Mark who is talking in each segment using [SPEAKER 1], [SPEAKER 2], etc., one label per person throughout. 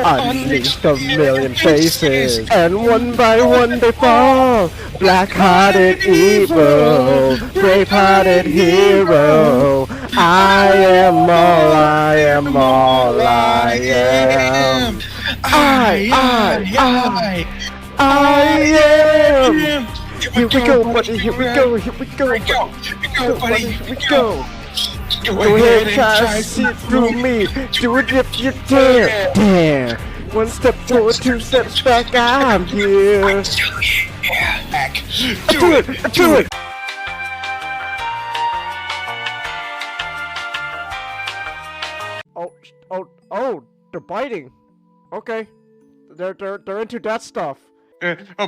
[SPEAKER 1] unleashed a million faces, and one by one they fall. Black-hearted evil, brave-hearted hero. I am all I am, all I am. I am. Here we go, buddy, here we go, here we go, buddy, here we go. Go ahead, try to see through me. Do it if you dare. Dare. One step forward, two steps back. I'm here. I'm still here. Back. Do it. Do it. Oh! They're biting. Okay. They're into that stuff.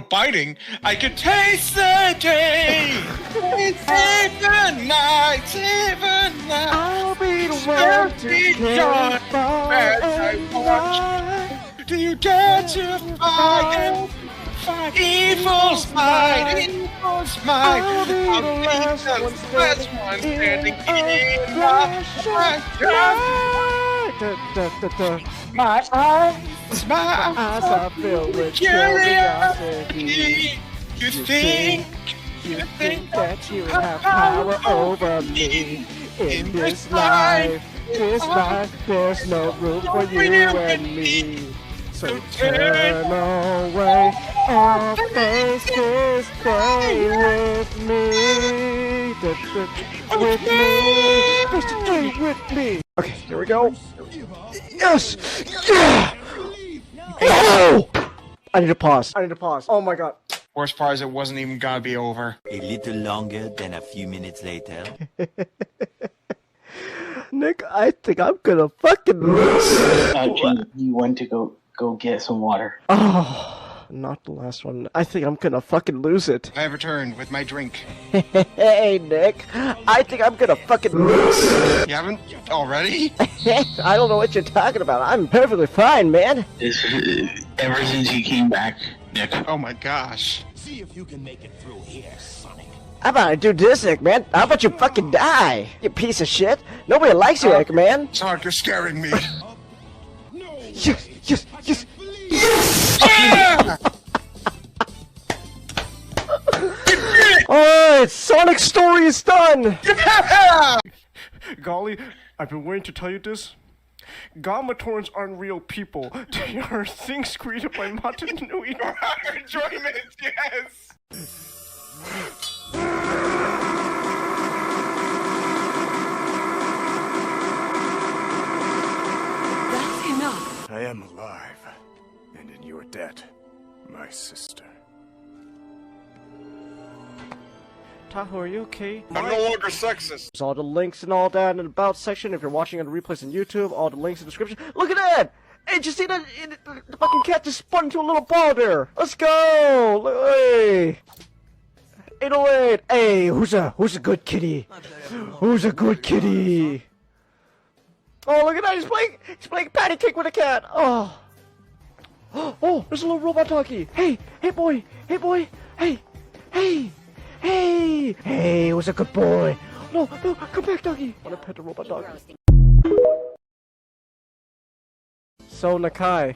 [SPEAKER 2] Biting? I can taste the day! Save the night, save the night!
[SPEAKER 1] I'll be the one to care as I watch.
[SPEAKER 2] Do you dare to fight? Evil's might, evil's might!
[SPEAKER 1] I'll be the last one standing in my My eyes are filled with curiosity.
[SPEAKER 2] You think
[SPEAKER 1] that you have power over me. In this life, there's no room for you and me. So turn away and face this day with me. Face the day with me. Okay, here we go. Yes! Yeah! Oh! I need to pause. Oh my god.
[SPEAKER 2] Worst part is it wasn't even gonna be over.
[SPEAKER 3] A little longer than a few minutes later.
[SPEAKER 1] Nick, I think I'm gonna fucking lose.
[SPEAKER 4] You went to go get some water.
[SPEAKER 1] Oh, not the last one. I think I'm gonna fucking lose it.
[SPEAKER 2] I have returned with my drink.
[SPEAKER 1] Hey, Nick. I think I'm gonna fucking lose.
[SPEAKER 2] You haven't already?
[SPEAKER 1] I don't know what you're talking about. I'm perfectly fine, man.
[SPEAKER 4] Ever since you came back, Nick.
[SPEAKER 2] Oh my gosh.
[SPEAKER 3] See if you can make it through here, Sonic.
[SPEAKER 1] How about I do this, Nick, man? How about you fucking die, you piece of shit? Nobody likes you, Nick, man.
[SPEAKER 2] Sonic, you're scaring me.
[SPEAKER 1] Yes!
[SPEAKER 2] Yeah!
[SPEAKER 1] Alright, Sonic's story is done!
[SPEAKER 5] Golly, I've been waiting to tell you this. Gammatorns aren't real people. They are things created by Martin Nui.
[SPEAKER 2] Enjoyment, yes!
[SPEAKER 6] That's enough.
[SPEAKER 5] I am alive, and in your debt, my sister. Tahoe, are you okay?
[SPEAKER 2] I'm no longer sexist.
[SPEAKER 1] There's all the links and all that in the about section. If you're watching on the replays on YouTube, all the links in the description. Look at that! Hey, did you see that? The fucking cat just spun into a little ball there. Let's go! Hey! 808! Hey, who's a good kitty? Who's a good kitty? Oh, look at that! He's playing patty cake with a cat. Oh, oh, there's a little robot doggy. Hey, boy, hey, hey, who's a good boy? No, come back, doggy. I want to pet the robot doggy. So, Nakai,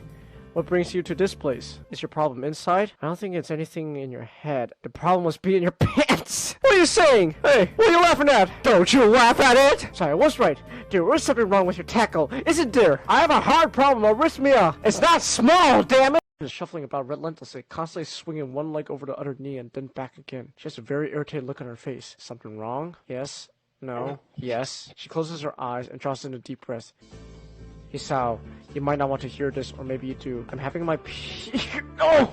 [SPEAKER 1] what brings you to this place? Is your problem inside? I don't think it's anything in your head. The problem must be in your pants. What are you saying? Hey, what are you laughing at? Don't you laugh at it! Sorry, I was right. There is something wrong with your tackle, isn't there? I have a hard problem, arrhythmia. It's not small, damn it! She's shuffling about relentlessly, constantly swinging one leg over the other knee and then back again. She has a very irritated look on her face. Something wrong? Yes? No? Yes? She closes her eyes and draws in a deep breath. Hisao, you might not want to hear this, or maybe you do. I'm having my Oh!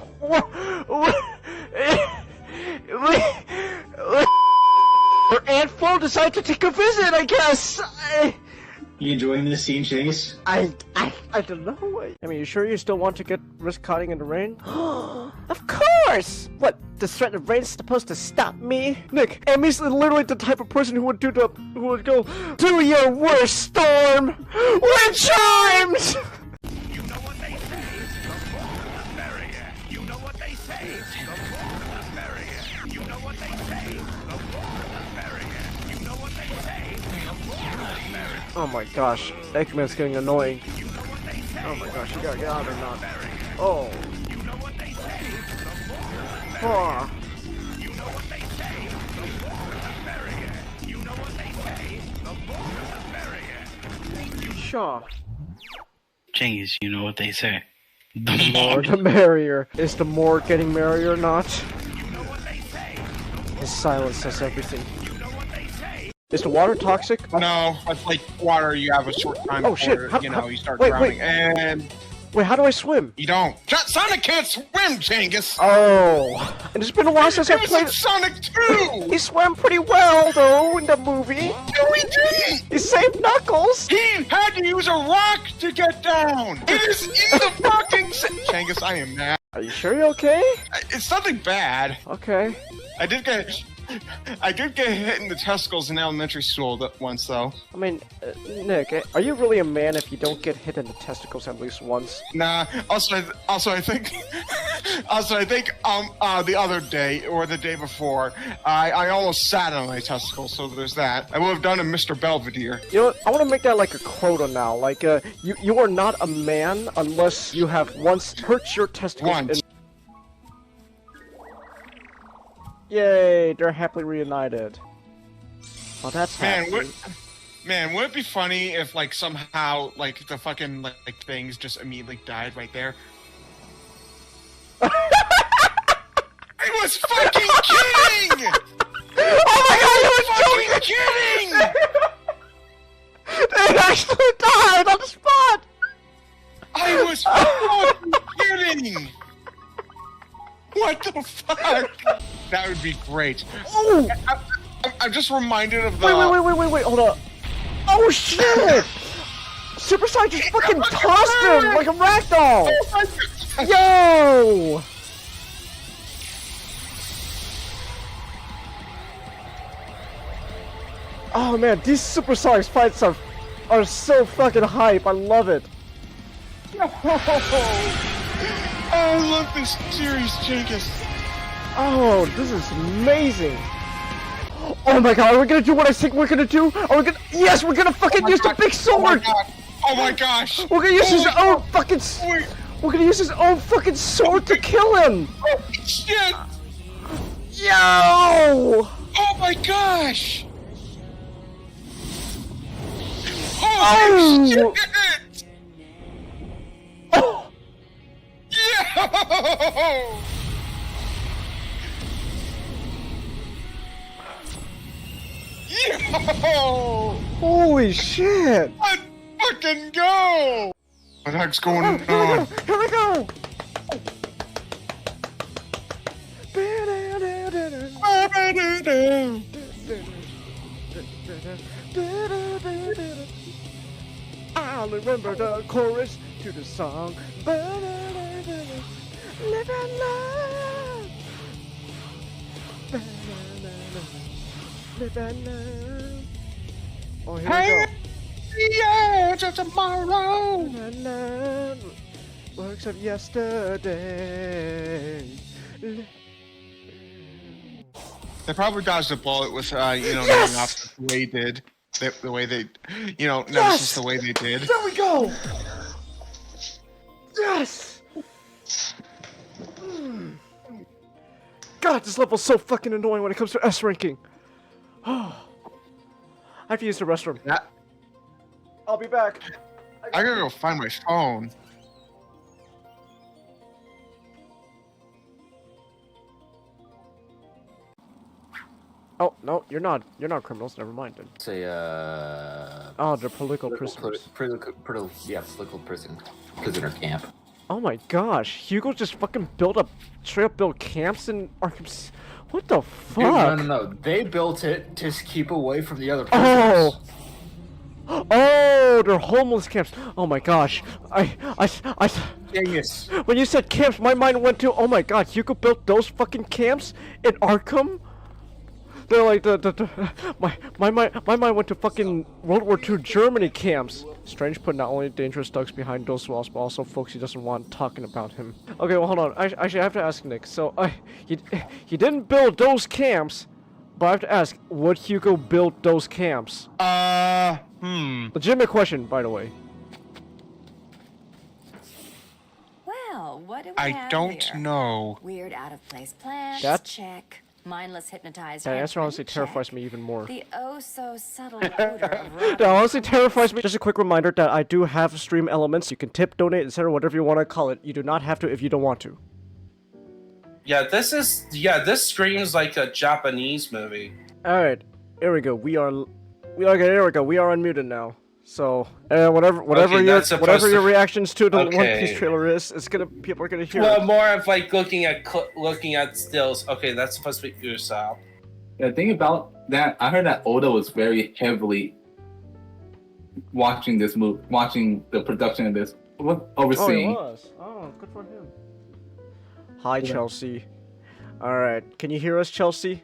[SPEAKER 1] Her Aunt Flo decided to take a visit, I guess!
[SPEAKER 4] You enjoying this scene, Chase?
[SPEAKER 1] I don't know. I mean, you sure you still want to get risk cutting in the rain? Of course! What, the threat of rain is supposed to stop me? Nick, Emmy's literally the type of person who would go, do your worst, Storm! Wind chimes!
[SPEAKER 3] You know what they say, the more the merrier. You know what they say, the more the merrier. You know what they say, the more the merrier. You know what they say, the more the merrier.
[SPEAKER 1] Oh my gosh, Eggman's getting annoying.
[SPEAKER 3] You know what they say,
[SPEAKER 1] Oh my gosh, you gotta get out of there now. Oh.
[SPEAKER 3] You know what they say. The more
[SPEAKER 1] Oh.
[SPEAKER 3] you know what they say. The more the merrier. You know what they say. The more the merrier.
[SPEAKER 1] Shaw.
[SPEAKER 4] Genghis, you know what they say.
[SPEAKER 1] The more the merrier. Is the more getting merrier or not?
[SPEAKER 3] You know what they say.
[SPEAKER 1] His silence says everything.
[SPEAKER 3] You know what they say.
[SPEAKER 1] Is the water toxic?
[SPEAKER 2] No, that's like water. You have a short time
[SPEAKER 1] Oh, shit.
[SPEAKER 2] before,
[SPEAKER 1] How-
[SPEAKER 2] you start
[SPEAKER 1] wait,
[SPEAKER 2] drowning,
[SPEAKER 1] wait.
[SPEAKER 2] and
[SPEAKER 1] Wait, how do I swim?
[SPEAKER 2] you don't. Sonic can't swim, Genghis.
[SPEAKER 1] Oh. And it's been a while since I
[SPEAKER 2] It was
[SPEAKER 1] played.
[SPEAKER 2] in Sonic 2.
[SPEAKER 1] He swam pretty well, though, in the movie.
[SPEAKER 2] No, he didn't.
[SPEAKER 1] He saved Knuckles.
[SPEAKER 2] He had to use a rock to get down. It is in the fucking. Genghis, I am mad.
[SPEAKER 1] Are you sure you're okay?
[SPEAKER 2] It's nothing bad.
[SPEAKER 1] Okay.
[SPEAKER 2] I did get hit in the testicles in elementary school once, though.
[SPEAKER 1] I mean, Nick, are you really a man if you don't get hit in the testicles at least once?
[SPEAKER 2] Nah. Also, I think, the other day or the day before, I almost sat on my testicles. So there's that. I would have done a Mr. Belvedere.
[SPEAKER 1] You know what? I want to make that like a quota now. Like, you are not a man unless you have once hurt your testicles.
[SPEAKER 2] Once.
[SPEAKER 1] Yay, they're happily reunited. Oh, that's
[SPEAKER 2] Man,
[SPEAKER 1] happy.
[SPEAKER 2] would it be funny if, like, somehow, like, the fucking, like things just immediately died right there? I was fucking kidding!
[SPEAKER 1] Oh my god, you were
[SPEAKER 2] Fucking kidding!
[SPEAKER 1] They actually died on the spot!
[SPEAKER 2] I was fucking kidding! What the fuck? That would be great.
[SPEAKER 1] Oh!
[SPEAKER 2] I'm just reminded of the...
[SPEAKER 1] Wait, hold up. Oh shit! Super Saiyan just fucking tossed him like a ragdoll! Yo! Oh man, these Super Saiyan fights are so fucking hype, I love it.
[SPEAKER 2] I love this series, Genghis.
[SPEAKER 1] Oh, this is amazing. Oh my god, are we gonna do what I think we're gonna do? Are we gonna- Yes, we're gonna fucking use the big sword!
[SPEAKER 2] Oh my gosh!
[SPEAKER 1] We're gonna use his own fucking-
[SPEAKER 2] Wait.
[SPEAKER 1] We're gonna use his own fucking sword to kill him!
[SPEAKER 2] Oh shit!
[SPEAKER 1] Yo!
[SPEAKER 2] Oh my gosh!
[SPEAKER 1] Oh!
[SPEAKER 2] Shit!
[SPEAKER 1] Oh!
[SPEAKER 2] Yo! Yo!
[SPEAKER 1] Holy shit!
[SPEAKER 2] Let's fucking go! What the heck's going on?
[SPEAKER 1] Here we go! I'll remember the chorus to the song. Live and love. Live and love. Oh, here we go.
[SPEAKER 2] Yeah, just tomorrow.
[SPEAKER 1] Live and love. Works of yesterday.
[SPEAKER 2] They probably dodged a bullet with, naming off the way he did. The way they, Nemesis the way they did.
[SPEAKER 1] There we go! Yes! God, this level's so fucking annoying when it comes to S ranking. I have to use the restroom.
[SPEAKER 2] Yeah.
[SPEAKER 1] I'll be back.
[SPEAKER 2] I gotta go find my phone.
[SPEAKER 1] Oh, no, you're not criminals, never mind then.
[SPEAKER 7] Say,
[SPEAKER 1] Oh, they're political prisoners.
[SPEAKER 7] Political prisoner camp.
[SPEAKER 1] Oh my gosh, Hugo just fucking straight up built camps in Arkham What the fuck?
[SPEAKER 7] Dude, no. They built it to keep away from the other
[SPEAKER 1] Oh!
[SPEAKER 7] prisoners.
[SPEAKER 1] Oh, they're homeless camps. Oh my gosh.
[SPEAKER 7] Genius.
[SPEAKER 1] When you said camps, my mind went to, oh my god, Hugo built those fucking camps in Arkham? They're like my mind went to fucking World War II Germany camps. Strange put not only dangerous thugs behind those walls, but also folks he doesn't want talking about him. Okay, well hold on. Actually, I have to ask Nick. So, he didn't build those camps, but I have to ask, would Hugo build those camps? Legitimate question, by the way.
[SPEAKER 8] Well, what do we
[SPEAKER 2] I
[SPEAKER 8] have
[SPEAKER 2] don't
[SPEAKER 8] here?
[SPEAKER 2] know.
[SPEAKER 8] Weird out-of-place plants,
[SPEAKER 1] That-
[SPEAKER 8] check. Mindless hypnotized
[SPEAKER 1] That answer
[SPEAKER 8] henchman,
[SPEAKER 1] honestly terrifies
[SPEAKER 8] check.
[SPEAKER 1] me even more.
[SPEAKER 8] The oh-so-subtle odor of
[SPEAKER 1] That
[SPEAKER 8] rotting
[SPEAKER 1] honestly
[SPEAKER 8] corpse.
[SPEAKER 1] terrifies me. Just a quick reminder that I do have stream elements. You can tip, donate, etc., whatever you want to call it. You do not have to if you don't want to.
[SPEAKER 9] Yeah, this screams like a Japanese movie.
[SPEAKER 1] Alright, here we go. We are unmuted now. So, whatever
[SPEAKER 9] Okay, that's supposed
[SPEAKER 1] your
[SPEAKER 9] to-
[SPEAKER 1] reactions to the One
[SPEAKER 9] Okay.
[SPEAKER 1] Piece trailer is, people are gonna hear
[SPEAKER 9] Well,
[SPEAKER 1] it.
[SPEAKER 9] more of like looking at stills. Okay, that's supposed to be Usopp.
[SPEAKER 10] The thing about that, I heard that Oda was very heavily watching the production of this,
[SPEAKER 1] Oh, it
[SPEAKER 10] overseeing.
[SPEAKER 1] was. Oh, good for him. Hi, Chelsea. Alright, can you hear us, Chelsea?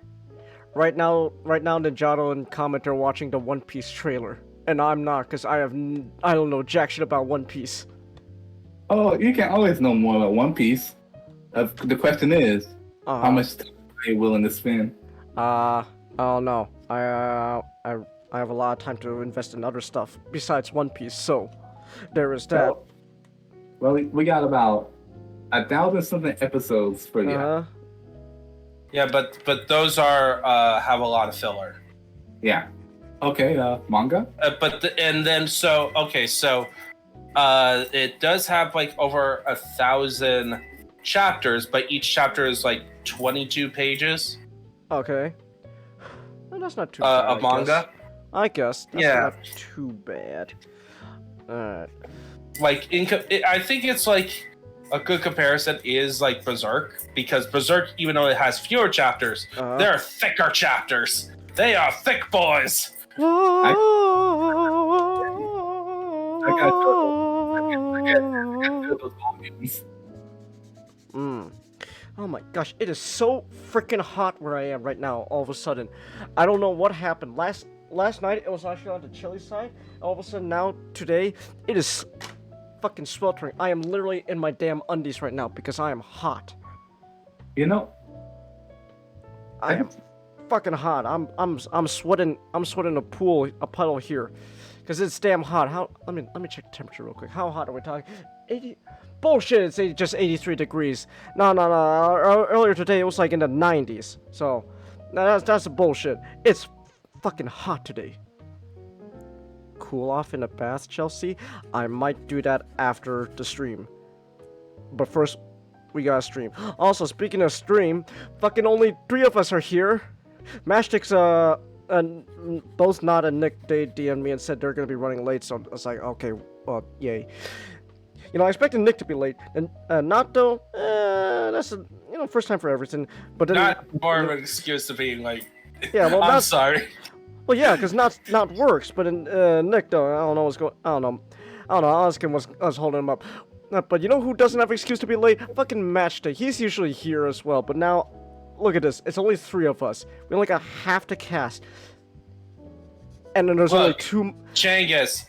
[SPEAKER 1] Right now, Ninjato and Comet are watching the One Piece trailer. And I'm not, because I don't know jack shit about One Piece.
[SPEAKER 10] Oh, you can always know more about One Piece. The question is, how much time are you willing to spend?
[SPEAKER 1] I don't know. I have a lot of time to invest in other stuff besides One Piece, so there is that.
[SPEAKER 10] Well, we got about 1,000 something episodes for you.
[SPEAKER 9] Yeah, but those are have a lot of filler.
[SPEAKER 10] Yeah. Okay. Manga.
[SPEAKER 9] It does have like over 1,000 chapters, but each chapter is like 22 pages.
[SPEAKER 1] Okay. Well, that's not too bad.
[SPEAKER 9] Of manga.
[SPEAKER 1] I guess. That's
[SPEAKER 9] Yeah.
[SPEAKER 1] not too bad. Alright.
[SPEAKER 9] Like I think it's like a good comparison is like Berserk, because Berserk, even though it has fewer chapters, there are thicker chapters. They are thick boys.
[SPEAKER 1] Oh my gosh, it is so freaking hot where I am right now, all of a sudden. I don't know what happened. Last night, it was actually on the chilly side. All of a sudden now, today, it is fucking sweltering. I am literally in my damn undies right now because I am hot.
[SPEAKER 10] You know,
[SPEAKER 1] I am fucking hot. I'm sweating a puddle here. Cause it's damn hot. Let me check the temperature real quick. How hot are we talking? 80. Bullshit, it's just 83 degrees. No. Earlier today it was like in the 90s. So, that's bullshit. It's fucking hot today. Cool off in a bath, Chelsea? I might do that after the stream. But first, we gotta stream. Also, speaking of stream, fucking only 3 of us are here. Mashtick's, and both Nod and Nick, they DM'd me and said they're gonna be running late, so I was like, okay, well, yay. You know, I expected Nick to be late, and not though. That's first time for everything. But then,
[SPEAKER 9] Not more of an excuse to being like.
[SPEAKER 1] Yeah, well,
[SPEAKER 9] I'm sorry.
[SPEAKER 1] Well, yeah, because not works. But in Nick though, I don't know what's going. I don't know. I was holding him up. But you know who doesn't have an excuse to be late? Fucking Matchday. He's usually here as well. But now, look at this. It's only 3 of us. We only got half the cast. And then there's only 2.
[SPEAKER 9] Changus,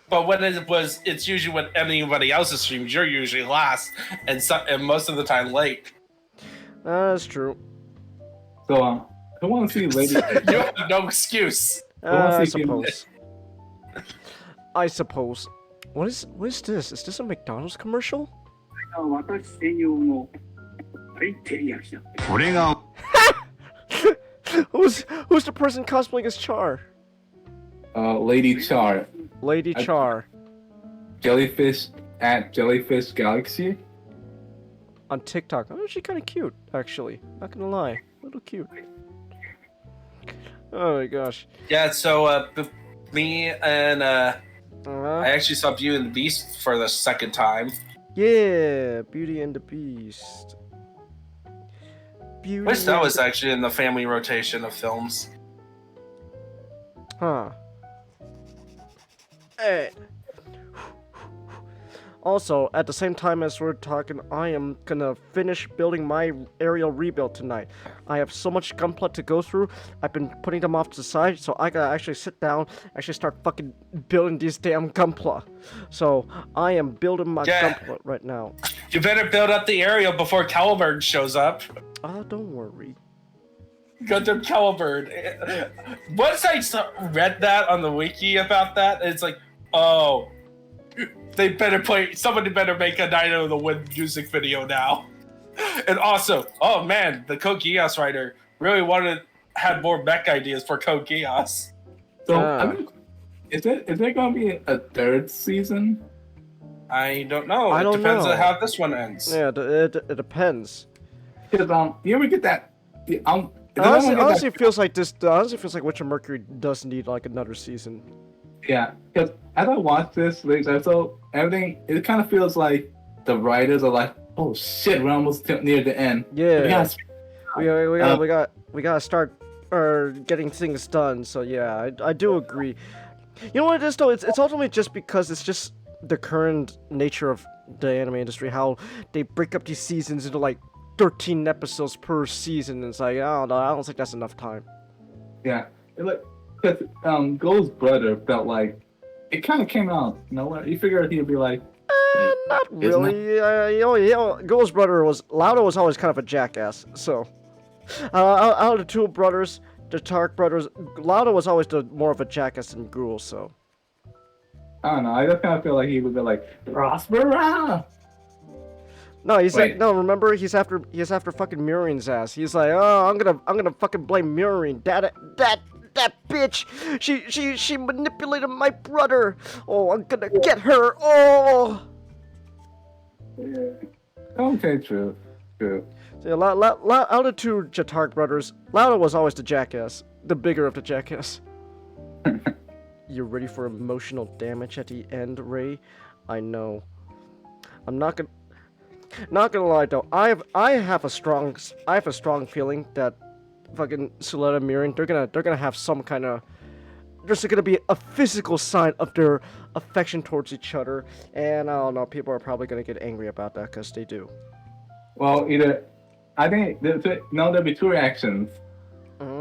[SPEAKER 9] but when it's usually when anybody else's streams, you're usually last, and most of the time late.
[SPEAKER 1] That's true.
[SPEAKER 10] So, I want to see Lady.
[SPEAKER 9] You have no excuse.
[SPEAKER 1] I suppose. I suppose. What is this? Is this a McDonald's commercial? Who's the person cosplaying as Char?
[SPEAKER 10] Lady Char.
[SPEAKER 1] Lady Char.
[SPEAKER 10] Jellyfish at Jellyfish Galaxy.
[SPEAKER 1] On TikTok. Oh, she's kind of cute, actually. Not gonna lie. A little cute. Oh my gosh.
[SPEAKER 9] Yeah, so me and I actually saw Beauty and the Beast for the second time.
[SPEAKER 1] Yeah, Beauty and the Beast. Beauty.
[SPEAKER 9] Wish that was actually in the family rotation of films.
[SPEAKER 1] Huh. Hey. Also, at the same time as we're talking, I am gonna finish building my aerial rebuild tonight. I have so much Gunpla to go through. I've been putting them off to the side, so I gotta actually sit down, actually start fucking building these damn Gunpla. So, I am building my Gunpla right now.
[SPEAKER 9] You better build up the aerial before Caliburn shows up.
[SPEAKER 1] Oh, don't worry.
[SPEAKER 9] Gundam Caliburn. Once I read that on the wiki about that, it's like, oh, Somebody better make a Dino of the Wind music video now. And also, oh man, the Code Geass writer really had more mech ideas for Code Geass.
[SPEAKER 10] So, is there going to be a third season?
[SPEAKER 9] I don't know.
[SPEAKER 1] I don't
[SPEAKER 9] It depends
[SPEAKER 1] know.
[SPEAKER 9] on how this one ends.
[SPEAKER 1] Yeah, it depends.
[SPEAKER 10] Because you ever get that?
[SPEAKER 1] Honestly, it feels like this. Honestly, feels like Witcher Mercury does need like another season.
[SPEAKER 10] Yeah, because as I watched this latest episode, everything it kind of feels like the writers are like, "Oh shit, we're almost near the end."
[SPEAKER 1] Yeah, we gotta start getting things done. So yeah, I do agree. You know what it is though? It's ultimately just because it's just the current nature of the anime industry, how they break up these seasons into like 13 episodes per season. And it's like, I don't think that's enough time.
[SPEAKER 10] Yeah, because Gold's brother felt like it kind of came out. You know what? You figured he'd be like,
[SPEAKER 1] not really. You know, Gold's brother Lauda was always kind of a jackass. So, out of the two brothers, the Tark brothers, Lauda was always more of a jackass than Gruel. So,
[SPEAKER 10] I don't know. I just kind of feel like he would be like, Prospera.
[SPEAKER 1] No, he's like, no. Remember, he's after fucking Murien's ass. He's like, oh, I'm gonna fucking blame Murien. That bitch. She manipulated my brother. Oh, I'm gonna get her. Oh.
[SPEAKER 10] Yeah. Okay, true.
[SPEAKER 1] So, out of the two Jatark brothers, Lauda was always the jackass, the bigger of the jackass. You ready for emotional damage at the end, Ray? I know. I'm not gonna lie though. I have a strong feeling that fucking Suletta and Murien, they're gonna have some kind of, there's gonna be a physical sign of their affection towards each other, and I don't know, people are probably gonna get angry about that because they do.
[SPEAKER 10] Well, I think there'll be two reactions.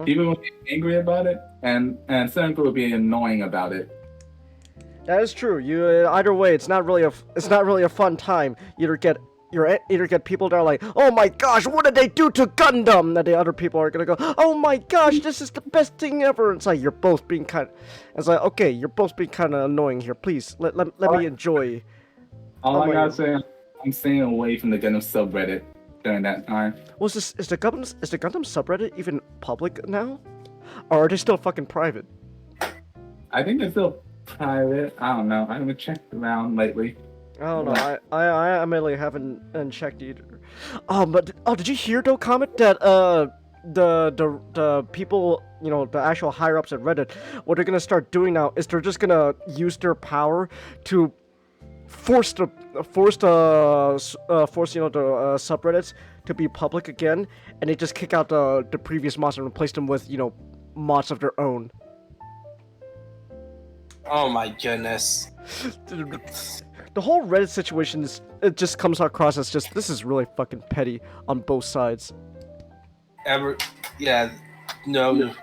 [SPEAKER 10] People will be angry about it, and certain people will be annoying about it.
[SPEAKER 1] That is true. Either way, it's not really a fun time. You either get people that are like, oh my gosh, what did they do to Gundam? That the other people are gonna go, oh my gosh, this is the best thing ever. It's like you're both being it's like, okay, you're both being kind of annoying here. Please let me enjoy.
[SPEAKER 10] All I gotta say, I'm staying away from the Gundam subreddit during that time.
[SPEAKER 1] Is the Gundam subreddit even public now, or are they still fucking private?
[SPEAKER 10] I think it's still private. I don't know. I haven't checked around lately.
[SPEAKER 1] I don't know. I admittedly haven't checked either. Did you hear though, Comet, that the people, you know, the actual higher ups at Reddit, what they're gonna start doing now is they're just gonna use their power to force the subreddits to be public again, and they just kick out the previous mods and replace them with, you know, mods of their own.
[SPEAKER 9] Oh my goodness.
[SPEAKER 1] The whole Reddit situation it just comes across as just, this is really fucking petty on both sides.
[SPEAKER 9] Yeah, no.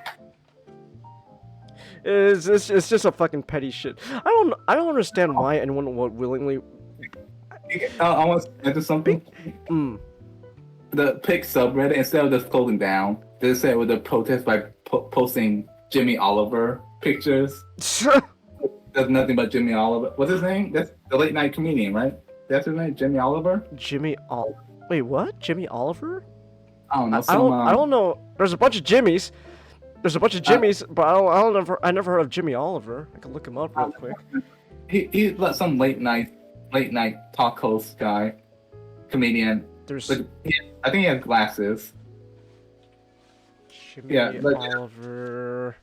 [SPEAKER 1] It's just a fucking petty shit. I don't understand why anyone would willingly.
[SPEAKER 10] I want to add something. The pick subreddit, instead of just closing down, they said with the protest by posting Jimmy Oliver pictures. There's nothing but Jimmy Oliver. What's his name? That's the late night comedian, right? That's his name, Jimmy Oliver.
[SPEAKER 1] Wait, what? Jimmy Oliver?
[SPEAKER 10] I don't know.
[SPEAKER 1] I don't know. There's a bunch of Jimmys. But I never heard of Jimmy Oliver. I can look him up real quick.
[SPEAKER 10] He's like some late night talk host guy, comedian. I think he has glasses.
[SPEAKER 1] Jimmy Oliver.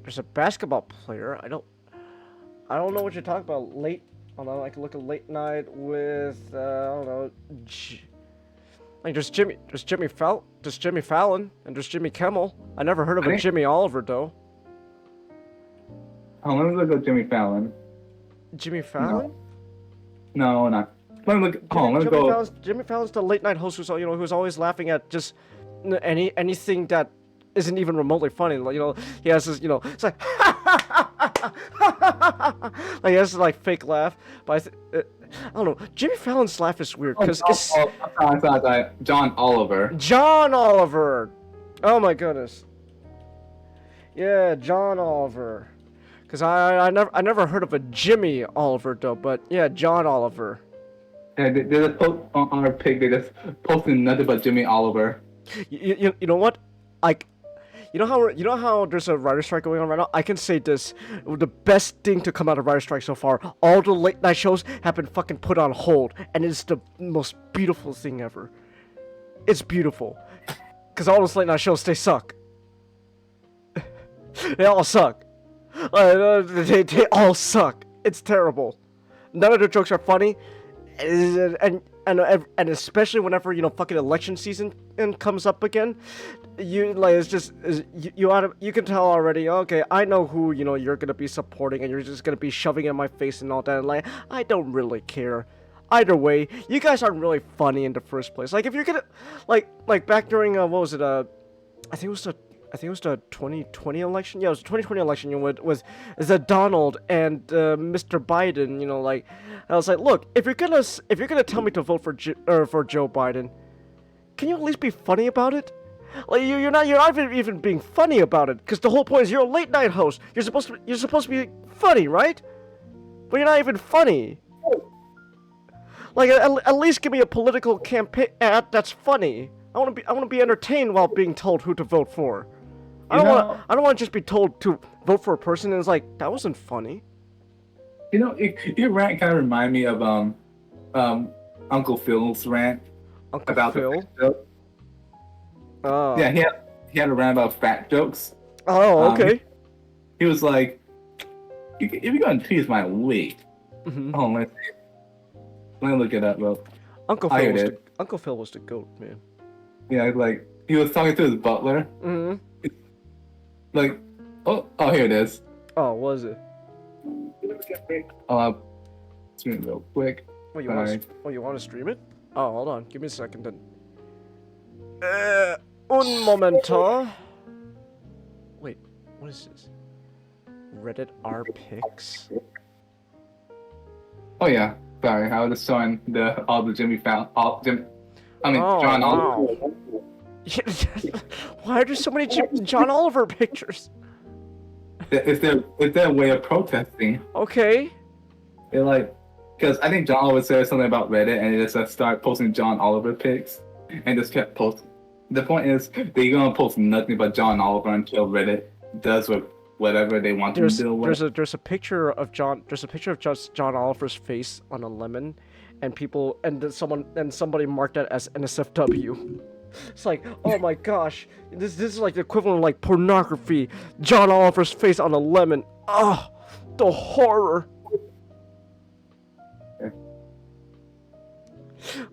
[SPEAKER 1] There's a basketball player. I don't know what you're talking about. Hold on, I can look at late night with I don't know. Like there's Jimmy Fallon, and there's Jimmy Kimmel. I never heard of a Jimmy Oliver though.
[SPEAKER 10] Oh, let me look at Jimmy Fallon.
[SPEAKER 1] Jimmy Fallon?
[SPEAKER 10] No, not. Let me look.
[SPEAKER 1] Jimmy Fallon's the late night host who's always laughing at just anything that isn't even remotely funny. Like, you know, he has this, you know, it's like like he has this like fake laugh, but I don't know. Jimmy Fallon's laugh is weird because it's
[SPEAKER 10] John Oliver.
[SPEAKER 1] John Oliver. Oh my goodness. Yeah, John Oliver. Cause I never heard of a Jimmy Oliver though, but yeah, John Oliver.
[SPEAKER 10] Yeah, they just post on our pig. They just posting nothing but Jimmy Oliver.
[SPEAKER 1] You know what? Like, you know how there's a writer strike going on right now? I can say this: the best thing to come out of writer strike so far. All the late night shows have been fucking put on hold, and it's the most beautiful thing ever. It's beautiful, cause all those late night shows they suck. They all suck. They all suck. It's terrible. None of the jokes are funny, and especially whenever fucking election season comes up again, you can tell already. Okay, I know who you're gonna be supporting, and you're just gonna be shoving it in my face and all that. And I don't really care. Either way, you guys aren't really funny in the first place. Like if you're gonna like back during what was it I think it was the 2020 election. Yeah, it was the 2020 election. Was the Donald and Mr. Biden. I was like, look, if you're gonna tell me to vote for Joe Biden, can you at least be funny about it? Like you're not even being funny about it, because the whole point is you're a late night host. You're supposed to be funny, right? But you're not even funny. Like at least give me a political campaign ad that's funny. I want to be entertained while being told who to vote for. I don't want to just be told to vote for a person and it's like, that wasn't funny.
[SPEAKER 10] Your rant kind of remind me of Uncle Phil's rant.
[SPEAKER 1] Uncle
[SPEAKER 10] about
[SPEAKER 1] Phil?
[SPEAKER 10] Oh. Yeah, he had a rant about fat jokes.
[SPEAKER 1] Oh, okay.
[SPEAKER 10] He was like, if you're gonna tease my weight, oh, let me look it up, bro.
[SPEAKER 1] Uncle Phil was the GOAT, man.
[SPEAKER 10] Yeah, like he was talking to his butler.
[SPEAKER 1] Mm-hmm.
[SPEAKER 10] Like, oh, here it is.
[SPEAKER 1] Oh, was it?
[SPEAKER 10] Stream it real quick.
[SPEAKER 1] Oh, you want to stream it? Oh, hold on. Give me a second then. Un momento. Wait, what is this? Reddit R pics.
[SPEAKER 10] Oh yeah, sorry. I was just showing all the Jimmy John
[SPEAKER 1] wow.
[SPEAKER 10] Oliver.
[SPEAKER 1] Why are there so many John Oliver pictures?
[SPEAKER 10] It's their way of protesting.
[SPEAKER 1] Okay.
[SPEAKER 10] They're like, because I think John Oliver said something about Reddit, and they just started posting John Oliver pics, and just kept posting. The point is, they're gonna post nothing but John Oliver until Reddit does whatever they want to do.
[SPEAKER 1] There's a picture of John just John Oliver's face on a lemon, and somebody marked that as NSFW. It's like, oh my gosh, this is like the equivalent of like pornography. John Oliver's face on a lemon. Oh, the horror.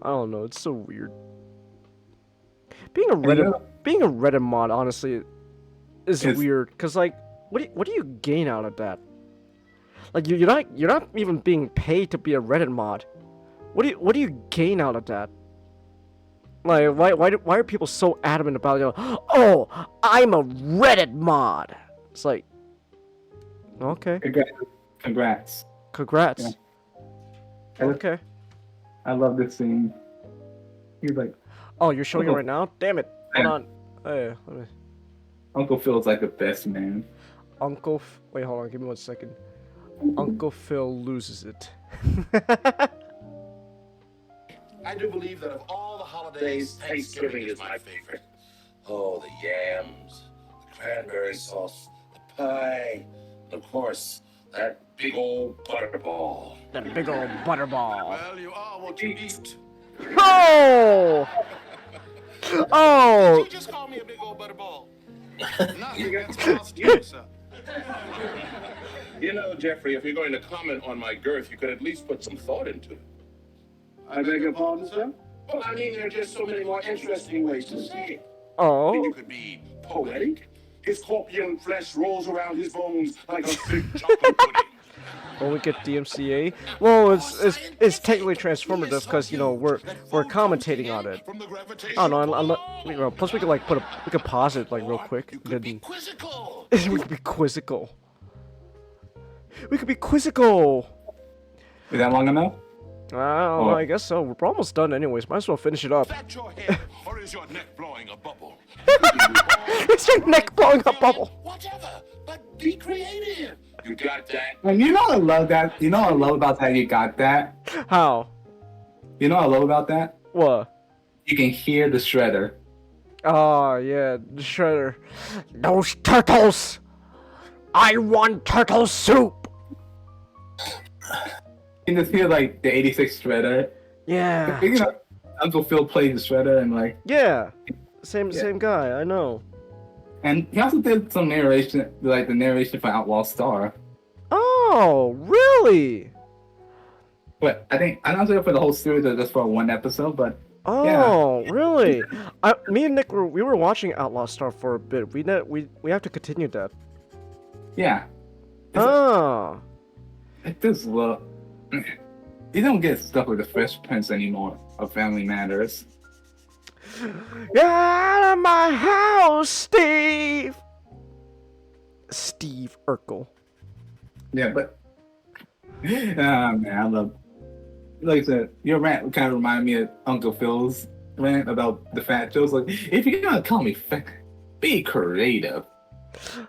[SPEAKER 1] I don't know. It's so weird. Being a Reddit mod, honestly, is weird. Cause like, what do you gain out of that? Like you're not even being paid to be a Reddit mod. What do you gain out of that? Like why are people so adamant about it? Oh, I'm a Reddit mod. It's like, okay.
[SPEAKER 10] Congrats.
[SPEAKER 1] Yeah. Okay.
[SPEAKER 10] I love this scene. He's like,
[SPEAKER 1] oh, you're showing it right now? Damn it. Hold on. Hey, let me...
[SPEAKER 10] Uncle Phil's like the best man.
[SPEAKER 1] Wait, hold on. Give me 1 second. Uncle Phil loses it.
[SPEAKER 3] I do believe that of all the holidays, Thanksgiving is my favorite. Oh, the yams, the cranberry sauce, the pie, and of course, that big old butterball.
[SPEAKER 1] That big old butterball.
[SPEAKER 3] Well, you are what you eat.
[SPEAKER 1] Oh! Oh!
[SPEAKER 3] Did you just call me a big old butterball? Nothing against Ross Steele, sir. You know, Jeffrey, if you're going to comment on my girth, you could at least put some thought into it. I beg your pardon, sir? Well, I mean, there are just so many more interesting ways to say it.
[SPEAKER 1] Oh.
[SPEAKER 3] You could be poetic. His scorpion flesh rolls around his bones like a big chocolate pudding.
[SPEAKER 1] When we get DMCA, well, it's technically transformative because we're commentating on it. I don't know. Plus we could pause it like real quick.
[SPEAKER 3] You could be quizzical.
[SPEAKER 1] We could be quizzical. We could be quizzical.
[SPEAKER 10] Is that long enough?
[SPEAKER 1] Well, I guess so. We're almost done anyways. Might as well finish it up.
[SPEAKER 3] That your head, or is your neck blowing a bubble?
[SPEAKER 1] Is your neck blowing a bubble?
[SPEAKER 3] Whatever, but be creative. You got that?
[SPEAKER 10] And you know I love that. You know what I love about that you got that?
[SPEAKER 1] How?
[SPEAKER 10] You know what I love about that?
[SPEAKER 1] What?
[SPEAKER 10] You can hear the shredder.
[SPEAKER 1] Oh, yeah, the shredder. Those turtles! I want turtle soup!
[SPEAKER 10] You can just hear like the 86 shredder.
[SPEAKER 1] Yeah.
[SPEAKER 10] You know, Uncle Phil plays the shredder and like.
[SPEAKER 1] Yeah. Same guy, I know.
[SPEAKER 10] And he also did some narration, like the narration for Outlaw Star.
[SPEAKER 1] Oh, really?
[SPEAKER 10] But I'm not sure for the whole series or just for one episode, but.
[SPEAKER 1] Oh, yeah. Really? Me and Nick we were watching Outlaw Star for a bit. We have to continue that.
[SPEAKER 10] Yeah. It does look. You don't get stuff with the Fresh Prince anymore. Of Family Matters.
[SPEAKER 1] Get out of my house, Steve. Steve Urkel.
[SPEAKER 10] Yeah, but. Man, I love. Like I said, your rant kind of reminded me of Uncle Phil's rant about the fat jokes. Like, if you're gonna call me fat, be creative.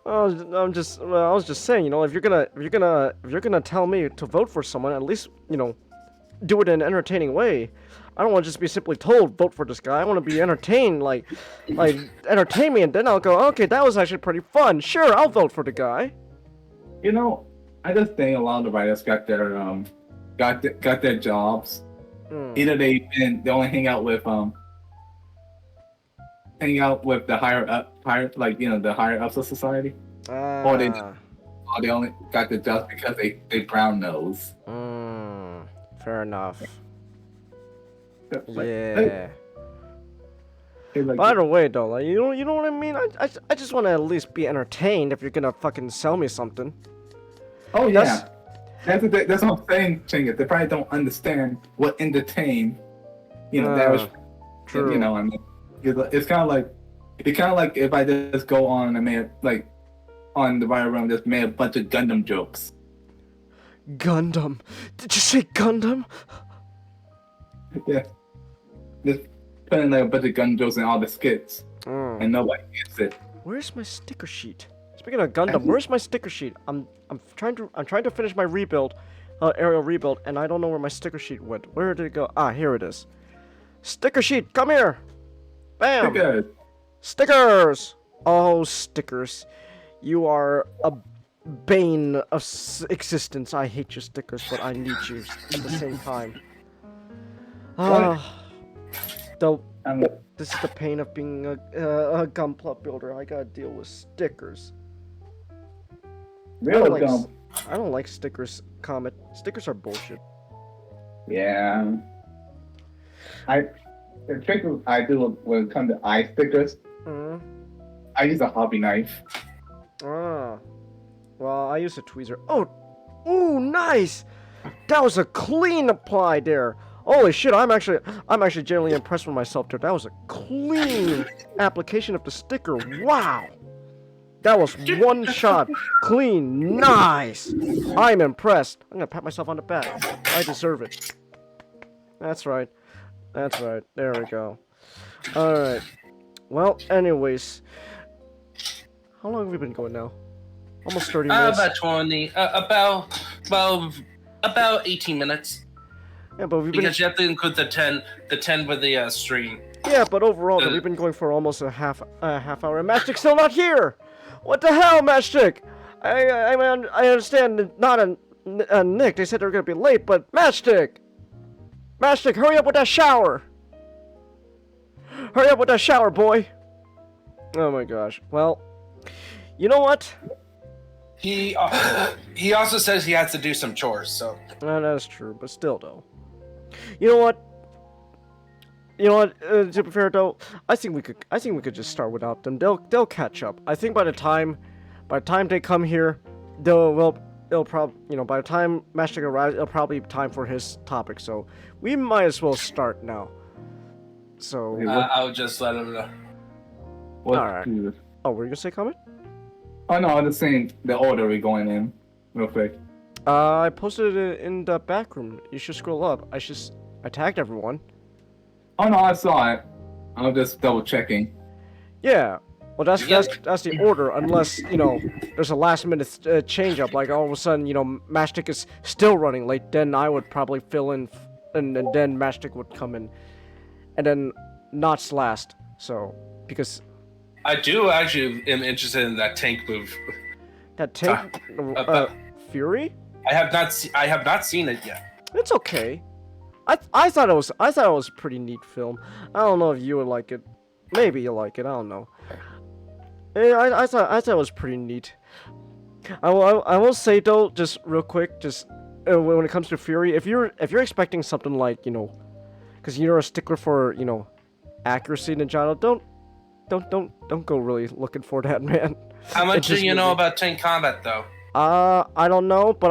[SPEAKER 1] I was just saying, you know, if you're gonna tell me to vote for someone, at least, you know, do it in an entertaining way. I don't want to just be simply told vote for this guy. I want to be entertained, like entertain me, and then I'll go, okay, that was actually pretty fun. Sure, I'll vote for the guy.
[SPEAKER 10] You know, I just think a lot of the writers got their jobs. Either they only hang out with the higher ups of society, or they only got the jobs because they brown nose.
[SPEAKER 1] Fair enough.
[SPEAKER 10] Like,
[SPEAKER 1] yeah.
[SPEAKER 10] Like,
[SPEAKER 1] by the way, though, like you know what I mean. I just want to at least be entertained. If you're gonna fucking sell me something.
[SPEAKER 10] Oh yeah. That's what I'm saying, Chinga. They probably don't understand what entertain. You know, that was true. You know, I mean, it's kind of like if I just go on and on the writer room, just made a bunch of Gundam jokes.
[SPEAKER 1] Gundam? Did you say Gundam?
[SPEAKER 10] Yeah. Just putting like a bunch of Gundam jokes in all the skits, and nobody gets it.
[SPEAKER 1] Where's my sticker sheet? Speaking of Gundam, where's my sticker sheet? I'm trying to finish my rebuild, aerial rebuild, and I don't know where my sticker sheet went. Where did it go? Ah, here it is. Sticker sheet, come here. Bam. Stickers. Oh, stickers. You are a bane of existence. I hate your stickers, but I need you at the same time. This is the pain of being a Gunpla builder. I gotta deal with stickers. I don't like stickers, Comet. Stickers are bullshit.
[SPEAKER 10] Yeah. The trick I do when it comes to eye stickers, I use a hobby knife.
[SPEAKER 1] Well, I use a tweezer. Oh, ooh, nice! That was a clean apply there. Holy shit, I'm actually genuinely impressed with myself there. That was a clean application of the sticker. Wow! That was one shot. Clean. Nice! I'm impressed. I'm gonna pat myself on the back. I deserve it. That's right. That's right. There we go. Alright. Well, anyways. How long have we been going now? Almost 30 minutes.
[SPEAKER 9] About 20. About 18 minutes.
[SPEAKER 1] Yeah, but
[SPEAKER 9] because you have to include the 10 with the stream.
[SPEAKER 1] Yeah, but overall, we've been going for almost a half hour. And Matchstick's still not here. What the hell, Matchstick? I understand not a Nick. They said they were gonna be late, but Matchstick, hurry up with that shower. Hurry up with that shower, boy. Oh my gosh. Well, you know what?
[SPEAKER 9] He also says he has to do some chores. So.
[SPEAKER 1] That's true, but still, though. You know what? To be fair though, I think we could just start without them. They'll catch up. I think by the time they come here, it'll probably, by the time Matchstick arrives, it'll probably be time for his topic. So we might as well start now. So
[SPEAKER 9] I'll just let him know.
[SPEAKER 10] All
[SPEAKER 1] right. Oh, were you gonna say comment?
[SPEAKER 10] Oh no, I'm just saying the order we're going in, real quick.
[SPEAKER 1] I posted it in the back room. You should scroll up. I tagged everyone.
[SPEAKER 10] Oh no, I saw it. I was just double checking.
[SPEAKER 1] Yeah. Well, that's the order, unless, you know, there's a last-minute change up, like all of a sudden, you know, Matchstick is still running late, then I would probably fill in, and then Matchstick would come in, and then Knots last, so, because...
[SPEAKER 9] I do actually am interested in that tank move.
[SPEAKER 1] That tank? Fury?
[SPEAKER 9] I have not seen it yet.
[SPEAKER 1] It's okay. I thought it was a pretty neat film. I don't know if you would like it. Maybe you like it, I don't know. I thought it was pretty neat. I will say though, just real quick, just when it comes to Fury, if you're expecting something like, you know, because you're a stickler for, you know, accuracy, Ninjato, don't go really looking for that, man.
[SPEAKER 9] How much do you know about tank combat though?
[SPEAKER 1] I don't know, but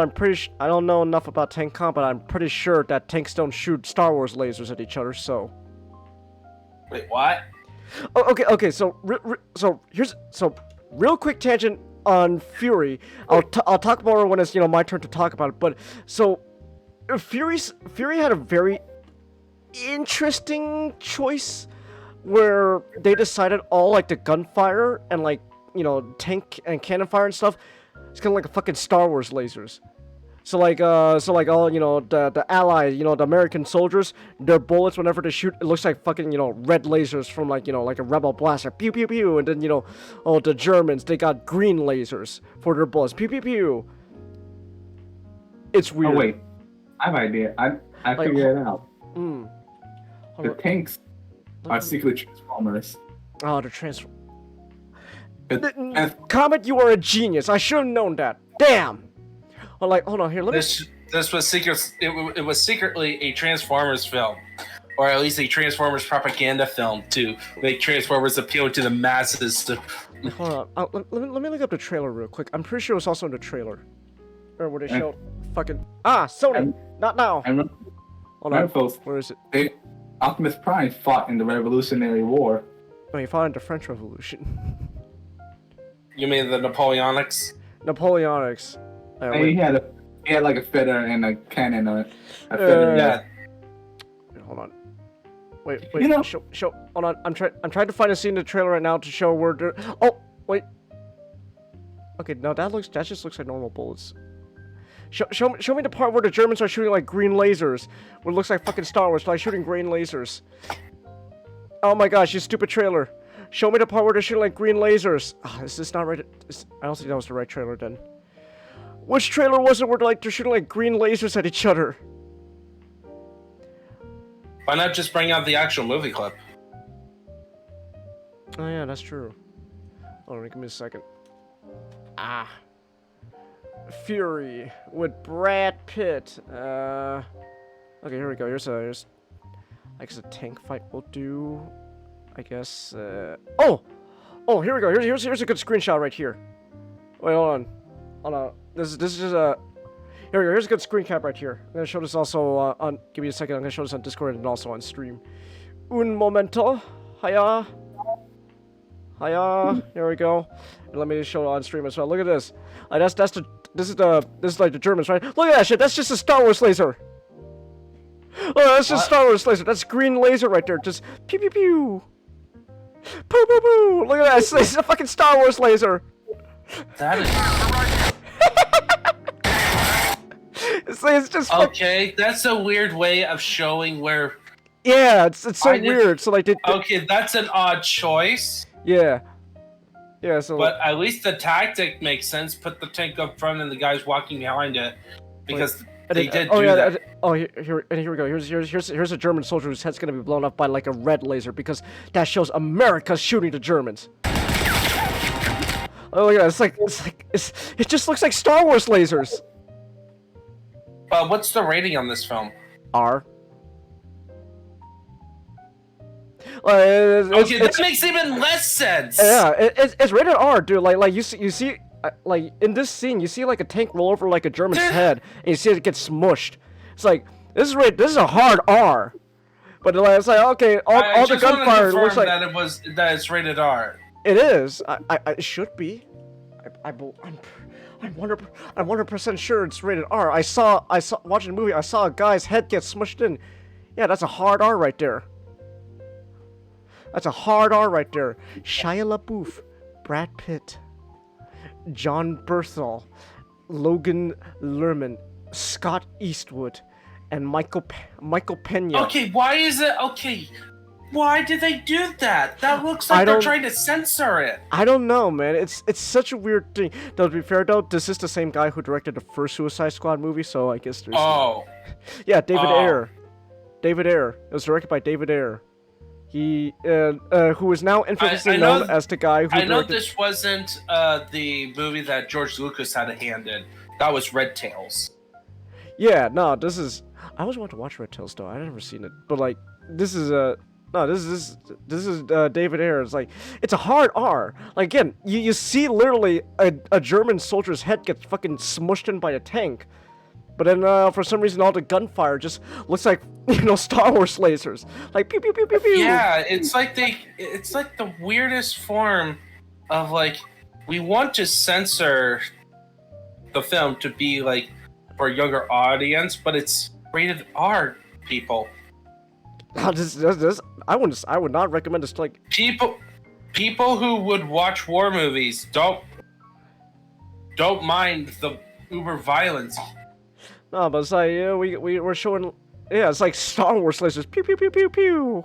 [SPEAKER 1] I don't know enough about tank combat. I'm pretty sure that tanks don't shoot Star Wars lasers at each other, so.
[SPEAKER 9] Wait, what?
[SPEAKER 1] Oh, okay. So here's real quick tangent on Fury. I'll talk more when it's, you know, my turn to talk about it. But so Fury had a very interesting choice where they decided all like the gunfire and like, you know, tank and cannon fire and stuff. It's kind of like a fucking Star Wars lasers. So like all, you know, the allies, you know, the American soldiers, their bullets, whenever they shoot, it looks like fucking, you know, red lasers from like, you know, like a rebel blaster, pew pew pew, and then, you know, oh, the Germans, they got green lasers for their bullets, pew pew pew. It's weird.
[SPEAKER 10] Oh wait, I have an idea. I figured it out. The tanks are secret transformers.
[SPEAKER 1] Oh, the transform. Comet, you are a genius. I should have known that. Damn. Well, like, hold on here. Let me.
[SPEAKER 9] This was secret. It was secretly a Transformers film, or at least a Transformers propaganda film to make Transformers appeal to the masses.
[SPEAKER 1] Hold on. Let me look up the trailer real quick. I'm pretty sure it was also in the trailer, or where they showed fucking Sony. Not now. Hold on. Where is it?
[SPEAKER 10] Optimus Prime fought in the Revolutionary War.
[SPEAKER 1] Oh, he fought in the French Revolution.
[SPEAKER 9] You mean the Napoleonics?
[SPEAKER 1] Napoleonics.
[SPEAKER 10] He had like a feather and a cannon on it.
[SPEAKER 9] Yeah.
[SPEAKER 1] Hold on. Wait. You know, show. Hold on. I'm trying to find a scene in the trailer right now to show where. Oh, wait. Okay, no, that just looks like normal bullets. Show me the part where the Germans are shooting like green lasers. Where it looks like fucking Star Wars, like shooting green lasers. Oh my gosh, you stupid trailer. Show me the part where they're shooting like green lasers. Is this not right? I don't think that was the right trailer then. Which trailer was it where like they're shooting like green lasers at each other?
[SPEAKER 9] Why not just bring out the actual movie clip?
[SPEAKER 1] Oh yeah, that's true. Hold on, give me a second. Fury with Brad Pitt. Okay, here we go. Here's I guess a tank fight will do. I guess. Oh, here we go. Here's a good screenshot right here. Wait, hold on. This is just a. Here we go. Here's a good screen cap right here. I'm gonna show this also on. Give me a second. I'm gonna show this on Discord and also on stream. Un momento. Hiya. There we go. And let me show it on stream as well. Look at this. This is like the Germans, right? Look at that shit. That's just a Star Wars laser. Oh, that's just Star Wars laser. That's green laser right there. Just pew pew pew. Poo poo poo. Look at that. It's a fucking Star Wars laser.
[SPEAKER 9] That is.
[SPEAKER 1] It's just.
[SPEAKER 9] Okay, that's a weird way of showing where.
[SPEAKER 1] Yeah, it's so weird. So like.
[SPEAKER 9] Okay, that's an odd choice.
[SPEAKER 1] Yeah. Yeah. So.
[SPEAKER 9] But at least the tactic makes sense. Put the tank up front and the guys walking behind it, because. They did do that. Here we go. Here's a German soldier whose head's gonna be blown up by like a red laser because that shows America shooting the Germans. Oh yeah, it just looks like Star Wars lasers. What's the rating on this film?
[SPEAKER 1] R.
[SPEAKER 9] That makes even less sense.
[SPEAKER 1] Yeah, it's rated R, dude. Like you see. Like in this scene, you see like a tank roll over like a German's head, and you see it get smushed. It's like this is a hard R, but it's like okay, all the gunfire looks like
[SPEAKER 9] that it's rated R.
[SPEAKER 1] It is. It should be. I'm I'm 100% sure it's rated R. I saw watching the movie. I saw a guy's head get smushed in. Yeah, that's a hard R right there. That's a hard R right there. Shia LaBeouf, Brad Pitt, John Bernthal, Logan Lerman, Scott Eastwood, and Michael Pena.
[SPEAKER 9] Okay, why is it okay? Why did they do that? That looks like they're trying to censor it.
[SPEAKER 1] I don't know, man. It's such a weird thing. Though, to be fair, though, this is the same guy who directed the first Suicide Squad movie, so I guess there's...
[SPEAKER 9] Oh.
[SPEAKER 1] Yeah, David Ayer. David Ayer. It was directed by David Ayer. He, who is now infamously known as the guy who
[SPEAKER 9] I know
[SPEAKER 1] directed...
[SPEAKER 9] this wasn't the movie that George Lucas had a hand in. That was Red Tails.
[SPEAKER 1] Yeah, no, this is... I always wanted to watch Red Tails, though. I've never seen it. But, like, this is a... No, this is David Ayer. It's like, it's a hard R. Like, again, you see literally a German soldier's head get fucking smushed in by a tank. But then, for some reason, all the gunfire just looks like, Star Wars lasers. Like, pew, pew, pew, pew, pew.
[SPEAKER 9] Yeah, it's like the weirdest form of, like, we want to censor the film to be, like, for a younger audience, but it's rated R, people.
[SPEAKER 1] I would not recommend this to, like...
[SPEAKER 9] People who would watch war movies don't mind the uber violence.
[SPEAKER 1] No, but it's like, yeah, we're showing... Yeah, it's like Star Wars lasers. Pew, pew, pew, pew, pew.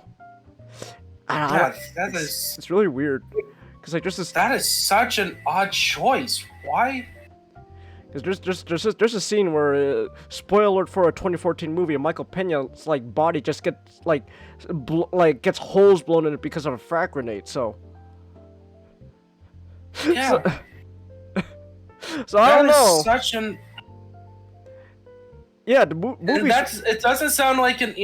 [SPEAKER 1] It's really weird. Because, like,
[SPEAKER 9] that is such an odd choice. Why?
[SPEAKER 1] Because there's a scene where, spoiler alert for a 2014 movie, Michael Pena's, like, body just gets, gets holes blown in it because of a frag grenade, so...
[SPEAKER 9] Yeah.
[SPEAKER 1] So I don't know.
[SPEAKER 9] Such an...
[SPEAKER 1] Yeah, the movie.
[SPEAKER 9] It doesn't sound like an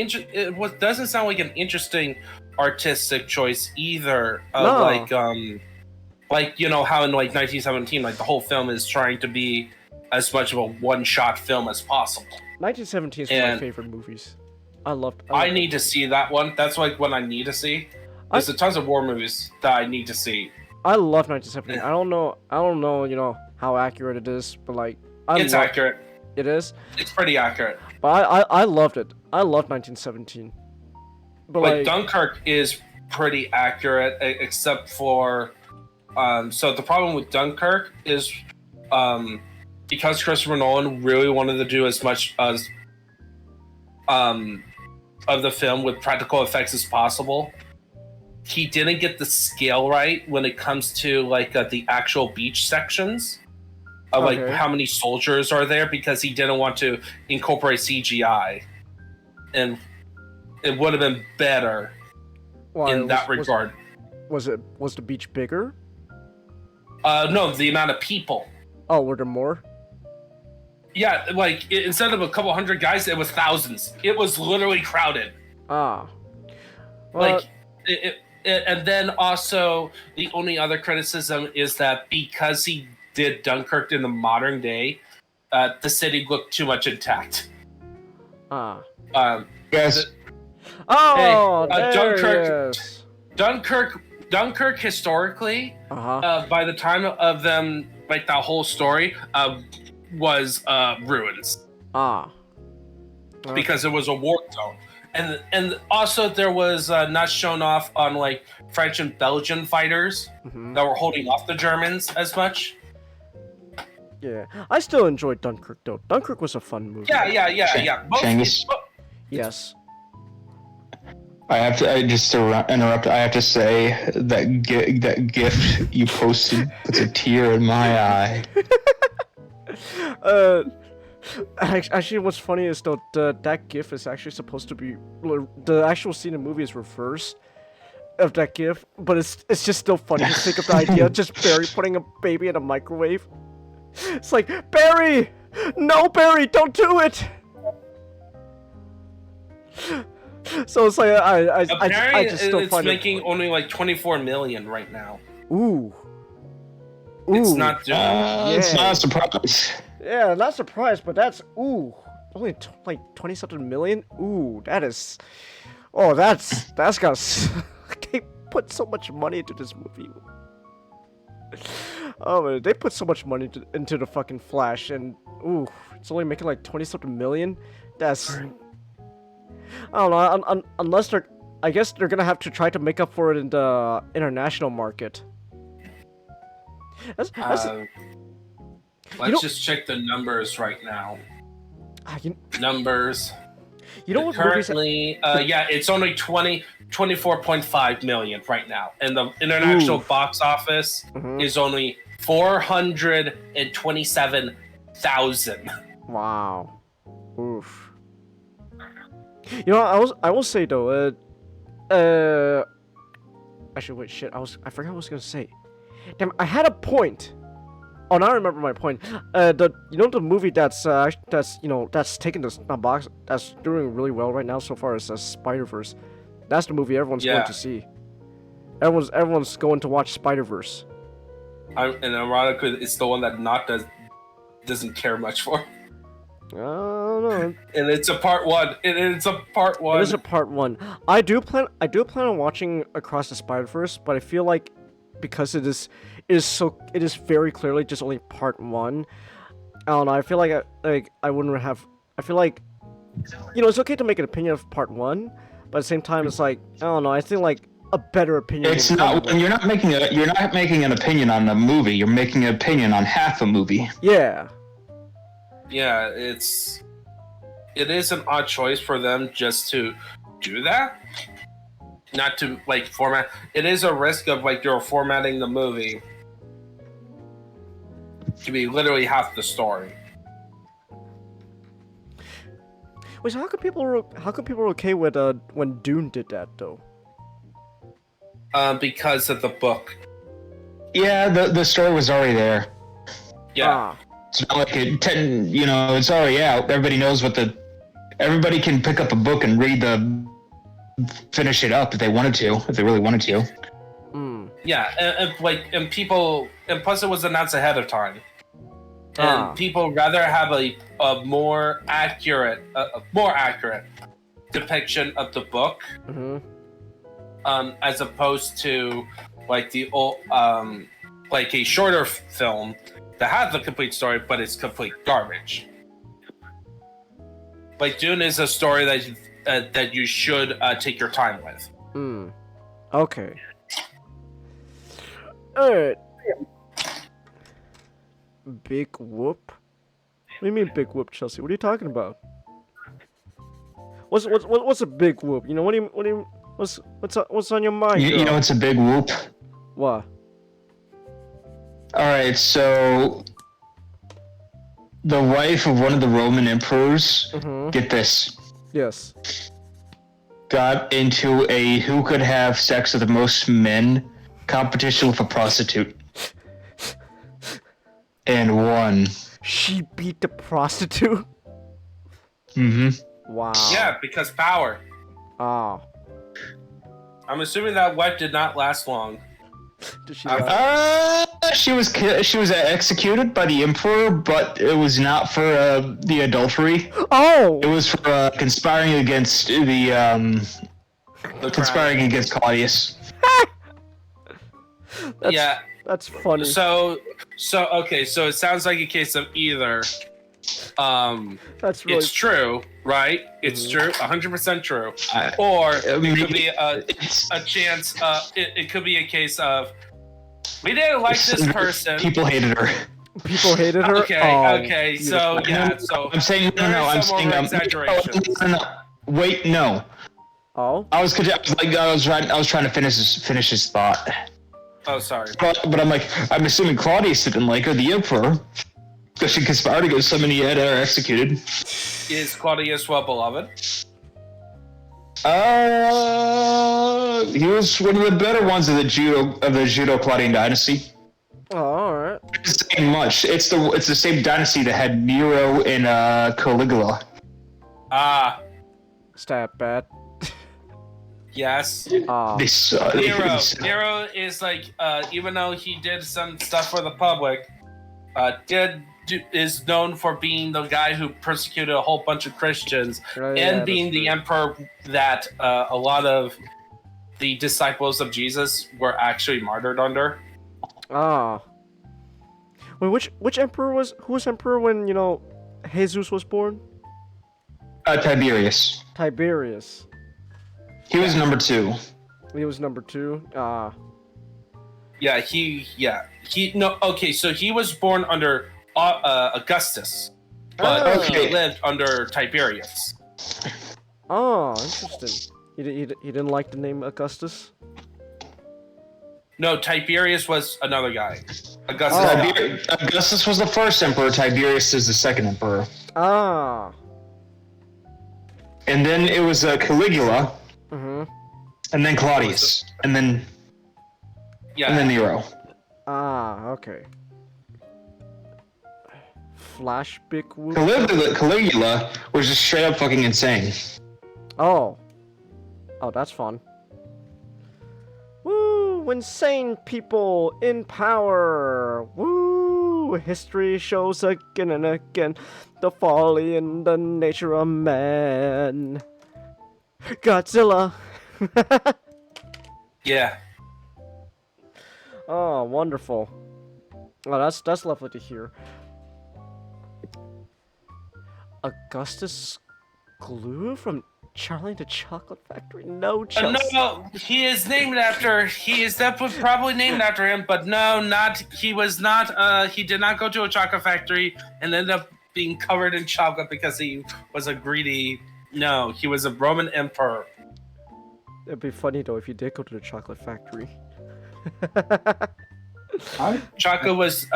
[SPEAKER 9] doesn't sound like an interesting artistic choice either.
[SPEAKER 1] No.
[SPEAKER 9] Like how in like 1917, like the whole film is trying to be as much of a one-shot film as possible.
[SPEAKER 1] 1917 is one of my favorite movies.
[SPEAKER 9] I need to see that one. That's like what I need to see. There's tons of war movies that I need to see.
[SPEAKER 1] I love 1917. I don't know, how accurate it is, but like
[SPEAKER 9] it's accurate.
[SPEAKER 1] It is.
[SPEAKER 9] It's pretty accurate.
[SPEAKER 1] But I loved it. I loved 1917. But
[SPEAKER 9] like Dunkirk is pretty accurate, except for so the problem with Dunkirk is because Christopher Nolan really wanted to do as much as of the film with practical effects as possible. He didn't get the scale right when it comes to like the actual beach sections of like how many soldiers are there, because he didn't want to incorporate CGI, and it would have been better in that regard.
[SPEAKER 1] Was the beach bigger?
[SPEAKER 9] No, the amount of people.
[SPEAKER 1] Oh, were there more?
[SPEAKER 9] Yeah, like instead of a couple hundred guys, it was thousands. It was literally crowded.
[SPEAKER 1] Ah. Well,
[SPEAKER 9] like and then also the only other criticism is that because he did Dunkirk in the modern day, the city looked too much intact.
[SPEAKER 1] Ah.
[SPEAKER 9] Yes. Dunkirk historically, by the time of them, like that whole story, was ruins. Because it was a war zone. And also there was not shown off on like French and Belgian fighters that were holding off the Germans as much.
[SPEAKER 1] Yeah, I still enjoyed Dunkirk though. Dunkirk was a fun movie.
[SPEAKER 9] Yeah.
[SPEAKER 1] Yes.
[SPEAKER 11] I just to interrupt. I have to say that gift you posted puts a tear in my eye.
[SPEAKER 1] Actually, what's funny is though that GIF is actually supposed to be the actual scene in the movie is reversed of that GIF, but it's just still funny to think of the idea of just Barry putting a baby in a microwave. It's like, Barry, no, Barry, don't do it. So it's like I just still
[SPEAKER 9] it's
[SPEAKER 1] find
[SPEAKER 9] making only like 24 million right now.
[SPEAKER 1] Ooh.
[SPEAKER 9] It's not doing.
[SPEAKER 11] It's not a surprise.
[SPEAKER 1] Yeah, not surprised, but that's only like 20-something million. Ooh, that is. Oh, that's got. They put so much money into this movie. Oh, man, they put so much money into the fucking Flash, and ooh, it's only making like 20-something million. That's I don't know. Unless they're, I guess they're gonna have to try to make up for it in the international market. Let's
[SPEAKER 9] just check the numbers right now.
[SPEAKER 1] You
[SPEAKER 9] Numbers.
[SPEAKER 1] know what?
[SPEAKER 9] Currently, yeah, it's only 24.5 million right now, and the international box office is only 427,000.
[SPEAKER 1] Wow. Oof. You know, I will say though, actually, wait, shit, I forgot what I was gonna say. Damn, I had a point. Oh, now I remember my point. The movie that's taking the box, that's doing really well right now so far is Spider-Verse. That's the movie everyone's going to see. Everyone's going to watch Spider-Verse.
[SPEAKER 9] And ironically, it's the one that doesn't care much for.
[SPEAKER 1] I don't know.
[SPEAKER 9] And it's a part one. It's a part one.
[SPEAKER 1] It is a part one. I do plan on watching Across the Spider-Verse, but I feel like because it is very clearly just only part one. I don't know. I feel like I wouldn't have. I feel like, it's okay to make an opinion of part one, but at the same time, it's like I don't know. I think like a better opinion.
[SPEAKER 11] It's not. You're not making an opinion on a movie. You're making an opinion on half a movie.
[SPEAKER 1] Yeah.
[SPEAKER 9] Yeah, it is an odd choice for them just to do that. Not to like format. It is a risk of like you're formatting the movie to be literally half the story.
[SPEAKER 1] Wait, so how come people were okay with when Dune did that though?
[SPEAKER 9] Because of the book.
[SPEAKER 11] Yeah, the story was already there.
[SPEAKER 9] Yeah.
[SPEAKER 11] It's not like it's already out. Everybody knows everybody can pick up a book and finish it up if they really wanted to.
[SPEAKER 9] Yeah, and people, and plus it was announced ahead of time. And people rather have a more accurate depiction of the book, as opposed to like the old, like a shorter film that has the complete story, but it's complete garbage. Like Dune is a story that you should take your time with.
[SPEAKER 1] Okay. Alright. Big whoop? What do you mean big whoop, Chelsea? What are you talking about? What's a big whoop? What's on your mind?
[SPEAKER 11] You know what's a big whoop?
[SPEAKER 1] What?
[SPEAKER 11] Alright, so the wife of one of the Roman emperors, get this.
[SPEAKER 1] Yes.
[SPEAKER 11] Got into a who could have sex with the most men competition with a prostitute. And won.
[SPEAKER 1] She beat the prostitute? Wow.
[SPEAKER 9] Yeah, because power.
[SPEAKER 1] Oh.
[SPEAKER 9] I'm assuming that wife did not last long.
[SPEAKER 1] Did she?
[SPEAKER 11] She was executed by the emperor, but it was not for the adultery.
[SPEAKER 1] Oh.
[SPEAKER 11] It was for conspiring against conspiring against Claudius.
[SPEAKER 1] That's funny.
[SPEAKER 9] So okay, so it sounds like a case of either
[SPEAKER 1] that's really
[SPEAKER 9] it's true, right? It's true, 100% true. Or it could be a chance it could be a case of we didn't like this person.
[SPEAKER 11] People hated her.
[SPEAKER 1] People hated her?
[SPEAKER 9] Okay, so yeah, so
[SPEAKER 11] I'm saying I'm saying Wait, no.
[SPEAKER 1] Oh?
[SPEAKER 11] I was trying to finish his thought.
[SPEAKER 9] Oh, sorry.
[SPEAKER 11] But I'm assuming Claudius didn't like her, the emperor, because she conspired against somebody he had her executed.
[SPEAKER 9] Is Claudius well beloved?
[SPEAKER 11] He was one of the better ones of the Judo-Claudian dynasty.
[SPEAKER 1] Oh, alright.
[SPEAKER 11] It's the same much. It's the same dynasty that had Nero and Caligula.
[SPEAKER 1] Is that bad?
[SPEAKER 9] Yes.
[SPEAKER 1] Nero
[SPEAKER 9] is like, even though he did some stuff for the public, is known for being the guy who persecuted a whole bunch of Christians being the emperor that a lot of the disciples of Jesus were actually martyred under.
[SPEAKER 1] Wait, which emperor was who was emperor when Jesus was born?
[SPEAKER 11] Tiberius.
[SPEAKER 1] Tiberius.
[SPEAKER 11] He was number 2.
[SPEAKER 1] He was number 2.
[SPEAKER 9] Yeah, okay, so he was born under Augustus, but he lived under Tiberius.
[SPEAKER 1] Oh, interesting. He didn't like the name Augustus?
[SPEAKER 9] No, Tiberius was another guy. Augustus.
[SPEAKER 11] Augustus was the first emperor. Tiberius is the second emperor.
[SPEAKER 1] Ah.
[SPEAKER 11] And then it was Caligula.
[SPEAKER 1] Mm-hmm.
[SPEAKER 11] And then Claudius. And then Nero.
[SPEAKER 1] Ah, okay. Flash big whoop.
[SPEAKER 11] Caligula was just straight up fucking insane.
[SPEAKER 1] Oh. Oh, that's fun. Woo! Insane people in power! Woo! History shows again and again the folly and the nature of man. Godzilla!
[SPEAKER 9] Yeah.
[SPEAKER 1] Oh, wonderful. Oh, that's lovely to hear. Augustus Gloop from Charlie and the Chocolate Factory? No, Chelsea.
[SPEAKER 9] No, he is definitely probably named after him, but no, he did not go to a chocolate factory and ended up being covered in chocolate because he was a greedy, no, he was a Roman emperor.
[SPEAKER 1] It'd be funny though if you did go to the chocolate factory.
[SPEAKER 9] Chocolate was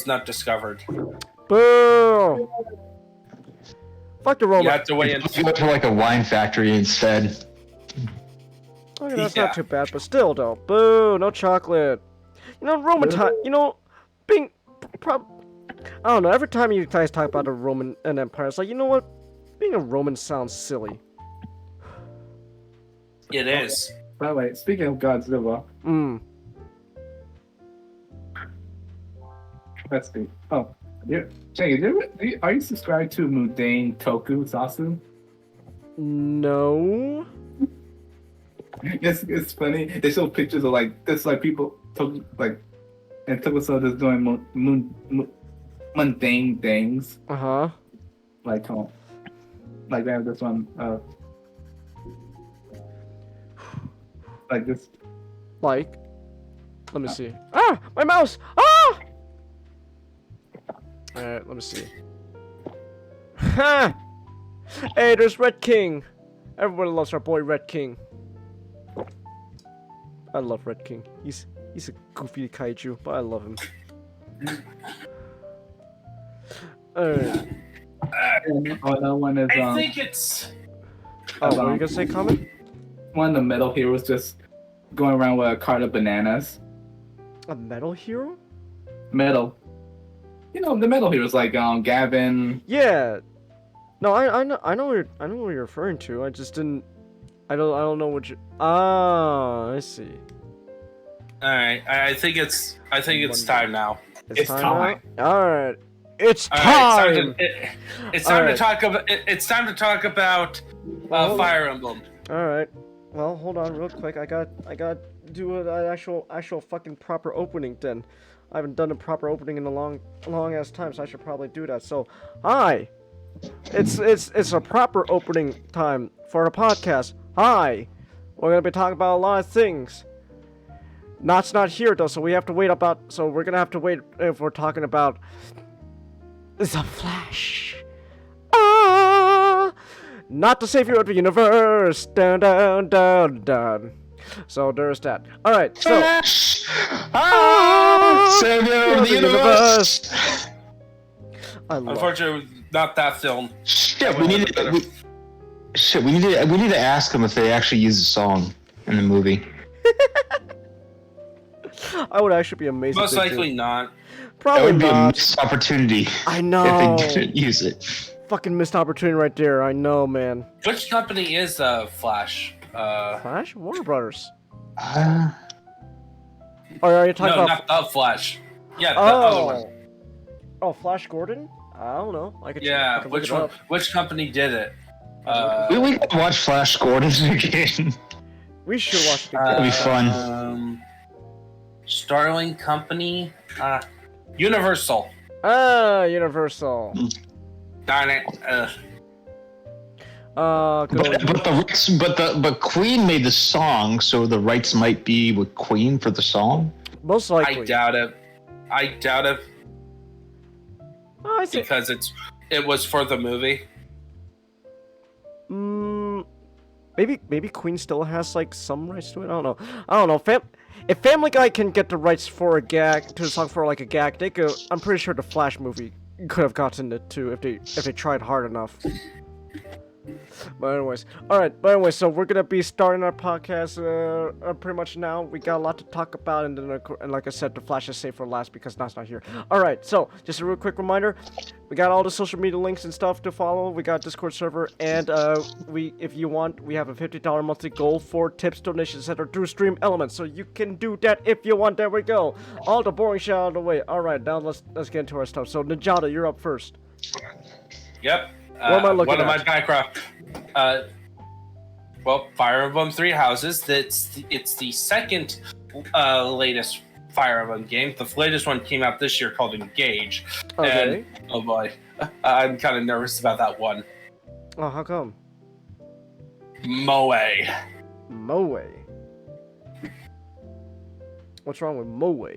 [SPEAKER 9] not discovered.
[SPEAKER 1] Boo! Fuck the Roman.
[SPEAKER 9] You have to wait until
[SPEAKER 11] You went to like a wine factory instead.
[SPEAKER 1] Okay, that's not too bad, but still though. Boo! No chocolate. Roman time. Being I don't know. Every time you guys talk about the Roman and Empire, it's like, you know what? Being a Roman sounds silly.
[SPEAKER 9] It is.
[SPEAKER 10] By the way, speaking of Godzilla, let's see. Oh, yeah. Jay, are you subscribed to Mundane Tokusatsu?
[SPEAKER 1] No.
[SPEAKER 10] It's funny. They show pictures of people and Tokusatsu just doing mundane things. Like they have this one. Like this.
[SPEAKER 1] Like. Let me see. Ah, my mouse. Ah. Alright, let me see. Ha! Hey, there's Red King. Everybody loves our boy Red King. I love Red King. He's a goofy kaiju, but I love him. Alright.
[SPEAKER 10] That one is.
[SPEAKER 9] I think it's.
[SPEAKER 1] Oh, what are you gonna say, comment?
[SPEAKER 10] One of the metal heroes just going around with a cart of bananas.
[SPEAKER 1] A metal hero?
[SPEAKER 10] Metal. The metal heroes like Gavin.
[SPEAKER 1] Yeah. No, I know what you're referring to. I just didn't. I don't know what you. Ah, I see.
[SPEAKER 9] All right, I think it's time now.
[SPEAKER 1] It's time. All right. It's time.
[SPEAKER 9] It's time to talk about. It's time to talk about Fire Emblem.
[SPEAKER 1] All right. Well, hold on, real quick. I got do an actual fucking proper opening. Then, I haven't done a proper opening in a long ass time, so I should probably do that. So, hi. It's a proper opening time for a podcast. Hi. We're gonna be talking about a lot of things. Not's not here though, so we have to wait about. So we're gonna have to wait if we're talking about the Flash. Not the savior of the universe. Dun dun dun dun. So there's that. All right. So.
[SPEAKER 11] Savior of the universe.
[SPEAKER 9] Unfortunately, not that film.
[SPEAKER 11] Shit, we need to ask them if they actually use the song in the movie.
[SPEAKER 1] I would actually be amazed.
[SPEAKER 9] Most likely not.
[SPEAKER 1] Probably
[SPEAKER 11] that would be
[SPEAKER 1] not.
[SPEAKER 11] a missed opportunity.
[SPEAKER 1] I know.
[SPEAKER 11] If they didn't use it.
[SPEAKER 1] Fucking missed opportunity right there. I know, man.
[SPEAKER 9] Which company is Flash?
[SPEAKER 1] Flash? Warner Brothers. Or are you talking about?
[SPEAKER 9] No, not the Flash. Yeah, the other one.
[SPEAKER 1] Oh, Flash Gordon? I don't know. I could.
[SPEAKER 9] Yeah, which one? Which company did it?
[SPEAKER 11] We can watch Flash Gordon again.
[SPEAKER 1] We should watch it again.
[SPEAKER 11] That'd be fun.
[SPEAKER 9] Starling Company. Universal.
[SPEAKER 1] Universal.
[SPEAKER 9] Darn it.
[SPEAKER 11] But Queen made the song, so the rights might be with Queen for the song.
[SPEAKER 1] Most likely.
[SPEAKER 9] I doubt it.
[SPEAKER 1] Oh, I see.
[SPEAKER 9] Because it was for the movie.
[SPEAKER 1] Maybe Queen still has like some rights to it. I don't know. If Family Guy can get the rights for a gag to a song for like a gag, they could. I'm pretty sure the Flash movie could have gotten it too if they tried hard enough. But anyways, so we're gonna be starting our podcast pretty much now. We got a lot to talk about, and then and like I said, the Flash is saved for last because Nat's not here. All right, so just a real quick reminder, we got all the social media links and stuff to follow. We got Discord server, and if you want, we have a $50 monthly goal for tips, donations, etc. through Stream Elements, so you can do that if you want. There we go. All the boring shit out of the way. All right, now let's get into our stuff. So Ninjata, you're up first.
[SPEAKER 9] Yep.
[SPEAKER 1] What am I looking at?
[SPEAKER 9] One of my background. Fire Emblem Three Houses. It's the second latest Fire Emblem game. The latest one came out this year called Engage.
[SPEAKER 1] Okay.
[SPEAKER 9] And oh boy, I'm kind of nervous about that one.
[SPEAKER 1] Oh, how come?
[SPEAKER 9] Moe.
[SPEAKER 1] What's wrong with Moe?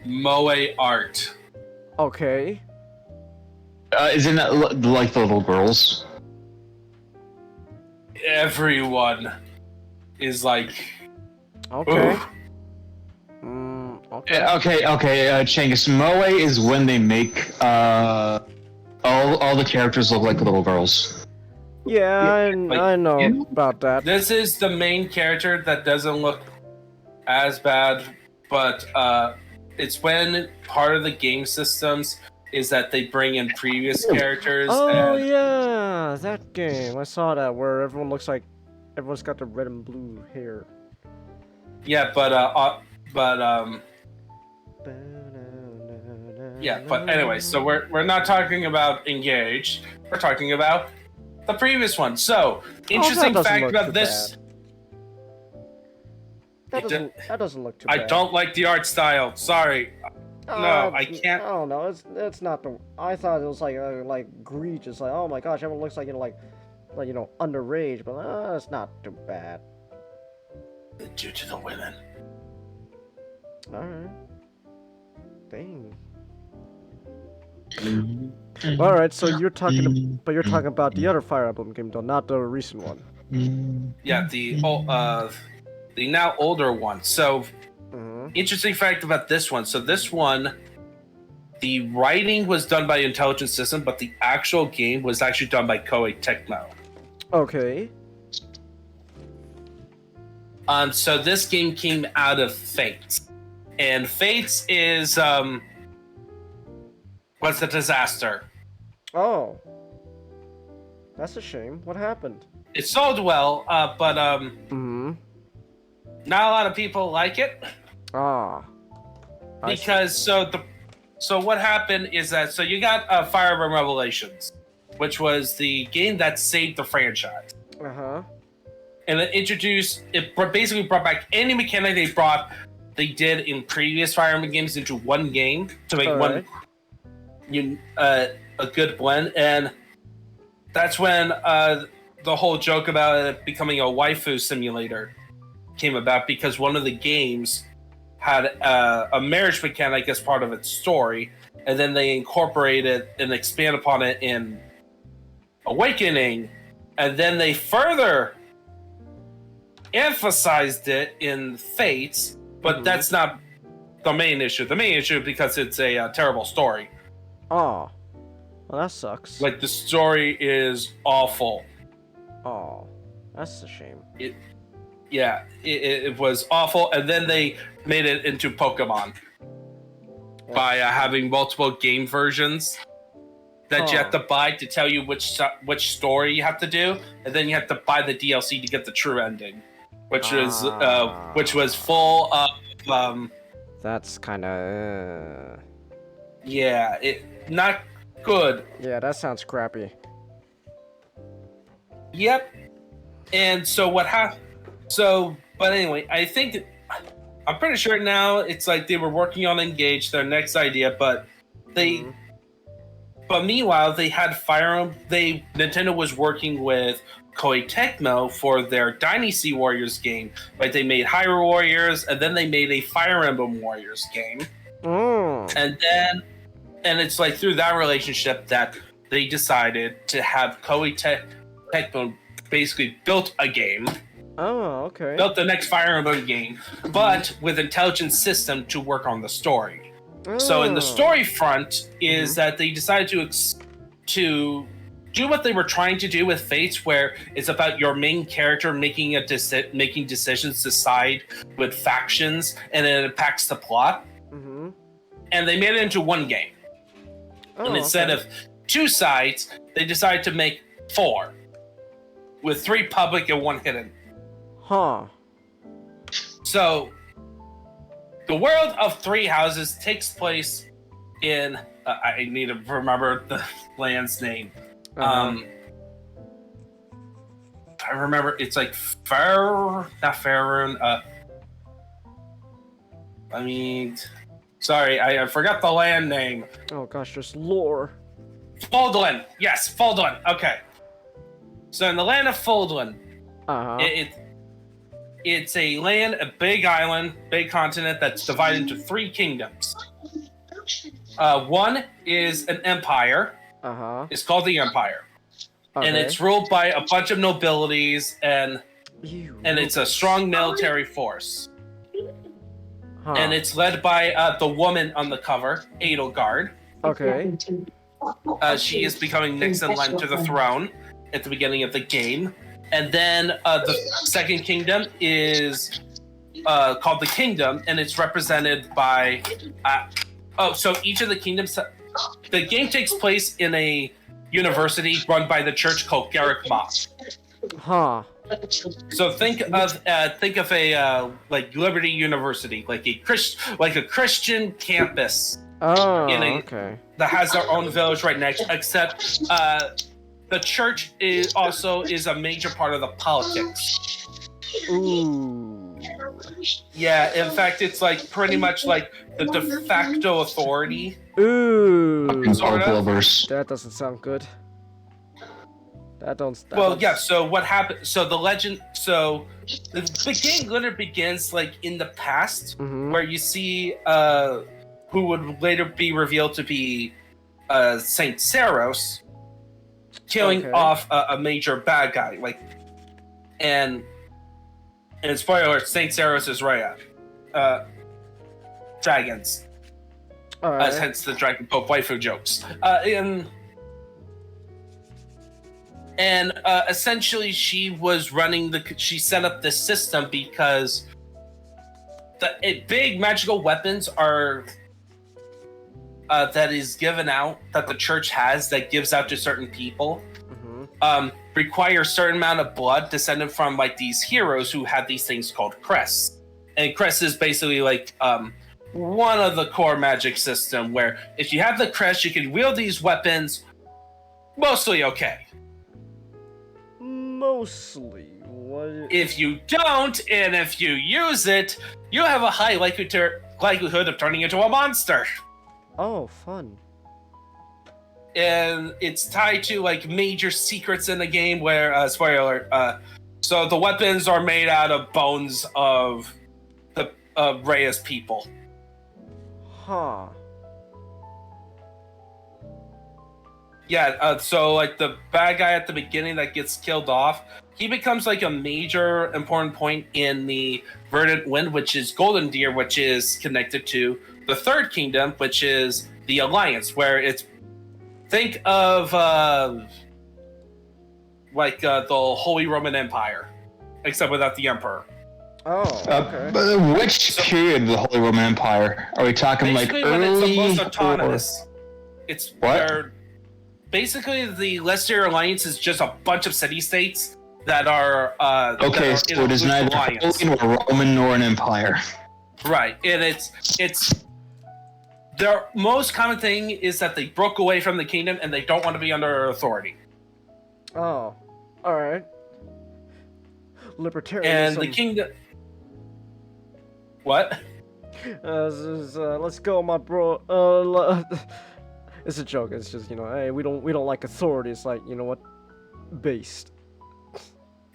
[SPEAKER 9] Moe art.
[SPEAKER 1] Okay.
[SPEAKER 11] Isn't that like the little girls?
[SPEAKER 9] Everyone is like.
[SPEAKER 1] Okay.
[SPEAKER 11] Okay. Changus, Moe is when they make all the characters look like little girls.
[SPEAKER 1] Yeah, I know about that.
[SPEAKER 9] This is the main character that doesn't look as bad, but it's when part of the game systems is that they bring in previous characters.
[SPEAKER 1] Oh yeah, that game. I saw that where everyone's got the red and blue hair.
[SPEAKER 9] Yeah, but anyway, so we're not talking about Engage. We're talking about the previous one. So, interesting fact about this.
[SPEAKER 1] That doesn't look too bad.
[SPEAKER 9] I don't like the art style. Sorry. No, I can't.
[SPEAKER 1] I don't know. It's not the. I thought it was like egregious. Like, oh my gosh, everyone looks like underage, but it's not too bad.
[SPEAKER 9] Due to the women.
[SPEAKER 1] All right. Dang. All right, so you're talking about the other Fire Emblem game, though, not the recent one.
[SPEAKER 9] Yeah, the now older one. So. Interesting fact about this one. So this one, the writing was done by Intelligent System, but the actual game was actually done by Koei Tecmo.
[SPEAKER 1] Okay.
[SPEAKER 9] So this game came out of Fates. And Fates is was a disaster.
[SPEAKER 1] Oh. That's a shame. What happened?
[SPEAKER 9] It sold well, but not a lot of people like it. Because so what happened is that you got Fire Emblem Revelations, which was the game that saved the franchise. And it basically brought back any mechanic they did in previous Fire Emblem games into one game to make a good blend. And that's when the whole joke about it becoming a waifu simulator came about, because one of the games had a marriage mechanic as part of its story, and then they incorporated and expand upon it in Awakening, and then they further emphasized it in Fates, but that's not the main issue. The main issue is because it's a terrible story.
[SPEAKER 1] Oh, well, that sucks.
[SPEAKER 9] Like, the story is awful.
[SPEAKER 1] Oh, that's a shame.
[SPEAKER 9] It was awful, and then they made it into Pokemon by having multiple game versions that you have to buy to tell you which story you have to do, and then you have to buy the DLC to get the true ending, which was full of
[SPEAKER 1] That's kind of
[SPEAKER 9] not good.
[SPEAKER 1] Yeah, that sounds crappy.
[SPEAKER 9] Yep. And so but anyway, I think I'm pretty sure now it's like they were working on Engage, their next idea, but they. But meanwhile, they had Fire Emblem. Nintendo was working with Koei Tecmo for their Dynasty Warriors game. Like they made Hyrule Warriors, and then they made a Fire Emblem Warriors game. And it's like through that relationship that they decided to have Koei Tecmo basically built a game.
[SPEAKER 1] Oh, okay.
[SPEAKER 9] Built the next Fire Emblem game, but with intelligent system to work on the story. So in the story front is that they decided to do what they were trying to do with Fates, where it's about your main character making making decisions to side with factions, and it impacts the plot. And they made it into one game. And instead of 2 sides, they decided to make 4, with 3 public and 1 hidden.
[SPEAKER 1] Huh.
[SPEAKER 9] So, the world of 3 houses takes place in. I need to remember the land's name. I remember it's like not Faerun. Sorry, I forgot the land name.
[SPEAKER 1] Oh gosh, there's lore.
[SPEAKER 9] Faldwin. Yes, Faldwin. Okay. So in the land of Faldwin, it's a land, a big island, big continent that's divided into 3 kingdoms. One is an empire. It's called the Empire, and it's ruled by a bunch of nobilities, and it's a strong military force. And it's led by the woman on the cover, Edelgard.
[SPEAKER 1] Okay.
[SPEAKER 9] She is becoming next in line to the throne at the beginning of the game. And then the second kingdom is called the Kingdom, and it's represented by... so each of the kingdoms... The game takes place in a university run by the church called Garrick Moss.
[SPEAKER 1] Huh.
[SPEAKER 9] So think of a like Liberty University, like a Christian campus.
[SPEAKER 1] Okay.
[SPEAKER 9] That has their own village right next, except the church is a major part of the politics.
[SPEAKER 1] Ooh.
[SPEAKER 9] Yeah, in fact, it's like pretty much like the de facto authority.
[SPEAKER 1] Ooh.
[SPEAKER 11] That
[SPEAKER 1] doesn't sound good.
[SPEAKER 9] So what happened? So the legend. So the game literally begins like in the past, where you see who would later be revealed to be Saint Saros, killing off a major bad guy. Like, and spoiler alert, Saint Saros is Rhea. Dragons. Hence the Dragon Pope waifu jokes. And essentially, she set up this system because big magical weapons are that is given out, that the church has, that gives out to certain people, require a certain amount of blood descended from like these heroes who had these things called crests. And crest is basically like one of the core magic system, where if you have the crest, you can wield these weapons mostly okay.
[SPEAKER 1] Mostly. What?
[SPEAKER 9] If you don't, and if you use it, you have a high likelihood of turning into a monster.
[SPEAKER 1] Oh, fun.
[SPEAKER 9] And it's tied to like major secrets in the game where, spoiler alert, so the weapons are made out of bones of the Rhea's people.
[SPEAKER 1] Huh.
[SPEAKER 9] Yeah, so like the bad guy at the beginning that gets killed off, he becomes like a major important point in the Verdant Wind, which is Golden Deer, which is connected to the Third Kingdom, which is the Alliance, where it's think of the Holy Roman Empire, except without the Emperor.
[SPEAKER 1] Oh, okay.
[SPEAKER 11] Which period of the Holy Roman Empire? Are we talking
[SPEAKER 9] basically
[SPEAKER 11] like early?
[SPEAKER 9] When it's the most autonomous. It's
[SPEAKER 11] what?
[SPEAKER 9] Where basically the Leicester Alliance is just a bunch of city-states that are
[SPEAKER 11] okay,
[SPEAKER 9] that are
[SPEAKER 11] so it is neither Holy nor Roman nor an empire.
[SPEAKER 9] Right, and it's their most common thing is that they broke away from the kingdom and they don't want to be under authority.
[SPEAKER 1] Oh, all right. Libertarianism.
[SPEAKER 9] And the kingdom. What?
[SPEAKER 1] Let's go, my bro. It's a joke. It's just, you know, hey, we don't like authority. It's like, you know what, based.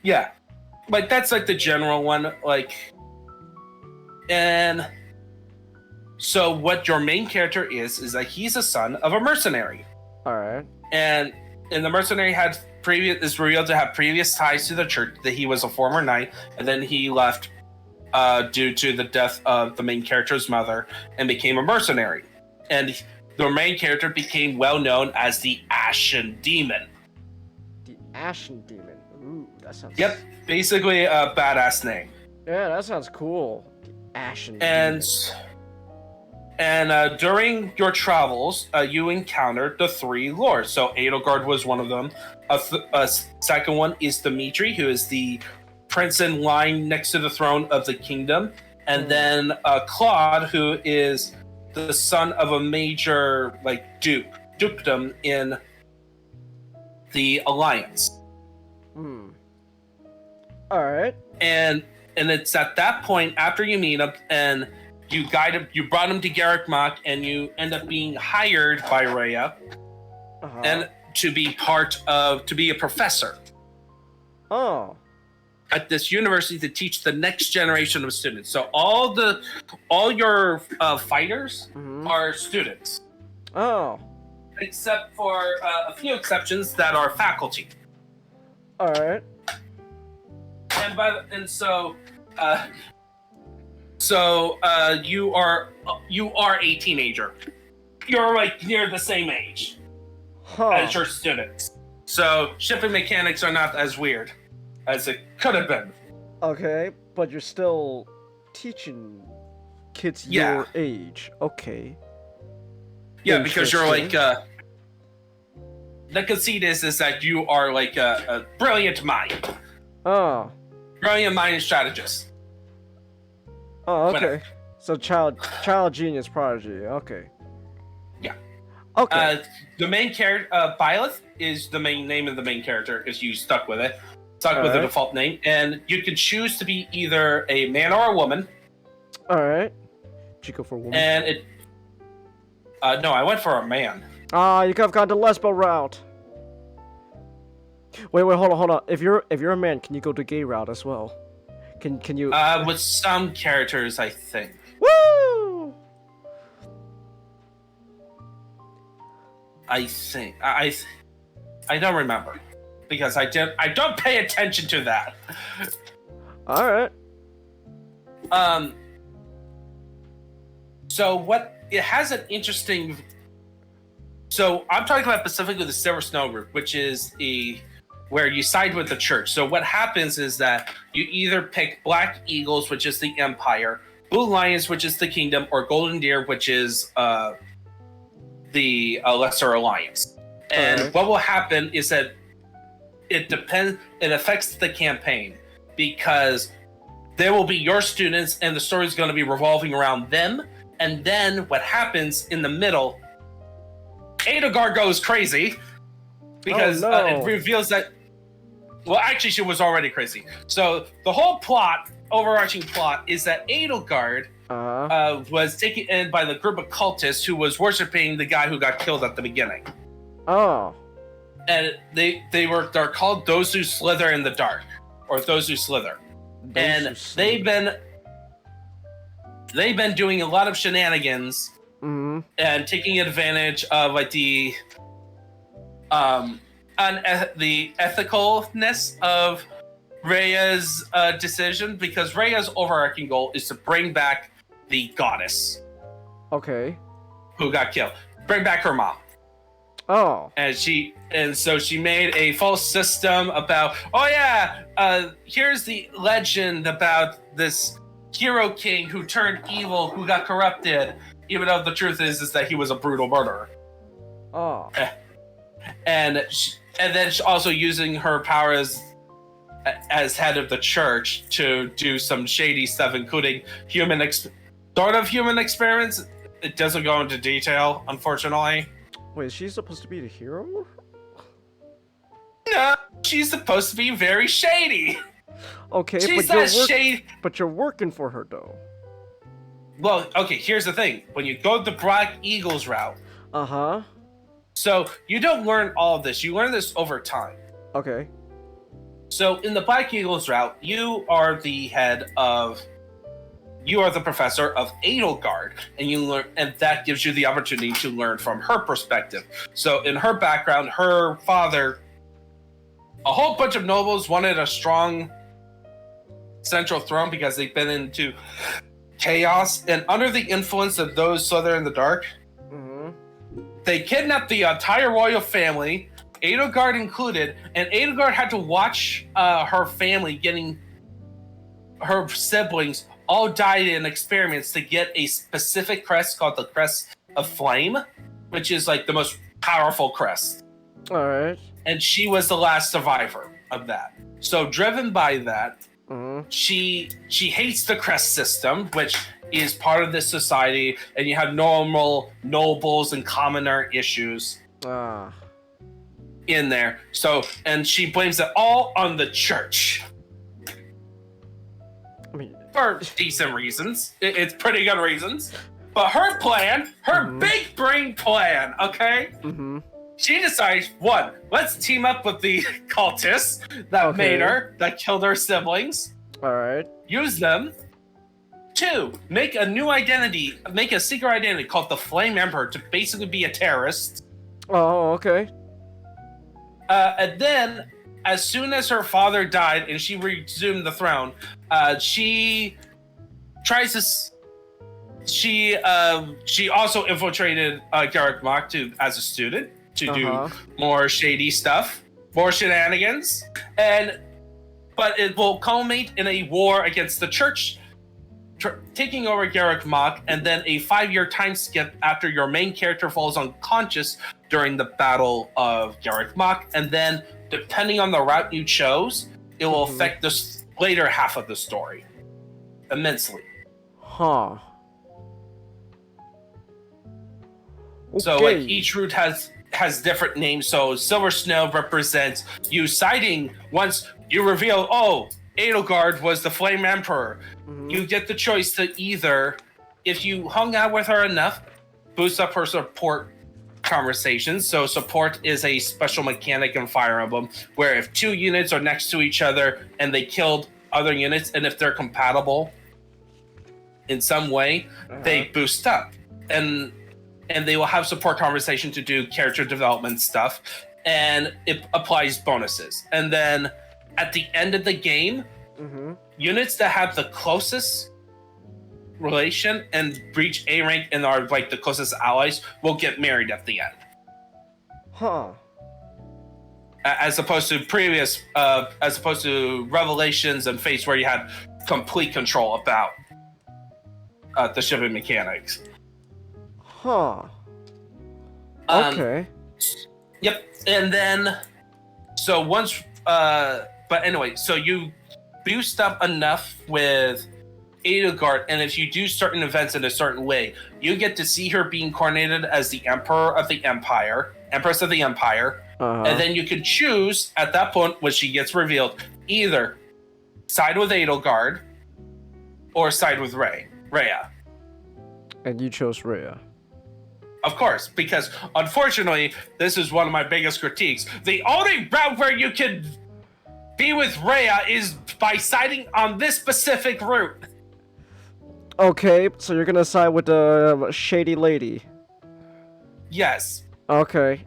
[SPEAKER 9] Yeah, like that's like the general one. Like, and so what your main character is that he's a son of a mercenary.
[SPEAKER 1] All right.
[SPEAKER 9] And the mercenary is revealed to have previous ties to the church. That he was a former knight, and then he left due to the death of the main character's mother, and became a mercenary. And the main character became well known as the Ashen Demon.
[SPEAKER 1] The Ashen Demon. Ooh, that sounds.
[SPEAKER 9] Yep, basically a badass name.
[SPEAKER 1] Yeah, that sounds cool. The Ashen Demon.
[SPEAKER 9] And during your travels, you encountered the three lords. So Edelgard was one of them. A second one is Dimitri, who is the prince in line next to the throne of the kingdom. And then Claude, who is the son of a major dukedom in the Alliance.
[SPEAKER 1] All right.
[SPEAKER 9] And it's at that point, after you meet him and you brought him to Garrick Mach, and you end up being hired by Rhea and to be a professor.
[SPEAKER 1] Oh.
[SPEAKER 9] At this university to teach the next generation of students. So all your fighters are students.
[SPEAKER 1] Oh.
[SPEAKER 9] Except for a few exceptions that are faculty.
[SPEAKER 1] All right.
[SPEAKER 9] You are a teenager. You're like near the same age as your students. So shipping mechanics are not as weird as it could have been.
[SPEAKER 1] Okay, but you're still teaching kids your age. Okay.
[SPEAKER 9] Yeah, because you're like the conceit is that you are like a brilliant mind.
[SPEAKER 1] Oh.
[SPEAKER 9] Brilliant mind and strategist.
[SPEAKER 1] Oh, okay.
[SPEAKER 9] Whatever.
[SPEAKER 1] So child genius prodigy. Okay.
[SPEAKER 9] Yeah.
[SPEAKER 1] Okay.
[SPEAKER 9] The main character, Byleth, is the main name of the main character. If you stuck with it, the default name, and you can choose to be either a man or a woman.
[SPEAKER 1] All right. Did you go for a woman?
[SPEAKER 9] And it. No, I went for a man.
[SPEAKER 1] You could have gone the lesbo route. Wait, hold on. If you're a man, can you go the gay route as well? Can you?
[SPEAKER 9] With some characters, I think.
[SPEAKER 1] Woo!
[SPEAKER 9] I think I don't remember because I don't pay attention to that.
[SPEAKER 1] All right.
[SPEAKER 9] So what it has an interesting. So I'm talking about specifically the Silver Snow Group, which is where you side with the church. So what happens is that you either pick Black Eagles, which is the Empire, Blue Lions, which is the Kingdom, or Golden Deer, which is the Lesser Alliance. And what will happen is that it affects the campaign because they will be your students and the story is going to be revolving around them. And then what happens in the middle, Edelgard goes crazy because it reveals that, well, actually she was already crazy. So the whole overarching plot is that Edelgard was taken in by the group of cultists who was worshiping the guy who got killed at the beginning.
[SPEAKER 1] Oh.
[SPEAKER 9] And they're called those who slither in the dark, or those who slither. They've been doing a lot of shenanigans and taking advantage of like the ethicalness of Rhea's decision, because Rhea's overarching goal is to bring back the goddess.
[SPEAKER 1] Okay.
[SPEAKER 9] Who got killed. Bring back her mom.
[SPEAKER 1] Oh.
[SPEAKER 9] And so she made a false system about, here's the legend about this hero king who turned evil, who got corrupted, even though the truth is that he was a brutal murderer.
[SPEAKER 1] Oh.
[SPEAKER 9] And then she also using her power as head of the church to do some shady stuff, including human experiments. It doesn't go into detail, unfortunately.
[SPEAKER 1] Wait, is she supposed to be the hero?
[SPEAKER 9] No, she's supposed to be very shady.
[SPEAKER 1] Okay,
[SPEAKER 9] she's
[SPEAKER 1] but
[SPEAKER 9] shady.
[SPEAKER 1] But you're working for her, though.
[SPEAKER 9] Well, okay, here's the thing. When you go the Black Eagles route,
[SPEAKER 1] Uh-huh.
[SPEAKER 9] so you don't learn all of this. You learn this over time.
[SPEAKER 1] Okay.
[SPEAKER 9] So in the Black Eagles route, you are the professor of Edelgard, and you learn, and that gives you the opportunity to learn from her perspective. So in her background, her father, a whole bunch of nobles wanted a strong central throne because they've been into chaos, and under the influence of those Slither in the Dark, they kidnapped the entire royal family, Edelgard included, and Edelgard had to watch her family getting her siblings all died in experiments to get a specific crest called the Crest of Flame, which is like the most powerful crest.
[SPEAKER 1] All right.
[SPEAKER 9] And she was the last survivor of that. So driven by that, she hates the crest system, which is part of this society, and you have normal nobles and commoner issues in there. So, and she blames it all on the church.
[SPEAKER 1] I mean,
[SPEAKER 9] for decent reasons. It's pretty good reasons. But her plan, her big brain plan, okay? She decides, one, let's team up with the cultists that made her, that killed her siblings.
[SPEAKER 1] All right.
[SPEAKER 9] Use them. Two, make a new identity, make a secret identity called the Flame Emperor to basically be a terrorist.
[SPEAKER 1] Oh, okay.
[SPEAKER 9] And then, as soon as her father died and she resumed the throne, she tries to. She also infiltrated Garrett Mach as a student to do more shady stuff, more shenanigans, but it will culminate in a war against the church, taking over Garrett Mach, and then a 5-year time skip after your main character falls unconscious during the Battle of Garrett Mach, and then depending on the route you chose, it will affect the later half of the story immensely.
[SPEAKER 1] Huh. Okay.
[SPEAKER 9] So like each route has different names. So Silver Snow represents you sighting once you reveal, oh, Edelgard was the Flame Emperor. You get the choice to either, if you hung out with her enough, boost up her support conversations. So support is a special mechanic in Fire Emblem where if 2 units are next to each other and they killed other units, and if they're compatible in some way, they boost up. And they will have support conversation to do character development stuff, and it applies bonuses. And then at the end of the game, units that have the closest relation and reach A rank and are like the closest allies will get married at the end.
[SPEAKER 1] Huh.
[SPEAKER 9] As opposed to Revelations and Fates where you had complete control about the shipping mechanics.
[SPEAKER 1] Huh. Okay.
[SPEAKER 9] Yep. And then, so once, but anyway, so you boost up enough with Edelgard, and if you do certain events in a certain way, you get to see her being coronated as the Emperor of the Empire, Empress of the Empire, and then you can choose at that point when she gets revealed, either side with Edelgard or side with Rhea.
[SPEAKER 1] And you chose Rhea.
[SPEAKER 9] Of course, because unfortunately, this is one of my biggest critiques. The only route where you can be with Rhea is by siding on this specific route.
[SPEAKER 1] Okay, so you're gonna side with the shady lady.
[SPEAKER 9] Yes.
[SPEAKER 1] Okay.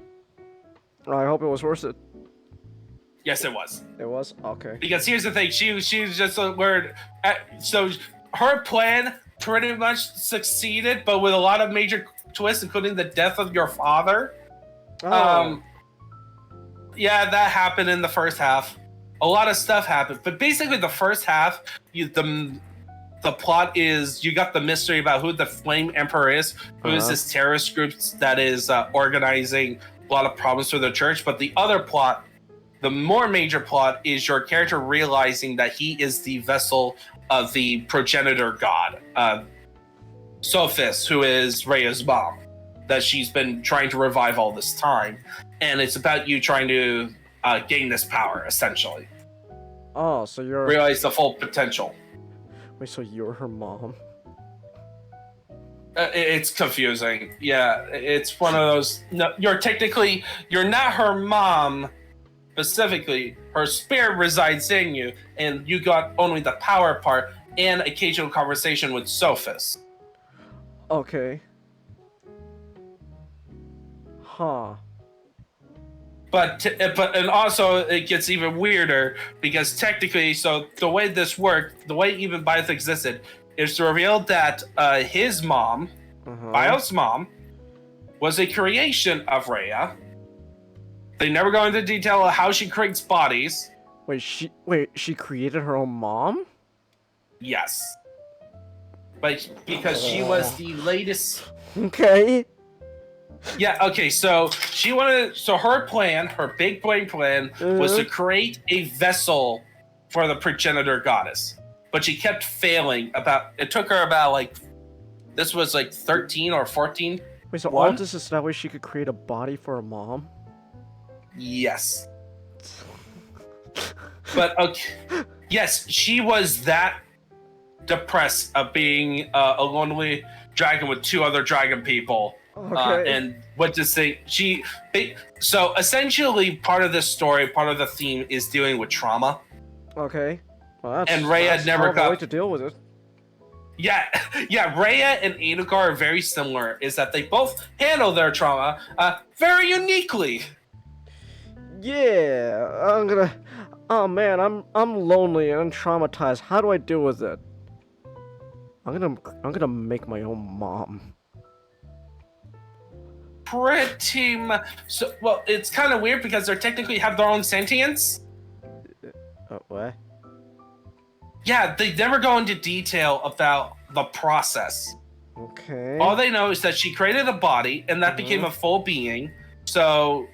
[SPEAKER 1] I hope it was worth it.
[SPEAKER 9] Yes, it was.
[SPEAKER 1] It was? Okay.
[SPEAKER 9] Because here's the thing, she's just a word. So her plan pretty much succeeded, but with a lot of major twists, including the death of your father. Yeah, that happened in the first half. A lot of stuff happened, but basically the first half, the plot is you got the mystery about who the Flame Emperor is, who is this terrorist group that is organizing a lot of problems for the church. But the other plot, the more major plot, is your character realizing that he is the vessel of the progenitor god, Sophis, who is Rhea's mom, that she's been trying to revive all this time. And it's about you trying to gain this power, essentially.
[SPEAKER 1] Oh, so you're...
[SPEAKER 9] Realize the full potential.
[SPEAKER 1] Wait, so you're her mom?
[SPEAKER 9] It's confusing. Yeah, it's one of those. No, you're not her mom specifically. Her spirit resides in you, and you got only the power part and occasional conversation with Sophis.
[SPEAKER 1] Okay. Huh.
[SPEAKER 9] But and also it gets even weirder because technically, so the way this worked, the way even Battletech existed, is revealed that his mom, Bio's mom, was a creation of Rhea. They never go into detail of how she creates bodies.
[SPEAKER 1] Wait, she created her own mom?
[SPEAKER 9] Yes. But because she was the latest.
[SPEAKER 1] Okay.
[SPEAKER 9] Yeah, okay, so her plan, her big brain plan, was to create a vessel for the progenitor goddess. But she kept failing it took her about this was 13 or 14.
[SPEAKER 1] Wait, so all this is that way she could create a body for her mom?
[SPEAKER 9] Yes. But, okay, yes, she was that depressed of being a lonely dragon with 2 other dragon people.
[SPEAKER 1] Okay.
[SPEAKER 9] And what to say, so essentially part of this story, part of the theme is dealing with trauma.
[SPEAKER 1] Okay. Well,
[SPEAKER 9] and Rhea never got
[SPEAKER 1] way to deal with it.
[SPEAKER 9] Yeah, Rhea and Anugar are very similar, is that they both handle their trauma very uniquely.
[SPEAKER 1] Yeah, oh man, I'm lonely and I'm traumatized. How do I deal with it? I'm gonna make my own mom.
[SPEAKER 9] Pretty much. So, well, it's kind of weird because they technically have their own sentience.
[SPEAKER 1] What?
[SPEAKER 9] Yeah, they never go into detail about the process.
[SPEAKER 1] Okay.
[SPEAKER 9] All they know is that she created a body, and that became a full being. So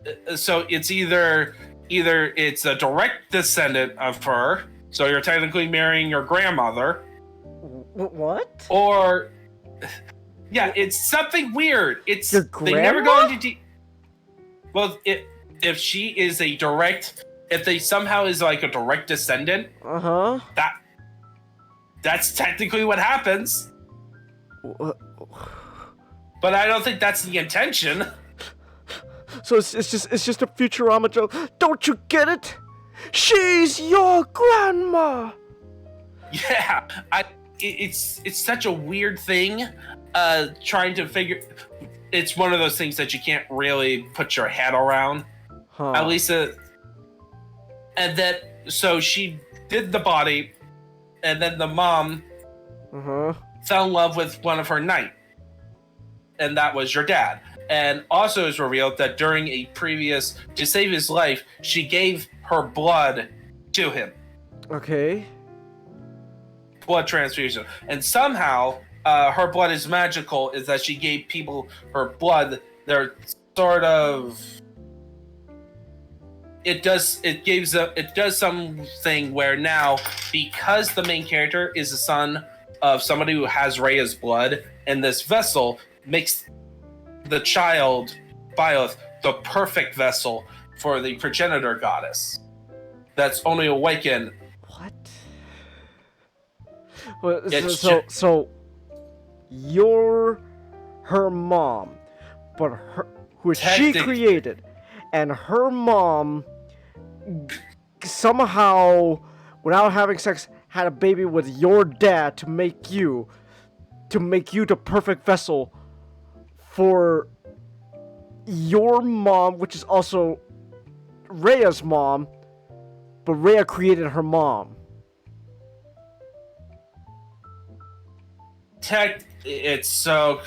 [SPEAKER 9] it's either it's a direct descendant of her, so you're technically marrying your grandmother.
[SPEAKER 1] What?
[SPEAKER 9] Or yeah, it's something weird. It's
[SPEAKER 1] your
[SPEAKER 9] they never go into well, if she is a direct, if they somehow is a direct descendant, that's technically what happens. But I don't think that's the intention.
[SPEAKER 1] So it's just a Futurama joke. Don't you get it? She's your grandma.
[SPEAKER 9] Yeah, it's such a weird thing. Trying to figure. It's one of those things that you can't really put your head around. At least, and that so she did the body, and then the mom fell in love with one of her knight, and that was your dad. And also is revealed that during a previous, to save his life, she gave her blood to him.
[SPEAKER 1] Okay.
[SPEAKER 9] Blood transfusion. And somehow, her blood is magical, is that she gave people her blood. They're sort of... It does something where now, because the main character is the son of somebody who has Rhea's blood, and this vessel makes the child, Bioth, the perfect vessel for the progenitor goddess. That's only awakened.
[SPEAKER 1] What? Well, so you're her mom, but who she created, and her mom somehow, without having sex, had a baby with your dad to make you the perfect vessel for your mom, which is also Rhea's mom, but Rhea created her mom.
[SPEAKER 9] It's so...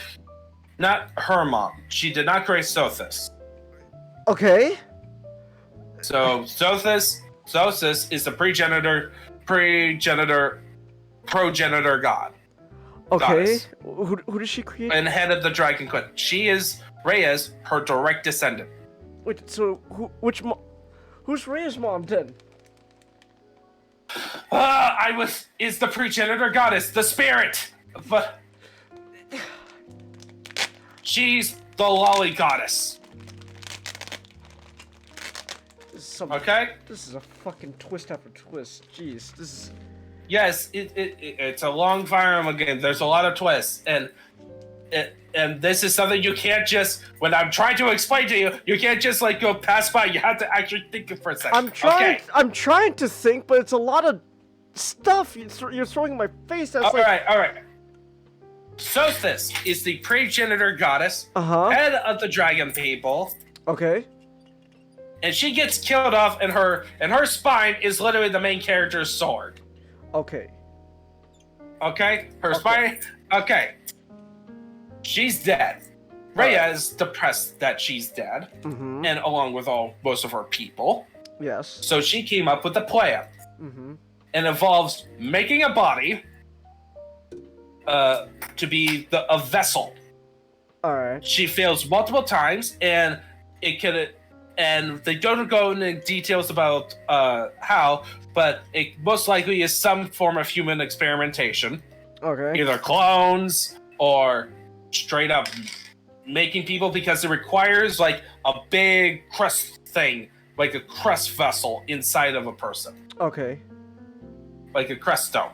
[SPEAKER 9] Not her mom. She did not create Sothis.
[SPEAKER 1] Okay.
[SPEAKER 9] So, Sothis is the progenitor god.
[SPEAKER 1] Okay.
[SPEAKER 9] Goddess.
[SPEAKER 1] Who does she create?
[SPEAKER 9] And head of the Dragon Queen. She is Rhea's, her direct descendant.
[SPEAKER 1] Wait, so who's Rhea's mom then?
[SPEAKER 9] Is the progenitor goddess, the spirit. But she's the lolly goddess.
[SPEAKER 1] This is
[SPEAKER 9] okay?
[SPEAKER 1] This is a fucking twist after twist. Jeez, this is...
[SPEAKER 9] Yes, it's a long Fire Emblem game. There's a lot of twists, and this is something you can't just. When I'm trying to explain to you, you can't just like go pass by. You have to actually think it for a second.
[SPEAKER 1] I'm trying to think, but it's a lot of stuff you're throwing in my face. That's
[SPEAKER 9] all right. Sothis is the progenitor goddess, head of the dragon people.
[SPEAKER 1] Okay.
[SPEAKER 9] And she gets killed off, and her spine is literally the main character's sword.
[SPEAKER 1] Okay.
[SPEAKER 9] Okay? Her spine... Okay. She's dead. Rhea is depressed that she's dead, and along with most of her people.
[SPEAKER 1] Yes.
[SPEAKER 9] So she came up with a plan. And involves making a body to be a vessel.
[SPEAKER 1] Alright.
[SPEAKER 9] She fails multiple times, and it could... And they don't go into details about how, but it most likely is some form of human experimentation.
[SPEAKER 1] Okay.
[SPEAKER 9] Either clones or straight up making people, because it requires like a big crust thing, like a crust vessel inside of a person.
[SPEAKER 1] Okay.
[SPEAKER 9] Like a crust stone.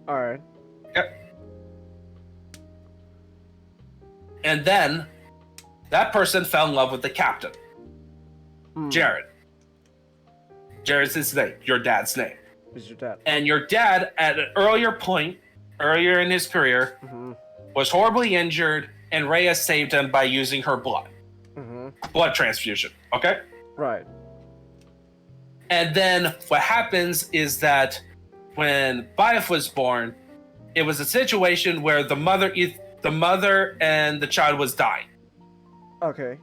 [SPEAKER 1] Alright.
[SPEAKER 9] Yep. And then that person fell in love with the captain. Jared. Jared's his name. Your dad's name.
[SPEAKER 1] Who's your dad?
[SPEAKER 9] And your dad, at an earlier point, earlier in his career, was horribly injured, and Rhea saved him by using her blood. Blood transfusion. Okay?
[SPEAKER 1] Right.
[SPEAKER 9] And then what happens is that when Biaf was born, it was a situation where the mother and the child was dying.
[SPEAKER 1] Okay.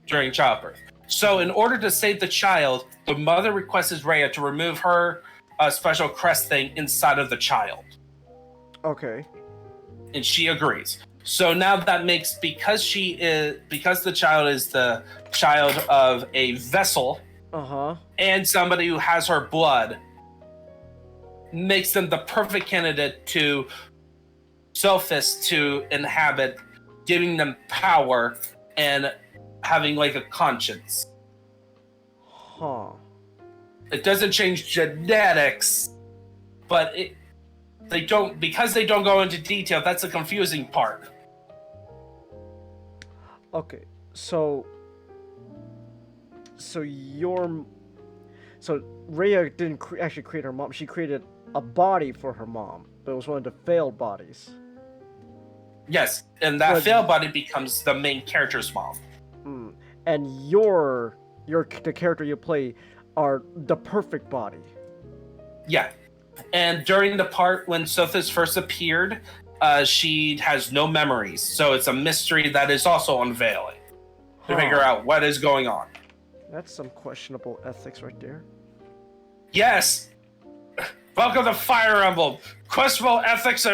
[SPEAKER 9] During childbirth. So in order to save the child, the mother requests Rhea to remove her special crest thing inside of the child.
[SPEAKER 1] Okay.
[SPEAKER 9] And she agrees. So now that makes, because the child is the child of a vessel, and somebody who has her blood, makes them the perfect candidate to Sophis to inhabit, giving them power and having like a conscience. It doesn't change genetics, but because they don't go into detail, that's the confusing part.
[SPEAKER 1] Okay, so Rhea didn't actually create her mom. She created a body for her mom, but it was one of the failed bodies.
[SPEAKER 9] Yes, and that failed body becomes the main character's mom.
[SPEAKER 1] And the character you play are the perfect body. Yeah.
[SPEAKER 9] And during the part when Sothis first appeared, she has no memories. So it's a mystery that is also unveiling to figure out what is going on.
[SPEAKER 1] That's some questionable ethics right there.
[SPEAKER 9] Yes! Welcome to Fire Emblem. Questionable ethics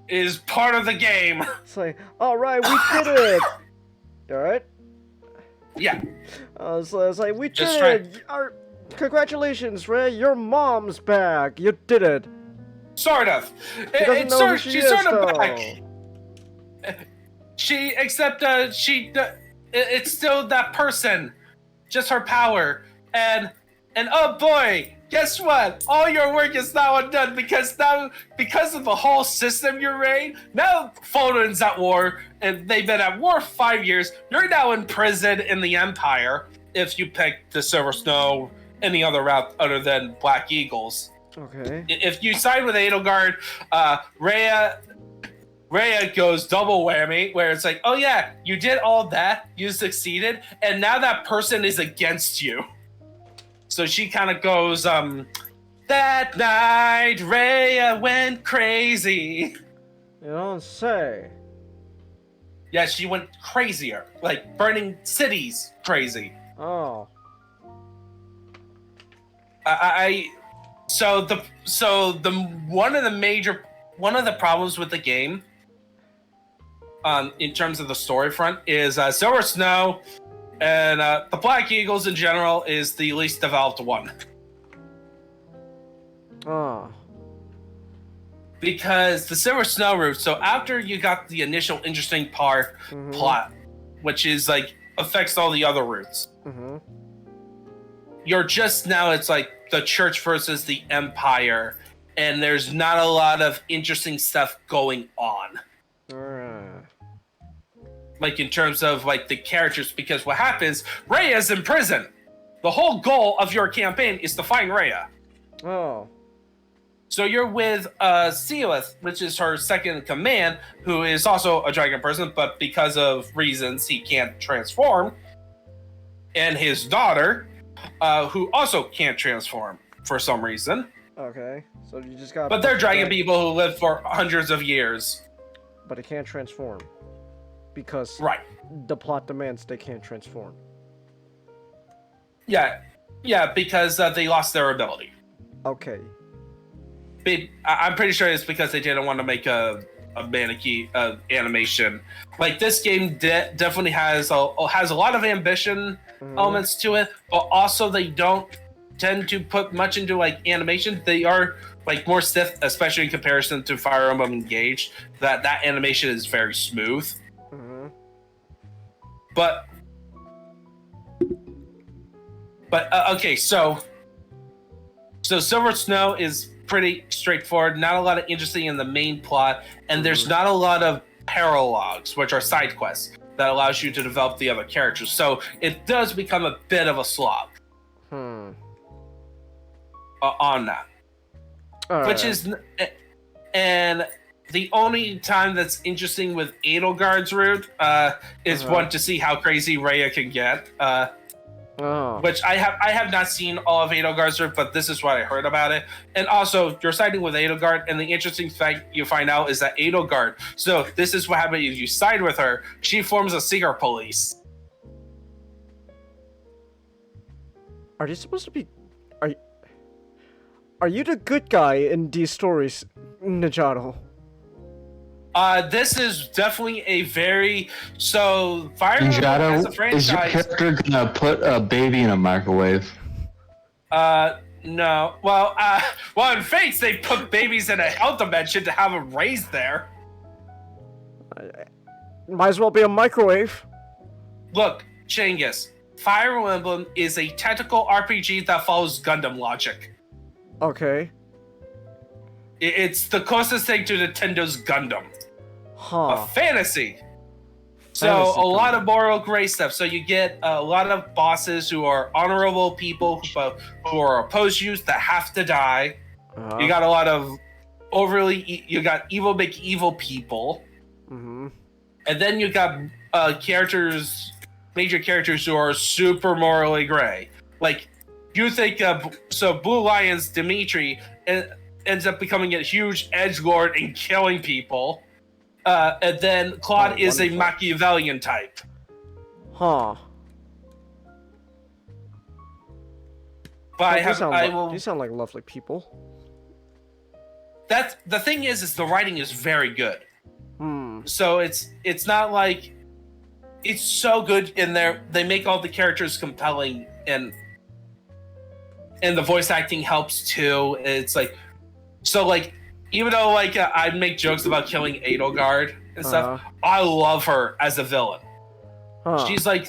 [SPEAKER 9] is part of the game.
[SPEAKER 1] It's like, alright, we did it! Alright?
[SPEAKER 9] Yeah.
[SPEAKER 1] So it's like, we did it! Congratulations, Ray, your mom's back! You did it!
[SPEAKER 9] Sort of.
[SPEAKER 1] She's
[SPEAKER 9] sort of back. It's still that person. Just her power. And oh boy, guess what? All your work is now undone because of the whole system you're in, now Foden's at war, and they've been at war 5 years. You're now in prison in the Empire if you pick the Silver Snow, any other route other than Black Eagles.
[SPEAKER 1] Okay.
[SPEAKER 9] If you side with Edelgard, Rhea goes double whammy, where it's like, oh yeah, you did all that, you succeeded, and now that person is against you. So she kind of goes, that night Rhea went crazy.
[SPEAKER 1] You don't say.
[SPEAKER 9] Yeah, she went crazier, like burning cities crazy.
[SPEAKER 1] Oh.
[SPEAKER 9] So one of the problems with the game, in terms of the story front, is Silver Snow and the Black Eagles in general is the least developed one.
[SPEAKER 1] Oh.
[SPEAKER 9] Because the Silver Snow route, so after you got the initial interesting plot, which is like affects all the other routes, you're just now, it's like the church versus the empire, and there's not a lot of interesting stuff going on. Like in terms of like the characters, because what happens, Rhea's in prison. The whole goal of your campaign is to find Rhea.
[SPEAKER 1] Oh.
[SPEAKER 9] So you're with Sealith, which is her second in command, who is also a dragon person, but because of reasons he can't transform. And his daughter, who also can't transform for some reason.
[SPEAKER 1] Okay, so you just got.
[SPEAKER 9] But they're dragon people who live for hundreds of years.
[SPEAKER 1] But it can't transform. Because
[SPEAKER 9] the
[SPEAKER 1] plot demands they can't transform.
[SPEAKER 9] Yeah, because they lost their ability.
[SPEAKER 1] Okay.
[SPEAKER 9] I'm pretty sure it's because they didn't want to make a mannequin animation. Like this game definitely has a lot of ambition elements to it, but also they don't tend to put much into like animation. They are like more stiff, especially in comparison to Fire Emblem Engage. That animation is very smooth. But okay, so Silver Snow is pretty straightforward. Not a lot of interesting in the main plot, and there's not a lot of paralogs, which are side quests that allows you to develop the other characters. So it does become a bit of a slog on that, which is and. The only time that's interesting with Edelgard's route is one to see how crazy Rhea can get. Which I have not seen all of Edelgard's route, but this is what I heard about it. And also, you're siding with Edelgard, and the interesting fact you find out is that Edelgard. So this is what happens if you side with her. She forms a secret police.
[SPEAKER 1] Are you supposed to be? Are you the good guy in these stories, Najado?
[SPEAKER 9] This is definitely a very Fire Emblem as a franchise.
[SPEAKER 11] Is your character gonna put a baby in a microwave?
[SPEAKER 9] No. Well, in Fates they put babies in a hell dimension to have them raised there.
[SPEAKER 1] Might as well be a microwave.
[SPEAKER 9] Look, Changus, Fire Emblem is a tactical RPG that follows Gundam logic.
[SPEAKER 1] Okay.
[SPEAKER 9] It's the closest thing to Nintendo's Gundam. A fantasy. So a lot of moral gray stuff. So you get a lot of bosses who are honorable people who are opposed to you that have to die. You got a lot of you got evil big evil people. And then you got major characters who are super morally gray. Like you think Blue Lion's Dimitri ends up becoming a huge edgelord and killing people. And then Claude is a Machiavellian type.
[SPEAKER 1] But these sound like lovely people.
[SPEAKER 9] That's the thing is the writing is very good. So it's not like it's so good in there. They make all the characters compelling, and the voice acting helps too. It's like even though I make jokes about killing Edelgard and stuff, I love her as a villain. She's like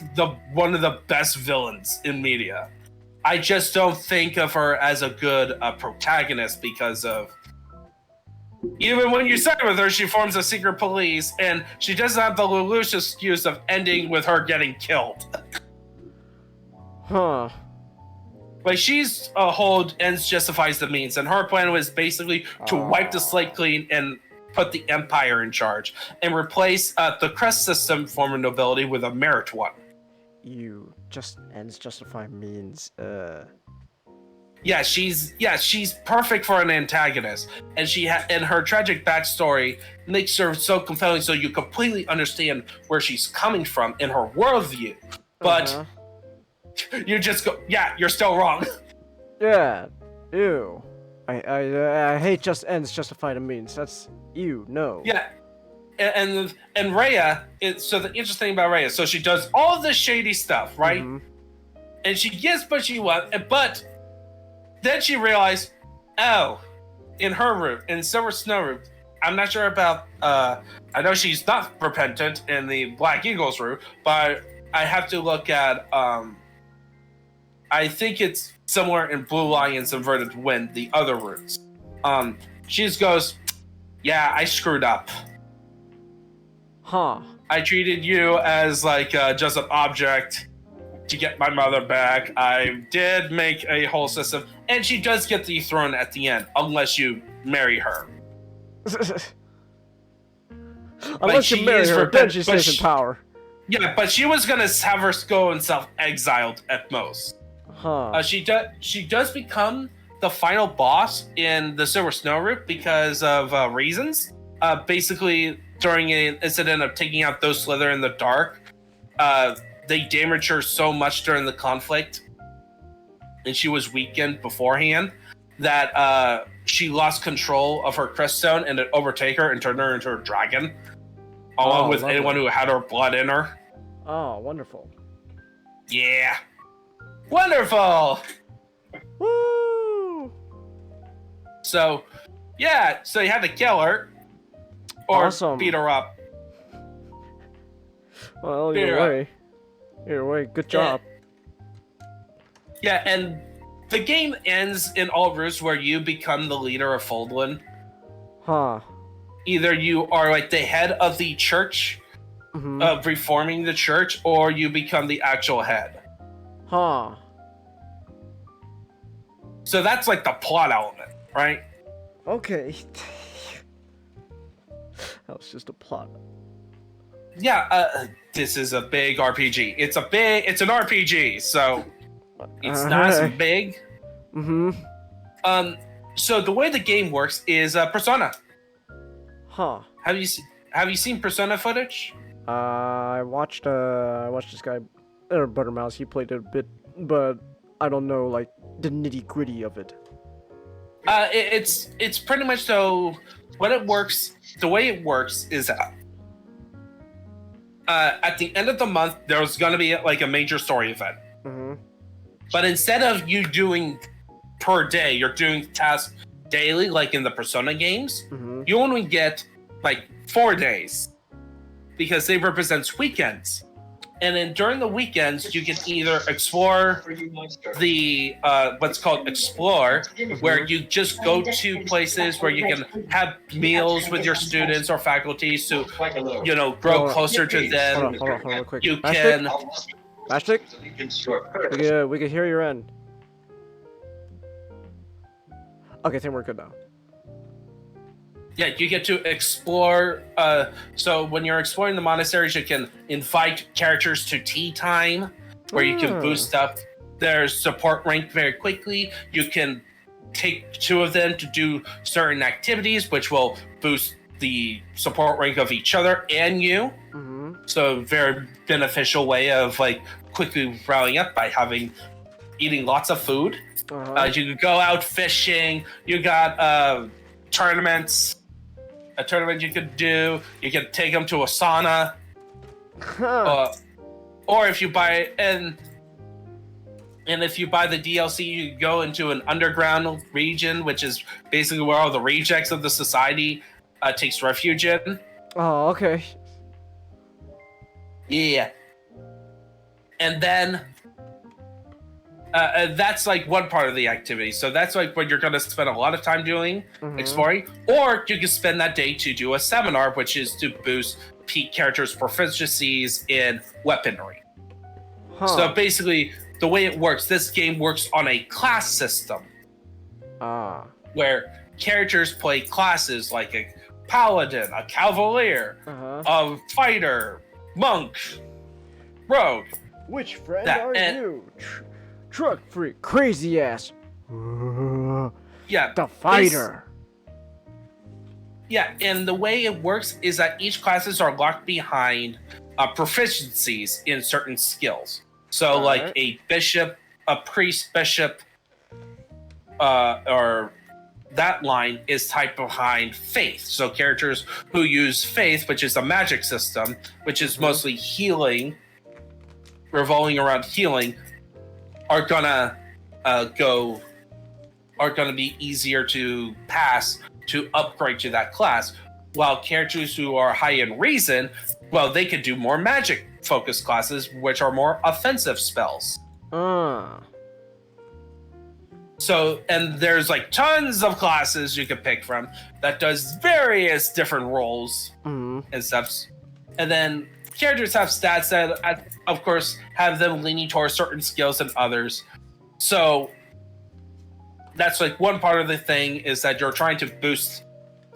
[SPEAKER 9] one of the best villains in media. I just don't think of her as a good protagonist because of even when you side with her, she forms a secret police, and she doesn't have the Lelouch excuse of ending with her getting killed. Like she's a whole ends justifies the means, and her plan was basically to wipe the slate clean and put the Empire in charge and replace the crest system form of nobility with a merit one.
[SPEAKER 1] Ends justify means.
[SPEAKER 9] Yeah, she's perfect for an antagonist, and and her tragic backstory makes her so compelling, so you completely understand where she's coming from in her worldview. But you just go, you're still wrong.
[SPEAKER 1] Yeah, ew. I hate ends justify the means. That's no.
[SPEAKER 9] Yeah, and Rhea. So the interesting thing about Rhea, so she does all this shady stuff, right? And she gets what she wants, but then she realized, in her route, in Silver Snow route, I'm not sure about. I know she's not repentant in the Black Eagles route, but I have to look at. I think it's somewhere in Blue Lion's Inverted Wind, the other routes. She just goes, "Yeah, I screwed up.
[SPEAKER 1] Huh.
[SPEAKER 9] I treated you as like just an object to get my mother back. I did make a whole system, and she does get the throne at the end, unless you marry her.
[SPEAKER 1] Unless you marry her, then she stays in power.
[SPEAKER 9] Yeah, but she was gonna have her go and self-exiled at most.
[SPEAKER 1] Huh.
[SPEAKER 9] She does become the final boss in the Silver Snow Route because of reasons. Basically, during an incident of taking out those Slither in the dark, they damaged her so much during the conflict, and she was weakened beforehand, that she lost control of her cryststone and it overtake her and turned her into a dragon, along with
[SPEAKER 1] lovely.
[SPEAKER 9] anyone who had her blood in her.
[SPEAKER 1] Oh, wonderful.
[SPEAKER 9] Yeah. Wonderful!
[SPEAKER 1] Woo!
[SPEAKER 9] So, yeah, so you had to kill her. Or
[SPEAKER 1] Awesome.
[SPEAKER 9] beat her up.
[SPEAKER 1] Well,
[SPEAKER 9] Beat her
[SPEAKER 1] either way, good job.
[SPEAKER 9] Yeah, and the game ends in all routes where you become the leader of Foldland.
[SPEAKER 1] Huh.
[SPEAKER 9] Either you are like the head of the church, of reforming the church, or you become the actual head.
[SPEAKER 1] Huh.
[SPEAKER 9] So that's like the plot element, right?
[SPEAKER 1] Okay. That was just a plot.
[SPEAKER 9] Yeah, this is a big RPG. It's an RPG, so it's not as big. So the way the game works is Persona.
[SPEAKER 1] Huh.
[SPEAKER 9] Have you seen Persona footage?
[SPEAKER 1] I watched this guy, Buttermouse. He played it a bit, but I don't know like the nitty gritty of it.
[SPEAKER 9] It's pretty much so. What it works, the way it works is that at the end of the month there's gonna be like a major story event. But instead of you doing per day, you're doing tasks daily, like in the Persona games. You only get like 4 days because they represent weekends. And then during the weekends, you can either explore the what's called explore, where you just go to places where you can have meals with your students or faculty to, grow closer to them.
[SPEAKER 1] Hold on, real quick.
[SPEAKER 9] You can.
[SPEAKER 1] Ashtik? We can hear your end. Okay, I think we're good now.
[SPEAKER 9] Yeah, you get to explore. So when you're exploring the monasteries, you can invite characters to tea time, where you can boost up their support rank very quickly. You can take 2 of them to do certain activities, which will boost the support rank of each other and you. So very beneficial way of like quickly rallying up by eating lots of food. You can go out fishing. You got tournaments. A tournament you could do. You can take them to a sauna. Or if you buy and if you buy the DLC, you go into an underground region, which is basically where all the rejects of the society takes refuge in.
[SPEAKER 1] Oh, okay.
[SPEAKER 9] Yeah. And then that's like one part of the activity. So that's like what you're going to spend a lot of time doing, exploring. Or you can spend that day to do a seminar, which is to boost characters' proficiencies in weaponry. So basically, the way it works, this game works on a class system. Where characters play classes like a paladin, a cavalier, a fighter, monk, rogue.
[SPEAKER 1] Which friend are you? Truck freak, crazy ass.
[SPEAKER 9] Yeah,
[SPEAKER 1] the fighter.
[SPEAKER 9] And the way it works is that each classes are locked behind proficiencies in certain skills. So, like a bishop, a priest, bishop, or that line is typed behind faith. So characters who use faith, which is a magic system, which is mostly healing, revolving around healing, are gonna be easier to pass to upgrade to that class. While characters who are high in reason, well, they could do more magic focused classes, which are more offensive spells. So, and there's like tons of classes you can pick from that does various different roles and stuff. And then characters have stats that, of course, have them leaning towards certain skills than others. So that's like one part of the thing is that you're trying to boost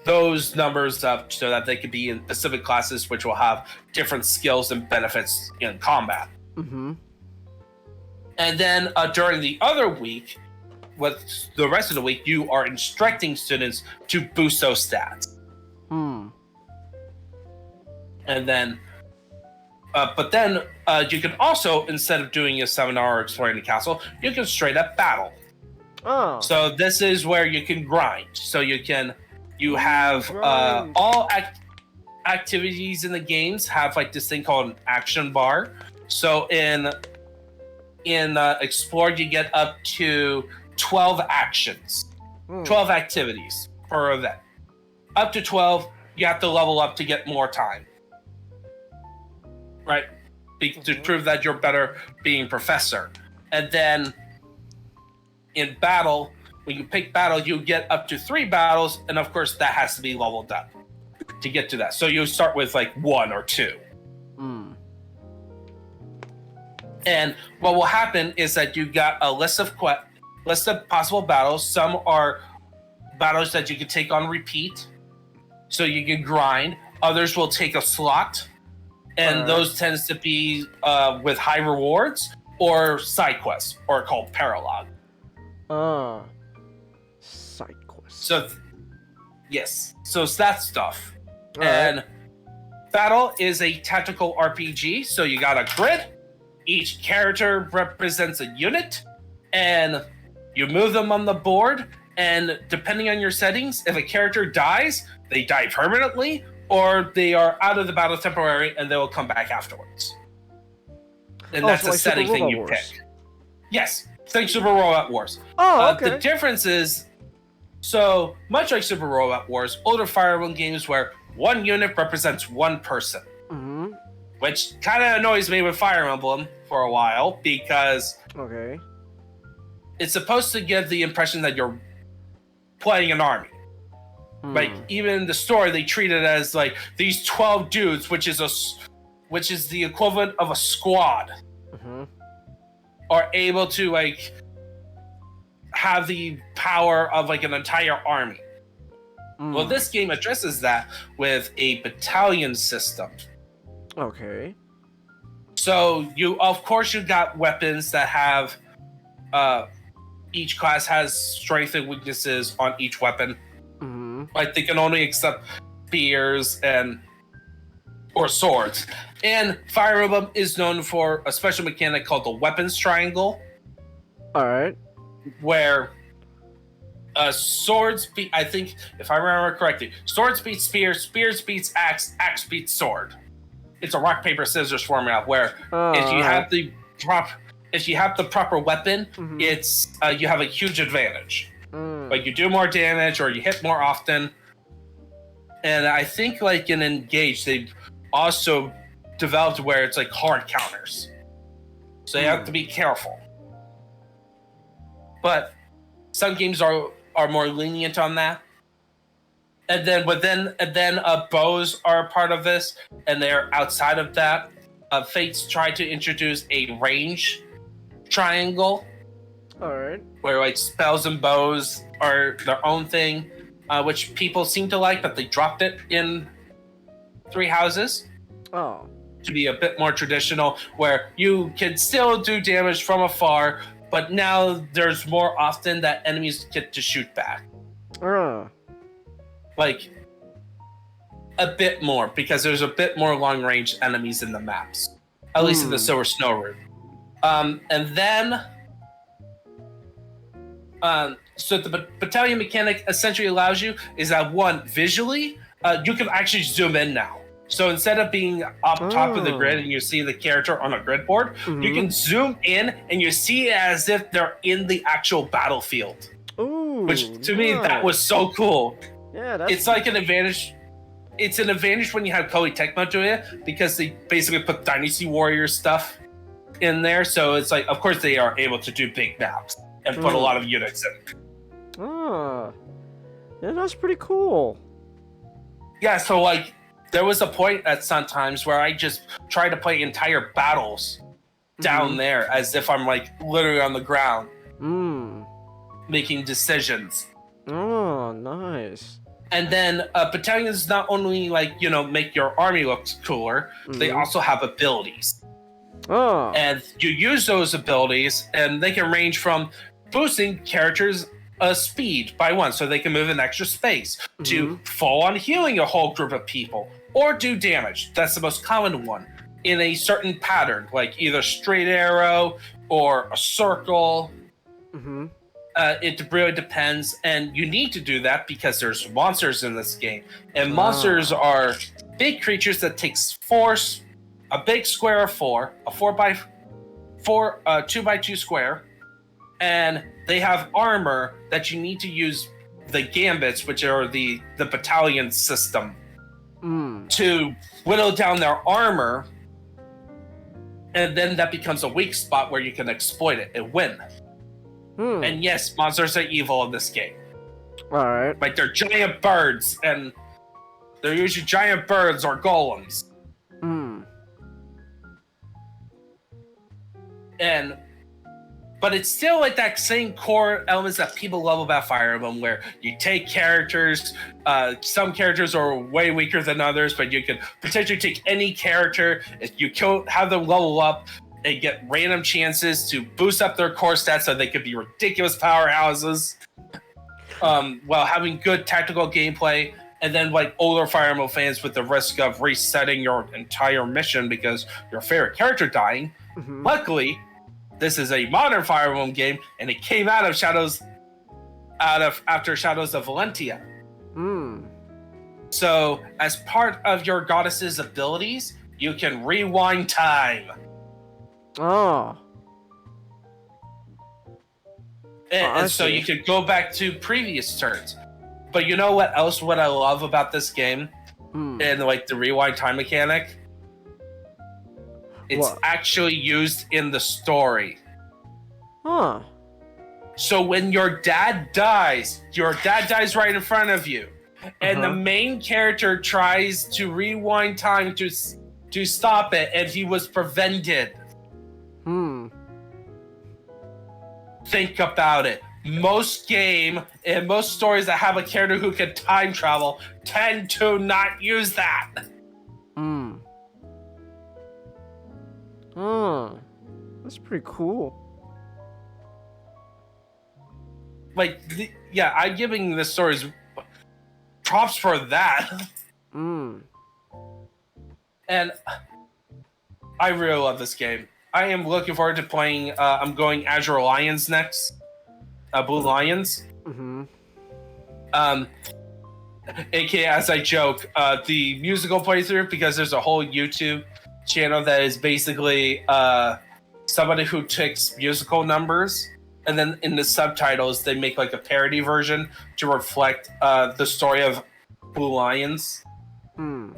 [SPEAKER 9] those numbers up so that they could be in specific classes, which will have different skills and benefits in combat.
[SPEAKER 1] Mm-hmm.
[SPEAKER 9] And then during the other week, with the rest of the week, you are instructing students to boost those stats. And then, but then you can also, instead of doing a seminar or exploring the castle, you can straight up battle.
[SPEAKER 1] Oh.
[SPEAKER 9] So this is where you can grind. So you have all activities in the games have like this thing called an action bar. So in Explore, you get up to 12 actions, 12 activities per event. Up to 12, you have to level up to get more time. Right? To prove that you're better being professor. And then in battle, when you pick battle, you get up to 3 battles, and of course that has to be leveled up to get to that. So you start with like 1 or 2. And what will happen is that you got a list of possible battles. Some are battles that you can take on repeat, so you can grind. Others will take a slot, and those tends to be with high rewards or side quests, or called paralog.
[SPEAKER 1] Side quests.
[SPEAKER 9] So, yes, so it's that stuff. And Battle is a tactical RPG, so you got a grid. Each character represents a unit, and you move them on the board, and depending on your settings, if a character dies, they die permanently, or they are out of the battle temporary, and they will come back afterwards. And that's
[SPEAKER 1] so
[SPEAKER 9] a
[SPEAKER 1] like
[SPEAKER 9] setting
[SPEAKER 1] Super
[SPEAKER 9] thing you
[SPEAKER 1] Robot Wars.
[SPEAKER 9] pick. Yes, think Super Robot Wars.
[SPEAKER 1] Oh, okay.
[SPEAKER 9] The difference is, so much like Super Robot Wars, older Fire Emblem games where one unit represents one person. Which kind of annoys me with Fire Emblem for a while, because it's supposed to give the impression that you're playing an army. Like, even in the story, they treat it as like these 12 dudes, which is the equivalent of a squad, are able to like have the power of like an entire army. Well, this game addresses that with a battalion system.
[SPEAKER 1] Okay.
[SPEAKER 9] So you got weapons that have each class has strengths and weaknesses on each weapon. Like they can only accept spears or swords. And Fire Emblem is known for a special mechanic called the weapons triangle.
[SPEAKER 1] Alright.
[SPEAKER 9] Where swords beat, I think, if I remember correctly, swords beat spear, spears beats axe, axe beats sword. It's a rock, paper, scissors formula where if you have the proper weapon, it's you have a huge advantage. Like you do more damage or you hit more often. And I think like in Engage, they've also developed where it's like hard counters. So you have to be careful. But some games are more lenient on that. And then bows are a part of this, and they're outside of that. Fates tried to introduce a range triangle.
[SPEAKER 1] Alright.
[SPEAKER 9] Where like spells and bows are their own thing, which people seem to like, but they dropped it in Three Houses.
[SPEAKER 1] Oh.
[SPEAKER 9] To be a bit more traditional, where you can still do damage from afar, but now there's more often that enemies get to shoot back. Like, a bit more, because there's a bit more long-range enemies in the maps. At least in the Silver Snow route. And then... so the battalion mechanic essentially allows you is that, one, visually, you can actually zoom in now. So instead of being up top of the grid and you see the character on a grid board, you can zoom in and you see it as if they're in the actual battlefield. Which, to me, that was so cool.
[SPEAKER 1] Yeah, that's...
[SPEAKER 9] It's like an advantage. It's an advantage when you have Koei Tecmo doing it, because they basically put Dynasty Warrior stuff in there. So it's like, of course, they are able to do big maps. and put a lot of units in.
[SPEAKER 1] Ah, yeah, that's pretty cool.
[SPEAKER 9] Yeah, so like there was a point at sometimes where I just tried to play entire battles down there as if I'm like literally on the ground. Making decisions.
[SPEAKER 1] Oh, nice.
[SPEAKER 9] And then battalions not only like, you know, make your army look cooler, they also have abilities.
[SPEAKER 1] Oh.
[SPEAKER 9] And you use those abilities and they can range from boosting characters' speed by 1 so they can move an extra space, to full on healing a whole group of people, or do damage. That's the most common one in a certain pattern, like either straight arrow or a circle. It really depends, and you need to do that because there's monsters in this game, and monsters are big creatures that takes force, a big square of 4, a 4x4, 2x2 square, and they have armor that you need to use the gambits, which are the battalion system, to whittle down their armor, and then that becomes a weak spot where you can exploit it and win. And yes, monsters are evil in this game.
[SPEAKER 1] Alright.
[SPEAKER 9] Like they're giant birds, and they're usually giant birds or golems. But it's still like that same core elements that people love about Fire Emblem, where you take characters, some characters are way weaker than others, but you can potentially take any character, if you have them level up, and get random chances to boost up their core stats so they could be ridiculous powerhouses, while having good tactical gameplay. And then like older Fire Emblem fans with the risk of resetting your entire mission because your favorite character dying. Luckily, this is a modern Fire Emblem game, and it came out of after Shadows of Valentia. So, as part of your goddess's abilities, you can rewind time.
[SPEAKER 1] Oh.
[SPEAKER 9] And so you can go back to previous turns. But you know what else? What I love about this game, and like the rewind time mechanic, it's actually used in the story.
[SPEAKER 1] Huh.
[SPEAKER 9] So when your dad dies right in front of you, and the main character tries to rewind time to stop it, and he was prevented. Think about it. Most game and most stories that have a character who can time travel tend to not use that.
[SPEAKER 1] That's pretty cool.
[SPEAKER 9] Like, I'm giving the stories props for that. And I really love this game. I am looking forward to playing. I'm going Azure Lions next. Blue Lions. AKA, as I joke, the musical playthrough, because there's a whole YouTube channel that is basically somebody who takes musical numbers, and then in the subtitles they make like a parody version to reflect the story of Blue Lions. And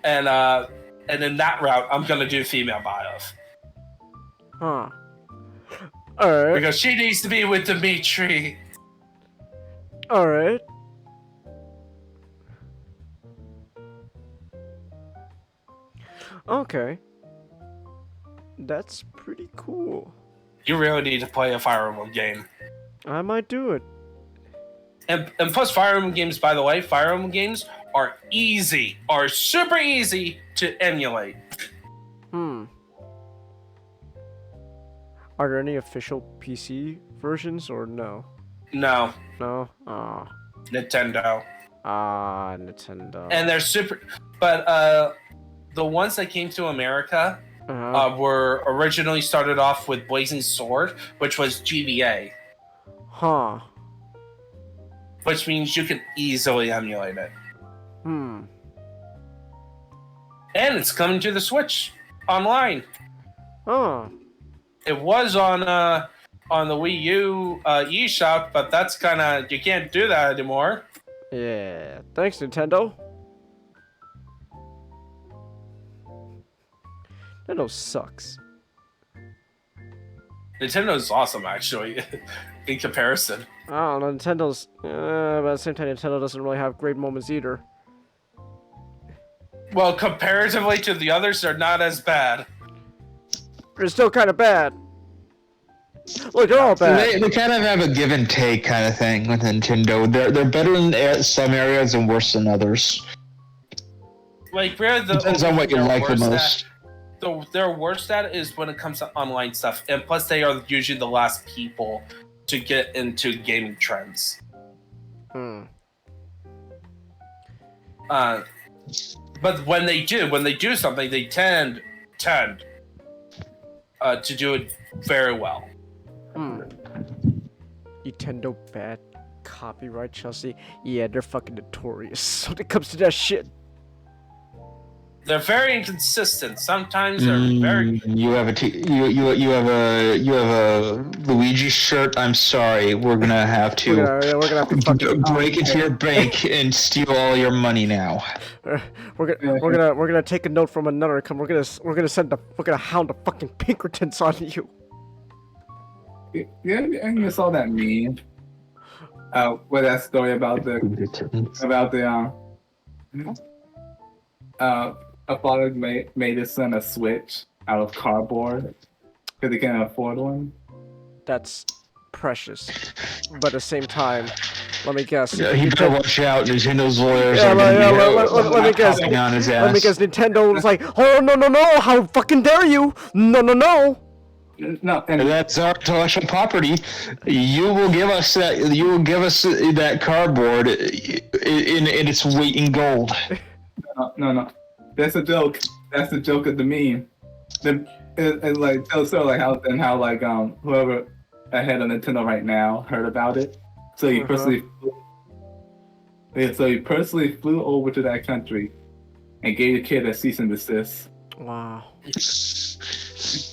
[SPEAKER 9] in that route, I'm gonna do female Biof.
[SPEAKER 1] Alright.
[SPEAKER 9] Because she needs to be with Dimitri.
[SPEAKER 1] Alright. Okay. That's pretty cool.
[SPEAKER 9] You really need to play a Fire Emblem game.
[SPEAKER 1] I might do it.
[SPEAKER 9] And plus, Fire Emblem games, by the way, Fire Emblem games are super easy to emulate.
[SPEAKER 1] Are there any official PC versions or no?
[SPEAKER 9] No.
[SPEAKER 1] No? Aw.
[SPEAKER 9] Nintendo.
[SPEAKER 1] Nintendo.
[SPEAKER 9] And they're super... But the ones that came to America were originally started off with Blazing Sword, which was GBA. Which means you can easily emulate it. And it's coming to the Switch online. It was on the Wii U eShop, but that's kind of... You can't do that anymore.
[SPEAKER 1] Yeah. Thanks, Nintendo. Nintendo sucks.
[SPEAKER 9] Nintendo's awesome, actually, in comparison.
[SPEAKER 1] I don't know, Nintendo's... but at the same time, Nintendo doesn't really have great moments either.
[SPEAKER 9] Well, comparatively to the others, they're not as bad.
[SPEAKER 1] They're still kind of bad. Look, they're all bad.
[SPEAKER 11] They kind of have a give and take kind of thing with Nintendo. They're better in some areas and worse in others.
[SPEAKER 9] Like, where the
[SPEAKER 11] Depends on what you like the most.
[SPEAKER 9] Their worst at is when it comes to online stuff, and plus they are usually the last people to get into gaming trends. But when they do something, they tend to do it very well.
[SPEAKER 1] Nintendo bad copyright, Chelsea. Yeah, they're fucking notorious when it comes to that shit.
[SPEAKER 9] They're very inconsistent. Sometimes they're very.
[SPEAKER 11] You have a Luigi shirt. I'm sorry, we're gonna have to.
[SPEAKER 1] We're gonna have to fucking
[SPEAKER 11] break into your bank and steal all your money now.
[SPEAKER 1] We're gonna take a note from another. We're gonna hound the fucking Pinkertons on you.
[SPEAKER 10] Yeah, I saw that meme. With that story about the a father made his son a Switch out of cardboard because he can't afford one.
[SPEAKER 1] That's precious, but at the same time, let me guess.
[SPEAKER 11] Yeah, he better watch out. Nintendo's lawyers are
[SPEAKER 1] let me guess.
[SPEAKER 11] On his ass.
[SPEAKER 1] Let me guess. Nintendo was like, oh no! How fucking dare you? No!
[SPEAKER 10] No, and
[SPEAKER 11] that's our intellectual property. You will give us that. You will give us that cardboard in its weight in gold.
[SPEAKER 10] No. That's a joke. That's the joke of the meme. It's like how whoever ahead of Nintendo right now heard about it, so he personally flew over to that country and gave the kid a cease and desist.
[SPEAKER 1] Wow.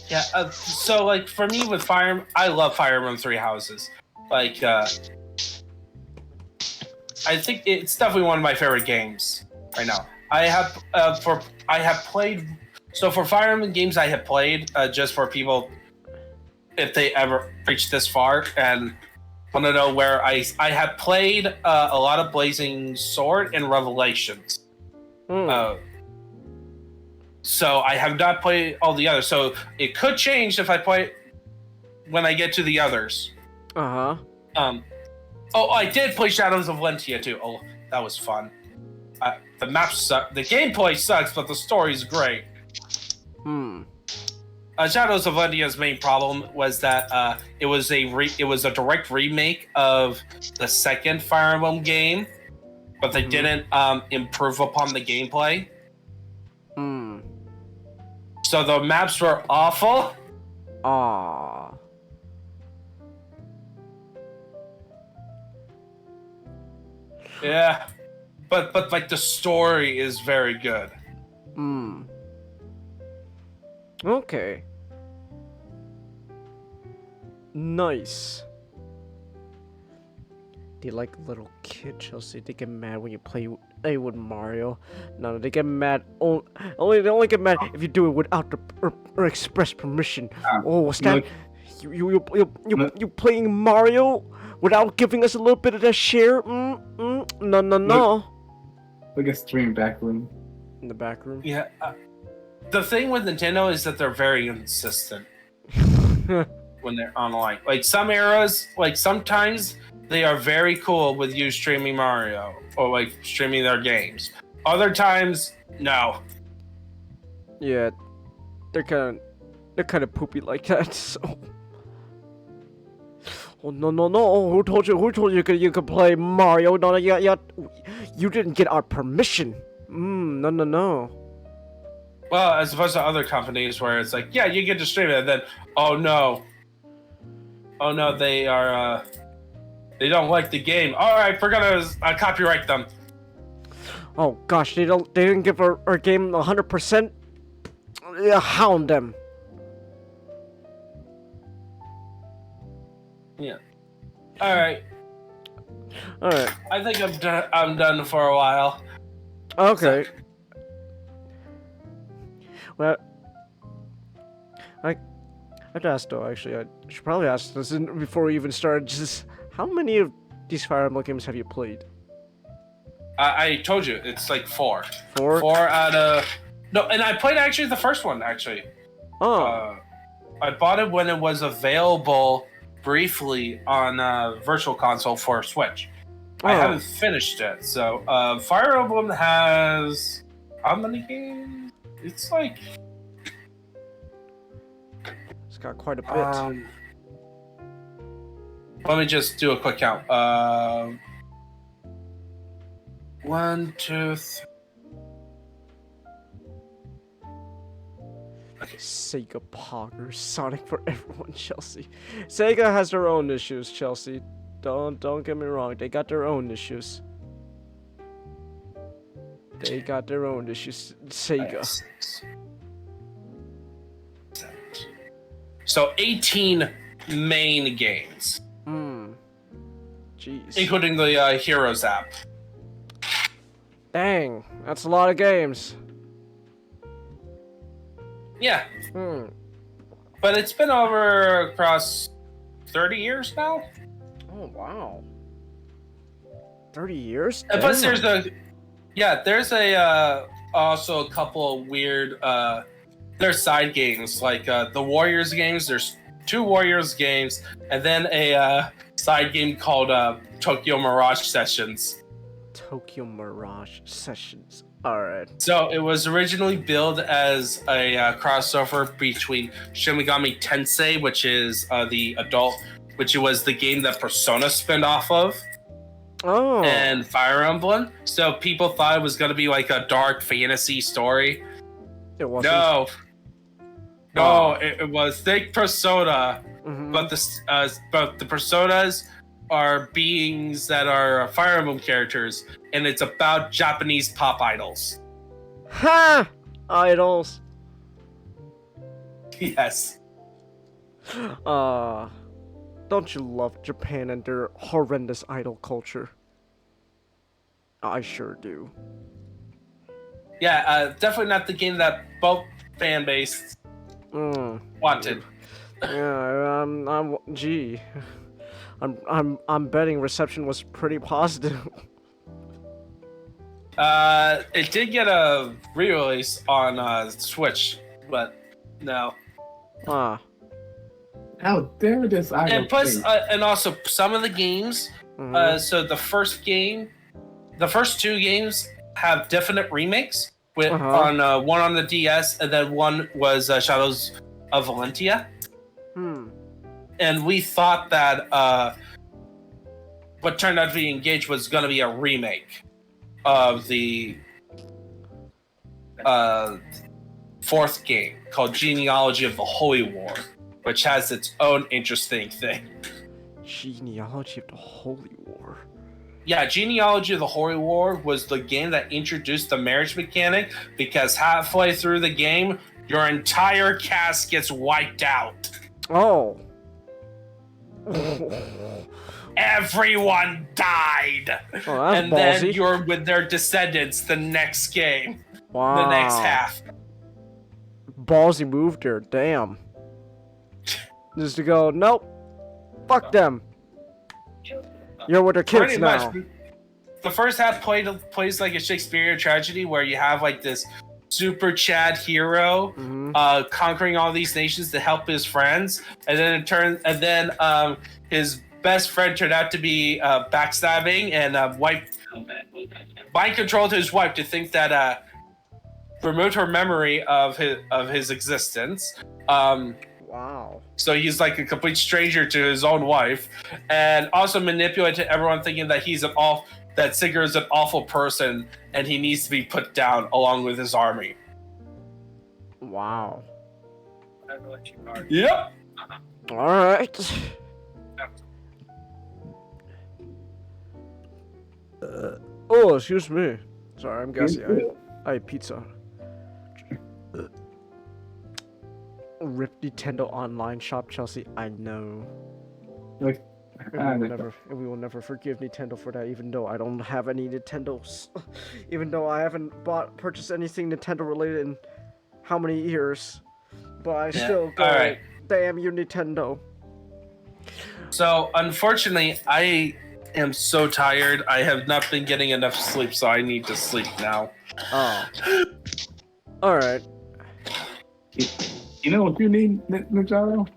[SPEAKER 9] Yeah. So like for me with Fire, I love Fire Emblem Three Houses. Like I think it's definitely one of my favorite games right now. I have played. So for Fire Emblem games, I have played just for people if they ever reach this far and want to know where I have played a lot of Blazing Sword and Revelations. So I have not played all the others. So it could change if I play when I get to the others.
[SPEAKER 1] Oh,
[SPEAKER 9] I did play Shadows of Valentia too. Oh, that was fun. The maps suck. The gameplay sucks, but the story's great. Shadows of Valentia's main problem was that it was a direct remake of the second Fire Emblem game, but they didn't improve upon the gameplay. So the maps were awful. Yeah. But like the story is very good.
[SPEAKER 1] Okay. Nice. Do you like little kid, Chelsea? They get mad when you play with Mario. No, they get mad. They only get mad if you do it without the or express permission. Oh, what's that? You playing Mario without giving us a little bit of that share? No.
[SPEAKER 10] Look at stream back room.
[SPEAKER 1] In the back room?
[SPEAKER 9] Yeah. The thing with Nintendo is that they're very inconsistent when they're online. Like some eras, like sometimes they are very cool with you streaming Mario or like streaming their games. Other times, no.
[SPEAKER 1] Yeah, they're kind of poopy like that. So. Oh no! Who told you you could play Mario? No, you didn't get our permission. No.
[SPEAKER 9] Well, as opposed to other companies where it's like, yeah, you get to stream it, and then, oh no, they are, they don't like the game. All right, we're gonna copyright them.
[SPEAKER 1] Oh gosh, they didn't give our game 100%. Yeah, hound them.
[SPEAKER 9] Yeah. All right. I think I'm done for a while.
[SPEAKER 1] Okay. Well, I have to ask though. Actually, I should probably ask this before we even start. Just how many of these Fire Emblem games have you played?
[SPEAKER 9] I told you it's like 4.
[SPEAKER 1] 4?
[SPEAKER 9] 4 out of no, and I played actually the first one actually.
[SPEAKER 1] Oh.
[SPEAKER 9] I bought it when it was available briefly on Virtual Console for Switch. I haven't finished it. So Fire Emblem has how many games? It's like
[SPEAKER 1] it's got quite a bit.
[SPEAKER 9] Let me just do a quick count. 1, 2, 3.
[SPEAKER 1] Okay. Sega poggers, Sonic for everyone, Chelsea. Sega has their own issues, Chelsea. Don't get me wrong. They got their own issues. They got their own issues. Sega.
[SPEAKER 9] So 18 main games.
[SPEAKER 1] Jeez.
[SPEAKER 9] Including the Heroes app.
[SPEAKER 1] Dang, that's a lot of games.
[SPEAKER 9] Yeah. But it's been over across 30 years now.
[SPEAKER 1] Oh wow. 30 years?
[SPEAKER 9] And plus there's there's also a couple of weird there's side games like the Warriors games. There's 2 Warriors games and then a side game called Tokyo Mirage Sessions.
[SPEAKER 1] Tokyo Mirage Sessions. Alright.
[SPEAKER 9] So it was originally billed as a crossover between Shin Megami Tensei, which is the adult, which was the game that Persona spun off of.
[SPEAKER 1] Oh.
[SPEAKER 9] And Fire Emblem. So people thought it was going to be like a dark fantasy story.
[SPEAKER 1] It wasn't.
[SPEAKER 9] No, it was think Persona, but the Personas are beings that are Fire Emblem characters, and it's about Japanese pop idols.
[SPEAKER 1] Ha! Idols.
[SPEAKER 9] Yes.
[SPEAKER 1] Don't you love Japan and their horrendous idol culture? I sure do.
[SPEAKER 9] Yeah, definitely not the game that both fan base wanted.
[SPEAKER 1] Yeah, I'm betting reception was pretty positive.
[SPEAKER 9] It did get a re-release on Switch, but no.
[SPEAKER 10] How dare this idol?
[SPEAKER 9] And plus, and also some of the games. So the first 2 games have definite remakes. With on one on the DS, and then one was Shadows of Valentia. And we thought that what turned out to be Engaged was going to be a remake of the 4th game called Genealogy of the Holy War, which has its own interesting thing.
[SPEAKER 1] Genealogy of the Holy War.
[SPEAKER 9] Yeah, Genealogy of the Holy War was the game that introduced the marriage mechanic, because halfway through the game, your entire cast gets wiped out.
[SPEAKER 1] Oh.
[SPEAKER 9] Everyone died.
[SPEAKER 1] Oh, that's
[SPEAKER 9] and
[SPEAKER 1] ballsy.
[SPEAKER 9] then you're with their descendants the next game.
[SPEAKER 1] Wow.
[SPEAKER 9] The next half.
[SPEAKER 1] Ballsy move there, damn. Just to go, nope. Fuck them. You're with their kids
[SPEAKER 9] Pretty
[SPEAKER 1] now.
[SPEAKER 9] much. The first half plays like a Shakespearean tragedy where you have like this super Chad hero conquering all these nations to help his friends, and then his best friend turned out to be backstabbing and mind controlled his wife to think that removed her memory of his existence.
[SPEAKER 1] Wow.
[SPEAKER 9] So he's like a complete stranger to his own wife, and also manipulated everyone thinking that that Sigurd is an awful person and he needs to be put down along with his army.
[SPEAKER 1] Wow.
[SPEAKER 9] Yep.
[SPEAKER 1] All right. Oh, excuse me. Sorry, I'm guessing. I ate pizza. Rip Nintendo online shop, Chelsea. I know.
[SPEAKER 10] Like,
[SPEAKER 1] We will never forgive Nintendo for that, even though I don't have any Nintendos. Even though I haven't purchased anything Nintendo related in how many years. but I still go.
[SPEAKER 9] Alright.
[SPEAKER 1] Damn you, Nintendo.
[SPEAKER 9] So, unfortunately, I am so tired. I have not been getting enough sleep, so I need to sleep now.
[SPEAKER 1] Oh. Alright.
[SPEAKER 10] You know what you need, Nijaro?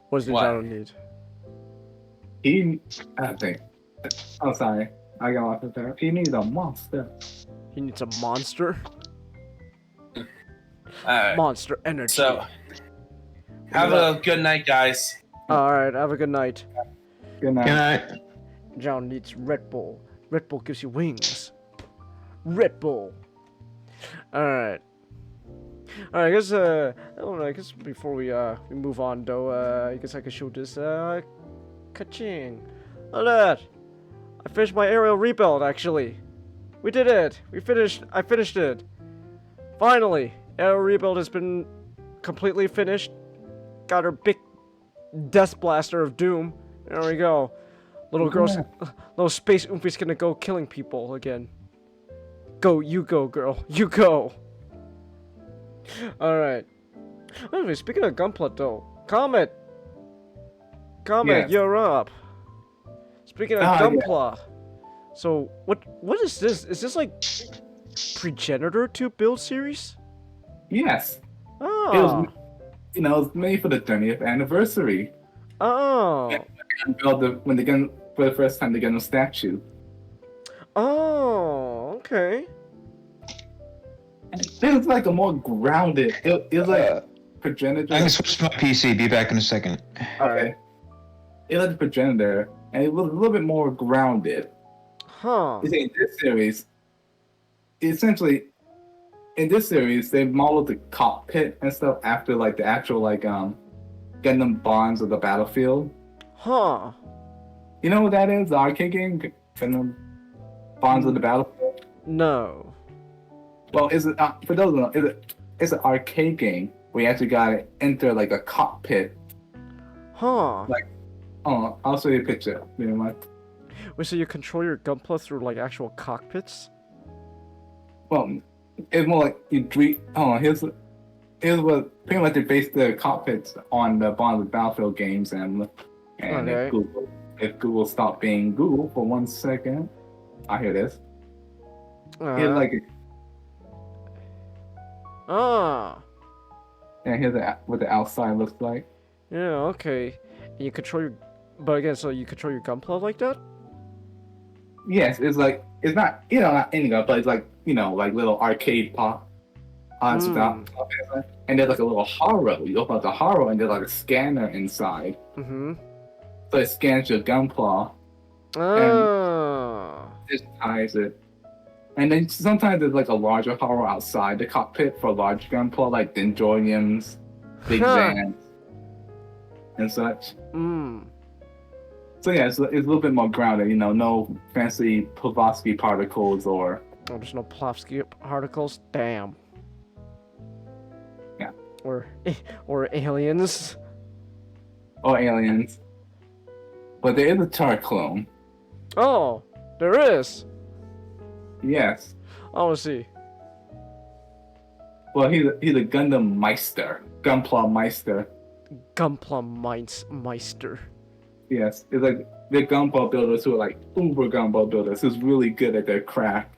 [SPEAKER 1] What does Nijaro need?
[SPEAKER 10] I think. Oh, sorry. I got off of there. He needs a monster.
[SPEAKER 1] He needs a monster?
[SPEAKER 9] Alright.
[SPEAKER 1] Monster energy.
[SPEAKER 9] So, have a good night, guys.
[SPEAKER 1] Alright, have a good night.
[SPEAKER 10] Good night.
[SPEAKER 11] Good night.
[SPEAKER 1] John needs Red Bull. Red Bull gives you wings. Red Bull. Alright. Alright, I guess, I don't know, I guess before we move on, though, I guess I could show this, ka-ching. Look at that. I finished my aerial rebuild, actually. We did it. I finished it. Finally. Aerial rebuild has been completely finished. Got her big death blaster of doom. There we go. Little girl's, little space oomphie's gonna go killing people again. Go, you go, girl. You go. Alright. Anyway, speaking of Gunpla, though. Comet,
[SPEAKER 10] Yes.
[SPEAKER 1] you're up. Speaking of Gunpla. So, what is this? Is this like Progenitor to build series?
[SPEAKER 10] Yes.
[SPEAKER 1] Oh.
[SPEAKER 10] It was, it was made for the 30th anniversary.
[SPEAKER 1] Oh.
[SPEAKER 10] And built when they got for the first time they got a statue.
[SPEAKER 1] Oh, okay.
[SPEAKER 10] It was like a more grounded. It was like Progenitor.
[SPEAKER 11] I'm gonna switch to my PC. Be back in a second.
[SPEAKER 10] Okay. It was like Progenitor, and it was a little bit more grounded.
[SPEAKER 1] Huh.
[SPEAKER 10] You see, in this series, essentially, in this series, they modeled the cockpit and stuff after like the actual Gundam Bonds of the battlefield.
[SPEAKER 1] Huh.
[SPEAKER 10] You know what that is? The arcade game, Gundam Bonds of the battlefield.
[SPEAKER 1] No.
[SPEAKER 10] Well, is it for those who know? It's an arcade game where you actually gotta enter like a cockpit.
[SPEAKER 1] Huh.
[SPEAKER 10] Like, oh, I'll show you a picture. You know what?
[SPEAKER 1] Wait, so you control your Gunpla through like actual cockpits?
[SPEAKER 10] Well, it's more like you dream. Oh, here's what pretty much they based their cockpits on the Bonds of the Battlefield games and
[SPEAKER 1] Okay.
[SPEAKER 10] if Google stopped being Google for 1 second, I hear this. Here's like and here's what the outside looks like.
[SPEAKER 1] Yeah, okay. And you control your, but again, so you control your Gunpla like that?
[SPEAKER 10] Yes, it's like it's not not any gun, but it's like like little arcade pop stuff. And there's like a little haro. You open up the haro and there's like a scanner inside.
[SPEAKER 1] Mm-hmm.
[SPEAKER 10] So it scans your Gunpla.
[SPEAKER 1] Oh.
[SPEAKER 10] And digitize it. And then sometimes there's like a larger haro outside the cockpit for large Gunpla, like Dendroiums, Big Zans, and such.
[SPEAKER 1] Mm.
[SPEAKER 10] So yeah, it's a little bit more grounded, no fancy Blavatsky particles or...
[SPEAKER 1] Oh, there's no Plavsky particles? Damn.
[SPEAKER 10] Yeah.
[SPEAKER 1] Or aliens.
[SPEAKER 10] Or aliens. But there is a Tar clone.
[SPEAKER 1] Oh, there is.
[SPEAKER 10] Yes.
[SPEAKER 1] I want to see.
[SPEAKER 10] Well, he's a Gundam Meister. Gunpla Meister.
[SPEAKER 1] Gunpla Meister.
[SPEAKER 10] Yes, it's like they're Gunpla builders who are like uber Gunpla builders who's really good at their craft.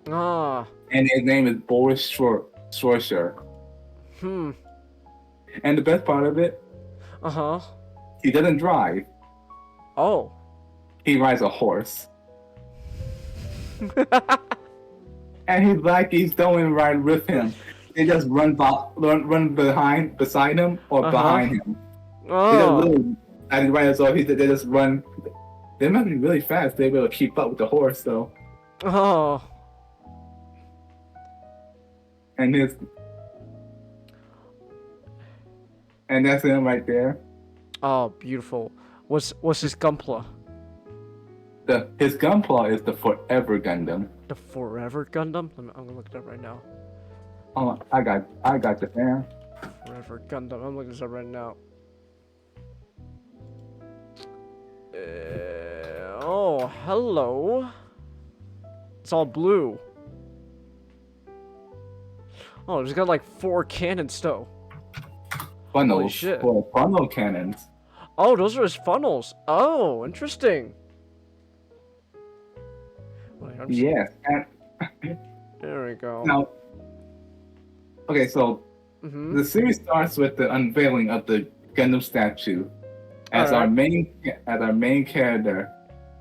[SPEAKER 1] Ah.
[SPEAKER 10] And his name is Boris Schwarzer.
[SPEAKER 1] Hmm.
[SPEAKER 10] And the best part of it, he doesn't drive.
[SPEAKER 1] Oh.
[SPEAKER 10] He rides a horse. And he's going right with him. They just run beside him or behind him.
[SPEAKER 1] Oh.
[SPEAKER 10] And right as well, they just run. They might be really fast. They're able to keep up with the horse, though.
[SPEAKER 1] Oh.
[SPEAKER 10] And that's him right there.
[SPEAKER 1] Oh, beautiful. What's his Gunpla?
[SPEAKER 10] His Gunpla is the Forever Gundam.
[SPEAKER 1] The Forever Gundam? I'm gonna look it up right now.
[SPEAKER 10] Oh, I got the man.
[SPEAKER 1] Forever Gundam. I'm looking this up right now. Oh, hello. It's all blue. Oh, it's got like 4 cannons though.
[SPEAKER 10] funnels
[SPEAKER 1] shit.
[SPEAKER 10] for funnel cannons.
[SPEAKER 1] Oh, those are his funnels. Oh, interesting. Wait, I'm just-
[SPEAKER 10] Yes, and
[SPEAKER 1] There we go.
[SPEAKER 10] now, okay, so
[SPEAKER 1] Mm-hmm.
[SPEAKER 10] the series starts with the unveiling of the Gundam statue as
[SPEAKER 1] Alright.
[SPEAKER 10] our main character,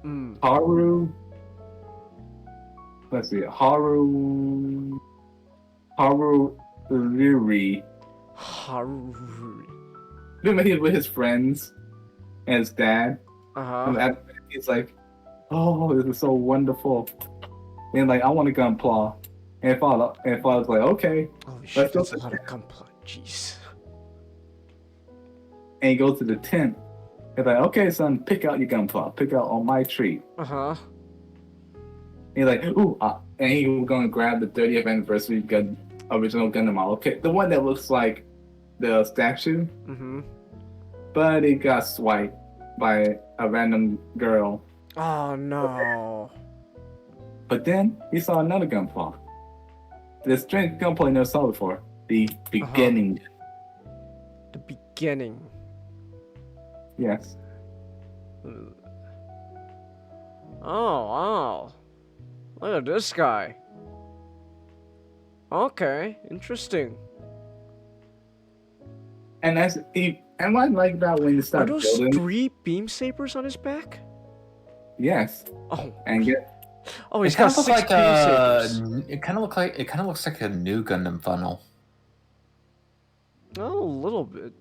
[SPEAKER 1] Mm.
[SPEAKER 10] Haru. Let's see, Haru Liri.
[SPEAKER 1] Haruri.
[SPEAKER 10] Remember he was with his friends and his dad, and
[SPEAKER 1] Uh-huh.
[SPEAKER 10] he's like, "Oh, this is so wonderful," and like, "I want a Gunpla," and father's like, "Okay,"
[SPEAKER 1] Holy shit,
[SPEAKER 10] let's go
[SPEAKER 1] that's a
[SPEAKER 10] to
[SPEAKER 1] lot of gunpla. Jeez.
[SPEAKER 10] and he goes to the tent. He's like, "Okay, son, pick out your Gunpla. Pick out on my tree."
[SPEAKER 1] Uh-huh.
[SPEAKER 10] He's like, "Ooh," and he was gonna grab the 30th anniversary original Gundam model. Okay, the one that looks like the statue,
[SPEAKER 1] Mm-hmm.
[SPEAKER 10] but it got swiped by a random girl.
[SPEAKER 1] Oh, no.
[SPEAKER 10] But then he saw another Gunpla. The strange Gunpla he never saw before. The beginning.
[SPEAKER 1] The beginning.
[SPEAKER 10] Yes.
[SPEAKER 1] Oh, wow. Look at this guy. Okay, interesting.
[SPEAKER 10] And what I like about when you
[SPEAKER 1] Are
[SPEAKER 10] start
[SPEAKER 1] those
[SPEAKER 10] building,
[SPEAKER 1] 3 beam sabers on his back?
[SPEAKER 10] yes,
[SPEAKER 1] Oh,
[SPEAKER 10] and get
[SPEAKER 1] oh, he's
[SPEAKER 7] It
[SPEAKER 1] got
[SPEAKER 7] kind of
[SPEAKER 1] 6
[SPEAKER 7] looks like
[SPEAKER 1] beam sabers.
[SPEAKER 7] it kind of looks like a new Gundam funnel.
[SPEAKER 1] Oh, a little bit.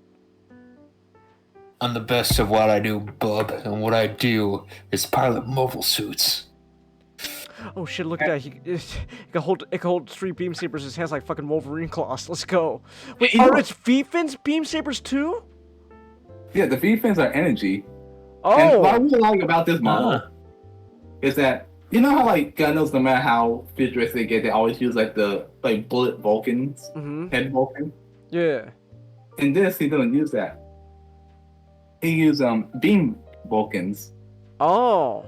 [SPEAKER 7] I'm the best of what I do, bub, and what I do is pilot mobile suits.
[SPEAKER 1] Oh shit! Look at that. He can hold 3 beam sabers in his hands like fucking Wolverine claws. Let's go. Wait, are its V-fins beam sabers too?
[SPEAKER 10] yeah, the V-fins are energy.
[SPEAKER 1] Oh.
[SPEAKER 10] And what I really like about this model is that you know how like Gundams, no matter how futuristic they get, they always use like the bullet Vulcans, head Vulcan.
[SPEAKER 1] Yeah.
[SPEAKER 10] In this, he doesn't use that. He uses beam Vulcans.
[SPEAKER 1] Oh.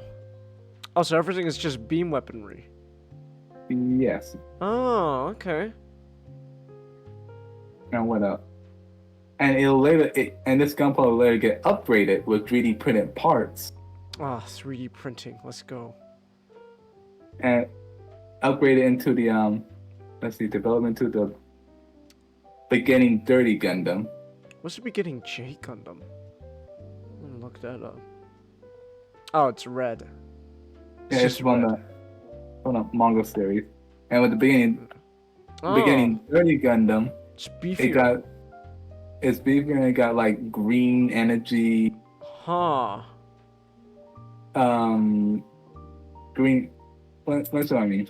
[SPEAKER 1] Oh, so everything is just beam weaponry.
[SPEAKER 10] Yes.
[SPEAKER 1] Oh, okay.
[SPEAKER 10] And what up? And this Gunpla will later get upgraded with 3D printed parts
[SPEAKER 1] Ah, 3D printing. Let's go.
[SPEAKER 10] and upgraded into the development to the beginning Dirty Gundam.
[SPEAKER 1] What's the beginning J Gundam? I'm gonna look that up. Oh, it's red.
[SPEAKER 10] Yeah, it's from the manga series. And with the beginning Dirty Gundam,
[SPEAKER 1] It's beefier.
[SPEAKER 10] it's beefier and it got like green energy.
[SPEAKER 1] Huh.
[SPEAKER 10] Green. What's what I mean?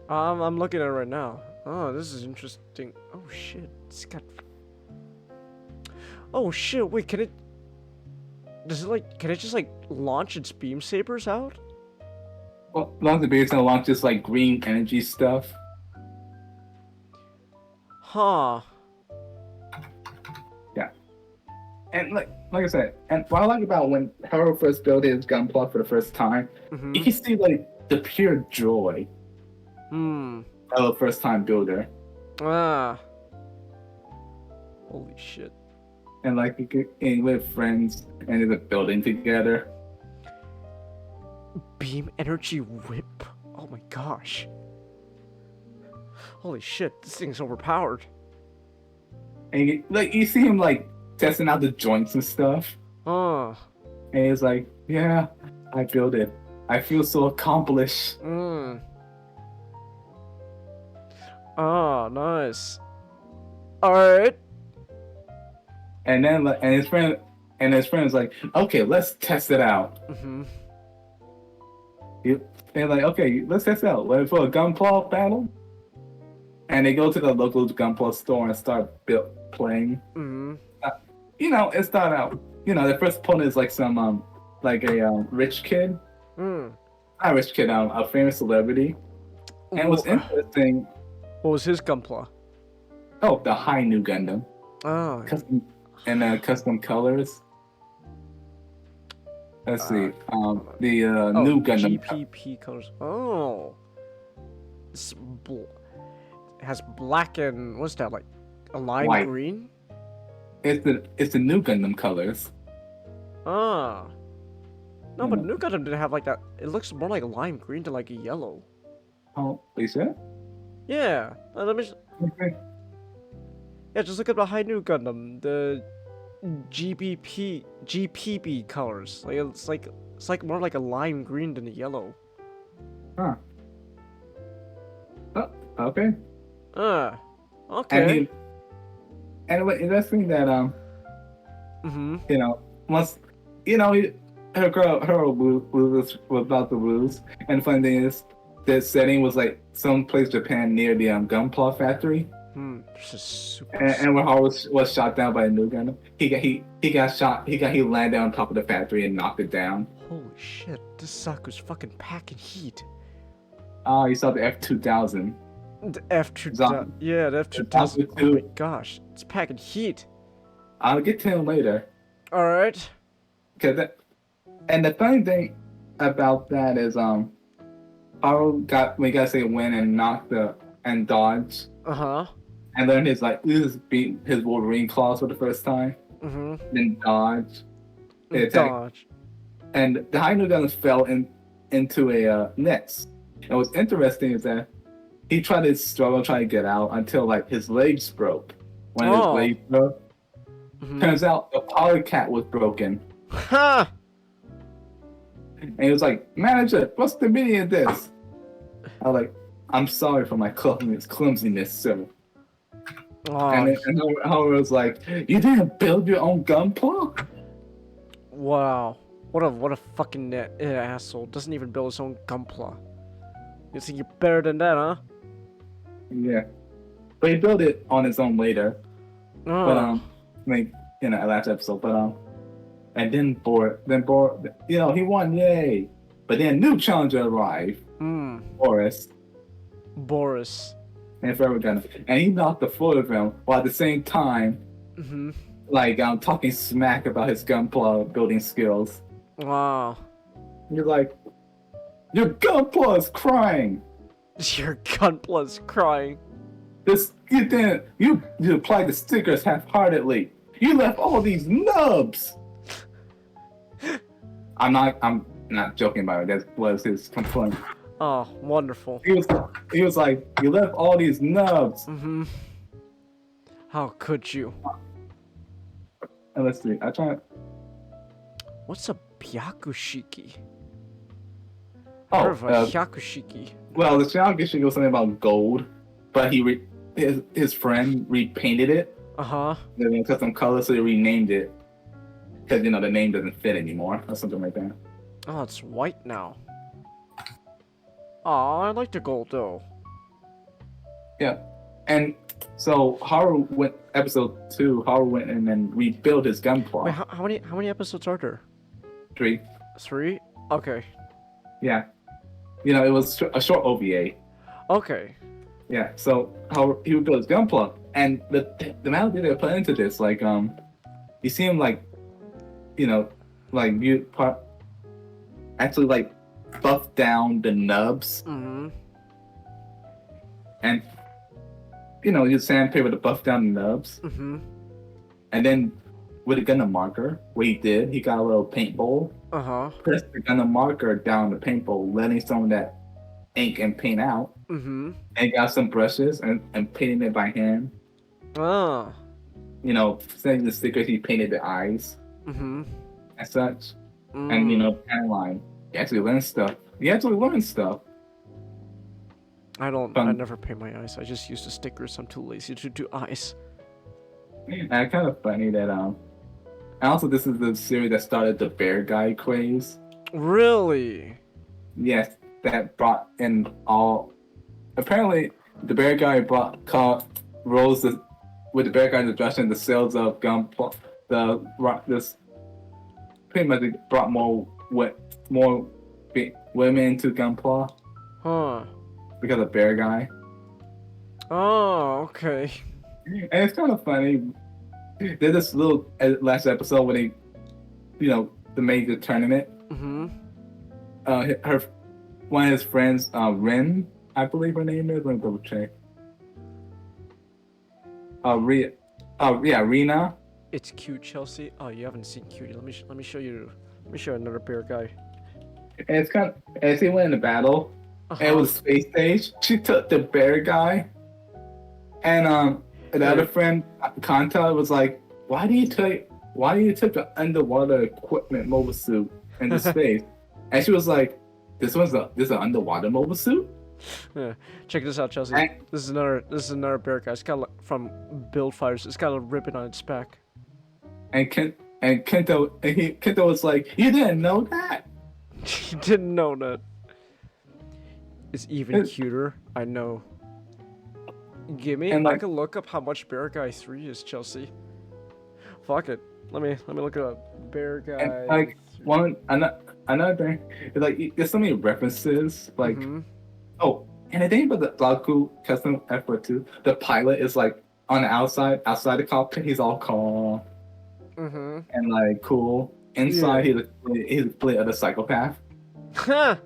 [SPEAKER 1] I'm looking at it right now. Oh, this is interesting. Oh shit, it's got. Oh shit! Wait, can it? Does it like? Can it just like launch its beam sabers out?
[SPEAKER 10] Well, as long as the beer's gonna launch just like green energy stuff.
[SPEAKER 1] Huh.
[SPEAKER 10] Yeah. And like I said, and what I like about when Haru first built his Gunpla for the first time, you can see like the pure joy of a first time builder.
[SPEAKER 1] Ah. Holy shit.
[SPEAKER 10] And like you could and with friends and in the building together.
[SPEAKER 1] Beam energy whip. Oh my gosh. Holy shit, this thing's overpowered.
[SPEAKER 10] And you see him like testing out the joints and stuff.
[SPEAKER 1] Oh.
[SPEAKER 10] And he's like, yeah, I built it. I feel so accomplished.
[SPEAKER 1] Oh, nice. Alright.
[SPEAKER 10] And then his friend is like, okay, let's test it out. They're like, okay, let's test it out. Ready for a Gunpla battle? And they go to the local Gunpla store and start playing. You know, it started out. You know, the first opponent is like some rich kid. Not a rich kid, a famous celebrity. And what's interesting.
[SPEAKER 1] What was his Gunpla?
[SPEAKER 10] Oh, the high new Gundam.
[SPEAKER 1] Oh.
[SPEAKER 10] Custom colors. Let's see. The new Gundam.
[SPEAKER 1] GPP colors. Oh. It's it has black and what's that like? A lime
[SPEAKER 10] White.
[SPEAKER 1] green?
[SPEAKER 10] it's the new Gundam colors.
[SPEAKER 1] Ah. No, but
[SPEAKER 10] Yeah.
[SPEAKER 1] New Gundam didn't have like that. It looks more like lime green than like a yellow.
[SPEAKER 10] Oh, you sure?
[SPEAKER 1] Yeah. Let me.
[SPEAKER 10] Okay.
[SPEAKER 1] Yeah, just look at the high New Gundam. The GPB colors. It's like more like a lime green than a yellow.
[SPEAKER 10] Huh. Oh, okay.
[SPEAKER 1] Okay.
[SPEAKER 10] And what interesting that
[SPEAKER 1] Mm-hmm.
[SPEAKER 10] you know, once her was about the rules, and the funny thing is, the setting was like someplace Japan near the Gunpla factory.
[SPEAKER 1] This is super.
[SPEAKER 10] And when Haro was shot down by a new gun, he got shot. He landed on top of the factory and knocked it down.
[SPEAKER 1] Holy shit! This Saku's fucking packing heat.
[SPEAKER 10] Oh, you saw the F-2000.
[SPEAKER 1] The F-2000. Yeah, the F-2000. Oh my gosh, it's packing heat.
[SPEAKER 10] I'll get to him later.
[SPEAKER 1] All right.
[SPEAKER 10] And the funny thing about that is, Haro we gotta say win and and dodge. And learned his Wolverine claws for the first time. Then dodge.
[SPEAKER 1] Dodge.
[SPEAKER 10] And the high new guns fell into a nets. And what's interesting is that he tried to struggle trying to get out until like his legs broke. When his legs broke, turns out the polycat was broken.
[SPEAKER 1] Ha!
[SPEAKER 10] And he was like, "Manager, what's the meaning of this?" I was like, "I'm sorry for my clumsiness, sir." And Homer was like, "You didn't build your own Gunpla?"
[SPEAKER 1] Wow. What a fucking asshole. Doesn't even build his own Gunpla. You think you're better than that, huh?
[SPEAKER 10] Yeah. But he built it on his own later. But last episode. But and then he won, yay. But then new challenger arrived. Boris. And Forever Gunner. And he knocked the foot of him while at the same time talking smack about his Gunpla building skills.
[SPEAKER 1] Wow.
[SPEAKER 10] You're like, your Gunpla is crying.
[SPEAKER 1] Your Gunpla is crying.
[SPEAKER 10] You applied the stickers half-heartedly. You left all these nubs. I'm not joking about it. That was his complaint.
[SPEAKER 1] Oh, wonderful.
[SPEAKER 10] He was like, you left all these nubs.
[SPEAKER 1] How could you?
[SPEAKER 10] And let's see.
[SPEAKER 1] What's a Byakushiki?
[SPEAKER 10] Oh,
[SPEAKER 1] Hyakushiki.
[SPEAKER 10] Well, the Hyakushiki was something about gold, but his friend repainted it. They cut some color, so they renamed it because the name doesn't fit anymore or something like that.
[SPEAKER 1] Oh, it's white now. Oh, I like the gold though.
[SPEAKER 10] Yeah, and so Haru episode 2. Haru went in and rebuilt his Gunpla.
[SPEAKER 1] Wait, how many episodes are there?
[SPEAKER 10] 3. 3?
[SPEAKER 1] Okay.
[SPEAKER 10] Yeah, it was a short OVA.
[SPEAKER 1] Okay.
[SPEAKER 10] Yeah, so how he would build his Gunpla, and the amount they put into this, you see him actually buff down the nubs. And use sandpaper to buff down the nubs. And then with a Gundam marker, what he got a little paint bowl. Pressed the Gundam marker down the paint bowl, letting some of that ink and paint out. And got some brushes and painting it by hand. Setting the stickers, he painted the eyes. And such. And line. You actually learn stuff.
[SPEAKER 1] I never paint my eyes. I just use the stickers. I'm too lazy to do eyes.
[SPEAKER 10] And it's kind of funny that and also this is the series that started the bear guy craze.
[SPEAKER 1] Really?
[SPEAKER 10] Yes, that brought in all. Apparently, the bear guy rose with the bear guy's introduction, the sales of Gunpla. This pretty much brought more women to Gunpla. Because of bear guy.
[SPEAKER 1] Oh, okay.
[SPEAKER 10] And it's kind of funny. There's this little last episode when they made the tournament. One of his friends, Rin, I believe her name is. Let me double check. Rina.
[SPEAKER 1] It's cute, Chelsea. Oh, you haven't seen Cutie. Let me show you. Let me show you another bear guy.
[SPEAKER 10] And it's kind of, as he went in the battle, and it was space stage. She took the bear guy, and the other friend, Kanta, was like, "Why do you take the underwater equipment mobile suit into space?" And she was like, "This is an underwater mobile suit."
[SPEAKER 1] Yeah. Check this out, Chelsea. This is another bear guy. It's got from Build Fighters. It's got a ribbon on its back.
[SPEAKER 10] And Kento was like, "You didn't know that?"
[SPEAKER 1] You didn't know that. It's even cuter. I know. Gimme.
[SPEAKER 10] And, like,
[SPEAKER 1] I can look up how much Bear Guy 3 is, Chelsea. Fuck it. Let me look it up. Bear Guy.
[SPEAKER 10] And, like, another thing is, like, there's so many references. Like, oh, and the thing about the Zaku custom F42, the pilot is like on the outside the cockpit, he's all calm and like cool. Inside, he's a other psychopath.
[SPEAKER 1] Huh.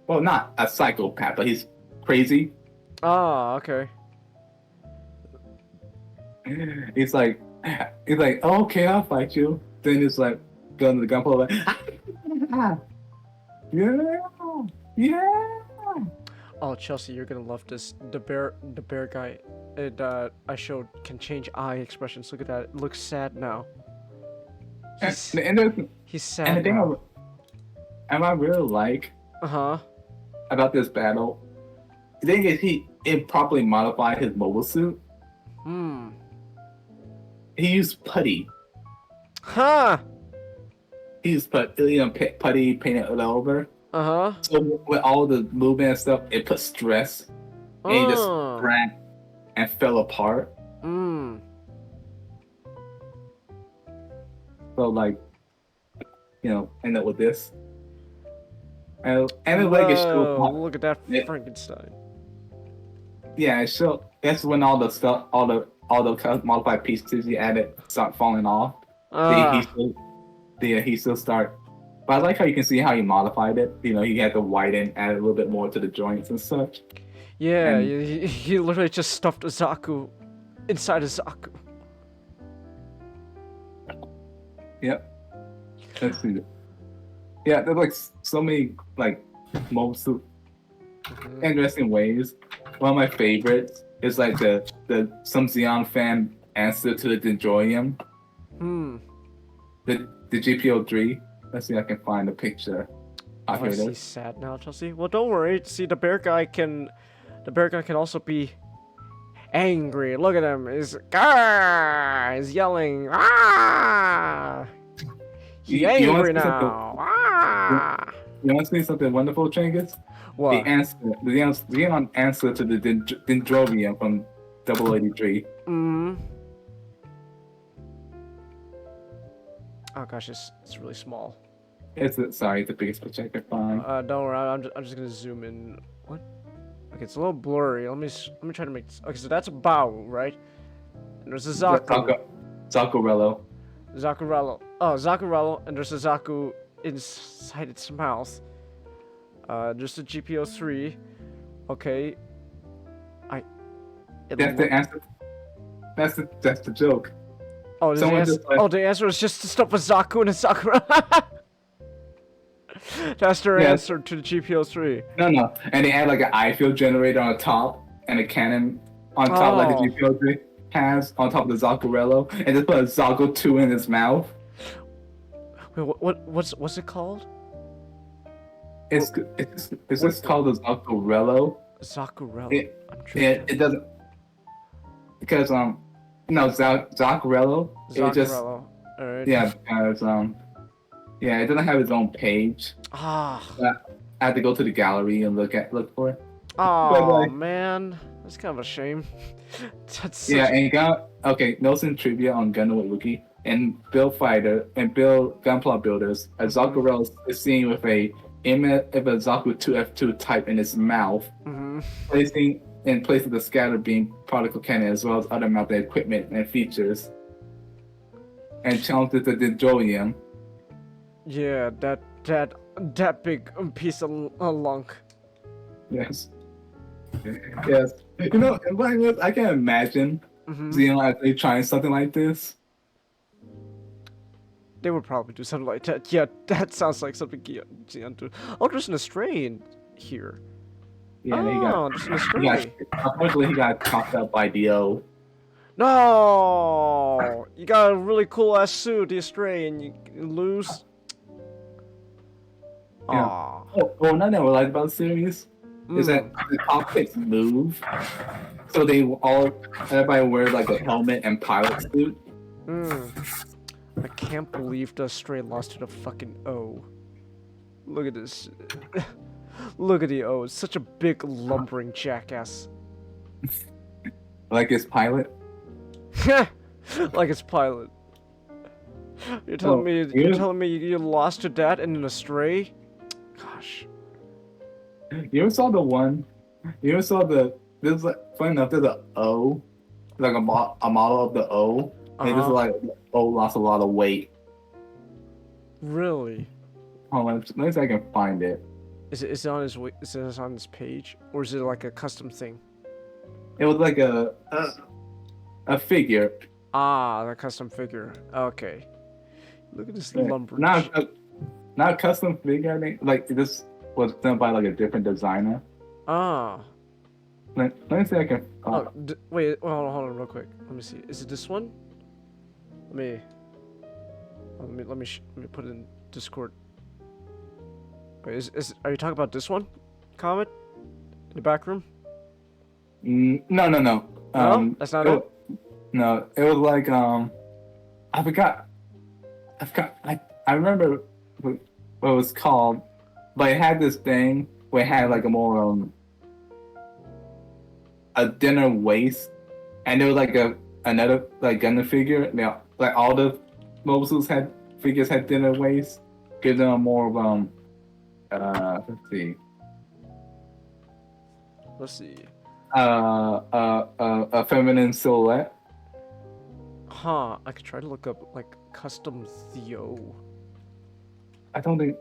[SPEAKER 10] Well, not a psychopath, but he's crazy.
[SPEAKER 1] Ah, okay.
[SPEAKER 10] He's like, oh, okay, I'll fight you. Then he's like, going to the Gunpla, like, yeah.
[SPEAKER 1] Oh, Chelsea, you're gonna love this. The bear guy, I showed can change eye expressions. Look at that. It looks sad now. He's sad
[SPEAKER 10] And the thing
[SPEAKER 1] now.
[SPEAKER 10] I really like about this battle, the thing is he improperly modified his mobile suit. He used putty. He used putty painted it over. So with all the movement and stuff, it put stress. And he just cracked and fell apart. So like, end up with this. And the leg is still.
[SPEAKER 1] Look at that Frankenstein.
[SPEAKER 10] Yeah, so that's when all the stuff, all the modified pieces you added start falling off. He still start. But I like how you can see how he modified it. He had to widen, add a little bit more to the joints and such.
[SPEAKER 1] Yeah, he literally just stuffed a Zaku inside a Zaku.
[SPEAKER 10] Yep. Let's see. Yeah, there's like so many like most interesting ways. One of my favorites is like some Xeon fan answer to the Dendroium. The GPO3. Let's see if I can find a picture.
[SPEAKER 1] He's sad now, Chelsea. Well, don't worry. See, the bear guy can also be angry. Look at him. He's yelling. He's angry now.
[SPEAKER 10] You want to see something wonderful, Changus?
[SPEAKER 1] What?
[SPEAKER 10] The answer to the Dendrobium from 083.
[SPEAKER 1] Oh gosh, it's really small.
[SPEAKER 10] It's the biggest picture I could find.
[SPEAKER 1] Don't worry. I'm just gonna zoom in. What? Okay, it's a little blurry. Let me try to make. Okay, so that's a bow, right? And there's a Zaku.
[SPEAKER 10] Zakurello.
[SPEAKER 1] Zakurello. Oh, Zakurello, and there's a Zaku inside its mouth. Just a GPO3. Okay.
[SPEAKER 10] That's the answer. That's the joke.
[SPEAKER 1] Oh, the answer is just to stop a Zaku and a Sakura. That's their answer to the GPO3.
[SPEAKER 10] No. And they add like an eye field generator on the top and a cannon on top like the GPO3 has on top of the Zakurello, and just put a Zaku 2 in his mouth.
[SPEAKER 1] Wait, what's it called?
[SPEAKER 10] It's just called the Zakurello.
[SPEAKER 1] Zakurello.
[SPEAKER 10] It doesn't because Zakurello. It just
[SPEAKER 1] Alright.
[SPEAKER 10] yeah because it doesn't have its own page. I had to go to the gallery and look for it.
[SPEAKER 1] Oh man, that's kind of a shame.
[SPEAKER 10] Notes and trivia on Gunpla Wiki and Gunpla Builders. A Zakurello is seen with a Zaku 2F2 type in its mouth, placing the scatter beam particle cannon as well as other mounted equipment and features, and challenges the Dendroium.
[SPEAKER 1] Yeah, that big piece of lunk.
[SPEAKER 10] Yes. Yes. I can imagine Xenon actually trying something like this.
[SPEAKER 1] They would probably do something like that. Yeah, that sounds like something Gian do. Oh, there's an Astray in here.
[SPEAKER 10] Yeah, he got.
[SPEAKER 1] There's an Astray.
[SPEAKER 10] Unfortunately, he got chopped up by Dio.
[SPEAKER 1] No! You got a really cool ass suit, the Astray, and you lose.
[SPEAKER 10] Yeah.
[SPEAKER 1] Aww.
[SPEAKER 10] Oh, another thing I like about the series is that the cockpits move, so everybody wears like a helmet and pilot suit.
[SPEAKER 1] I can't believe the Astray lost to the fucking O. Look at this. Look at the O. It's such a big lumbering jackass.
[SPEAKER 10] Like his pilot.
[SPEAKER 1] Like his pilot. You're telling me you lost to that in an Astray? Gosh.
[SPEAKER 10] You ever saw the one? You ever saw there's like, funny enough, there's an O, like a model of the O, and it's like O lost a lot of weight.
[SPEAKER 1] Really?
[SPEAKER 10] Hold on, let me see if I can find it.
[SPEAKER 1] Is it on his page, or is it like a custom thing?
[SPEAKER 10] It was like a figure.
[SPEAKER 1] Ah, the custom figure. Okay. Look at this lumber.
[SPEAKER 10] Not a custom figure. I think like this was done by like a different designer.
[SPEAKER 1] Ah.
[SPEAKER 10] Let me see if I can.
[SPEAKER 1] Wait. Hold on, real quick. Let me see. Is it this one? Let me put it in Discord. Wait, are you talking about this one? Comet? In the back room?
[SPEAKER 10] No.
[SPEAKER 1] No? That's not it?
[SPEAKER 10] No, it was like I forgot. I remember what it was called, but it had this thing where it had like a more a dinner waist, and there was like another like Gundam figure. Now, like all the Mosu's figures had dinner waist, give them more of
[SPEAKER 1] Let's see.
[SPEAKER 10] A feminine silhouette.
[SPEAKER 1] Huh, I could try to look up like custom Theo.
[SPEAKER 10] I think it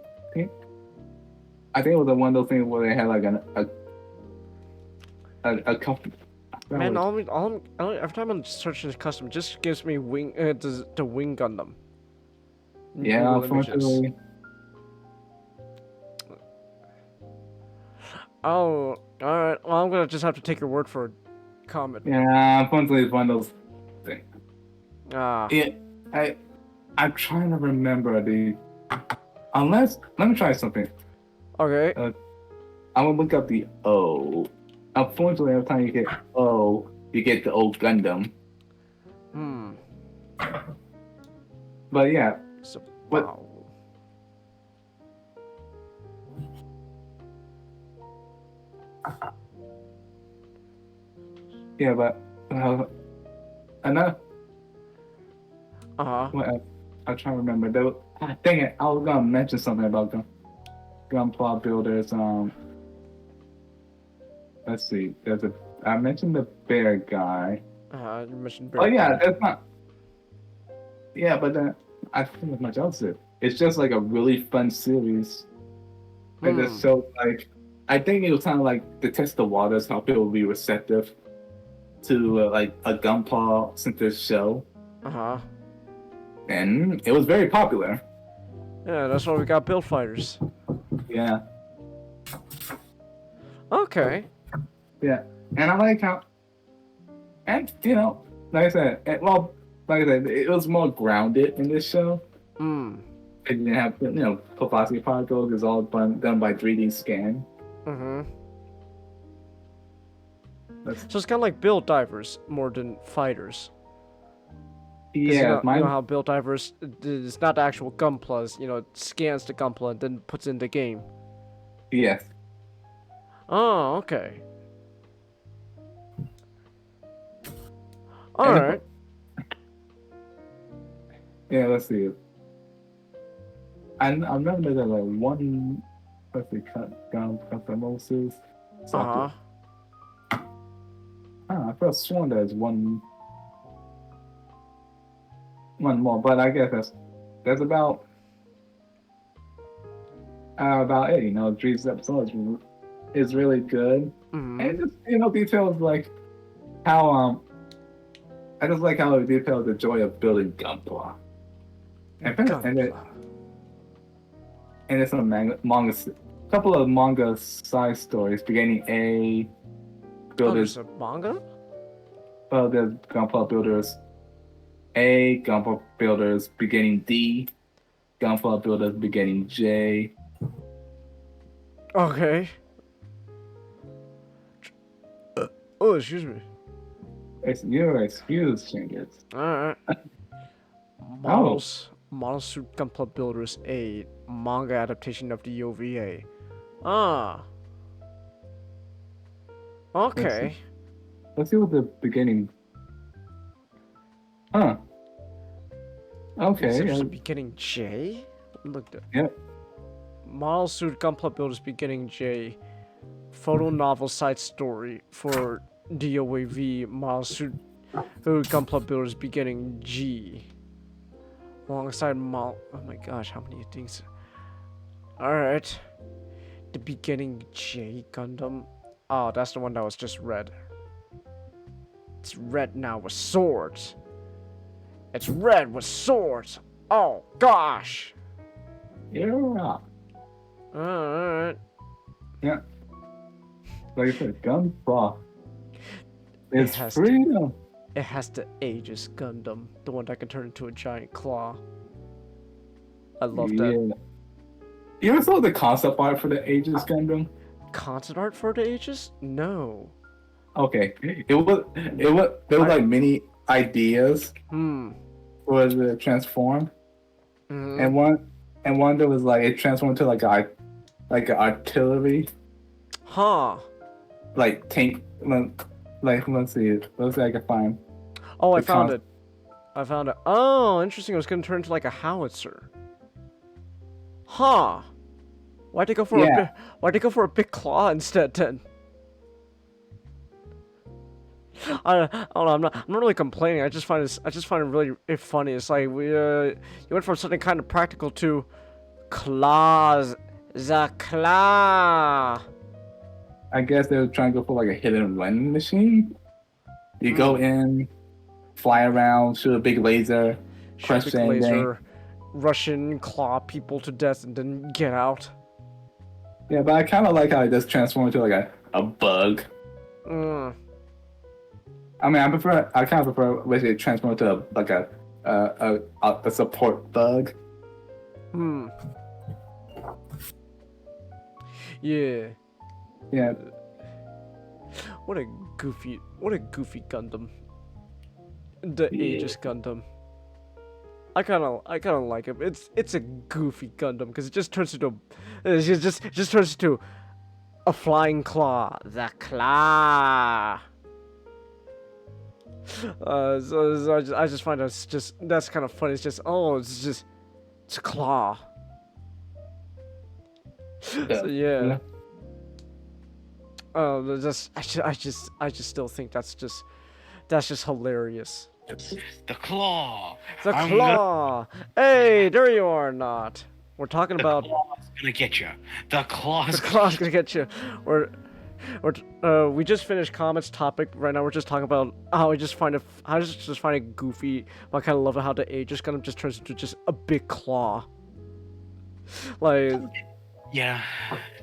[SPEAKER 10] was one of those things where they had like a couple.
[SPEAKER 1] Man, every time I'm searching custom, it just gives me the Wing Gundam.
[SPEAKER 10] Yeah, unfortunately.
[SPEAKER 1] Oh, alright. Well, I'm gonna just have to take your word for it. Comment.
[SPEAKER 10] Yeah, unfortunately, it's one of those things.
[SPEAKER 1] Ah.
[SPEAKER 10] Yeah, I'm trying to remember let me try something.
[SPEAKER 1] Okay.
[SPEAKER 10] I'm gonna look up the O. Unfortunately, every time you get O, you get the old Gundam. But yeah.
[SPEAKER 1] So,
[SPEAKER 10] wow. Yeah, but enough. Well, I'm trying to remember. Dang it! I was gonna mention something about Gunpla Builders. Let's see. I mentioned the bear guy.
[SPEAKER 1] You mentioned bear.
[SPEAKER 10] Oh yeah, that's not. Yeah, but then I think there's much else. It's just like a really fun series. And it's so like, I think it was kind of like to test the waters, how people will be receptive to like a Gunpla centered show. And it was very popular.
[SPEAKER 1] Yeah, that's why we got Build Fighters.
[SPEAKER 10] Yeah.
[SPEAKER 1] Okay.
[SPEAKER 10] Yeah, and I like how, and you know, like I said, it was more grounded in this show. It didn't have, Pavlovsky particles is all done by 3D scan.
[SPEAKER 1] So it's kind of like Build Divers more than Fighters.
[SPEAKER 10] Yeah,
[SPEAKER 1] you know how Build Divers is not the actual Gunplas. It scans the Gunpla and then puts in the game.
[SPEAKER 10] Yes.
[SPEAKER 1] Oh, okay. All right.
[SPEAKER 10] Yeah, let's see. I remember that like one, let's see, Gunpla. I felt sworn there's one more, but I guess that's about it. Dree's episode is really good, and just details like how I just like how it details the joy of building Gunpla. And there's some manga, couple of manga side stories beginning A. Builders.
[SPEAKER 1] Oh, there's a manga?
[SPEAKER 10] There's Gunpla Builders A, Gunpla Builders beginning D, Gunpla Builders beginning J.
[SPEAKER 1] Okay. Oh, excuse me.
[SPEAKER 10] Your excuse, Chinggis.
[SPEAKER 1] Alright. Model Suit Gunpla Builders A, manga adaptation of the OVA. Ah. Okay.
[SPEAKER 10] Let's see what the beginning. Huh. Okay.
[SPEAKER 1] Is it beginning J? Look.
[SPEAKER 10] Yep.
[SPEAKER 1] Model Suit Gunpla Builders beginning J. Photo novel side story for DOAV Model Suit Gunpla Builders beginning G. Alongside oh my gosh, how many things? Alright. The beginning J Gundam. Oh, that's the one that was just red. It's red now with swords. It's red with swords. Oh gosh.
[SPEAKER 10] Yeah.
[SPEAKER 1] Alright.
[SPEAKER 10] Yeah. Like I said, Gunpla. It's freedom.
[SPEAKER 1] It has the Aegis Gundam, the one that can turn into a giant claw. I love that.
[SPEAKER 10] You ever saw the concept art for the Aegis Gundam?
[SPEAKER 1] Concept art for the Aegis? No.
[SPEAKER 10] Okay. There was like many ideas. For the transform. And one that was like it transformed to like an artillery.
[SPEAKER 1] Huh.
[SPEAKER 10] Like tank. Like let's see. Let's see if I can find.
[SPEAKER 1] Oh, I found it. Oh, interesting. It was gonna turn into like a howitzer. Huh. Why'd they go for a big claw instead then? I don't know. I'm not really complaining. I just find it really funny. It's like you went from something kind of practical to claws. The claw.
[SPEAKER 10] I guess they were trying to go for like a hidden run machine. You go in, fly around, shoot a big laser, crush anything.
[SPEAKER 1] Rush in, claw people to death, and then get out.
[SPEAKER 10] Yeah, but I kind of like how it just transformed into like a bug. I mean, I kind of prefer basically transform into a support bug.
[SPEAKER 1] Yeah.
[SPEAKER 10] Yeah.
[SPEAKER 1] What a goofy Gundam. The Aegis Gundam. I kind of like it. It's a goofy Gundam because it just turns into a flying claw. The claw. So I just find that's kind of funny. It's just it's a claw. So yeah. I just still think that's just hilarious.
[SPEAKER 2] The claw.
[SPEAKER 1] The claw. Hey, there you are, not. We're talking about.
[SPEAKER 2] The claw's gonna get you. The claw's
[SPEAKER 1] gonna get you. We just finished comments topic. Right now, we're just talking about how I just find it goofy. But I kind of love how the Aegis Gundam just turns into just a big claw. Like.
[SPEAKER 2] Yeah.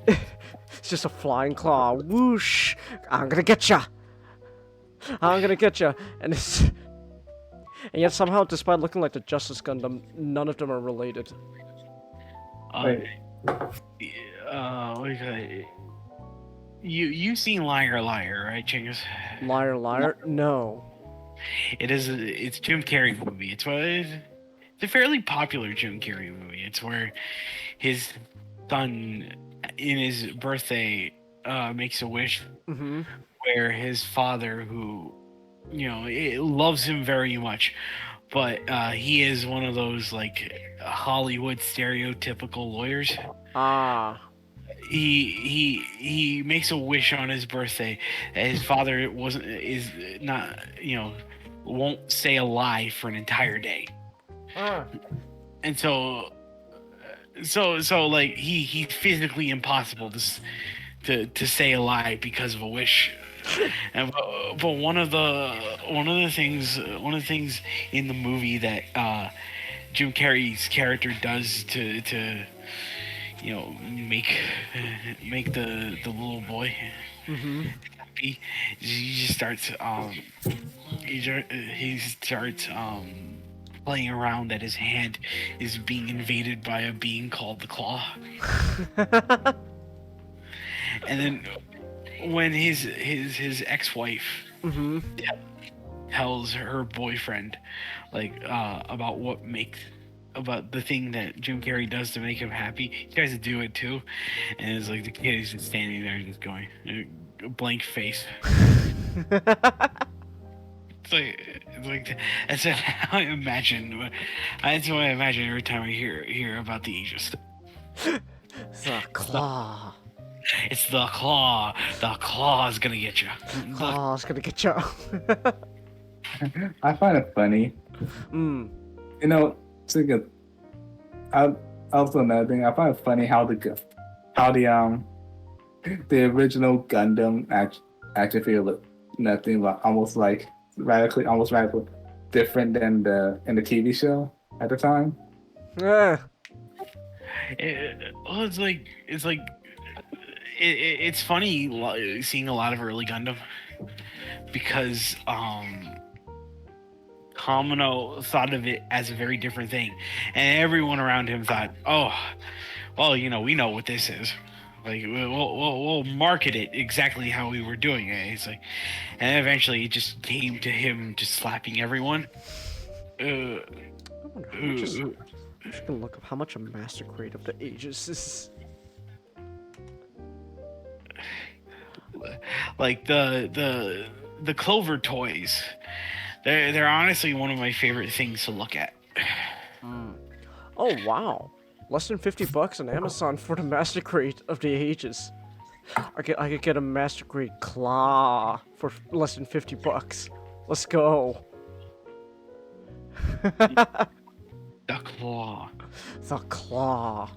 [SPEAKER 1] It's just a flying claw. Whoosh! I'm gonna get ya. And yet somehow, despite looking like the Justice Gundam, none of them are related.
[SPEAKER 2] You seen Liar Liar, right, Chinggis?
[SPEAKER 1] Liar Liar? No.
[SPEAKER 2] It's a Jim Carrey movie. It's a fairly popular Jim Carrey movie. It's where his son, in his birthday, makes a wish where his father, who loves him very much, but he is one of those like Hollywood stereotypical lawyers. He makes a wish on his birthday that his father won't say a lie for an entire day. And so like he's physically impossible to say a lie because of a wish. But one of the things in the movie that Jim Carrey's character does to make the little boy happy. He just starts he starts playing around that his hand is being invaded by a being called the Claw. And then when his ex-wife tells her boyfriend about the thing that Jim Carrey does to make him happy, he tries to do it too, and it's like the kid is just standing there just going a blank face. It's like that's how I imagine. That's what I imagine every time I hear about the Aegis.
[SPEAKER 1] The Claw.
[SPEAKER 2] It's the Claw. The Claw is gonna get you.
[SPEAKER 1] Claw's gonna get you.
[SPEAKER 10] I find it funny. You know, also another thing, I find it funny how the original Gundam actually feel nothing but almost radically different than in the TV show at the time.
[SPEAKER 1] Yeah.
[SPEAKER 2] It's funny seeing a lot of early Gundam because Kamino thought of it as a very different thing, and everyone around him thought, "Oh, well, we know what this is. Like, we'll market it exactly how we were doing it." It's like, and eventually it just came to him just slapping everyone.
[SPEAKER 1] I'm just gonna look up how much a master grade of the Aegis is.
[SPEAKER 2] Like the Clover toys, they're honestly one of my favorite things to look at.
[SPEAKER 1] Oh wow, less than $50 on Amazon for the master grade of the Aegis. I could get a master grade Claw for less than $50. Let's go.
[SPEAKER 2] The Claw.
[SPEAKER 1] The Claw.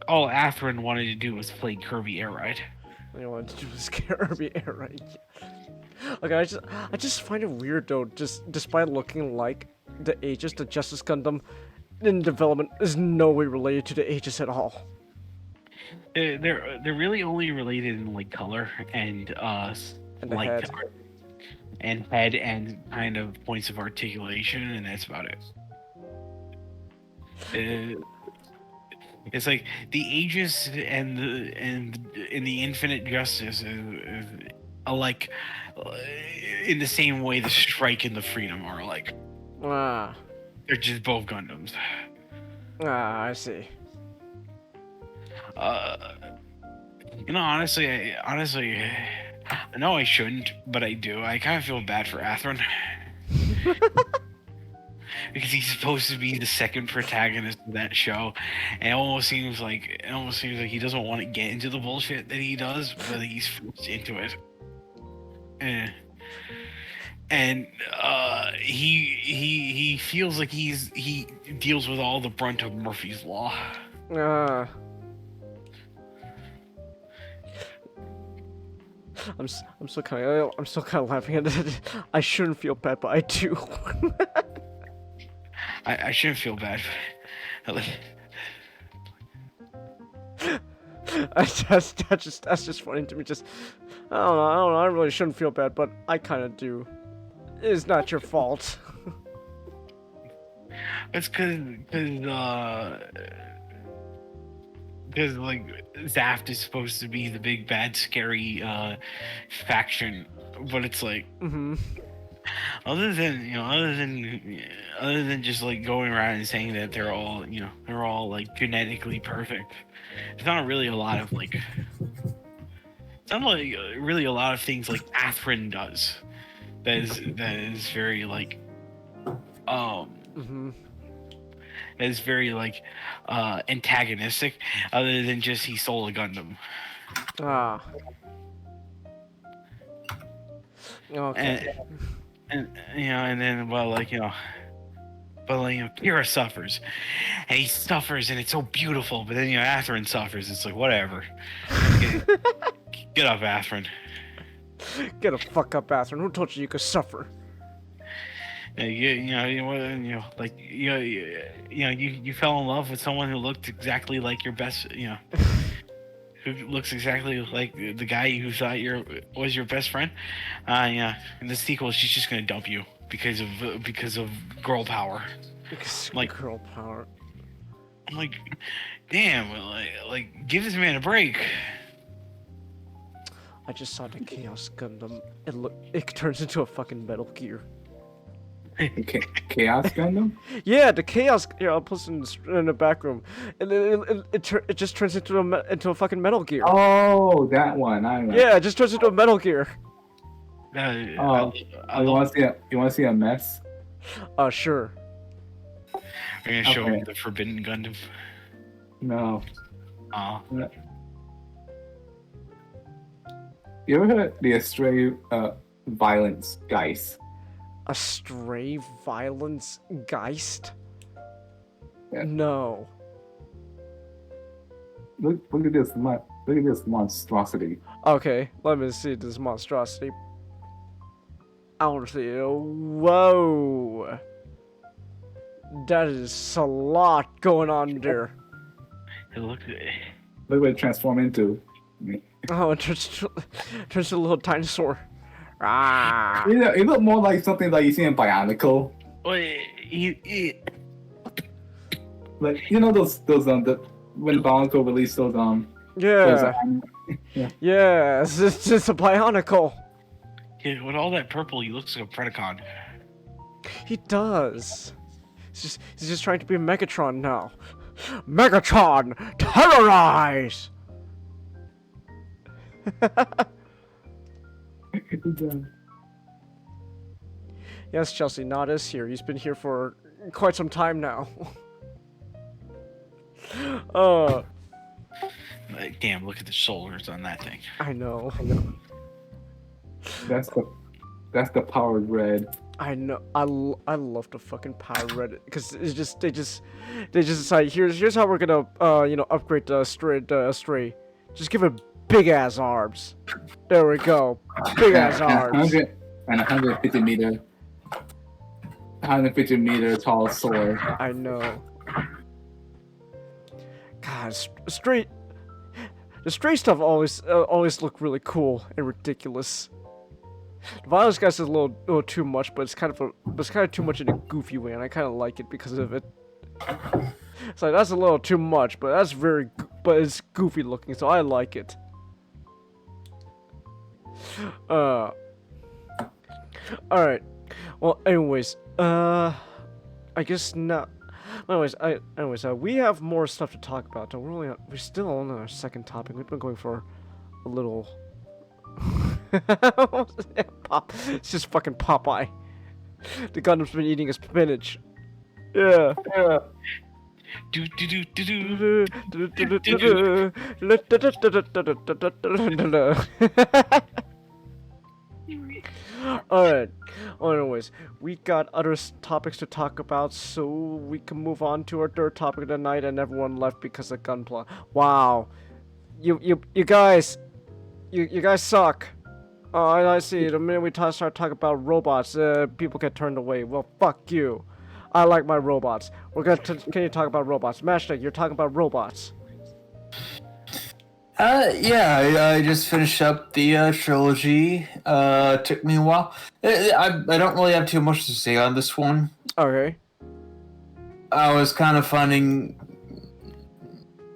[SPEAKER 2] All Athrun wanted to do was play Kirby Air Ride.
[SPEAKER 1] All I wanted to do was Kirby Air Ride. Okay, I just find it weird though. Just despite looking like the Aegis, the Justice Gundam in development is no way related to the Aegis at all.
[SPEAKER 2] They're really only related in like color and
[SPEAKER 1] the
[SPEAKER 2] like
[SPEAKER 1] head.
[SPEAKER 2] And head and kind of points of articulation, and that's about it. It's like the Aegis and the Infinite Justice is alike in the same way the Strike and the Freedom are alike. They're just both Gundams.
[SPEAKER 1] I see.
[SPEAKER 2] Honestly, I know I shouldn't, but I do. I kind of feel bad for Athrun. Because he's supposed to be the second protagonist of that show, and it almost seems like he doesn't want to get into the bullshit that he does, but he's forced into it. And he feels like he deals with all the brunt of Murphy's Law.
[SPEAKER 1] I'm still kind of laughing at it. I shouldn't feel bad, but I do.
[SPEAKER 2] I shouldn't feel bad.
[SPEAKER 1] That's just funny to me. Just I don't know. I really shouldn't feel bad, but I kind of do. It's not your fault.
[SPEAKER 2] It's because like Zaft is supposed to be the big bad scary faction, but it's like other than just like going around and saying that they're all like genetically perfect, it's not really a lot of like really a lot of things like Athrun does that is very like is very like antagonistic, other than just he stole a Gundam.
[SPEAKER 1] Okay.
[SPEAKER 2] And then Kira suffers, and he suffers, and it's so beautiful. But then Athrun suffers. It's like whatever. Get up, Athrun.
[SPEAKER 1] Get a fuck up, bastard. Who told you you could suffer?
[SPEAKER 2] You fell in love with someone who looked exactly like your best, who looks exactly like the guy who thought was your best friend. In the sequel, she's just gonna dump you because of girl power.
[SPEAKER 1] Girl power.
[SPEAKER 2] I'm like, damn, like give this man a break.
[SPEAKER 1] I just saw the Chaos Gundam. It turns into a fucking Metal Gear.
[SPEAKER 10] Chaos Gundam?
[SPEAKER 1] Yeah, the Chaos. Here, I'll post in the back room, and it just turns into a fucking Metal Gear.
[SPEAKER 10] Oh, that one. I know.
[SPEAKER 1] Yeah, it just turns into a Metal Gear.
[SPEAKER 10] You want to see a mess?
[SPEAKER 1] Sure.
[SPEAKER 2] Are you gonna show me the Forbidden Gundam?
[SPEAKER 10] No.
[SPEAKER 2] Oh.
[SPEAKER 10] You ever heard the Astray violence Geist?
[SPEAKER 1] Astray violence Geist?
[SPEAKER 10] Yeah.
[SPEAKER 1] No.
[SPEAKER 10] Look at this monstrosity.
[SPEAKER 1] Okay, let me see this monstrosity. I want to see it. Whoa. That is a lot going on there.
[SPEAKER 2] Look
[SPEAKER 10] what it transformed into.
[SPEAKER 1] Oh, it turns to a little dinosaur. Ah.
[SPEAKER 10] It looked more like something like you see in Bionicle. Like those when Bionicle released those
[SPEAKER 1] Yeah.
[SPEAKER 10] yeah.
[SPEAKER 1] Yeah, it's just a Bionicle.
[SPEAKER 2] Yeah, with all that purple, he looks like a Predacon.
[SPEAKER 1] He does. He's just trying to be a Megatron now. Megatron, terrorize! Yes, Chelsea, Nod is here. He's been here for quite some time now.
[SPEAKER 2] Damn, look at the shoulders on that thing.
[SPEAKER 1] I know.
[SPEAKER 10] That's the powered red.
[SPEAKER 1] I know. I love the fucking power red because it's just they just decide here's how we're gonna upgrade the stray. Just give it big ass arms. There we go. Big ass arms.
[SPEAKER 10] 150 meter tall sword.
[SPEAKER 1] I know. God, the stray stuff always look really cool and ridiculous. The violence guys is a little too much, but it's kind of too much in a goofy way, and I kind of like it because of it. It's like that's a little too much, but but it's goofy looking, so I like it. All right. Well, anyways, I guess not. Anyways, we have more stuff to talk about. We're still on our second topic. We've been going for a little. It's just fucking Popeye. The Gundam's been eating his spinach. Yeah. Alright. Well, anyways, we got other topics to talk about, so we can move on to our third topic of the night, and everyone left because of Gunpla. Wow. You guys suck. Oh, I see. The minute we start talking about robots, people get turned away. Well, fuck you. I like my robots. We're gonna continue to talk about robots. Mashtek, you're talking about robots.
[SPEAKER 7] Yeah, I just finished up the trilogy. Took me a while. I don't really have too much to say on this one.
[SPEAKER 1] Okay.
[SPEAKER 7] I was kind of finding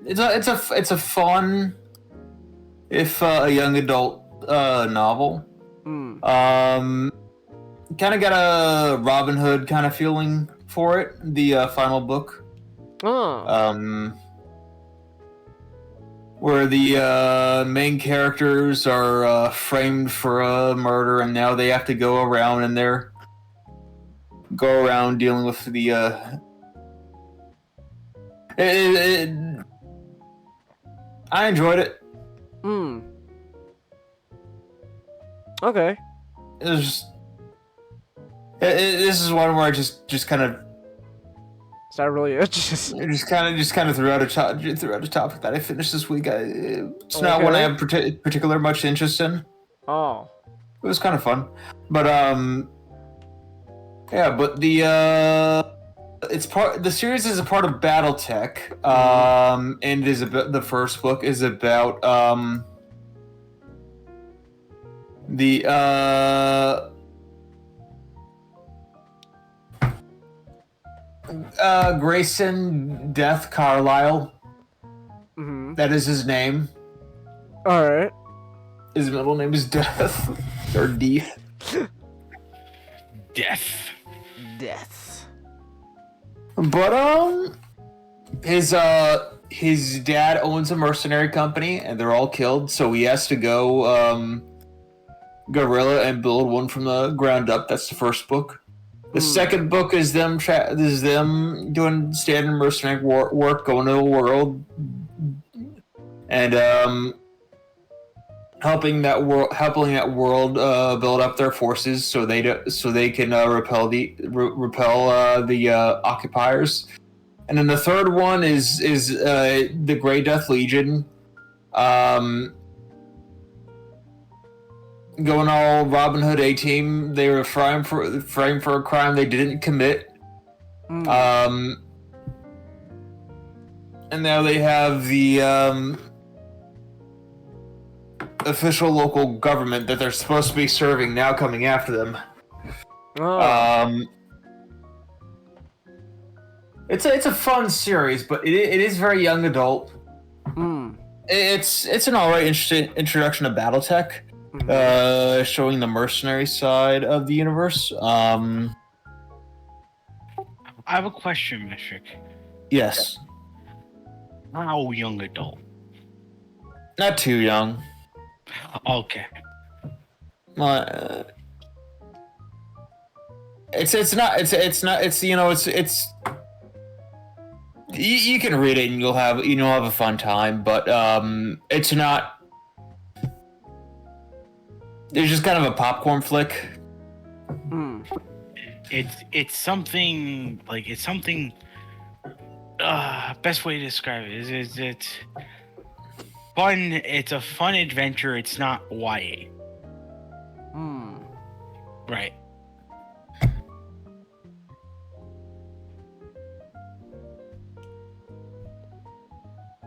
[SPEAKER 7] it's a fun, if a young adult novel. Kind of got a Robin Hood kind of feeling for it. The final book.
[SPEAKER 1] Oh.
[SPEAKER 7] Where the main characters are framed for a murder, and now they have to go around dealing with the. I enjoyed it.
[SPEAKER 1] Okay.
[SPEAKER 7] This is one where I just kind of.
[SPEAKER 1] Is that really it? just
[SPEAKER 7] kind of threw out a topic that I finished this week. It's not one I have particular much interest in.
[SPEAKER 1] Oh.
[SPEAKER 7] It was kind of fun, but yeah. But the series is a part of Battletech, and is about the first book is about Grayson Death Carlisle.
[SPEAKER 1] Mm-hmm.
[SPEAKER 7] That is his name.
[SPEAKER 1] All right.
[SPEAKER 7] His middle name is Death or Death.
[SPEAKER 1] Death.
[SPEAKER 7] But his dad owns a mercenary company, and they're all killed. So he has to go guerrilla and build one from the ground up. That's the first book. The second book is them doing standard mercenary work, going to the world, and helping that world build up their forces so they can repel the occupiers. And then the third one is the Grey Death Legion, going all Robin Hood A-team. They were framed for a crime they didn't commit. And now they have the official local government that they're supposed to be serving now coming after them. It's a fun series, but it is very young adult. It's an alright introduction to Battletech. Showing the mercenary side of the universe.
[SPEAKER 2] I have a question, Metric.
[SPEAKER 7] Yes.
[SPEAKER 2] How young adult?
[SPEAKER 7] Not too young.
[SPEAKER 2] Okay.
[SPEAKER 7] You can read it and you'll have a fun time, but it's not. It's just kind of a popcorn flick.
[SPEAKER 2] It's something. Best way to describe it is it's fun. It's a fun adventure. It's not YA. Right.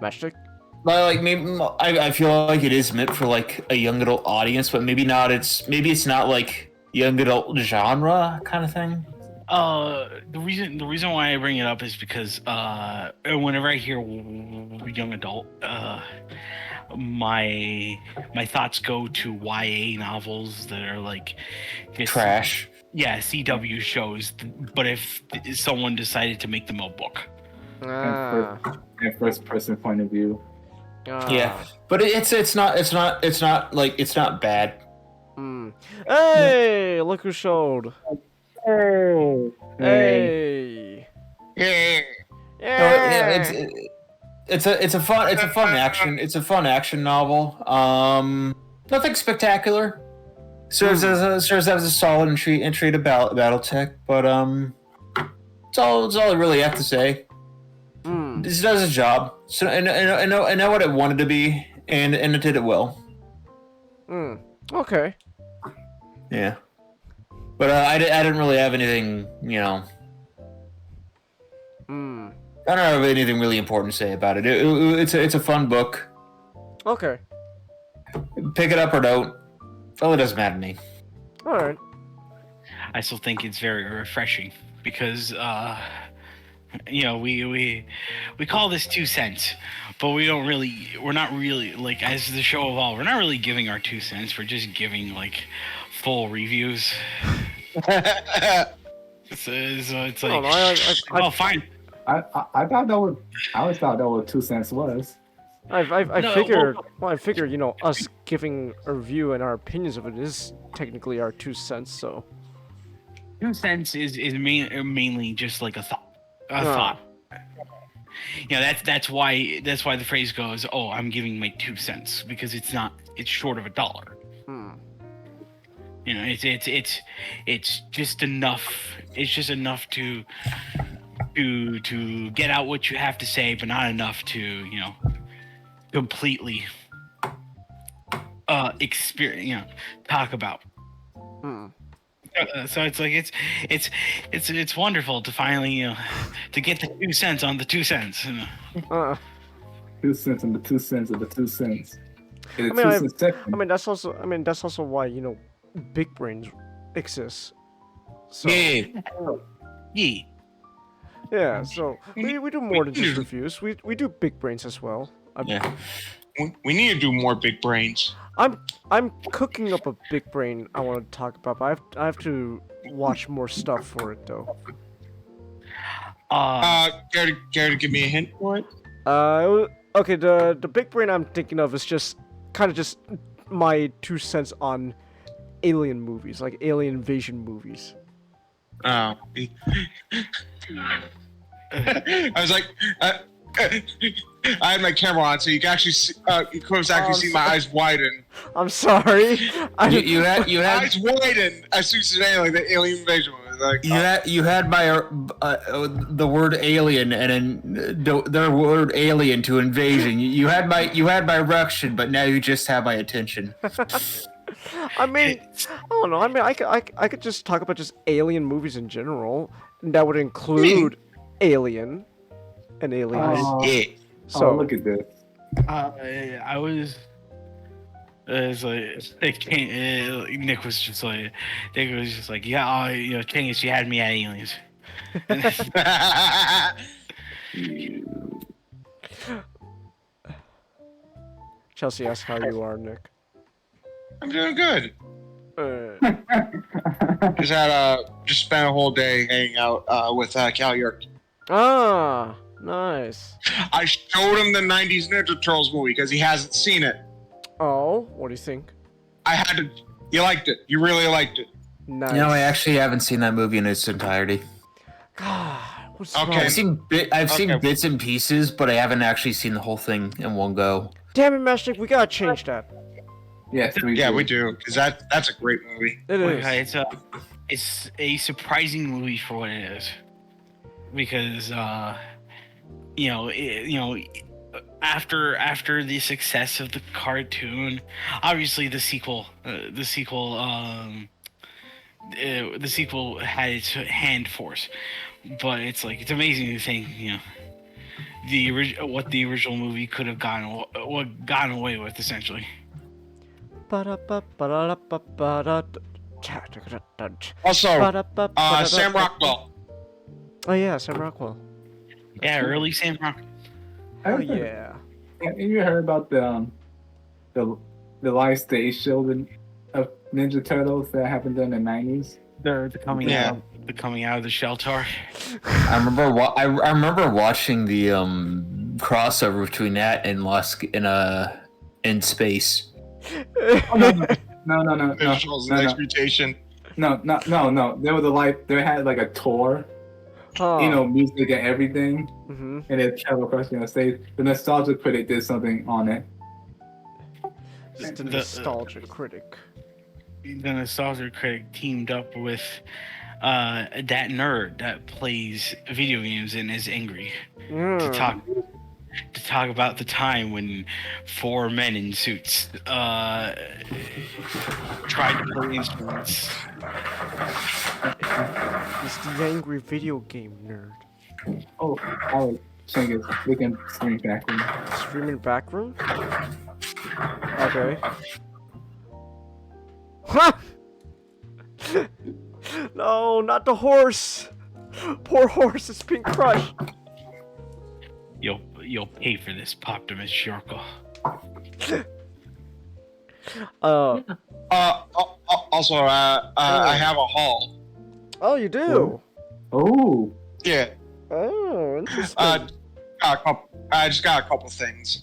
[SPEAKER 1] Magic?
[SPEAKER 7] Like maybe I feel like it is meant for like a young adult audience, but maybe not. Maybe it's not like young adult genre kind of thing.
[SPEAKER 2] The reason why I bring it up is because whenever I hear young adult, my thoughts go to YA novels that are like
[SPEAKER 7] trash.
[SPEAKER 2] Yeah, CW shows. But if someone decided to make them a book,
[SPEAKER 10] first person point of view.
[SPEAKER 7] Yeah, but it's not bad.
[SPEAKER 1] Hey, look who showed. Hey.
[SPEAKER 7] Yeah, it's a fun action novel. Nothing spectacular. Serves as a solid entry to Battletech, but it's all I really have to say. This does its job. So I know what it wanted to be, and it did it well.
[SPEAKER 1] Okay.
[SPEAKER 7] Yeah. But I didn't really have anything, I don't have anything really important to say about it. It's a fun book.
[SPEAKER 1] Okay.
[SPEAKER 7] Pick it up or don't. It doesn't matter to me.
[SPEAKER 1] All right.
[SPEAKER 2] I still think it's very refreshing because we call this 2 cents, but we're not really like, as the show evolved, we're not really giving our 2 cents. We're just giving like full reviews. So it's like, fine.
[SPEAKER 10] I thought that was. I always thought that what 2 cents was.
[SPEAKER 1] I figured, us giving a review and our opinions of it is technically our 2 cents. So
[SPEAKER 2] 2 cents is mainly just like a thought. Thought. That's why the phrase goes, "Oh, I'm giving my 2 cents," because it's short of $1. It's just enough. It's just enough to get out what you have to say, but not enough to completely experience. Talk about. So it's like it's wonderful to finally to get the 2 cents on the 2 cents.
[SPEAKER 10] 2 cents and the 2 cents of the 2 cents.
[SPEAKER 1] I mean, that's also why big brains exist. So, yeah. So we do more than just reviews. We do big brains as well.
[SPEAKER 12] Yeah. We need to do more big brains.
[SPEAKER 1] I'm cooking up a big brain I want to talk about, but I have to watch more stuff for it though.
[SPEAKER 12] Care to give me a hint for it?
[SPEAKER 1] Okay, the big brain I'm thinking of is just kind of just my 2 cents on alien movies, like alien invasion movies.
[SPEAKER 12] Oh. I was like, I had my camera on, so you can actually see, you could actually see my eyes widen.
[SPEAKER 1] I'm sorry.
[SPEAKER 7] You had
[SPEAKER 12] eyes widen as soon as you say like the alien invasion was like.
[SPEAKER 7] You had my the word alien and then the word alien to invasion. You had my erection, but now you just have my attention.
[SPEAKER 1] I mean, I don't know. I mean, I could just talk about just alien movies in general, and that would include Alien and Aliens. So
[SPEAKER 10] look at this.
[SPEAKER 2] I was. It's like Nick was just like, yeah, King, she had me at Aliens.
[SPEAKER 1] Chelsea asks how you are, Nick.
[SPEAKER 12] I'm doing good. Just spent a whole day hanging out with Cal York.
[SPEAKER 1] Ah, nice.
[SPEAKER 12] I showed him the '90s Ninja Turtles movie because he hasn't seen it.
[SPEAKER 1] Oh, what do you think?
[SPEAKER 12] You liked it. You really liked it.
[SPEAKER 1] Nice.
[SPEAKER 7] I actually haven't seen that movie in its entirety.
[SPEAKER 1] God, what's
[SPEAKER 12] Okay.
[SPEAKER 1] wrong?
[SPEAKER 7] I've seen bits and pieces, but I haven't actually seen the whole thing in one go.
[SPEAKER 1] Damn it, Mashnik, we gotta change that.
[SPEAKER 10] Yes, we
[SPEAKER 12] do, because that's a great movie.
[SPEAKER 1] It is.
[SPEAKER 2] It's a surprising movie for what it is, because after the success of the cartoon, obviously the sequel had its hand force, but it's amazing to think what the original movie could have gotten away with essentially.
[SPEAKER 12] Also, Sam Rockwell.
[SPEAKER 1] Oh yeah, Sam Rockwell.
[SPEAKER 2] Yeah, early Sam Rockwell.
[SPEAKER 1] Oh yeah.
[SPEAKER 10] Have you heard about the live stage show of Ninja Turtles that happened in the '90s?
[SPEAKER 2] The coming out of the shelter.
[SPEAKER 7] I remember watching the crossover between that and in space.
[SPEAKER 10] No.
[SPEAKER 12] Next mutation.
[SPEAKER 10] No. There was they had like a tour. Music and everything, and they travel across the stage. The Nostalgia Critic did something on it.
[SPEAKER 1] Just the Nostalgia Critic.
[SPEAKER 2] The Nostalgia Critic teamed up with that nerd that plays video games and is angry to talk about the time when 4 men in suits tried to play instruments.
[SPEAKER 1] It's the angry video game nerd.
[SPEAKER 10] Oh, Alex, check it. We can stream backroom.
[SPEAKER 1] Stream in backroom? Okay. Huh! No, not the horse! Poor horse is being crushed.
[SPEAKER 2] You'll pay for this, Poptimus Yorko.
[SPEAKER 12] Also, I have a haul.
[SPEAKER 1] Oh, you do?
[SPEAKER 10] Oh.
[SPEAKER 12] Yeah.
[SPEAKER 1] Oh, interesting.
[SPEAKER 12] I just got a couple things.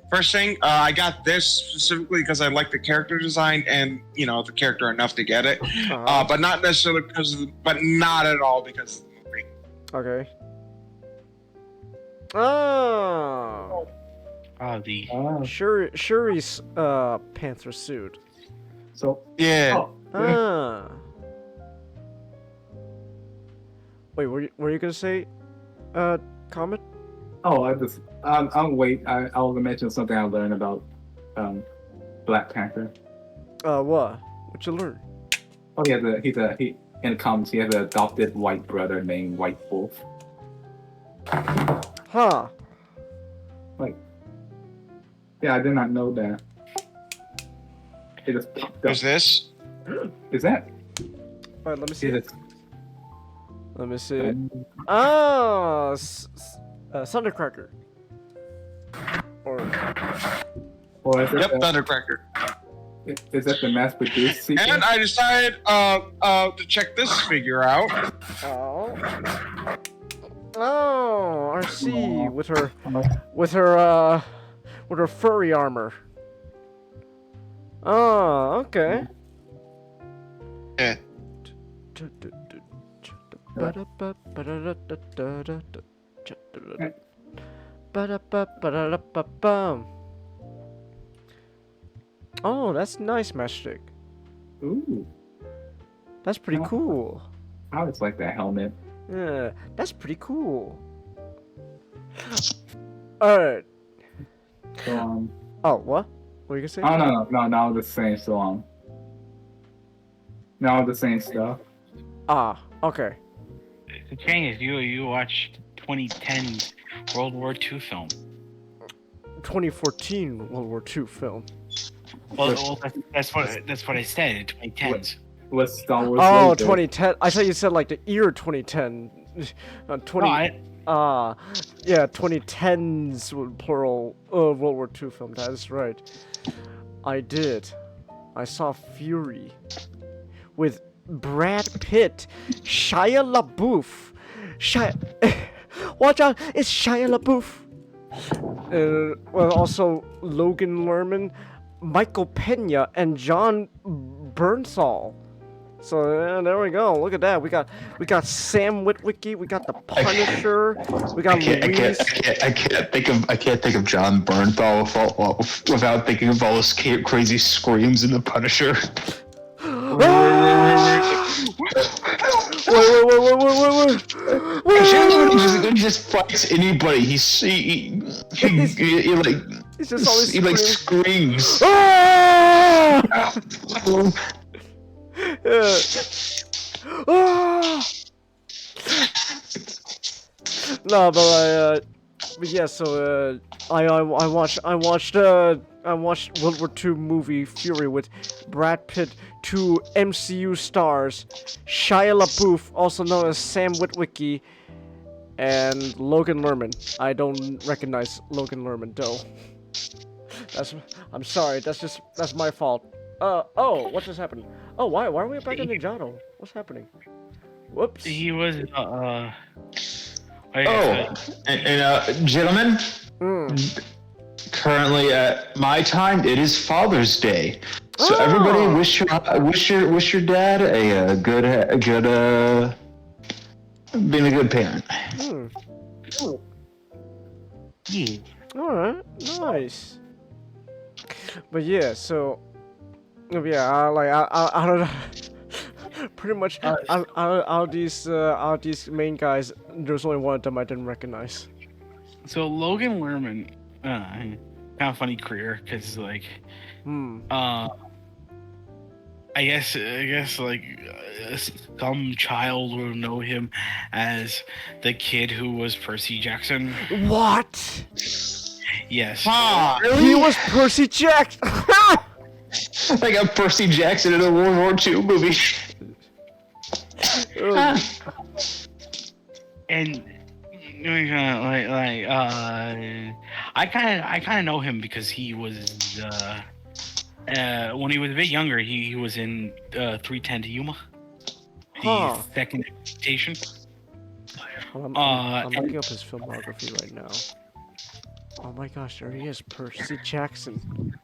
[SPEAKER 12] First thing, I got this specifically because I like the character design and the character enough to get it, but not necessarily but not at all because of the movie.
[SPEAKER 1] Okay. Oh. Shuri's panther suit.
[SPEAKER 10] So
[SPEAKER 12] yeah.
[SPEAKER 1] Wait, were you gonna say comment?
[SPEAKER 10] Oh, I'll wait. I'll mention something I learned about Black Panther.
[SPEAKER 1] What? What'd you learn?
[SPEAKER 10] Oh, he in the comics he has an adopted white brother named White Wolf.
[SPEAKER 1] Huh.
[SPEAKER 10] Like, yeah, I did not know that. It just popped up.
[SPEAKER 12] Who's this?
[SPEAKER 10] Is that?
[SPEAKER 1] Alright, let me see.
[SPEAKER 10] It
[SPEAKER 1] Let me see. Oh, Thundercracker. Or
[SPEAKER 10] is it
[SPEAKER 12] Yep, Thundercracker.
[SPEAKER 10] Is that the mass-produced sequence?
[SPEAKER 12] And I decided to check this figure out.
[SPEAKER 1] Oh, RC with her furry armor. Oh, okay.
[SPEAKER 12] Yeah.
[SPEAKER 1] Oh, that's nice, Master.
[SPEAKER 10] Ooh.
[SPEAKER 1] That's pretty cool.
[SPEAKER 10] I always like that helmet.
[SPEAKER 1] Yeah, that's pretty cool. Alright.
[SPEAKER 10] So,
[SPEAKER 1] oh, what? What are you gonna say?
[SPEAKER 10] Oh, no, now the same, so, now the same stuff.
[SPEAKER 1] Ah, okay.
[SPEAKER 2] The thing is, you watched 2010 World War II film.
[SPEAKER 1] 2014 World War II film.
[SPEAKER 2] Well, that's what I said. 2010s.
[SPEAKER 10] What's Star Wars?
[SPEAKER 1] Oh,
[SPEAKER 10] later?
[SPEAKER 1] 2010. I thought you said like the year 2010. 20. Yeah, 2010s plural. World War II film. That is right. I did. I saw Fury with Brad Pitt, Shia LaBeouf. Watch out! It's Shia LaBeouf. Well, also Logan Lerman, Michael Pena, and John Bernthal. So there we go. Look at that. We got Sam Witwicky. We got the Punisher. We got Louise.
[SPEAKER 11] I can't think of John Bernthal without thinking of all those crazy screams in the Punisher.
[SPEAKER 1] Wait.
[SPEAKER 11] He just fights anybody. He like screams.
[SPEAKER 1] No, but yeah. So I watched World War II movie Fury with Brad Pitt, two MCU stars, Shia LaBeouf, also known as Sam Witwicky, and Logan Lerman. I don't recognize Logan Lerman though. I'm sorry. That's my fault. Oh, what just happened? Oh, why are we back in Ninjato? What's happening? Whoops.
[SPEAKER 2] He was
[SPEAKER 11] Gentlemen, currently at my time it is Father's Day, so everybody wish your dad a good being a good parent.
[SPEAKER 2] Yeah.
[SPEAKER 1] All right, nice. But yeah, so yeah, I don't know. Pretty much, out of these main guys, there's only one of them I didn't recognize.
[SPEAKER 2] So Logan Lerman, kind of funny career, cause like, I guess like some child will know him as the kid who was Percy Jackson.
[SPEAKER 1] What?
[SPEAKER 2] Yes.
[SPEAKER 1] Really? He was Percy Jackson.
[SPEAKER 11] I got Percy Jackson in a World War II movie.
[SPEAKER 2] And I kind of know him because he was when he was a bit younger, he was in 310 to Yuma, the second adaptation.
[SPEAKER 1] I'm looking up his filmography right now. Oh my gosh, there he is, Percy Jackson.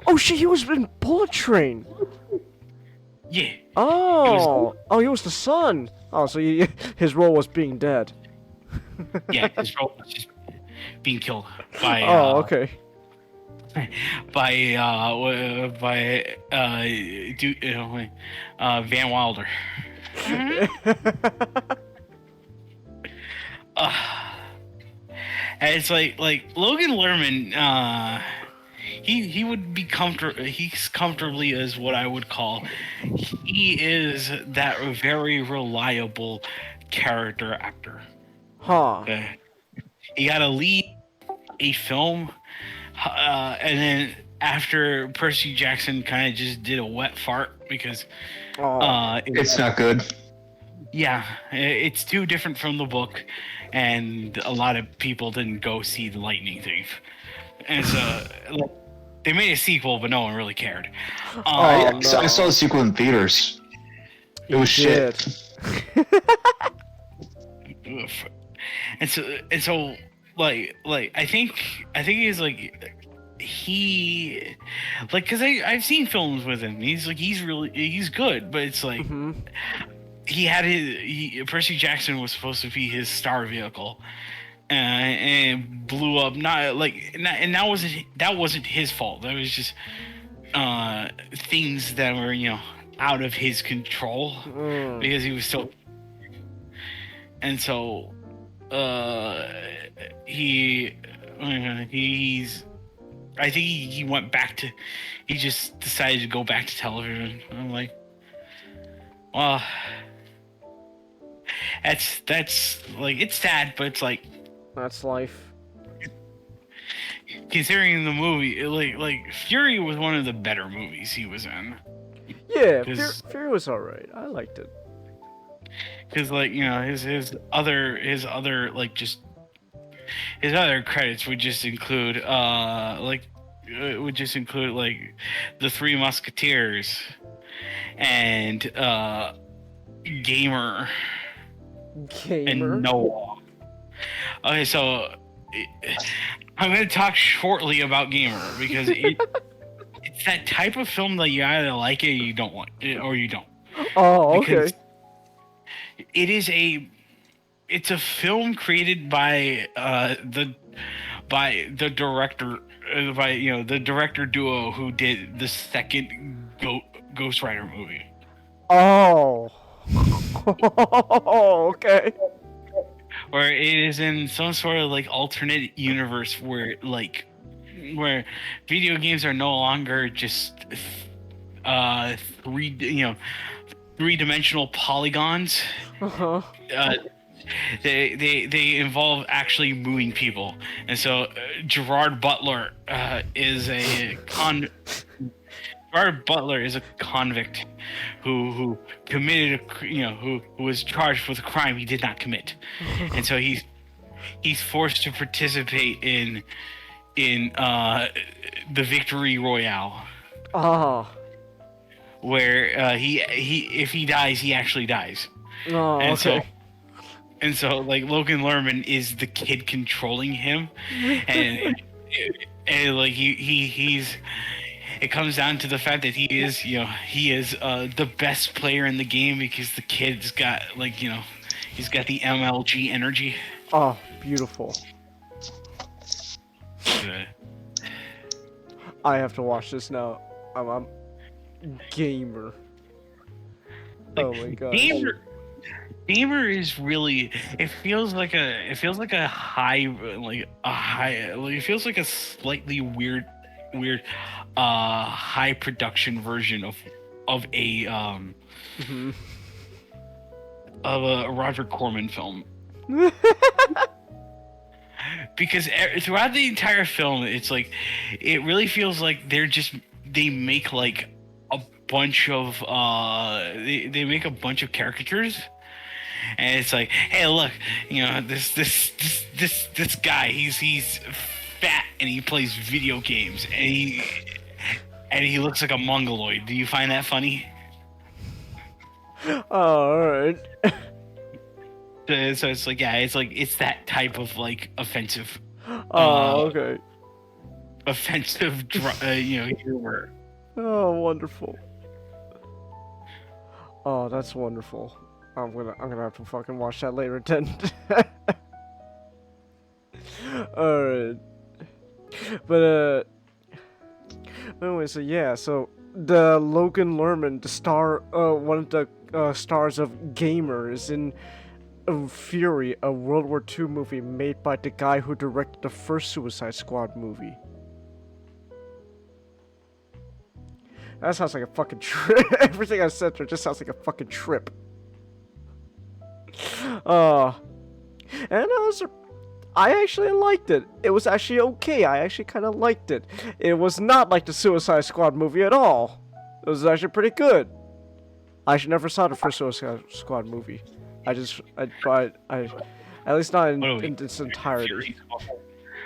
[SPEAKER 1] Oh shit, he was in Bullet Train.
[SPEAKER 2] Yeah.
[SPEAKER 1] Oh, he was the son. Oh, so his role was being dead.
[SPEAKER 2] Yeah, his role was just being killed by.
[SPEAKER 1] Okay.
[SPEAKER 2] By Van Wilder. And it's like Logan Lerman. he would be he's comfortably as what I would call, he is that very reliable character actor.
[SPEAKER 1] Huh.
[SPEAKER 2] He got to lead a film, and then after Percy Jackson kind of just did a wet fart because
[SPEAKER 11] it's not good.
[SPEAKER 2] Yeah, it's too different from the book, and a lot of people didn't go see The Lightning Thief. And so, like, they made a sequel, but no one really cared.
[SPEAKER 11] I saw the sequel in theaters. It was shit.
[SPEAKER 2] And so, like, I think he's like, because I've seen films with him. He's good, but it's like. He had Percy Jackson was supposed to be his star vehicle, and blew up. And that wasn't his fault. That was just things that were out of his control because he was so. And so, he's. I think he went back to. He just decided to go back to television. I'm like, well. That's like, it's sad, but it's like,
[SPEAKER 1] that's life.
[SPEAKER 2] Considering the movie, like Fury was one of the better movies he was in.
[SPEAKER 1] Yeah, Fury was alright. I liked it.
[SPEAKER 2] Because his other credits would just include The Three Musketeers and Gamer. And Noah. Okay, so I'm going to talk shortly about Gamer because it's that type of film that you either like it or you don't like it, or you don't.
[SPEAKER 1] Oh, okay.
[SPEAKER 2] It's a film created by the director the director duo who did the second Ghost Rider movie.
[SPEAKER 1] Oh. Okay.
[SPEAKER 2] Where it is in some sort of like alternate universe where video games are no longer just three-dimensional polygons. They involve actually moving people, and so Gerard Butler is a convict who committed who was charged with a crime he did not commit, and so he's forced to participate in the Victory Royale.
[SPEAKER 1] Oh.
[SPEAKER 2] Where if he dies, he actually dies.
[SPEAKER 1] Oh,
[SPEAKER 2] and
[SPEAKER 1] okay.
[SPEAKER 2] So like Logan Lerman is the kid controlling him, and like he's. It comes down to the fact that he is the best player in the game because the kid's got he's got the MLG energy.
[SPEAKER 1] Oh, beautiful. I have to watch this now. I'm Gamer. Oh my god.
[SPEAKER 2] Gamer is really. It feels like a slightly weird high production version of a Roger Corman film. Because throughout the entire film, it's like it really feels like they make like a bunch of they make a bunch of caricatures. And it's like, hey, look, this guy, he's fat and he plays video games and he looks like a mongoloid. Do you find that funny?
[SPEAKER 1] Oh, alright.
[SPEAKER 2] So it's like, yeah, it's that type of like offensive.
[SPEAKER 1] Oh, okay.
[SPEAKER 2] Offensive, humor.
[SPEAKER 1] Oh, wonderful. Oh, that's wonderful. I'm gonna have to fucking watch that later then. Alright. But anyway, so yeah, so the Logan Lerman, the star, one of the stars of Gamer, is in Fury, a World War II movie made by the guy who directed the first Suicide Squad movie. That sounds like a fucking trip. Everything I said there just sounds like a fucking trip. I actually liked it. It was actually okay. I actually kind of liked it. It was not like the Suicide Squad movie at all. It was actually pretty good. I actually never saw the first Suicide Squad movie. At least not in its entirety.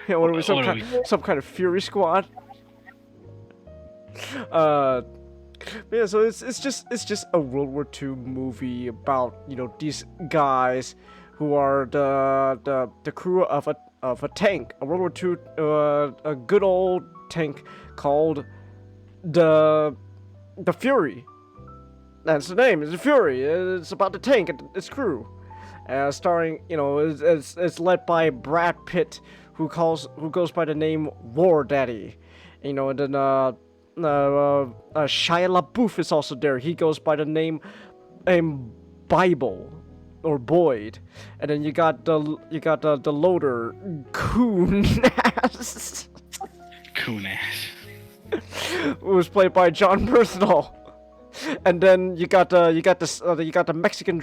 [SPEAKER 1] Yeah, what are we, some kind of Fury Squad? Yeah, so it's just a World War II movie about, you know, these guys who are the crew of a tank, a World War II, a good old tank called the Fury. That's the name. It's the Fury. It's about the tank and its crew. Starring, you know, it's led by Brad Pitt, who goes by the name War Daddy. You know, and then Shia LaBeouf is also there. He goes by the name Bible or Boyd. And then you got the loader Coon-ass. Who was played by John Bernthal. And then you got the Mexican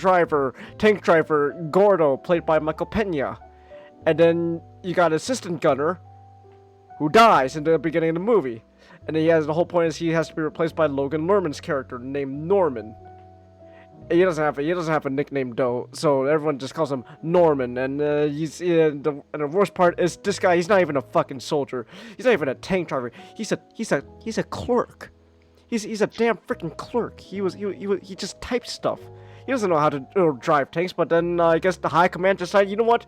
[SPEAKER 1] tank driver Gordo, played by Michael Pena. And then you got assistant gunner, who dies in the beginning of the movie. And then the whole point is he has to be replaced by Logan Lerman's character named Norman. He doesn't have a nickname though, so everyone just calls him Norman. And the worst part is this guy. He's not even a fucking soldier. He's not even a tank driver. He's a clerk. He's a damn freaking clerk. He just types stuff. He doesn't know how to drive tanks. But then I guess the high command decided, you know what?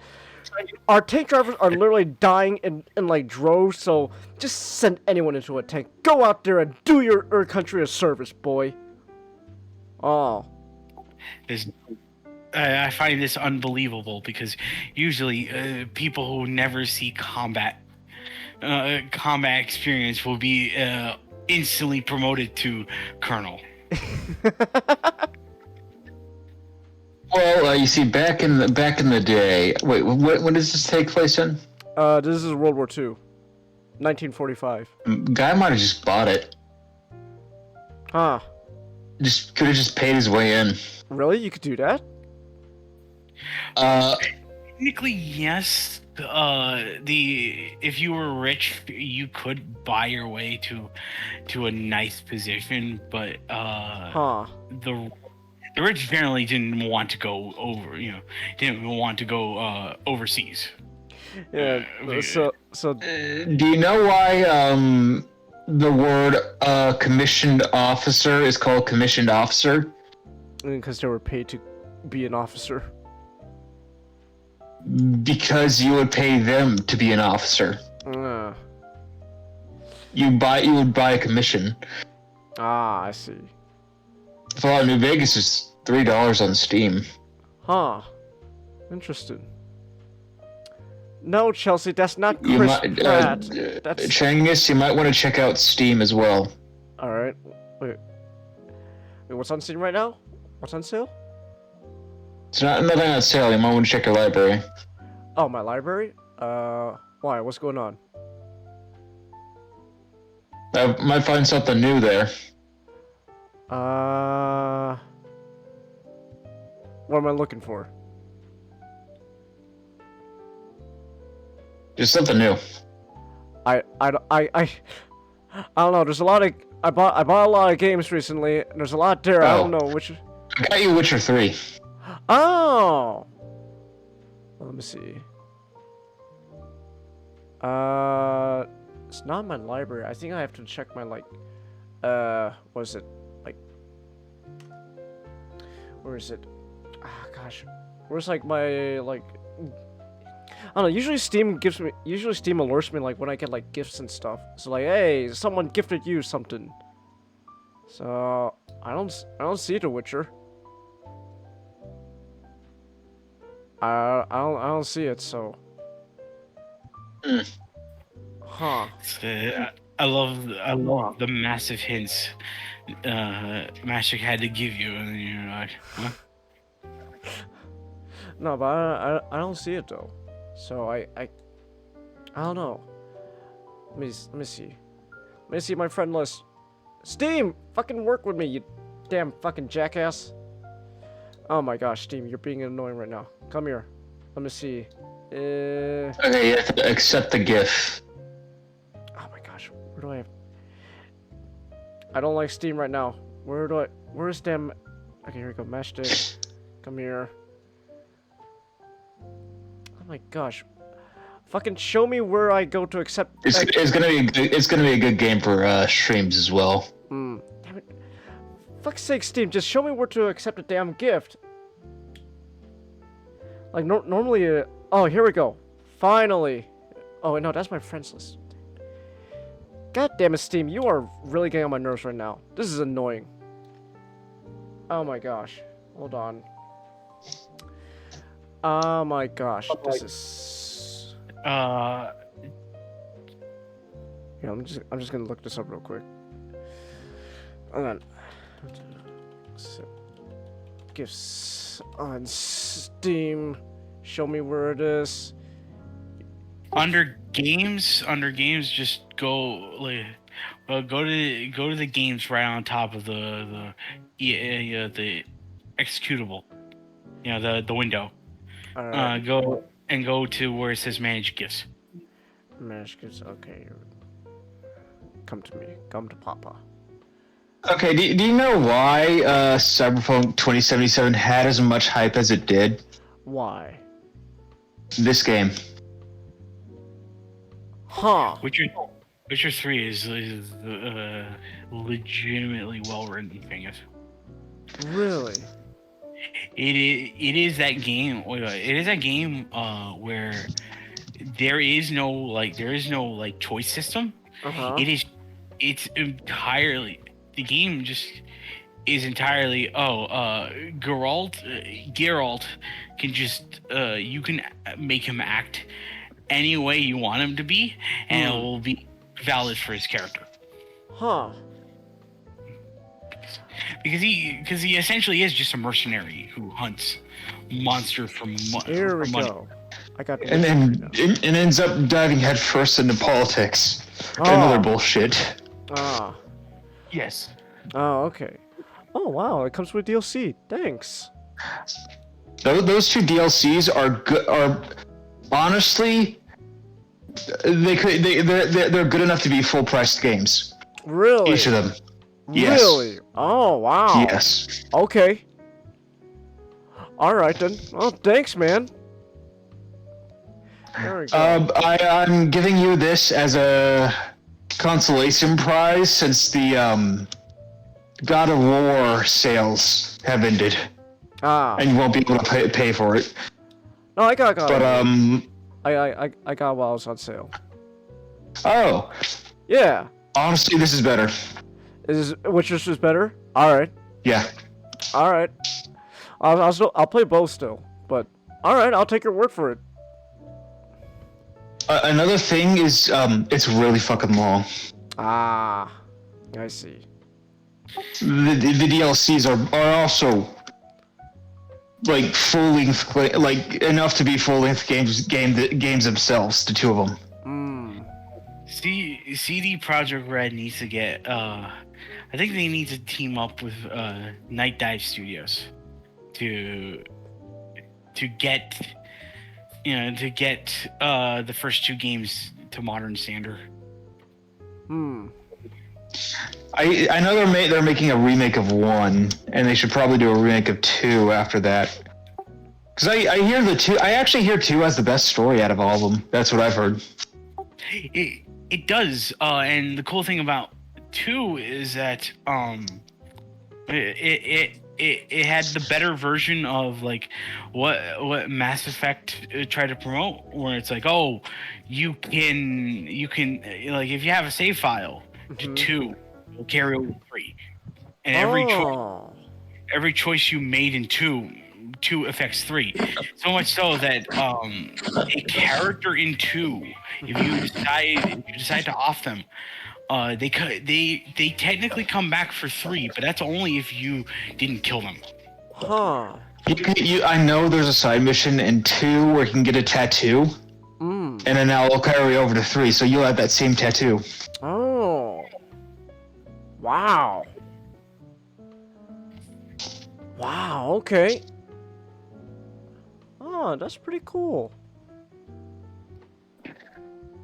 [SPEAKER 1] Our tank drivers are literally dying in like droves. So just send anyone into a tank. Go out there and do your country a service, boy. Oh.
[SPEAKER 2] I find this unbelievable because usually people who never see combat experience will be instantly promoted to colonel.
[SPEAKER 11] Well, you see, back in the day. Wait, when does this take place in?
[SPEAKER 1] This is World War II, 1945.
[SPEAKER 11] Guy might have just bought it.
[SPEAKER 1] Huh?
[SPEAKER 11] Could have just paid his way in.
[SPEAKER 1] Really? You could do that?
[SPEAKER 2] Technically, yes. If you were rich, you could buy your way to a nice position, but the rich generally didn't want to go over. Didn't want to go overseas.
[SPEAKER 1] Yeah. So.
[SPEAKER 11] Do you know why the word commissioned officer is called commissioned officer?
[SPEAKER 1] Because they were paid to be an officer.
[SPEAKER 11] Because you would pay them to be an officer. You would buy a commission.
[SPEAKER 1] Ah, I see.
[SPEAKER 11] Fallout New Vegas is $3 on Steam.
[SPEAKER 1] Huh. Interesting. No, Chelsea, that's not Chris Pratt. That's
[SPEAKER 11] Changus, you might want to check out Steam as well.
[SPEAKER 1] Alright. Wait, what's on Steam right now? What's on sale?
[SPEAKER 11] It's nothing on sale. You might want to check your library.
[SPEAKER 1] Oh, my library? Why? What's going on?
[SPEAKER 11] I might find something new there.
[SPEAKER 1] What am I looking for?
[SPEAKER 11] Just something new.
[SPEAKER 1] I don't know. There's a lot of I bought a lot of games recently. And there's a lot there. I don't know which.
[SPEAKER 11] I got you Witcher 3.
[SPEAKER 1] Oh. Let me see. It's not in my library. I think I have to check my what is it? Where is it? Ah, gosh. Where's my I don't know, usually Steam alerts me when I get gifts and stuff. So hey, someone gifted you something. So I don't see The Witcher. I don't see it, so. Huh.
[SPEAKER 2] I love the massive hints Magic had to give you, and you're like, huh?
[SPEAKER 1] No, but I don't see it though. So I don't know. Let me see. Let me see my friend list. Steam! Fucking work with me, you damn fucking jackass. Oh my gosh, Steam, you're being annoying right now. Come here. Let me see.
[SPEAKER 11] Okay, you have to accept the GIF.
[SPEAKER 1] Oh my gosh, where do I have... I don't like Steam right now. Where's damn... Okay, here we go, matchstick. Come here. Oh my gosh. Fucking show me where I go to accept...
[SPEAKER 11] It's gonna be a good game for streams as well.
[SPEAKER 1] Damn it. Fuck's sake, Steam, just show me where to accept a damn gift. Like, normally... oh, here we go. Finally. Oh, no, that's my friends list. God damn it, Steam, you are really getting on my nerves right now. This is annoying. Oh my gosh. Hold on. Oh my gosh. This is...
[SPEAKER 2] Uh...
[SPEAKER 1] Yeah, I'm just gonna look this up real quick. Hold on. Gifts on Steam. Show me where it is.
[SPEAKER 2] Under games, just go like, go to the games right on top of the executable. You know, the window.
[SPEAKER 1] Alright.
[SPEAKER 2] Go to where it says manage gifts.
[SPEAKER 1] Manage gifts. Okay. Come to me. Come to Papa.
[SPEAKER 11] Okay, do you know why Cyberpunk 2077 had as much hype as it did?
[SPEAKER 1] Why?
[SPEAKER 11] This game.
[SPEAKER 1] Huh.
[SPEAKER 2] Witcher 3 is legitimately well written thing.
[SPEAKER 1] Really?
[SPEAKER 2] It is that game. It is that game where there is no choice system. It's entirely the game just is entirely Geralt can just you can make him act any way you want him to be, and it will be valid for his character.
[SPEAKER 1] Huh.
[SPEAKER 2] Because he essentially is just a mercenary who hunts monsters from
[SPEAKER 1] Here we
[SPEAKER 2] money.
[SPEAKER 1] go. I got.
[SPEAKER 11] And then it ends up diving headfirst into politics and other bullshit.
[SPEAKER 1] Ah.
[SPEAKER 2] Yes.
[SPEAKER 1] Oh, okay. Oh wow, it comes with DLC. Thanks.
[SPEAKER 11] Those two DLCs are good. Are honestly, they're good enough to be full priced games.
[SPEAKER 1] Really?
[SPEAKER 11] Each of them. Yes.
[SPEAKER 1] Really? Oh wow.
[SPEAKER 11] Yes.
[SPEAKER 1] Okay. All right then. Oh, thanks, man. There we go.
[SPEAKER 11] I'm giving you this as a consolation prize since the God of War sales have ended.
[SPEAKER 1] Ah.
[SPEAKER 11] And you won't be able to pay for it.
[SPEAKER 1] No, I got.
[SPEAKER 11] But
[SPEAKER 1] I got while it was on sale.
[SPEAKER 11] Oh.
[SPEAKER 1] Yeah.
[SPEAKER 11] Honestly, this is better.
[SPEAKER 1] Which is better? All right.
[SPEAKER 11] Yeah.
[SPEAKER 1] All right. I'll play both still, but all right, I'll take your word for it.
[SPEAKER 11] Another thing is, it's really fucking long.
[SPEAKER 1] Ah, I see.
[SPEAKER 11] The DLCs are also like full length, like enough to be full length games themselves. The two of them.
[SPEAKER 2] CD Projekt Red needs to get. I think they need to team up with Night Dive Studios to get the first two games to modern standard.
[SPEAKER 11] I know they're making a remake of 1, and they should probably do a remake of 2 after that. Because I hear I actually hear 2 has the best story out of all of them. That's what I've heard.
[SPEAKER 2] It does, and the cool thing about 2 is that it had the better version of like what Mass Effect tried to promote, where it's like, oh, you can like if you have a save file to 2, will carry over 3, and every choice you made in 2 affects 3. So much so that a character in 2, if you decide to off them, they technically come back for 3, but that's only if you didn't kill them.
[SPEAKER 1] Huh.
[SPEAKER 11] I know there's a side mission in 2 where you can get a tattoo, and then that will carry over to 3, so you'll have that same tattoo.
[SPEAKER 1] Oh. Wow. Wow, okay. Oh, that's pretty cool.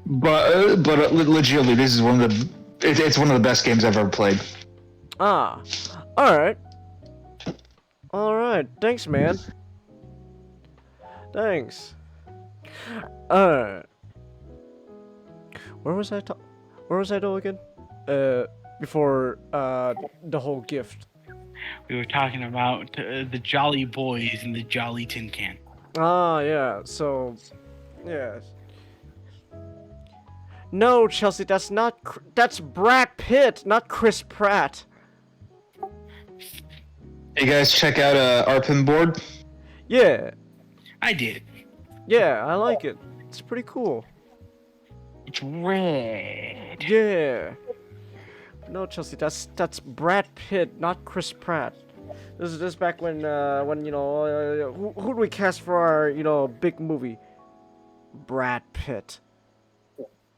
[SPEAKER 11] But legitimately, this is one of the it's one of the best games I've ever played.
[SPEAKER 1] Ah, alright. Alright, thanks, man. Thanks. Alright. Where was I though again? Before, the whole gift.
[SPEAKER 2] We were talking about the Jolly Boys and the Jolly Tin Can.
[SPEAKER 1] Ah, yeah, so... Yeah. No, Chelsea, that's not... That's Brad Pitt, not Chris Pratt.
[SPEAKER 11] You guys check out ARPM board?
[SPEAKER 1] Yeah.
[SPEAKER 2] I did.
[SPEAKER 1] Yeah, I like it. It's pretty cool.
[SPEAKER 2] It's red.
[SPEAKER 1] Yeah. No, Chelsea, that's Brad Pitt, not Chris Pratt. This is back when you know, who do we cast for our, you know, big movie? Brad Pitt.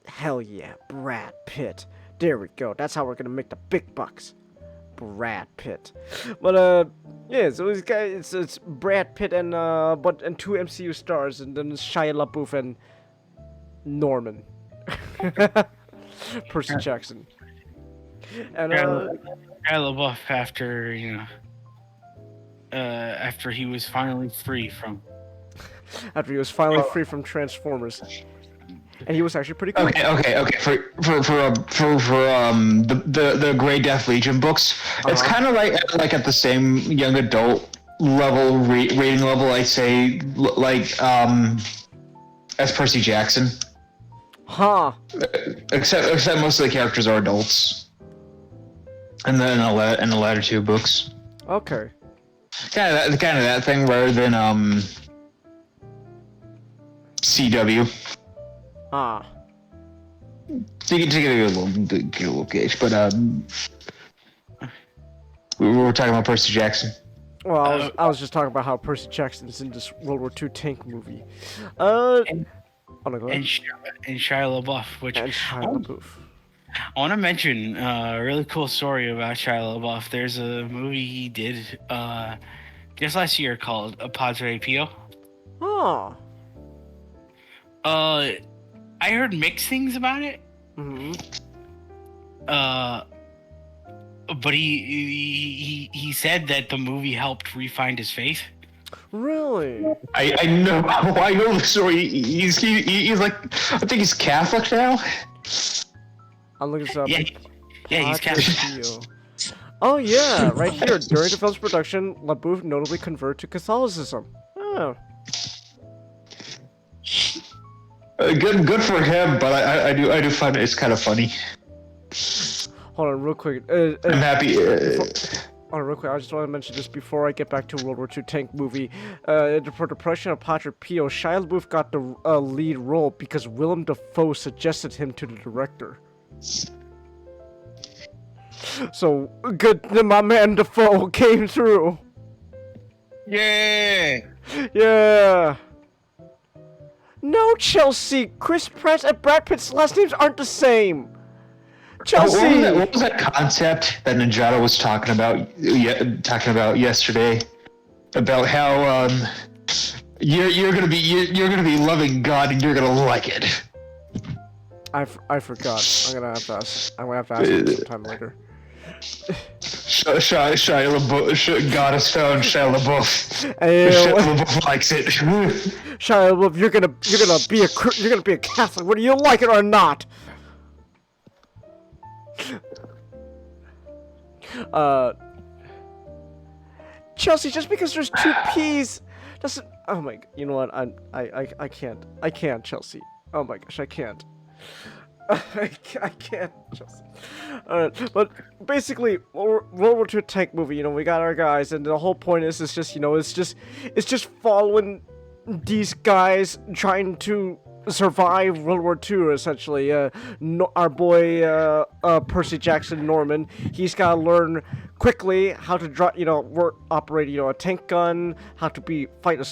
[SPEAKER 1] Hell yeah, Brad Pitt. There we go. That's how we're gonna make the big bucks. Brad Pitt. But yeah, so this guy, it's Brad Pitt and two MCU stars, and then Shia LaBeouf and Norman. Percy Jackson. And
[SPEAKER 2] Shia LaBeouf after, you know, after he was finally free from
[SPEAKER 1] Transformers, and he was actually pretty cool.
[SPEAKER 11] Okay. For the Grey Death Legion books, it's kind of like at the same young adult level rating level, I'd say, like as Percy Jackson.
[SPEAKER 1] Huh.
[SPEAKER 11] Except most of the characters are adults. And then in the latter two books.
[SPEAKER 1] Okay.
[SPEAKER 11] Kind of that thing rather than CW.
[SPEAKER 1] Ah.
[SPEAKER 11] To get a little gauge, but we were talking about Percy Jackson.
[SPEAKER 1] Well, I was just talking about how Percy Jackson's in this World War II tank movie.
[SPEAKER 2] And Shia LaBeouf, which I want to mention a really cool story about Shia LaBeouf. There's a movie he did just last year called Padre Pio.
[SPEAKER 1] Oh.
[SPEAKER 2] I heard mixed things about it.
[SPEAKER 1] Mm-hmm.
[SPEAKER 2] But he said that the movie helped refine his faith.
[SPEAKER 1] Really?
[SPEAKER 11] I know the story. He's like, I think he's Catholic now.
[SPEAKER 1] I'll look this up.
[SPEAKER 2] Yeah, he's Catholic.
[SPEAKER 1] Oh yeah, right here. During the film's production, LaBeouf notably converted to Catholicism. Oh.
[SPEAKER 11] Good for him, but I do find it's kind of funny.
[SPEAKER 1] Hold on, real quick.
[SPEAKER 11] I'm happy.
[SPEAKER 1] Hold on, real quick. I just want to mention this before I get back to World War II tank movie. For the production of Padre Pio, Shia LaBeouf got the lead role because Willem Dafoe suggested him to the director. So good that my man Dafoe came through.
[SPEAKER 12] Yeah.
[SPEAKER 1] Yeah. No, Chelsea. Chris Pratt and Brad Pitt's last names aren't the same. Chelsea.
[SPEAKER 11] What was that concept that Ninjato was talking about yesterday? About how you're gonna be loving God and you're gonna like it.
[SPEAKER 1] I forgot. I'm gonna have to ask him sometime later.
[SPEAKER 11] Shia LaBeouf, God has found Shia LaBeouf.
[SPEAKER 1] Shia
[SPEAKER 11] LaBeouf likes it.
[SPEAKER 1] Shia LaBeouf, you're gonna be a Catholic, whether you like it or not. Chelsea, just because there's two P's doesn't. Oh my. You know what? I can't, Chelsea. Oh my gosh, I can't. I can't, Chelsea. But basically, World War II tank movie. You know, we got our guys, and the whole point is just, you know, it's just following these guys trying to survive World War II, essentially. Our boy Percy Jackson Norman, he's got to learn quickly how to operate a tank gun, how to be a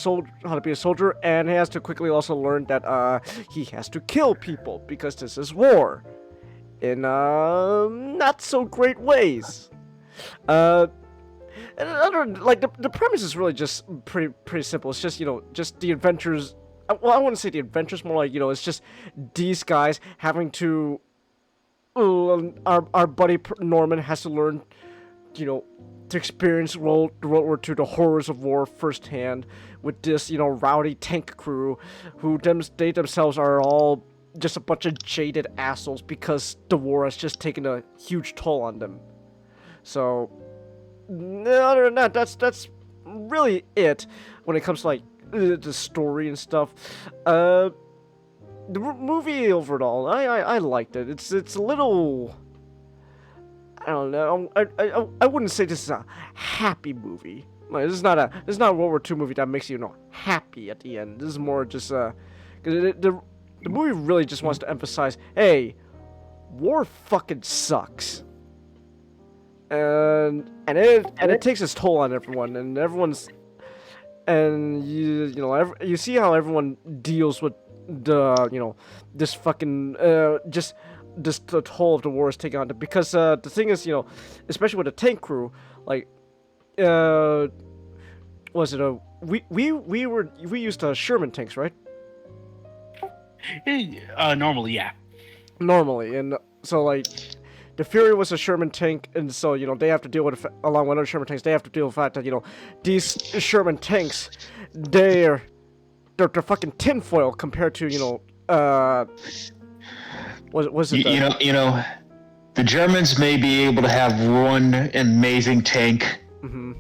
[SPEAKER 1] soldier, and he has to quickly also learn that he has to kill people because this is war. in not so great ways. And other like the premise is really just pretty simple. It's just just the adventures. Well, I wouldn't say the adventures, more like it's just these guys having to. Our buddy Norman has to learn, to experience World War II, the horrors of war firsthand, with this rowdy tank crew, who they themselves are all just a bunch of jaded assholes because the war has just taken a huge toll on them. So, other than that, that's really it when it comes to like the story and stuff. The movie overall, I liked it. It's a little, I don't know. I wouldn't say this is a happy movie. Like, this is not a World War II movie that makes you happy at the end. This is more just the movie really just wants to emphasize, hey, war fucking sucks. And it takes its toll on everyone, and everyone's, and you see how everyone deals with the this fucking just this the toll of the war is taking on them, because the thing is, especially with the tank crew, like was it we used Sherman tanks, right?
[SPEAKER 2] Normally, yeah.
[SPEAKER 1] Normally, and so like the Fury was a Sherman tank, and so they have to deal with along with other Sherman tanks. They have to deal with the fact that these Sherman tanks, they're fucking tinfoil compared to was it
[SPEAKER 11] the Germans may be able to have one amazing tank.
[SPEAKER 1] Mm-hmm.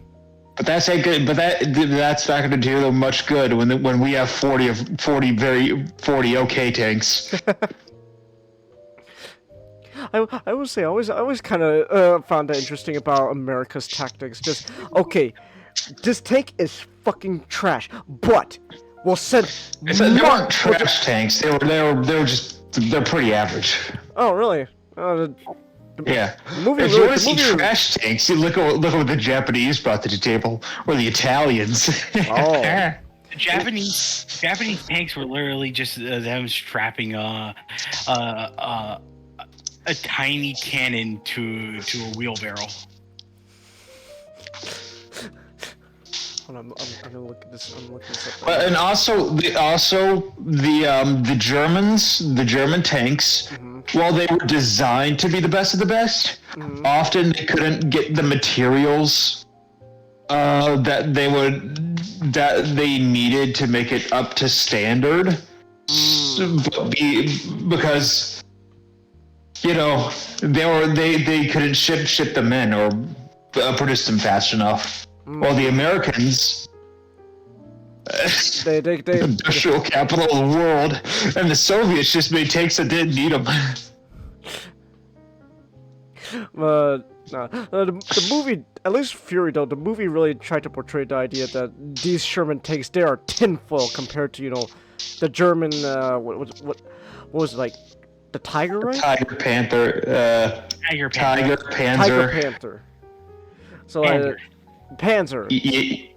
[SPEAKER 11] But that's not good. But that's not going to do them much good when we have 40 okay tanks.
[SPEAKER 1] I would say I always kind of found that interesting about America's tactics. Just okay, this tank is fucking trash, but we'll send.
[SPEAKER 11] They weren't trash tanks. They're pretty average.
[SPEAKER 1] Oh really?
[SPEAKER 11] Yeah. If you want to see trash tanks, you look at what the Japanese brought to the table, or the Italians.
[SPEAKER 1] Oh.
[SPEAKER 2] The Japanese tanks were literally just them strapping a tiny cannon to a wheelbarrow.
[SPEAKER 1] I'm gonna look at this. I'm looking this up.
[SPEAKER 11] And also the Germans, the German tanks, while they were designed to be the best of the best, often they couldn't get the materials that they needed to make it up to standard. Because they couldn't ship them in or produce them fast enough. Well, the Americans,
[SPEAKER 1] they
[SPEAKER 11] the industrial capital of the world, and the Soviets just made tanks that didn't need them.
[SPEAKER 1] The movie, at least Fury though, the movie really tried to portray the idea that these Sherman tanks, they are tinfoil compared to the German what was it, like the Tiger, right?
[SPEAKER 11] Tiger Panther.
[SPEAKER 2] Tiger Panther.
[SPEAKER 1] Tiger Panther. So Panzer.
[SPEAKER 11] The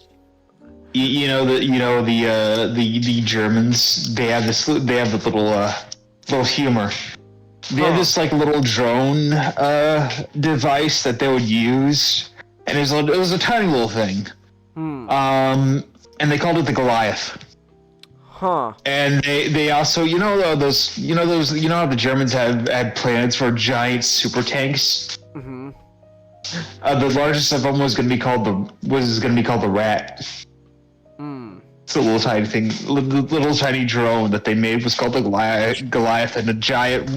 [SPEAKER 11] Germans, they have the little humor. They had this like little drone device that they would use, and it was a tiny little thing. And they called it the Goliath.
[SPEAKER 1] Huh.
[SPEAKER 11] And they also how the Germans had plans for giant super tanks.
[SPEAKER 1] Mm-hmm.
[SPEAKER 11] The largest of them was going to be called the Rat. It's a little tiny thing, little tiny drone that they made was called the Goliath, and a giant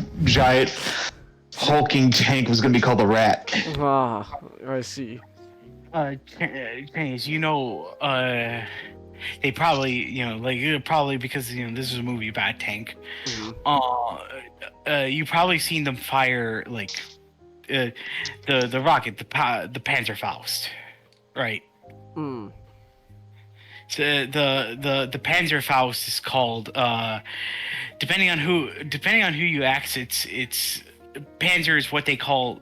[SPEAKER 11] hulking tank was going to be called the Rat.
[SPEAKER 1] Ah, I see.
[SPEAKER 2] They probably, probably because this is a movie about a tank. You probably seen them fire like. The rocket, the Panzerfaust, right? So the Panzerfaust is called depending on who you ask, it's Panzer is what they call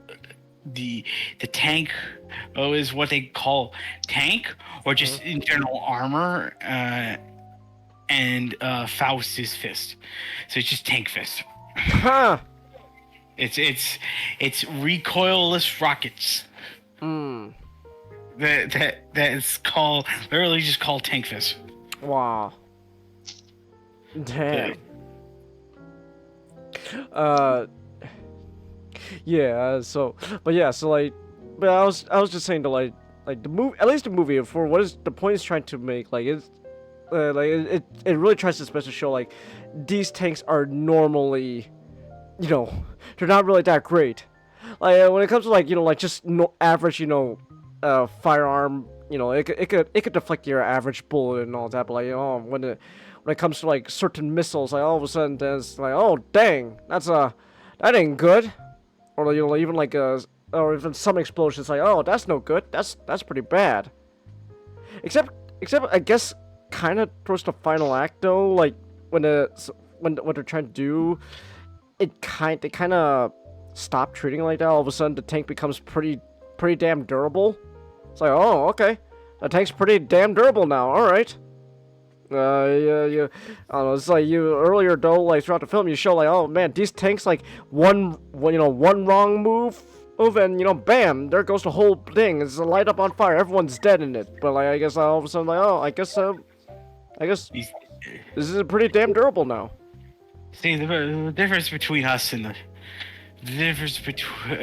[SPEAKER 2] the tank, is what they call tank, or just internal armor, and Faust is fist, so it's just tank fist.
[SPEAKER 1] Huh.
[SPEAKER 2] It's recoilless rockets. That is called literally just called tank fist.
[SPEAKER 1] Wow. Damn. Yeah. So like, but I was just saying to like the movie, at least the movie, for what is the point is trying to make, like it's like it really tries to especially show like these tanks are normally, you know, they're not really that great. Like when it comes to like, you know, like just average, you know, firearm, you know, it could deflect your average bullet and all that, but like, you know, when it comes to like certain missiles, like all of a sudden there's like, oh dang, that ain't good, or you know, even like or even some explosions, like, oh, that's no good, that's pretty bad. Except I guess kind of towards the final act though, like when what they're trying to do, they kind of stop treating it like that. All of a sudden the tank becomes pretty damn durable. It's like, oh, okay, the tank's pretty damn durable now. All right. Yeah. I don't know. It's like you earlier though, like throughout the film, you show like, oh man, these tanks, like one wrong move, and you know, bam, there goes the whole thing. It's a light up on fire. Everyone's dead in it. But like, I guess all of a sudden, like, oh, I guess this is pretty damn durable now.
[SPEAKER 2] See, the difference between us and the difference between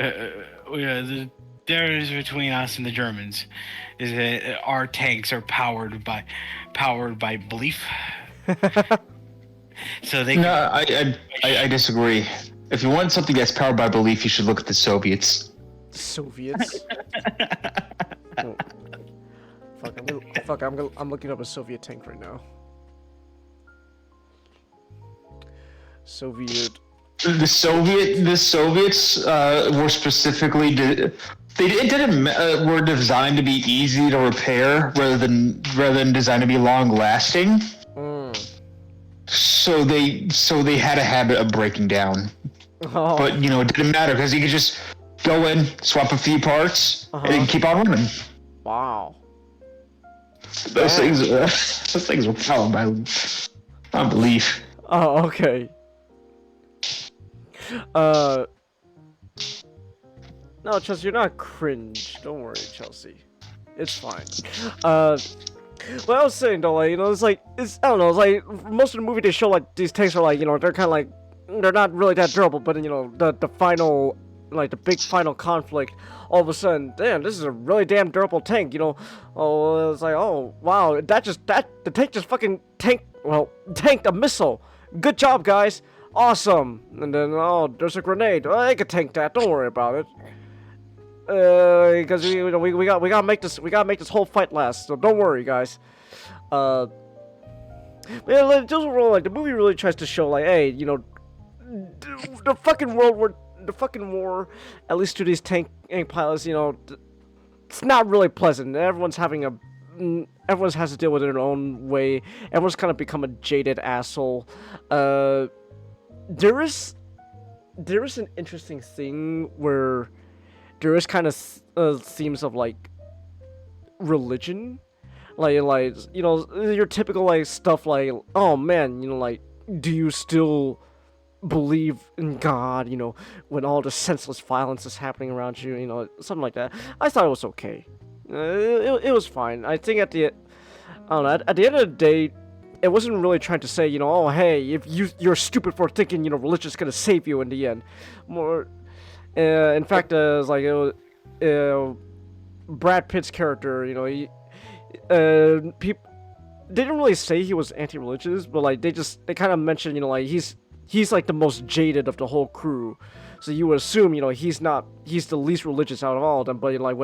[SPEAKER 2] us and the Germans is that our tanks are powered by belief. So they.
[SPEAKER 11] No, I disagree. If you want something that's powered by belief, you should look at the Soviets.
[SPEAKER 1] Soviets? Oh. I'm looking up a Soviet tank right now. Soviet.
[SPEAKER 11] The Soviets were specifically were designed to be easy to repair rather than designed to be long lasting. So they had a habit of breaking down.
[SPEAKER 1] Oh.
[SPEAKER 11] But you know, it didn't matter because you could just go in, swap a few parts, and keep on running.
[SPEAKER 1] Wow.
[SPEAKER 11] Those things were powered by belief.
[SPEAKER 1] Oh, okay. No, Chelsea, you're not cringe. Don't worry, Chelsea. It's fine. What I was saying though, like, you know, I don't know, it's like most of the movie they show like these tanks are like, you know, they're kind of like, they're not really that durable, but you know, the final, like the big final conflict, all of a sudden, damn, this is a really damn durable tank, you know. Oh, it's like, oh wow, the tank just fucking tanked a missile. Good job, guys. Awesome. And then, oh, there's a grenade. Oh, I could tank that. Don't worry about it. Because we gotta make this whole fight last. So don't worry, guys. Yeah, like, the movie really tries to show, like, hey, you know, the fucking war, at least to these tank pilots, you know, it's not really pleasant. Everyone has to deal with it in their own way. Everyone's kind of become a jaded asshole. There is an interesting thing where there is kind of themes of like religion, like you know, your typical like stuff like, oh man, you know, like, do you still believe in God, you know, when all the senseless violence is happening around you, you know, something like that. I thought it was okay. It was fine. I think at the end of the day, it wasn't really trying to say, you know, oh hey, if you're stupid for thinking, you know, religion's gonna save you in the end. More, in fact, it's like Brad Pitt's character, you know, people didn't really say he was anti-religious, but like they kind of mentioned, you know, like he's like the most jaded of the whole crew, so you would assume, you know, he's the least religious out of all of them. But like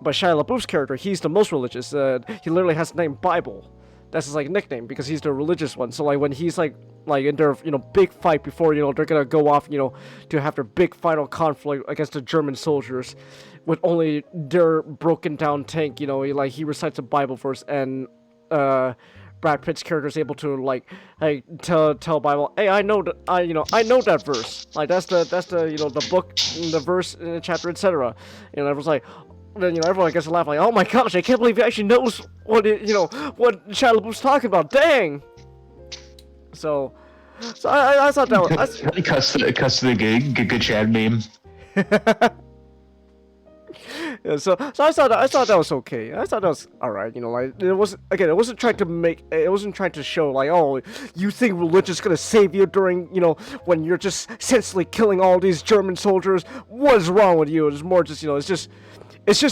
[SPEAKER 1] but Shia LaBeouf's character, he's the most religious. He literally has the name Bible. That's his like nickname because he's the religious one. So like when he's like in their, you know, big fight before, you know, they're gonna go off, you know, to have their big final conflict against the German soldiers with only their broken down tank, you know, he recites a Bible verse, and Brad Pitt's character is able to like, hey, tell Bible, hey, I know that verse, like that's the you know, the book, the verse, the chapter, etc. You know, everyone's like, then, you know, everyone gets to laugh like, oh my gosh, I can't believe he actually knows what Shia LaBeouf's talking about. Dang. So, So I thought that was.
[SPEAKER 11] Cuts to the good Chad meme.
[SPEAKER 1] Yeah, so I thought that was okay. I thought that was all right. You know, like it wasn't trying to show like, oh, you think religion's gonna save you during, you know, when you're just senselessly killing all these German soldiers. What is wrong with you? It's more just, you know, it's just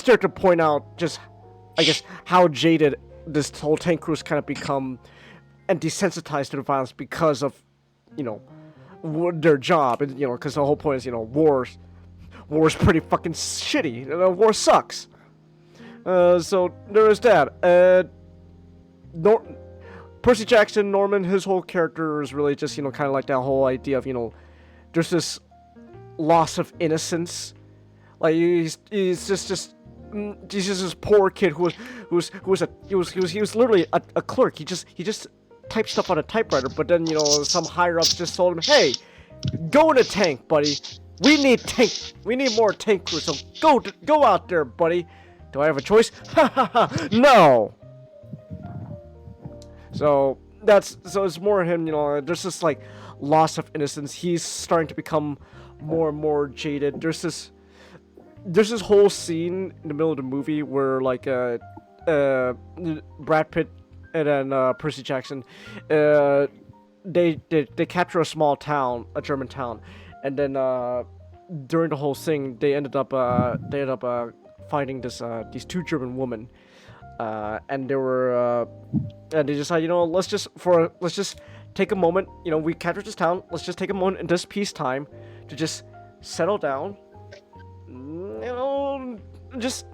[SPEAKER 1] there to point out just, I guess, how jaded this whole tank crew's kind of become and desensitized to the violence because of, you know, their job, and you know, because the whole point is, you know, war's pretty fucking shitty. You know, war sucks. So there is that. Percy Jackson, Norman, his whole character is really just, you know, kind of like that whole idea of, you know, there's this loss of innocence. Like he's just this poor kid who was literally a clerk. He just typed stuff on a typewriter, but then, you know, some higher ups just told him, hey, go in a tank, buddy. We need more tank crew, so go out there, buddy. Do I have a choice? Ha ha ha! No! So it's more him, you know, there's this like loss of innocence. He's starting to become more and more jaded. There's this whole scene in the middle of the movie where like Brad Pitt and then Percy Jackson they capture a small town, a German town. And then during the whole thing, they ended up finding these two German women, and they decided, you know, let's just take a moment. You know, we captured this town. Let's just take a moment in this peacetime to just settle down. You know, just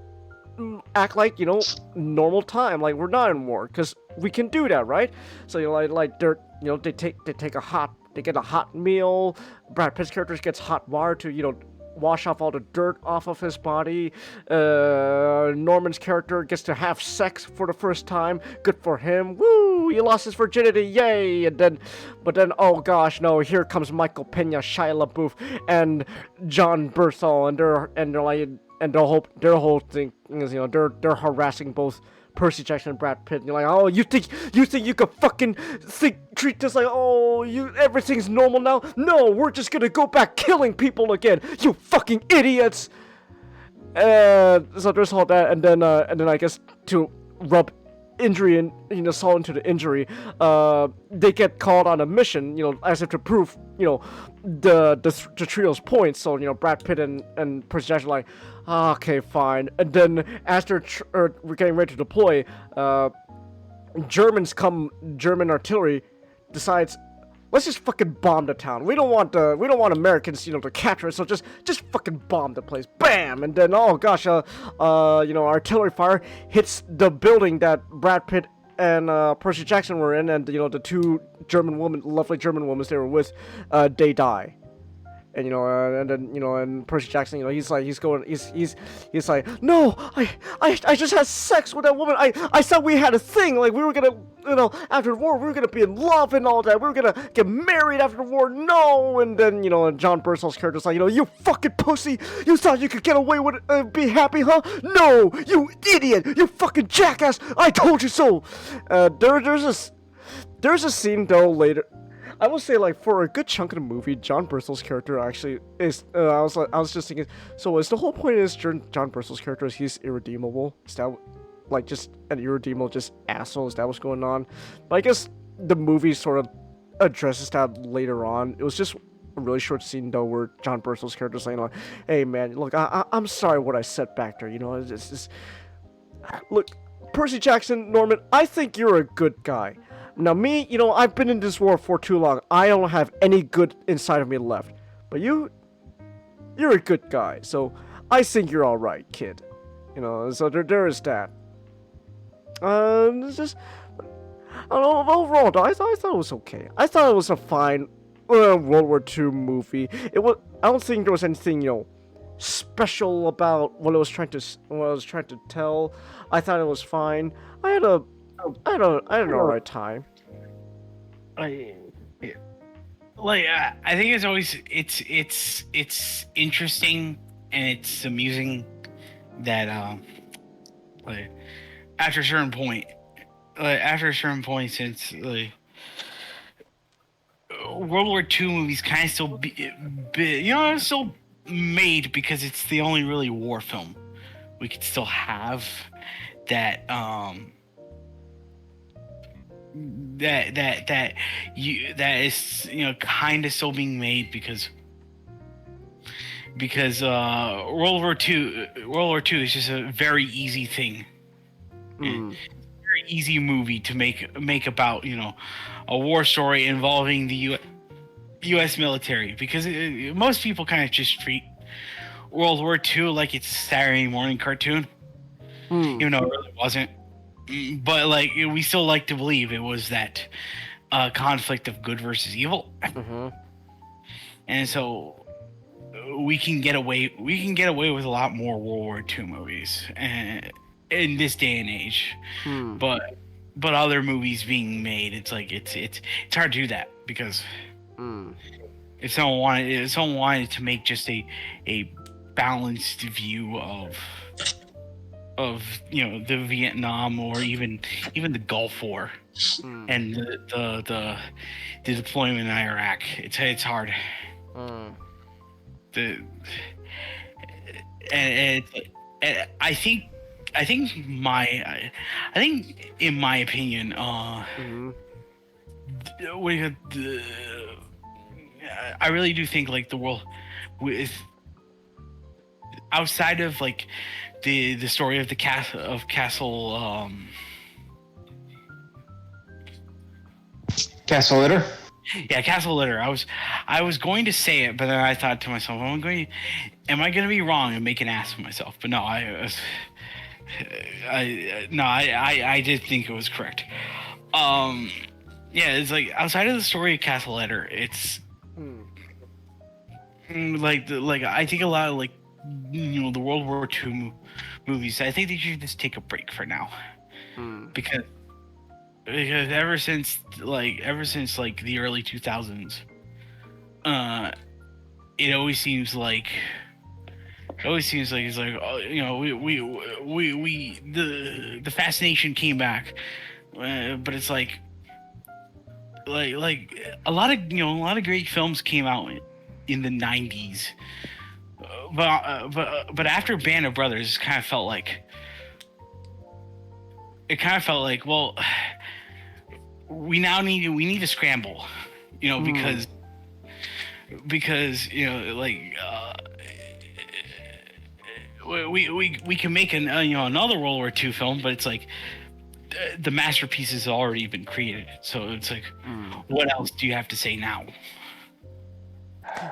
[SPEAKER 1] act like, you know, normal time, like we're not in war, because we can do that, right? So, you know, like they're, you know, they get a hot meal. Brad Pitt's character gets hot water to, you know, wash off all the dirt off of his body. Norman's character gets to have sex for the first time. Good for him. Woo! He lost his virginity. Yay! But then, oh gosh, no! Here comes Michael Pena, Shia LaBeouf, and John Berthel, and their whole thing is, you know, they're harassing both Percy Jackson and Brad Pitt. And you're like, oh, you think you could fucking treat this like, oh, everything's normal now? No, we're just gonna go back killing people again, you fucking idiots. And so there's all that, and then I guess to rub injury and, you know, salt into the injury, they get called on a mission, you know, as if to prove, you know, the trio's points. So, you know, Brad Pitt and Percy Jackson are like, okay, fine. And then as we're getting ready to deploy, German artillery decides, let's just fucking bomb the town. We don't want Americans, you know, to capture it. So just fucking bomb the place. Bam! And then, oh gosh, you know, artillery fire hits the building that Brad Pitt and Percy Jackson were in, and, you know, the two lovely German women they were with, they die. And, you know, and then, you know, and Percy Jackson, you know, he's like, no, I just had sex with that woman. I thought we had a thing. Like, we were gonna, you know, after the war, we were gonna be in love and all that. We were gonna get married after the war. No. And then, you know, and John Berthel's character's like, you know, you fucking pussy. You thought you could get away with it and be happy, huh? No, you idiot. You fucking jackass. I told you so. There's a scene, though, later. I will say, like, for a good chunk of the movie, John Berthel's character actually is. I was just thinking. So, is the whole point is John Berthel's character is he's irredeemable? Is that like just an irredeemable just asshole? Is that what's going on? But I guess the movie sort of addresses that later on. It was just a really short scene though, where John Berthel's character is saying, like, "Hey man, look, I'm sorry what I said back there. You know, it's look, Percy Jackson, Norman, I think you're a good guy." Now me, you know, I've been in this war for too long. I don't have any good inside of me left. But you're a good guy, so I think you're all right, kid. You know, so there is that. It's just, I don't know, overall, though, I thought it was okay. I thought it was a fine World War II movie. I don't think there was anything, you know, special about what I was trying to tell. I thought it was fine. I had an alright time.
[SPEAKER 2] I think it's always it's interesting and it's amusing that like after a certain point, since like World War II movies kind of still still made because it's the only really war film we could still have that that is kind of still being made because World War II is just a very easy thing. Very easy movie to make about a war story involving the U.S. military, because most people kind of just treat World War II like it's a Saturday morning cartoon, even though it really wasn't. But we still like to believe it was that conflict of good versus evil, and so we can get away with a lot more World War II movies in this day and age. But other movies being made, it's hard to do that because if someone wanted to make just a balanced view of the Vietnam or even the Gulf War and the deployment in Iraq, it's hard. And I think in my opinion, I really do think the world with outside of the story of the Castle
[SPEAKER 11] Litter.
[SPEAKER 2] Yeah, Castle Litter. I was going to say it, but then I thought to myself, am I going to be wrong and make an ass of myself? But no, I did think it was correct. Yeah, it's outside of the story of Castle Litter, it's I think a lot of the World War II movies, I think they should just take a break for now, because ever since the early 2000s, it always seems like it's the fascination came back, but it's like a lot of great films came out in the 90s, but after Band of Brothers, it kind of felt like well, we need to scramble, because we can make another World War II film, but it's the masterpiece has already been created. So it's what else do you have to say now?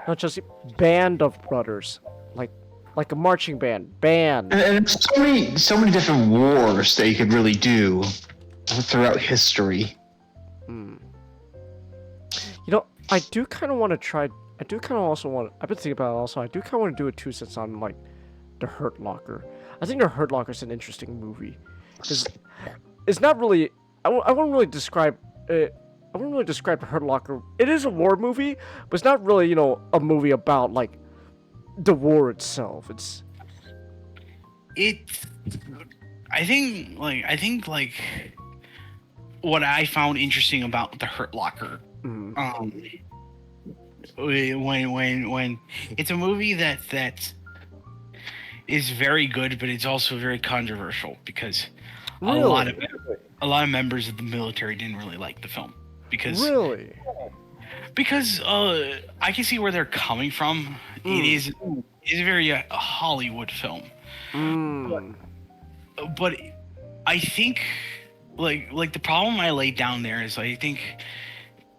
[SPEAKER 1] Not just Band of Brothers, like a marching band.
[SPEAKER 11] And so many different wars that you could really do throughout history.
[SPEAKER 1] I do kind of want to try. I do kind of also want. I've been thinking about it also. I do kind of want to do a 2 cents on The Hurt Locker. I think The Hurt Locker is an interesting movie. It's not really. I wouldn't really describe it. I wouldn't really describe The Hurt Locker. It is a war movie, but it's not really a movie about the war itself.
[SPEAKER 2] I think what I found interesting about The Hurt Locker, when it's a movie that is very good, but it's also very controversial because a lot of members of the military didn't really like the film because I can see where they're coming from. It is a very Hollywood film, but I think the problem I laid down there is I think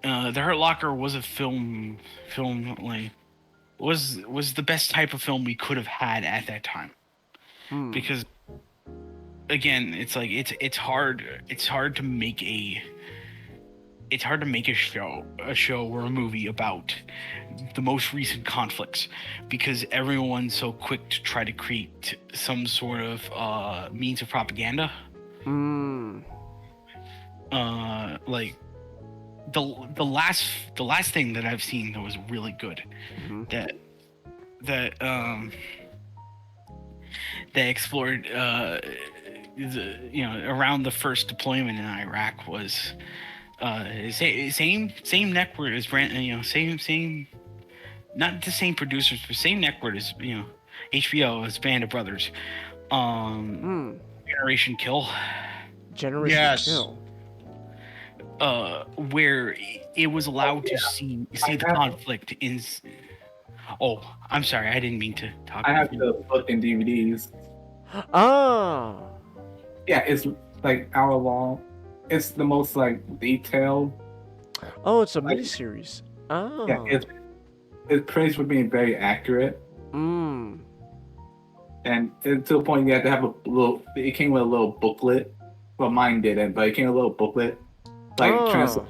[SPEAKER 2] The Hurt Locker was a film was the best type of film we could have had at that time, because again it's hard to make a show or a movie about the most recent conflicts because everyone's so quick to try to create some sort of means of propaganda. The last thing that I've seen that was really good that explored around the first deployment in Iraq was same network as brand, same, not the same producers, but same network as HBO as Band of Brothers. Generation Kill.
[SPEAKER 1] Generation Kill.
[SPEAKER 2] Where it was allowed to see the conflict in. Oh, I'm sorry, I didn't mean to talk.
[SPEAKER 10] I have the book and DVDs.
[SPEAKER 1] Oh.
[SPEAKER 10] Yeah, it's like hour long. It's the most like detailed.
[SPEAKER 1] Oh, it's a miniseries. Oh.
[SPEAKER 10] Yeah, it's praised for being very accurate.
[SPEAKER 1] Mm.
[SPEAKER 10] And to the point you have to have a little. It came with a little booklet. Well, mine didn't, but it came with a little booklet, like translate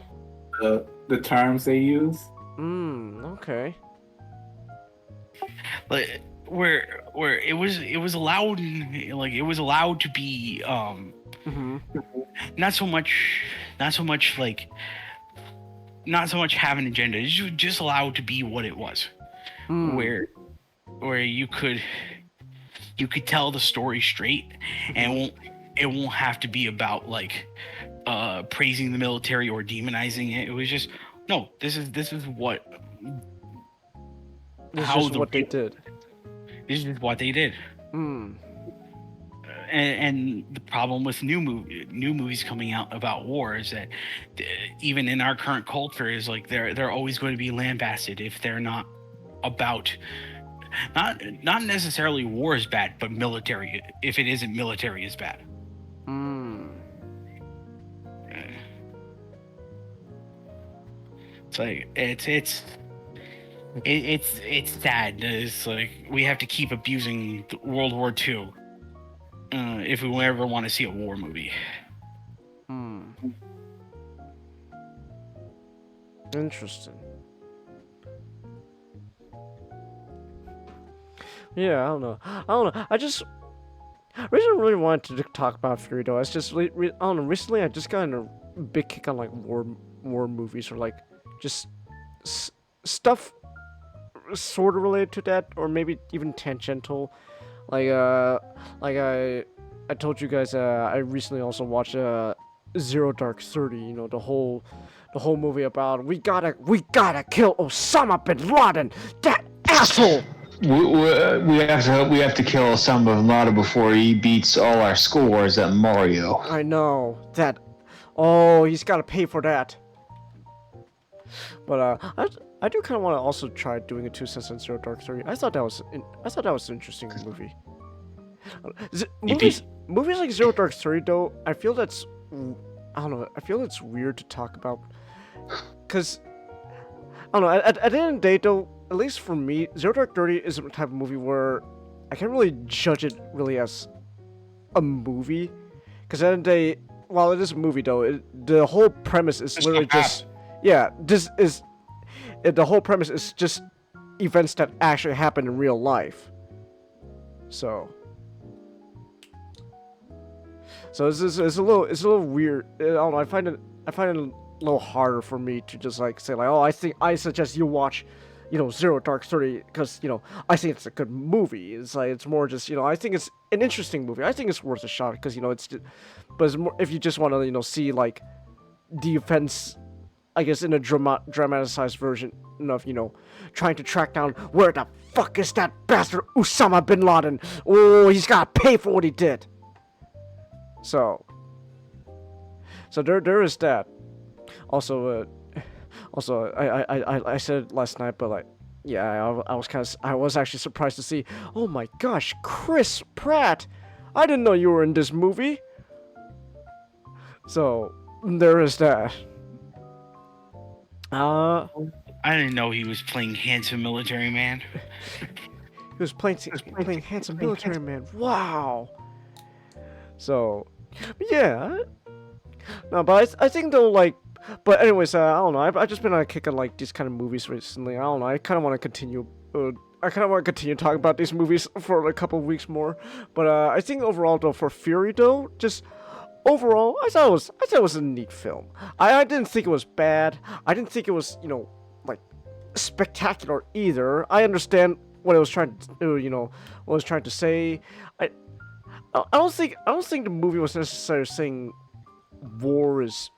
[SPEAKER 10] the terms they use.
[SPEAKER 1] Okay.
[SPEAKER 2] Like where it was allowed, like it was allowed to be not so much have an agenda. It's just allowed to be what it was. Where you could tell the story straight, and it won't have to be about like praising the military or demonizing it. It was just no. This is what.
[SPEAKER 1] This is what they did.
[SPEAKER 2] This is what they did. And the problem with new movies coming out about war is that even in our current culture is like they're always going to be lambasted if they're not about not necessarily war is bad, but military. If it isn't military is bad. It's like it's sad. It's like we have to keep abusing World War II if we ever want to see a war movie.
[SPEAKER 1] Interesting. Yeah, I don't know. I just really wanted to talk about Fury though. It's just I don't know. Recently, I just got in a big kick on like war movies or like just stuff sort of related to that, or maybe even tangential. Like I told you guys, I recently also watched Zero Dark 30. You know, the whole movie about we gotta kill Osama bin Laden, that asshole.
[SPEAKER 11] We have to kill Osama bin Laden before he beats all our scores at Mario.
[SPEAKER 1] I know that. Oh, he's gotta pay for that. But I do kind of want to also try doing a 2 cents on Zero Dark 30. I thought that was an interesting movie. Movies like Zero Dark 30 though, I feel that's weird to talk about, cause I don't know. At the end of the day though, at least for me, Zero Dark 30 is a type of movie where I can't really judge it really as a movie, cause at the end of the day, while it is a movie though, the whole premise is literally just. Yeah, the whole premise is just events that actually happen in real life. So it's a little weird. I don't know. I find it a little harder for me to just like say like, oh, I suggest you watch, Zero Dark 30 because I think it's a good movie. It's like it's more just I think it's an interesting movie. I think it's worth a shot because it's just, but it's more if you just want to see like the events. I guess in a dramatized version of, trying to track down where the fuck is that bastard Osama bin Laden? Oh, he's gotta pay for what he did. So there is that. Also, I said it last night, but like, yeah, I was actually surprised to see. Oh my gosh, Chris Pratt! I didn't know you were in this movie. So there is that.
[SPEAKER 2] I didn't know he was playing handsome military man.
[SPEAKER 1] He was playing handsome military man. Wow. So, yeah. No, but I think though, like, but anyways, I don't know. I've just been on a kick on like these kind of movies recently. I don't know. I kind of want to continue. Talking about these movies for a couple of weeks more. But I think overall though, for Fury though, just. Overall, I thought it was a neat film. I didn't think it was bad. I didn't think it was, like spectacular either. I understand what it was trying to do, what it was trying to say. I don't think the movie was necessarily saying war is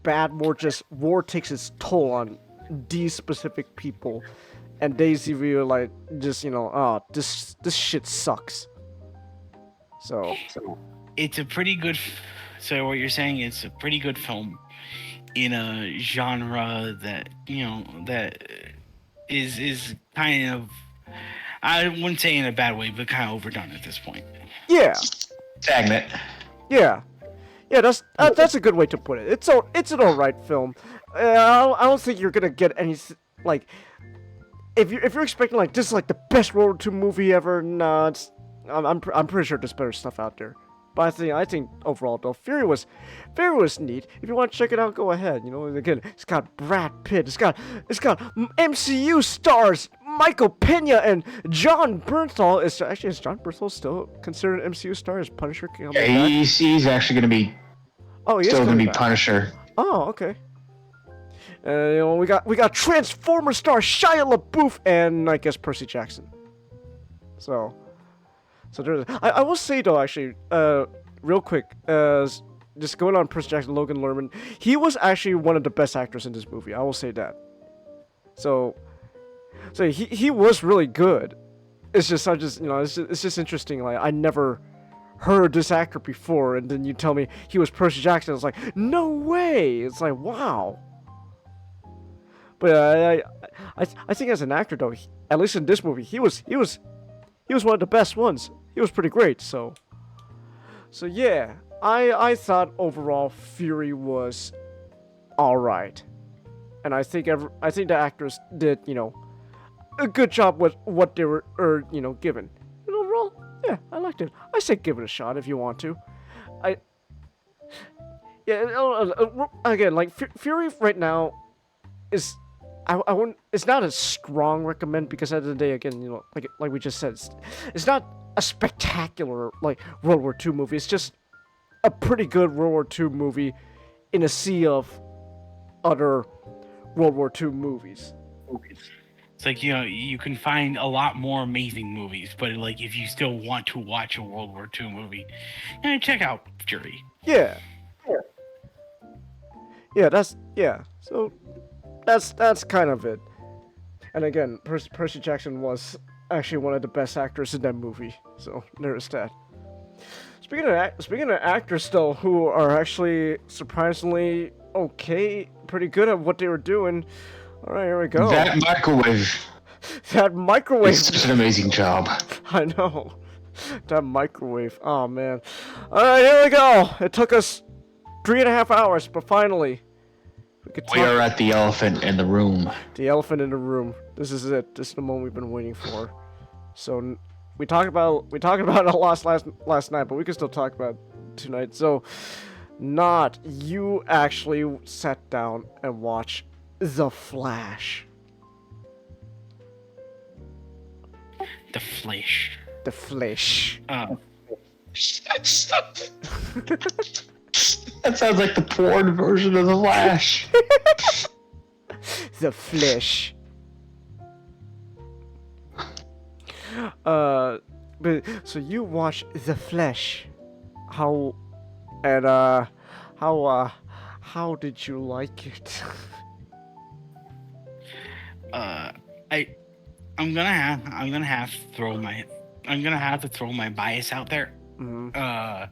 [SPEAKER 1] bad, more just war takes its toll on these specific people, and they see you like just oh, this shit sucks. So
[SPEAKER 2] it's a pretty good. So what you're saying is a pretty good film in a genre that that is kind of, I wouldn't say in a bad way, but kind of overdone at this point.
[SPEAKER 1] Yeah.
[SPEAKER 11] Stagnant.
[SPEAKER 1] Yeah. Yeah, that's a good way to put it. It's an alright film. I don't think you're gonna get any like if you're expecting like this is like the best World War II movie ever. Nah, I'm pretty sure there's better stuff out there. But I think overall though, Fury was neat. If you want to check it out, go ahead. Again, it's got Brad Pitt. It's got MCU stars Michael Pena and John Bernthal. Is John Bernthal still considered an MCU star? Is Punisher coming back?
[SPEAKER 11] He's actually going to be.
[SPEAKER 1] Oh, he is
[SPEAKER 11] still going to be
[SPEAKER 1] back.
[SPEAKER 11] Punisher.
[SPEAKER 1] Oh, okay. We got Transformer star Shia LaBeouf and I guess Percy Jackson. So there's. I will say though, actually, real quick, just going on Percy Jackson, Logan Lerman, he was actually one of the best actors in this movie. I will say that. So he was really good. It's just it's just interesting. Like I never heard this actor before, and then you tell me he was Percy Jackson. I was like, no way. It's like wow. But I think as an actor though, at least in this movie, he was one of the best ones. He was pretty great. So yeah, I thought overall Fury was all right, and I think the actors did a good job with what they were given. And overall, yeah, I liked it. I say give it a shot if you want to. Again, like Fury right now is. I wouldn't. It's not a strong recommend because at the end of the day, again, like we just said, it's not a spectacular like World War II movie. It's just a pretty good World War II movie in a sea of other World War II movies.
[SPEAKER 2] It's like you can find a lot more amazing movies, but like if you still want to watch a World War II movie, check out Fury.
[SPEAKER 1] Yeah. So. That's kind of it. And again, Percy Jackson was actually one of the best actors in that movie. So there's that. Speaking of actors though, who are actually surprisingly pretty good at what they were doing. All right, here we go.
[SPEAKER 11] That microwave.
[SPEAKER 1] That microwave.
[SPEAKER 11] It's such an amazing job.
[SPEAKER 1] I know. That microwave. Oh man. All right, here we go. It took us 3.5 hours, but finally.
[SPEAKER 11] We are at the elephant in the room.
[SPEAKER 1] The elephant in the room. This is it. This is the moment we've been waiting for. So we talked about it a lot last night, but we can still talk about it tonight. So, you actually sat down and watched The Flash.
[SPEAKER 2] The Flash.
[SPEAKER 1] The Flash.
[SPEAKER 11] That sounds like the porn version of The Flash.
[SPEAKER 1] The Flash. But so you watch The Flash. How did you like it?
[SPEAKER 2] I'm gonna have to throw my bias out there.
[SPEAKER 1] Mm-hmm.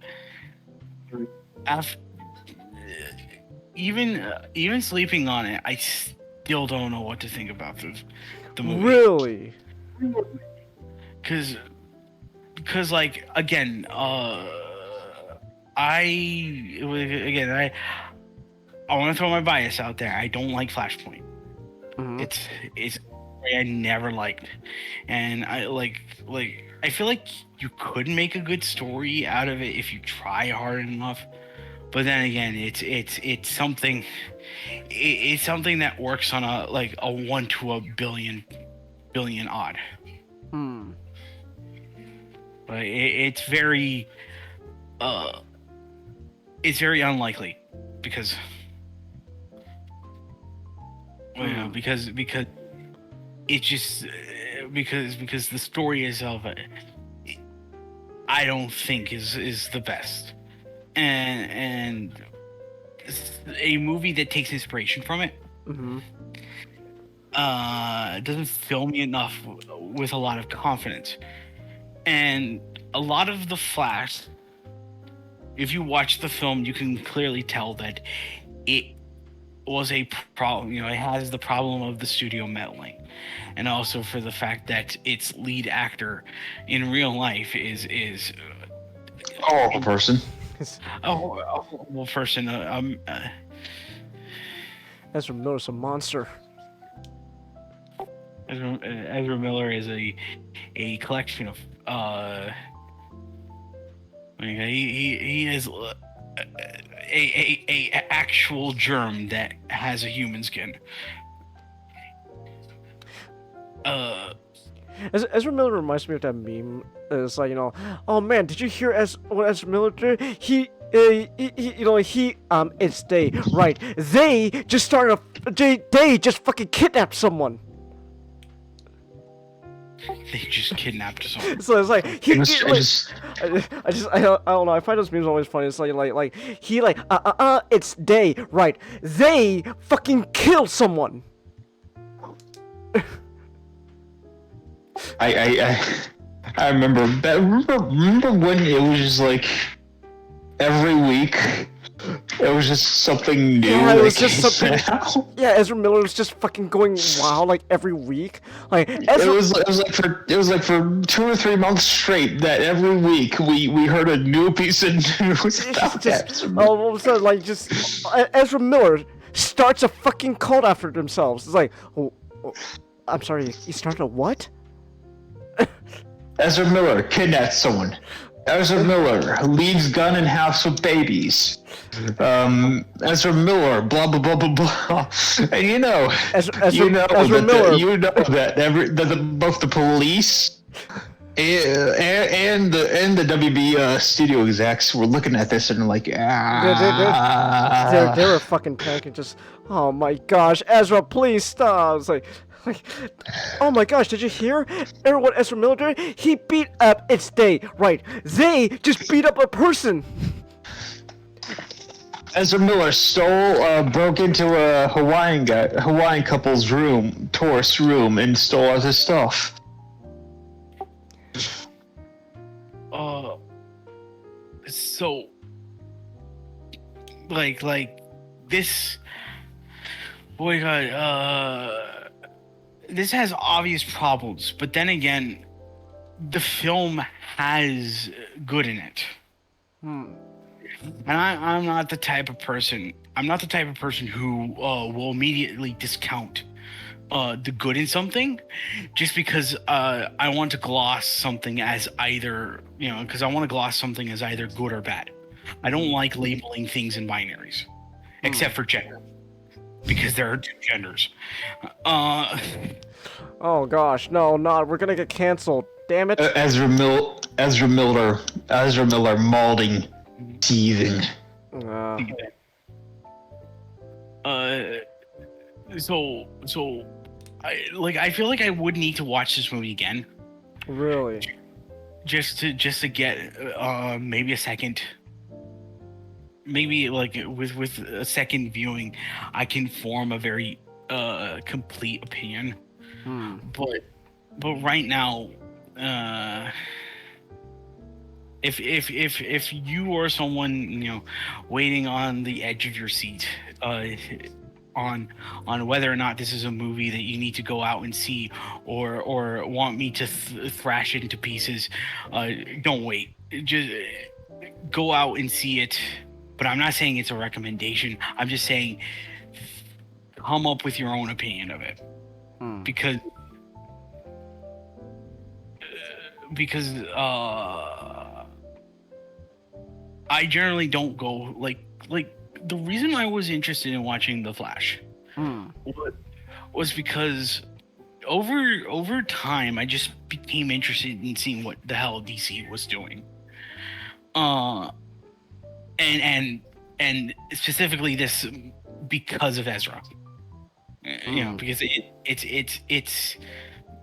[SPEAKER 2] Even sleeping on it, I still don't know what to think about the movie.
[SPEAKER 1] Really?
[SPEAKER 2] Because like again, I want to throw my bias out there. I don't like Flashpoint.
[SPEAKER 1] Mm-hmm.
[SPEAKER 2] It's I never liked, and I feel like you could make a good story out of it if you try hard enough. But then again, it's something that works on a 1 to a billion odd. But it's very unlikely because because it just because the story itself I don't think is the best. And a movie that takes inspiration from it. Doesn't fill me enough with a lot of confidence. And a lot of the Flash, if you watch the film, you can clearly tell that it was a problem. You know, it has the problem of the studio meddling, and also for the fact that its lead actor in real life is
[SPEAKER 11] a horrible person.
[SPEAKER 2] A horrible person.
[SPEAKER 1] Ezra Miller's a monster.
[SPEAKER 2] Ezra Miller is a collection of he is a actual germ that has a human skin.
[SPEAKER 1] Ezra Miller reminds me of that meme. It's like, you know, oh man, did you hear what Ezra Miller did? It's they, right? They just they just fucking kidnapped someone.
[SPEAKER 2] They just kidnapped someone.
[SPEAKER 1] So it's like I don't know. I find those memes always funny. It's like it's they, right? They fucking killed someone.
[SPEAKER 11] I remember that. Remember when it was just like every week, it was just something new.
[SPEAKER 1] Yeah, it was just something. Yeah, Ezra Miller was just fucking going wild like every week. Like Ezra...
[SPEAKER 11] it was like for 2 or 3 months straight that every week we heard a new piece of news about that.
[SPEAKER 1] All of a sudden, like just Ezra Miller starts a fucking cult after themselves. It's like, I'm sorry, you started a what?
[SPEAKER 11] Ezra Miller kidnapped someone. Ezra Miller leaves gun in house with babies. Ezra Miller, blah blah blah blah blah. And you know that both the police and the WB studio execs were looking at this and like,
[SPEAKER 1] they were fucking panicking. Just, oh my gosh, Ezra, please stop. It's like, oh my gosh, did you hear what Ezra Miller did? He beat up its they, right? They just beat up a person.
[SPEAKER 11] Ezra Miller broke into a Hawaiian couple's tourist room, and stole all his stuff.
[SPEAKER 2] So, like this. Boy, God, this has obvious problems, but then again, the film has good in it. And I'm not the type of person. I'm not the type of person who will immediately discount the good in something, just because I want to gloss something as either, because I want to gloss something as either good or bad. I don't like labeling things in binaries, except for gender, because there are 2 genders.
[SPEAKER 1] Oh gosh, no, we're gonna get canceled. Damn it.
[SPEAKER 11] Ezra Miller, malding, teething.
[SPEAKER 2] So I feel like I would need to watch this movie again.
[SPEAKER 1] Really?
[SPEAKER 2] Just to get maybe a second. Maybe like with a second viewing, I can form a very complete opinion. But right now, if you are someone waiting on the edge of your seat, on whether or not this is a movie that you need to go out and see, or want me to thrash it into pieces, don't wait. Just go out and see it. But I'm not saying it's a recommendation. I'm just saying come up with your own opinion of it. Because I generally don't go like the reason I was interested in watching The Flash was because over time I just became interested in seeing what the hell DC was doing. And specifically this because of Ezra. Because it's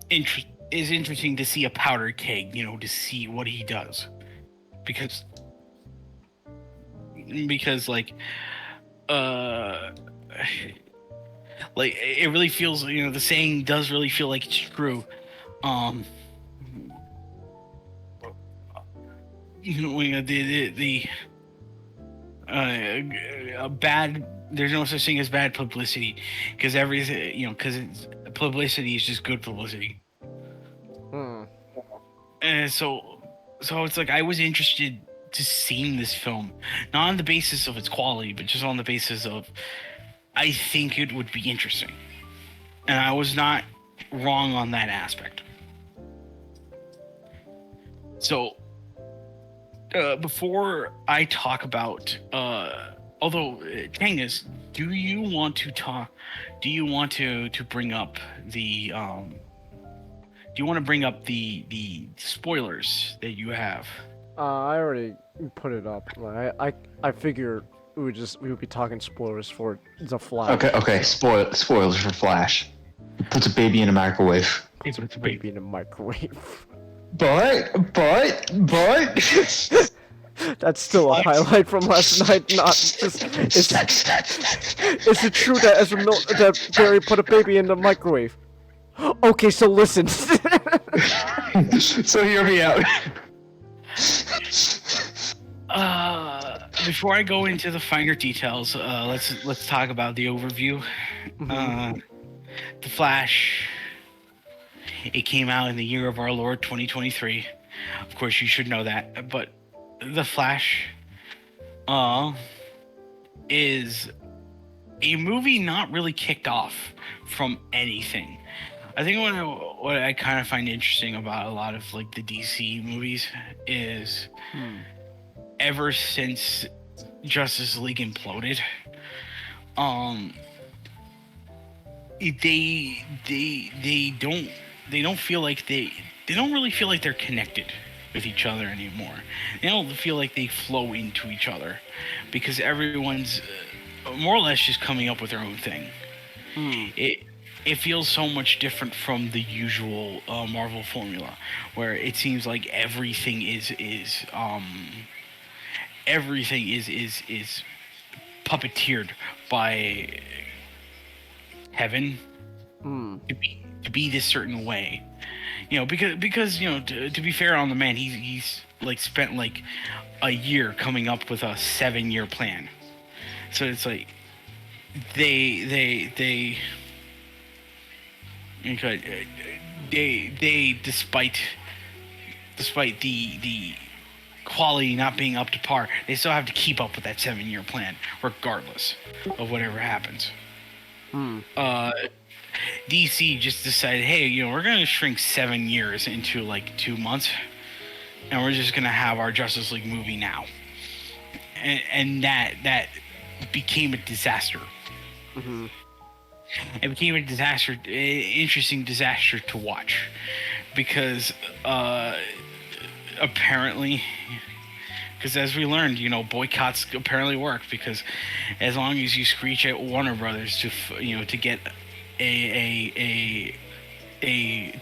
[SPEAKER 2] interesting to see a powder keg, to see what he does, because like like it really feels, the saying does really feel like it's true. There's no such thing as bad publicity, because everything, because publicity is just good publicity. And so it's like I was interested to seeing this film, not on the basis of its quality, but just on the basis of I think it would be interesting, and I was not wrong on that aspect. So before I talk about, although Tangus, do you want to bring up the do you want to bring up the spoilers that you have?
[SPEAKER 1] I already put it up. I figure we would be talking spoilers for the Flash.
[SPEAKER 11] Okay. Spoilers for Flash. Puts a baby in a microwave.
[SPEAKER 1] He puts a baby in a microwave.
[SPEAKER 11] But.
[SPEAKER 1] That's still a highlight from last night. Not just. Is it true that that Barry put a baby in the microwave? Okay, so listen.
[SPEAKER 11] So hear me out.
[SPEAKER 2] Before I go into the finer details, let's talk about the overview. The Flash. It came out in the year of our Lord 2023. Of course, you should know that. But The Flash is a movie not really kicked off from anything. I think what I kind of find interesting about a lot of like the DC movies is ever since Justice League imploded, they don't feel like they don't really feel like they're connected with each other anymore. They don't feel like they flow into each other because everyone's more or less just coming up with their own thing. It feels so much different from the usual Marvel formula, where it seems like everything is puppeteered by Heaven to be this certain way. Because to be fair on the man, he's like spent like a year coming up with a 7-year plan. So it's like they despite the quality not being up to par, they still have to keep up with that 7-year plan regardless of whatever happens. DC just decided, hey, we're gonna shrink 7 years into like 2 months, and we're just gonna have our Justice League movie now, and that became a disaster. It became a disaster, interesting disaster to watch, because apparently, because as we learned, boycotts apparently work, because as long as you screech at Warner Brothers to get a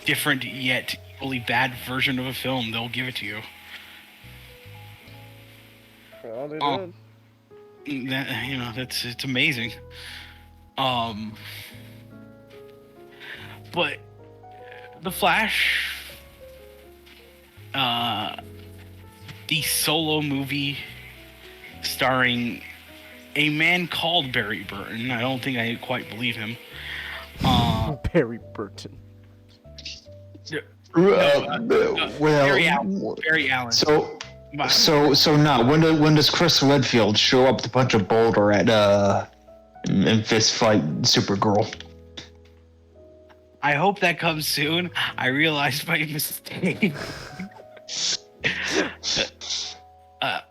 [SPEAKER 2] different yet equally bad version of a film, they'll give it to you.
[SPEAKER 1] Well, they did.
[SPEAKER 2] It's amazing. But The Flash, the solo movie starring a man called Barry Burton. I don't think I quite believe him.
[SPEAKER 1] Barry Burton.
[SPEAKER 2] Barry Allen.
[SPEAKER 11] So now, when does Chris Redfield show up to punch a boulder at and fist fight Supergirl?
[SPEAKER 2] I hope that comes soon. I realized my mistake.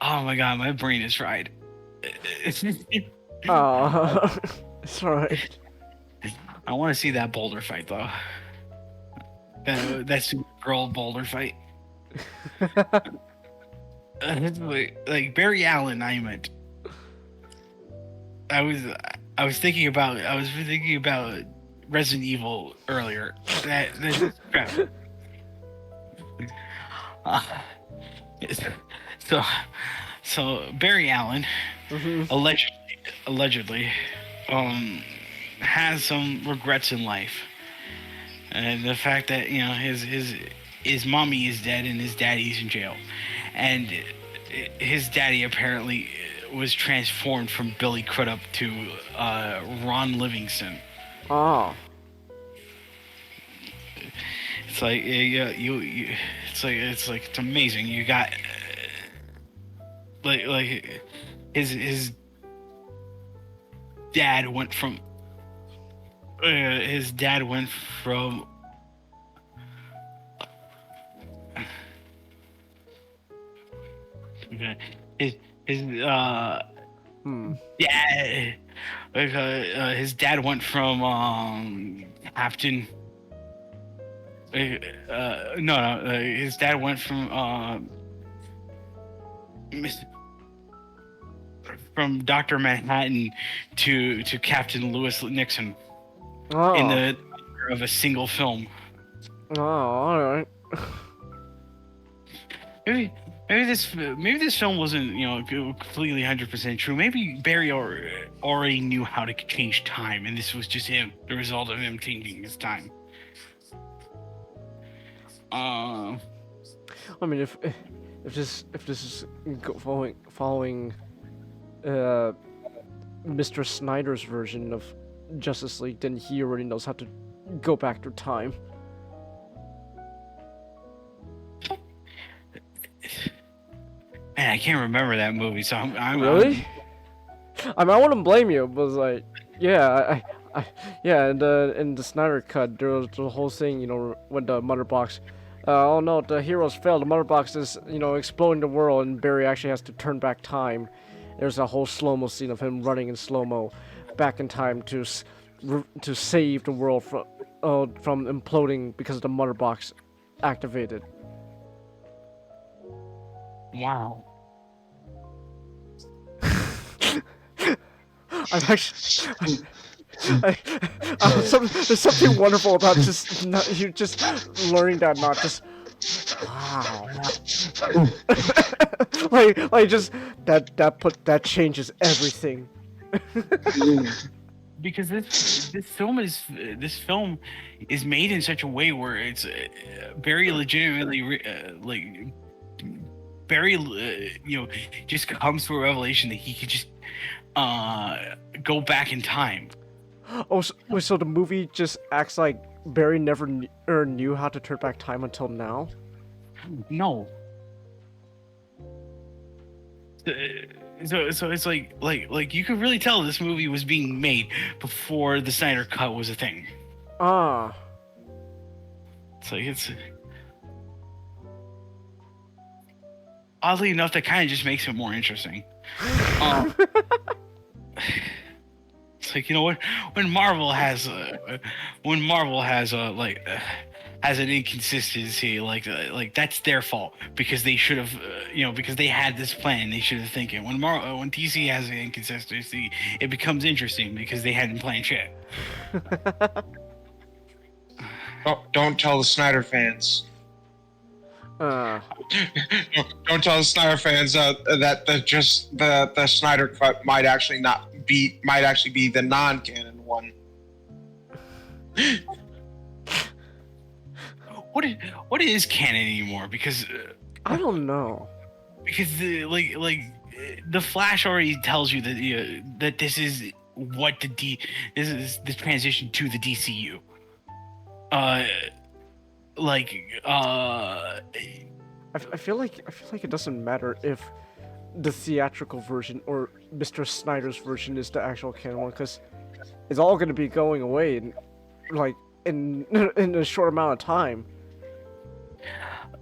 [SPEAKER 2] Oh my god, my brain is fried.
[SPEAKER 1] It's alright.
[SPEAKER 2] I want to see that boulder fight though. That Supergirl boulder fight. Like Barry Allen, I meant. I was thinking about Resident Evil earlier. That crap. So Barry Allen allegedly allegedly, has some regrets in life, and the fact that his mommy is dead and his daddy's in jail, and his daddy apparently was transformed from Billy Crudup to Ron Livingston.
[SPEAKER 1] Oh.
[SPEAKER 2] It's like it's amazing. You got like his dad went from okay. His dad went from Captain. His dad went from Dr. Manhattan to Captain Lewis Nixon in the of a single film.
[SPEAKER 1] Oh, all right.
[SPEAKER 2] Maybe this film wasn't completely 100% true. Maybe Barry already knew how to change time, and this was just the result of him changing his time.
[SPEAKER 1] I mean, if this is following Mr. Snyder's version of Justice League, then he already knows how to go back through time.
[SPEAKER 2] Man, I can't remember that movie, so I'm
[SPEAKER 1] really. I mean, I wouldn't blame you, but like, yeah, in the Snyder cut, there was the whole thing, when the mother box. Oh no, the heroes failed. The mother box is, exploding the world, and Barry actually has to turn back time. There's a whole slow-mo scene of him running in slow-mo back in time to save the world from imploding because the mother box activated.
[SPEAKER 2] Wow.
[SPEAKER 1] I'm actually. There's something wonderful about you just learning that, not just wow. like just that changes everything.
[SPEAKER 2] Because this film is made in such a way where it's very legitimately Barry just comes to a revelation that he could just go back in time.
[SPEAKER 1] Oh, so the movie just acts like Barry never knew how to turn back time until now?
[SPEAKER 2] No. So it's like you could really tell this movie was being made before the Snyder Cut was a thing.
[SPEAKER 1] Ah.
[SPEAKER 2] It's oddly enough, that kind of just makes it more interesting. It's like, when Marvel has an inconsistency, like that's their fault, because they should have because they had this plan, they should have thinking. When DC has an inconsistency, it becomes interesting because they hadn't planned shit.
[SPEAKER 12] Don't tell the Snyder fans. Don't tell the Snyder fans that the Snyder Cut might actually be the non-canon one.
[SPEAKER 2] What is canon anymore? Because
[SPEAKER 1] I don't know.
[SPEAKER 2] Because the Flash already tells you that that this is the transition to the DCU. I
[SPEAKER 1] feel like it doesn't matter if the theatrical version or Mr. Snyder's version is the actual canon one, because it's all going to be going away in a short amount of time.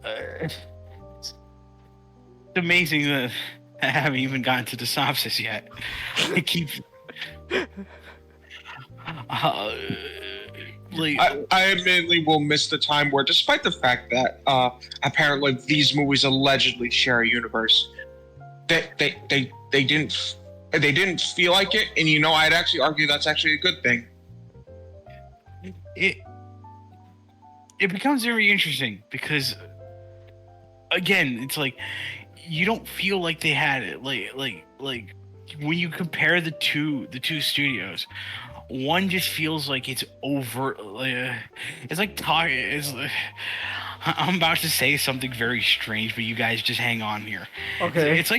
[SPEAKER 2] It's amazing that I haven't even gotten to the synopsis yet. I keep.
[SPEAKER 12] I admittedly will miss the time where, despite the fact that apparently these movies allegedly share a universe, they didn't feel like it, and I'd actually argue that's actually a good thing.
[SPEAKER 2] It becomes very interesting because, again, it's like you don't feel like they had it like when you compare the two studios, one just feels like it's over. It's like talk. I'm about to say something very strange, but you guys just hang on here.
[SPEAKER 1] Okay.
[SPEAKER 2] It's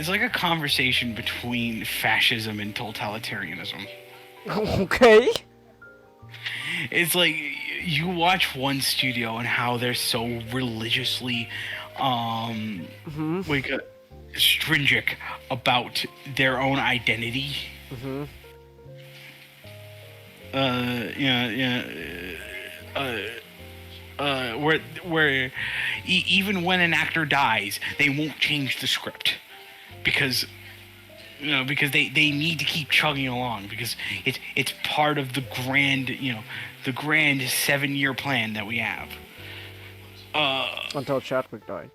[SPEAKER 2] like a conversation between fascism and totalitarianism.
[SPEAKER 1] Okay.
[SPEAKER 2] It's like you watch one studio and how they're so religiously like stringent about their own identity. Where even when an actor dies, they won't change the script because they need to keep chugging along because it's part of the grand 7-year plan that we have.
[SPEAKER 1] Until Chadwick died,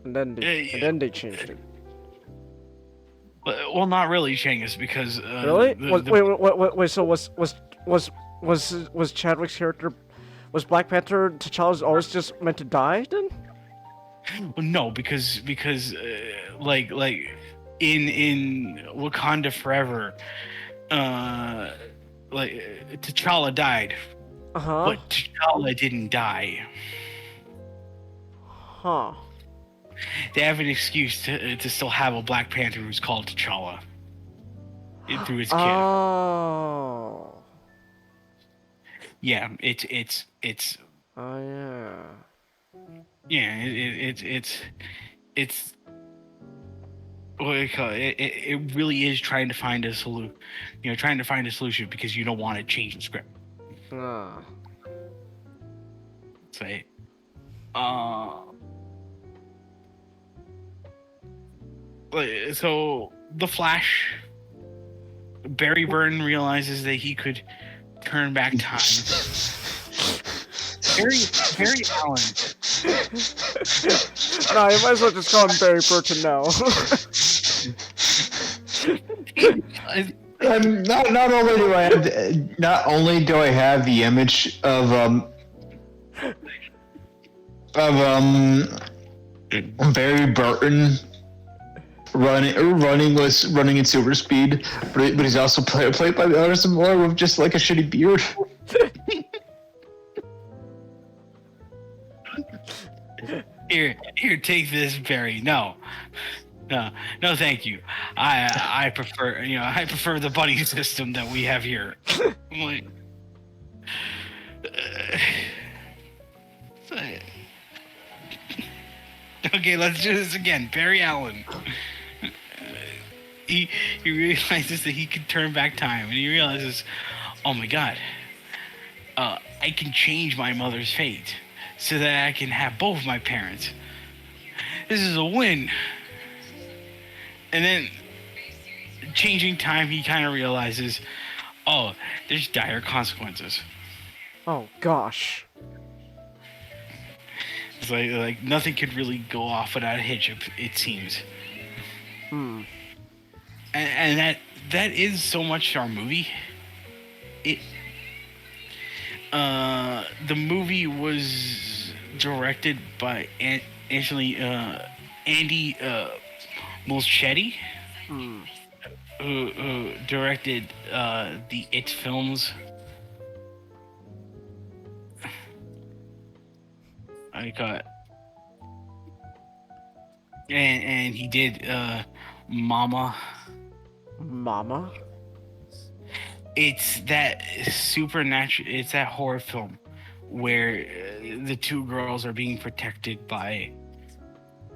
[SPEAKER 1] and then they changed it.
[SPEAKER 2] Well, not really, Changus, because
[SPEAKER 1] Really? Wait. So was Chadwick's character, was Black Panther T'Challa's always just meant to die then?
[SPEAKER 2] Well, no, because like in Wakanda Forever, like T'Challa died, but T'Challa didn't die.
[SPEAKER 1] Huh.
[SPEAKER 2] They have an excuse to still have a Black Panther who's called T'Challa through his kid.
[SPEAKER 1] Oh.
[SPEAKER 2] Yeah, it's.
[SPEAKER 1] Oh yeah.
[SPEAKER 2] Yeah, it's. What do you call it? It really is trying to find a solution. Trying to find a solution because you don't want to change the script. Say. So the Flash, Barry Burton realizes that he could turn back time. Barry Allen.
[SPEAKER 1] No, you might as well just call him Barry Burton now.
[SPEAKER 11] Not only do I have the image of Barry Burton running in super speed, but he's also played by the others more with just like a shitty beard.
[SPEAKER 2] Here, take this, Barry. No, thank you. I prefer the buddy system that we have here. Okay, let's do this again. Barry Allen. He realizes that he can turn back time, and he realizes, oh my god, I can change my mother's fate so that I can have both my parents. This is a win. And then, changing time, he kind of realizes, oh, there's dire consequences.
[SPEAKER 1] Oh gosh.
[SPEAKER 2] It's like nothing could really go off without a hitch, it seems. And that is so much our movie. The movie was directed by Andy Muschietti, who directed the It films. I got, and he did Mama. It's that supernatural. It's that horror film where the two girls are being protected by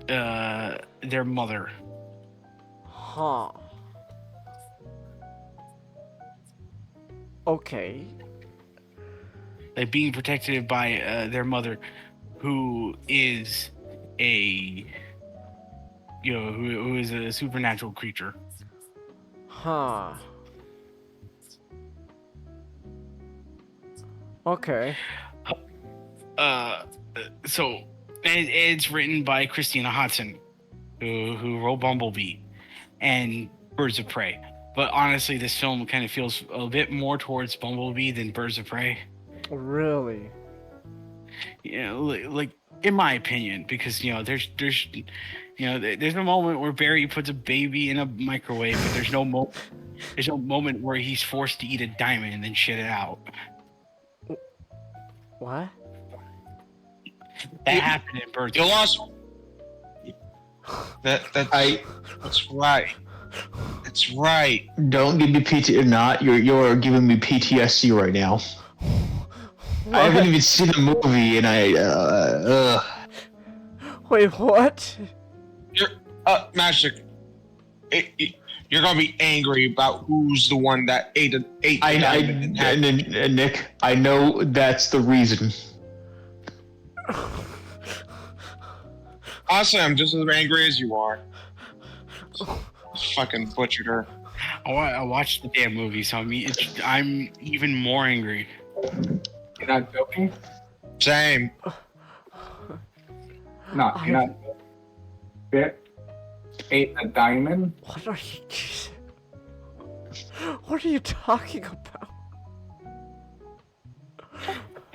[SPEAKER 2] their mother.
[SPEAKER 1] Huh. Okay.
[SPEAKER 2] Like being protected by their mother, who is who is a supernatural creature.
[SPEAKER 1] Huh. Okay.
[SPEAKER 2] So it's written by Christina Hodson, who wrote Bumblebee and Birds of Prey. But honestly, this film kind of feels a bit more towards Bumblebee than Birds of Prey.
[SPEAKER 1] Really?
[SPEAKER 2] Yeah, like in my opinion, because there's there's a moment where Barry puts a baby in a microwave, but there's no moment where he's forced to eat a diamond and then shit it out.
[SPEAKER 1] What?
[SPEAKER 2] That happened in Birds.
[SPEAKER 12] You lost. That's right. That's right.
[SPEAKER 11] Don't give me PT. Not you're giving me PTSD right now. What? I haven't even seen the movie, and
[SPEAKER 1] Wait, what?
[SPEAKER 12] You're Magic. You're gonna be angry about who's the one that ate the diamond.
[SPEAKER 11] Nick, I know that's the reason.
[SPEAKER 12] Honestly, I'm just as angry as you are. Fucking butchered her.
[SPEAKER 2] I watched the damn movie, so I'm even more angry.
[SPEAKER 10] You're not joking?
[SPEAKER 12] Same.
[SPEAKER 10] No, you're not. Bit ate a diamond.
[SPEAKER 1] What are you talking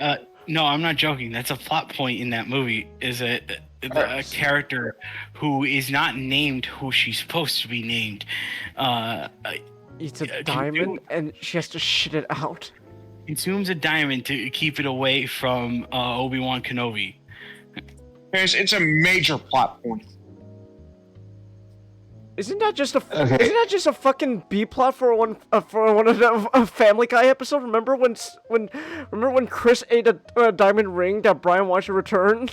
[SPEAKER 1] about?
[SPEAKER 2] No, I'm not joking. That's a plot point in that movie. Is a character who is not named who she's supposed to be named.
[SPEAKER 1] Eats a diamond and she has to shit it out.
[SPEAKER 2] Consumes a diamond to keep it away from Obi-Wan Kenobi.
[SPEAKER 12] It's a major plot point.
[SPEAKER 1] Isn't that just a fucking B plot for one of the Family Guy episode? Remember when Chris ate a diamond ring that Brian wanted to return?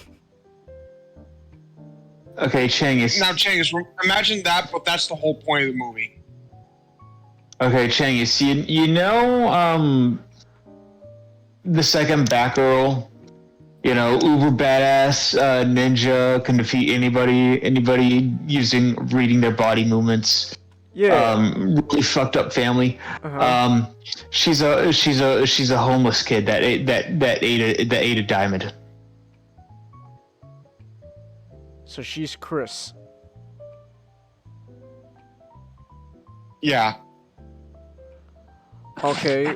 [SPEAKER 11] Okay, Chang,
[SPEAKER 12] imagine that, but that's the whole point of the movie.
[SPEAKER 11] Okay, Chang, the second Batgirl, uber badass ninja, can defeat anybody reading their body movements.
[SPEAKER 1] Yeah.
[SPEAKER 11] Really fucked up family.
[SPEAKER 1] Uh-huh.
[SPEAKER 11] She's a homeless kid that ate a diamond.
[SPEAKER 1] So she's Chris.
[SPEAKER 12] Yeah.
[SPEAKER 1] Okay.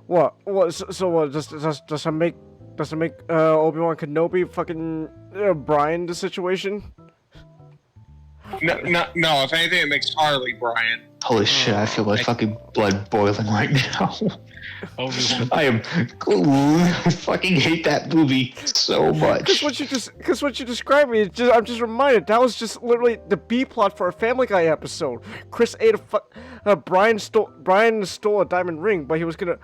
[SPEAKER 1] What? So what? Does it make Obi-Wan Kenobi fucking Brian the situation?
[SPEAKER 12] No. If anything, it makes Harley Brian.
[SPEAKER 11] Holy shit! I feel my fucking blood boiling right now. I fucking hate that movie so much.
[SPEAKER 1] Because what you described me, I'm just reminded that was just literally the B plot for a Family Guy episode. Chris ate Brian stole a diamond ring, but he was gonna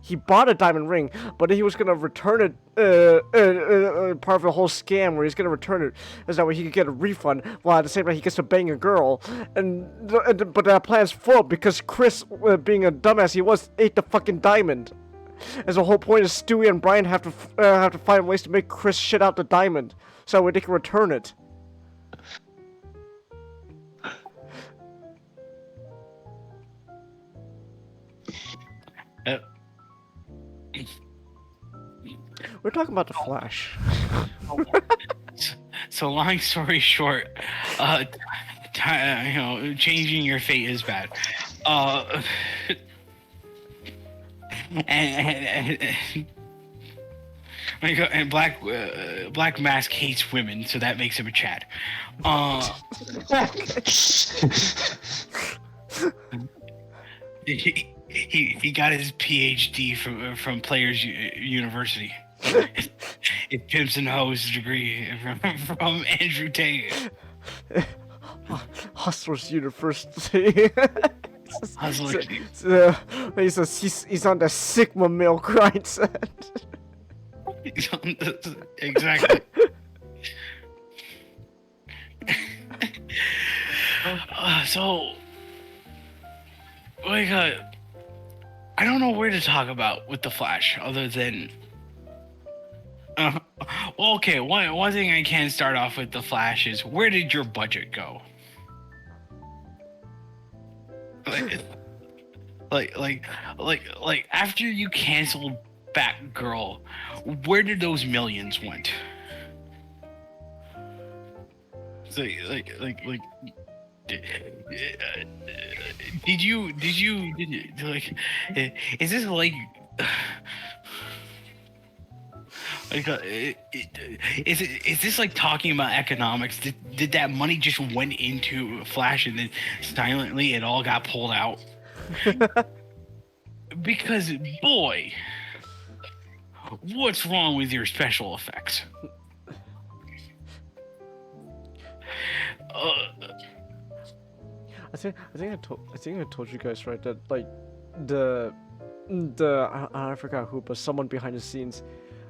[SPEAKER 1] he bought a diamond ring, but he was gonna return it. Part of the whole scam where he's gonna return it is that way he could get a refund, while at the same time he gets to bang a girl, but that plan's full because Chris, being a dumbass he was, ate the fucking diamond. As the whole point is Stewie and Brian have to find ways to make Chris shit out the diamond, so that way they can return it. We're talking about the Flash.
[SPEAKER 2] So long story short, changing your fate is bad. And Black Mask hates women, so that makes him a Chad. He got his PhD from Players University. It pimps and hoes degree from Andrew Tate.
[SPEAKER 1] Hustlers University. He's on the Sigma milk grind.
[SPEAKER 2] Exactly. So, I don't know where to talk about with the Flash other than. Okay, one thing I can start off with the Flash is, where did your budget go? Like after you canceled Batgirl, where did those millions went? Did you is this like Like, is this like talking about economics? Did that money just went into Flash and then silently it all got pulled out? Because boy, what's wrong with your special effects?
[SPEAKER 1] I think I told you guys, right, that like the I forgot who, but someone behind the scenes.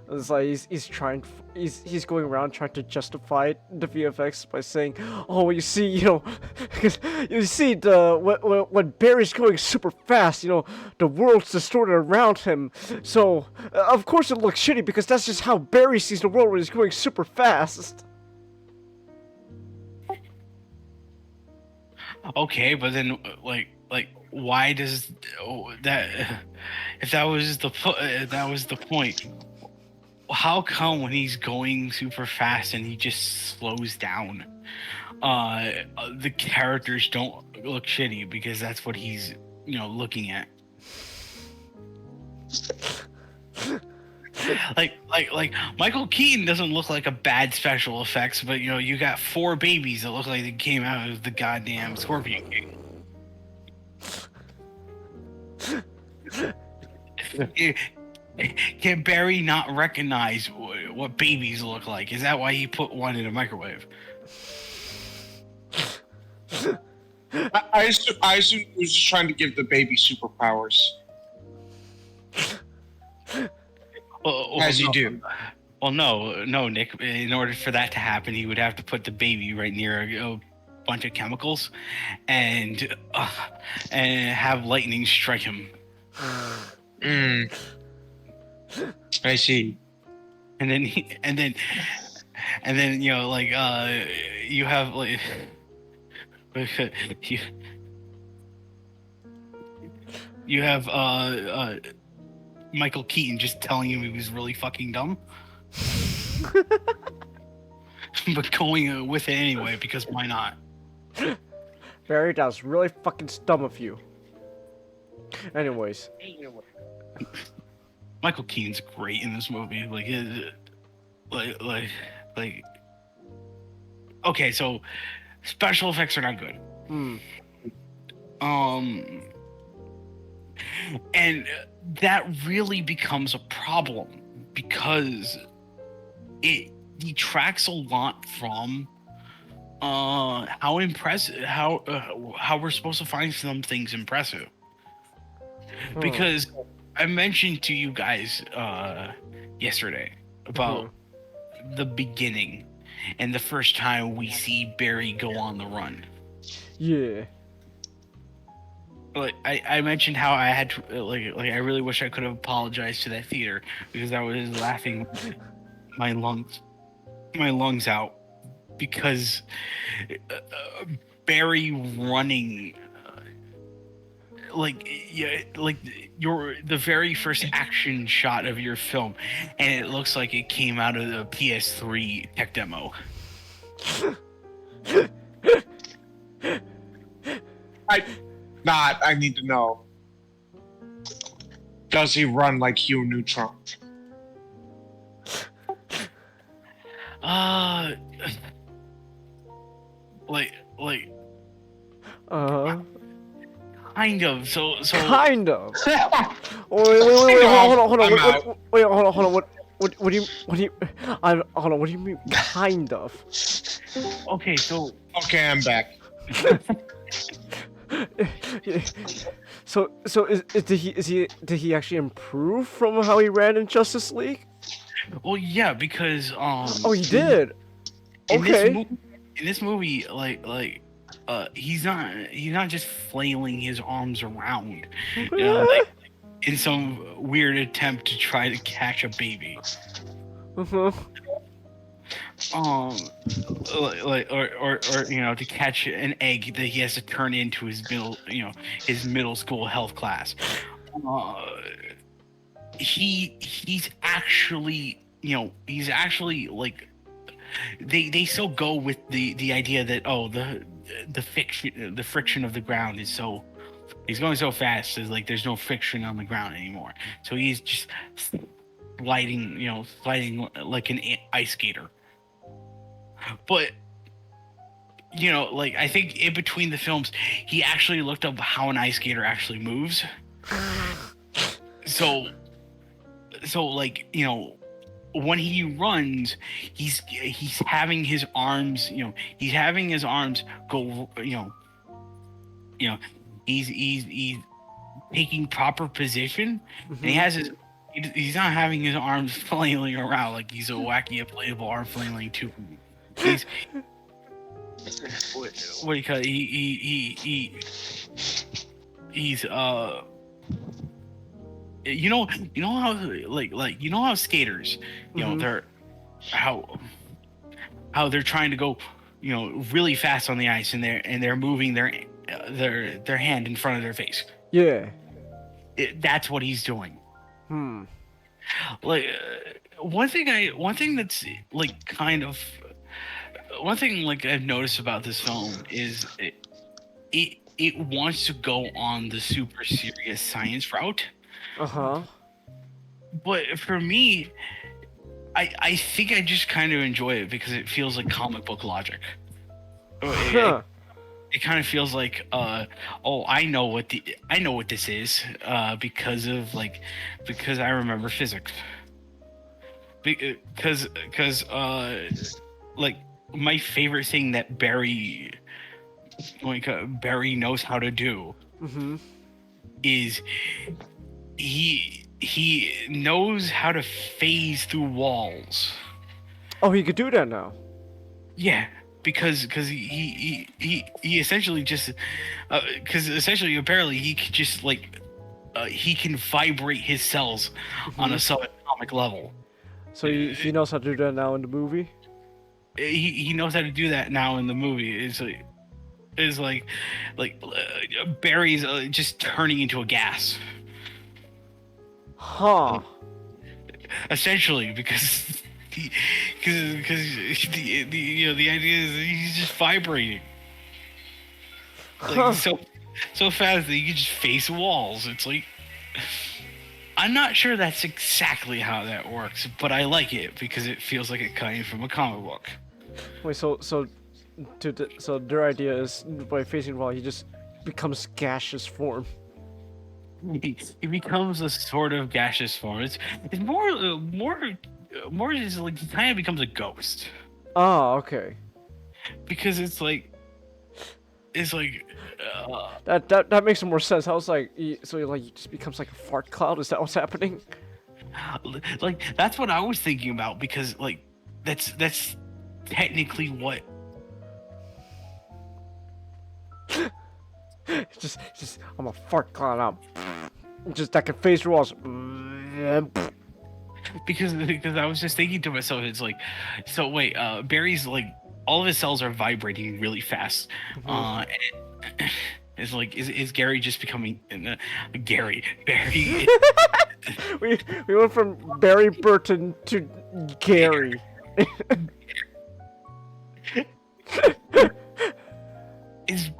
[SPEAKER 1] It's like he's going around trying to justify the VFX by saying, oh, you see, you know, because you see when Barry's going super fast, you know, the world's distorted around him. So of course it looks shitty because that's just how Barry sees the world when he's going super fast.
[SPEAKER 2] Okay, but then like why does that? If that was the point, how come when he's going super fast and he just slows down, the characters don't look shitty because that's what he's, you know, looking at. like Michael Keaton doesn't look like a bad special effects, but you know, you got 4 babies that look like they came out of the goddamn Scorpion King. Can Barry not recognize what babies look like? Is that why he put one in a microwave?
[SPEAKER 12] I assume he was just trying to give the baby superpowers. As you do.
[SPEAKER 2] Well, no, Nick. In order for that to happen, he would have to put the baby right near a bunch of chemicals, and have lightning strike him.
[SPEAKER 12] I see.
[SPEAKER 2] And then you know, like you have like you have Michael Keaton just telling him he was really fucking dumb, but going with it anyway because why not?
[SPEAKER 1] Barry, that was really fucking dumb of you. Anyways.
[SPEAKER 2] Michael Keaton's great in this movie. Like. Okay, so special effects are not good. And that really becomes a problem because it detracts a lot from how impressive, how we're supposed to find some things impressive. Because I mentioned to you guys yesterday about the beginning and the first time we see Barry go on the run.
[SPEAKER 1] Yeah.
[SPEAKER 2] Like I mentioned how I had to, like I really wish I could have apologized to that theater because I was laughing my lungs out because Barry running the very first action shot of your film, and it looks like it came out of the PS3 tech demo.
[SPEAKER 12] I need to know. Does he run like Hugh Neutron?
[SPEAKER 2] Kind of. So.
[SPEAKER 1] Kind of. Wait, hold on. Wait, hold on. What do you? Hold on. What do you mean? Kind of.
[SPEAKER 2] Okay, so.
[SPEAKER 12] Okay, I'm back.
[SPEAKER 1] So did he actually improve from how he ran in Justice League?
[SPEAKER 2] Well, yeah, because
[SPEAKER 1] Oh, he did. Okay.
[SPEAKER 2] In this movie, he's not just flailing his arms around, you know, like in some weird attempt to try to catch a baby. Or you know, to catch an egg that he has to turn into his middle school health class. He's actually like they still go with the idea that the friction of the ground is so, he's going so fast is like there's no friction on the ground anymore, so he's just sliding like an ice skater. But like I think in between the films, he actually looked up how an ice skater actually moves. So like when he runs, he's having his arms go he's taking proper position, and he has he's not having his arms flailing around like he's a wacky inflatable arm flailing too. He's what do you call it? He's how skaters, they're how they're trying to go, really fast on the ice, and they're moving their hand in front of their face.
[SPEAKER 1] Yeah.
[SPEAKER 2] That's what he's doing. Like one thing that's like kind of one thing like I've noticed about this film is it wants to go on the super serious science route. But for me, I think I just kind of enjoy it because it feels like comic book logic. It kind of feels like I know what this is because I remember physics. Because like my favorite thing that Barry knows how to do is he knows how to phase through walls.
[SPEAKER 1] Oh, he could do that now.
[SPEAKER 2] Yeah, because he essentially just essentially apparently he could just like he can vibrate his cells on a subatomic level.
[SPEAKER 1] So he knows how to do that now in the movie.
[SPEAKER 2] He knows how to do that now in the movie. It's like Barry's just turning into a gas. Essentially, because the idea is that he's just vibrating like so fast that he can just face walls. It's like I'm not sure that's exactly how that works, but I like it because it feels like it came from a comic book.
[SPEAKER 1] Wait, so their idea is by facing the wall, he just becomes gaseous form.
[SPEAKER 2] He becomes a sort of gaseous form. It's more just like he kind of becomes a ghost.
[SPEAKER 1] Oh, okay.
[SPEAKER 2] Because it's like
[SPEAKER 1] that makes more sense. I was like, he just becomes like a fart cloud. Is that what's happening?
[SPEAKER 2] Like that's what I was thinking about because like that's technically what.
[SPEAKER 1] just I'm a fart cloud now. Just that can phase through walls.
[SPEAKER 2] Because I was just thinking to myself, it's like, so wait, Barry's like all of his cells are vibrating really fast. And it's like, is Gary just becoming Barry?
[SPEAKER 1] we went from Barry Burton to Gary.
[SPEAKER 2] Is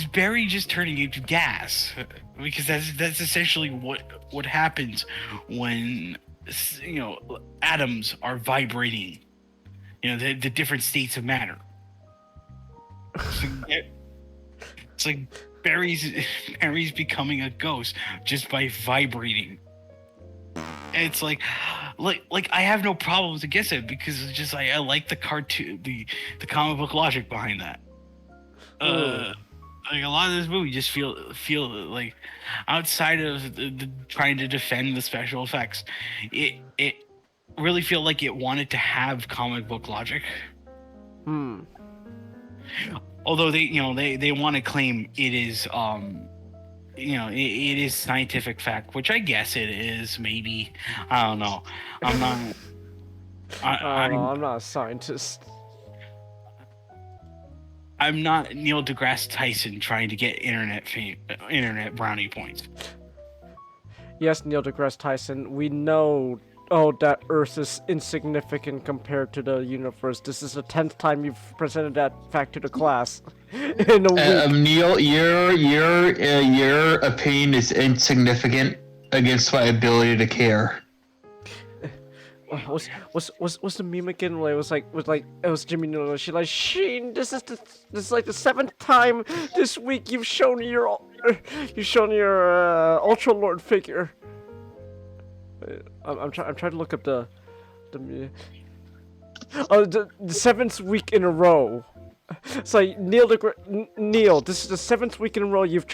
[SPEAKER 2] Barry just turning into gas? Because that's essentially what happens when atoms are vibrating. The different states of matter. It's like Barry's becoming a ghost just by vibrating. And it's like I have no problems against it because it's just I like the cartoon, the comic book logic behind that. Like a lot of this movie just feel like outside of the trying to defend the special effects, it really feel like it wanted to have comic book logic. Although they want to claim it is it is scientific fact, which I guess it is. Maybe I don't know. I'm not.
[SPEAKER 1] I'm not a scientist.
[SPEAKER 2] I'm not Neil deGrasse Tyson trying to get internet brownie points.
[SPEAKER 1] Yes, Neil deGrasse Tyson. We know. Oh, that Earth is insignificant compared to the universe. This is the 10th time you've presented that fact to the class in a week.
[SPEAKER 11] Neil, your opinion is insignificant against my ability to care.
[SPEAKER 1] What's the meme again? Where it was it was Jimmy Neutron. She's like, Sheen, this is like the 7th time this week you've shown your Ultra Lord figure. I'm trying to look up the 7th week in a row. It's like Neil, this is the 7th week in a row you've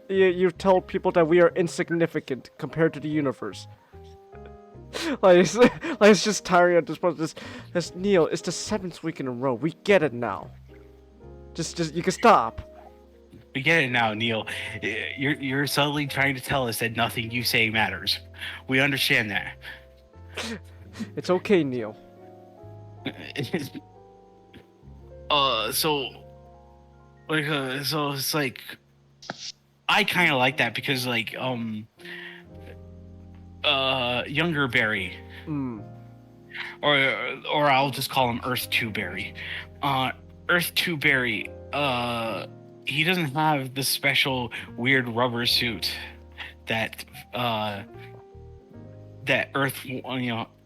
[SPEAKER 1] you've told people that we are insignificant compared to the universe. It's just tiring at this point. This Neil, it's the 7th week in a row. We get it now. Just you can stop.
[SPEAKER 2] We get it now, Neil. You're subtly trying to tell us that nothing you say matters. We understand that.
[SPEAKER 1] It's okay, Neil.
[SPEAKER 2] So it's like I kind of like that because like younger Barry, or I'll just call him Earth 2 Barry. Earth 2 Barry, he doesn't have the special weird rubber suit that Earth,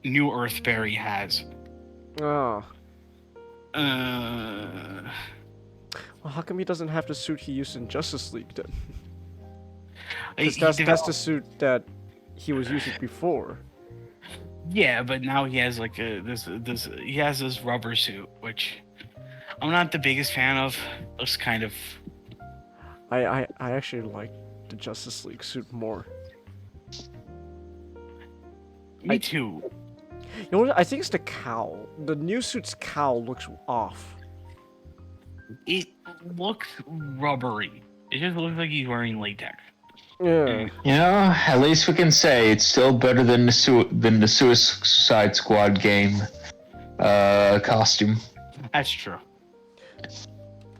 [SPEAKER 2] New Earth Barry has.
[SPEAKER 1] Oh. Well, how come he doesn't have the suit he used in Justice League then? Because that's the suit that he was using before.
[SPEAKER 2] Yeah, but now he has like this rubber suit, which I'm not the biggest fan of. Looks kind of.
[SPEAKER 1] I actually like the Justice League suit more.
[SPEAKER 2] Me too.
[SPEAKER 1] You know what? I think it's the cowl. The new suit's cowl looks off.
[SPEAKER 2] It looks rubbery. It just looks like he's wearing latex.
[SPEAKER 1] Yeah.
[SPEAKER 11] You know, at least we can say it's still better than the Suicide Squad game costume.
[SPEAKER 2] That's true.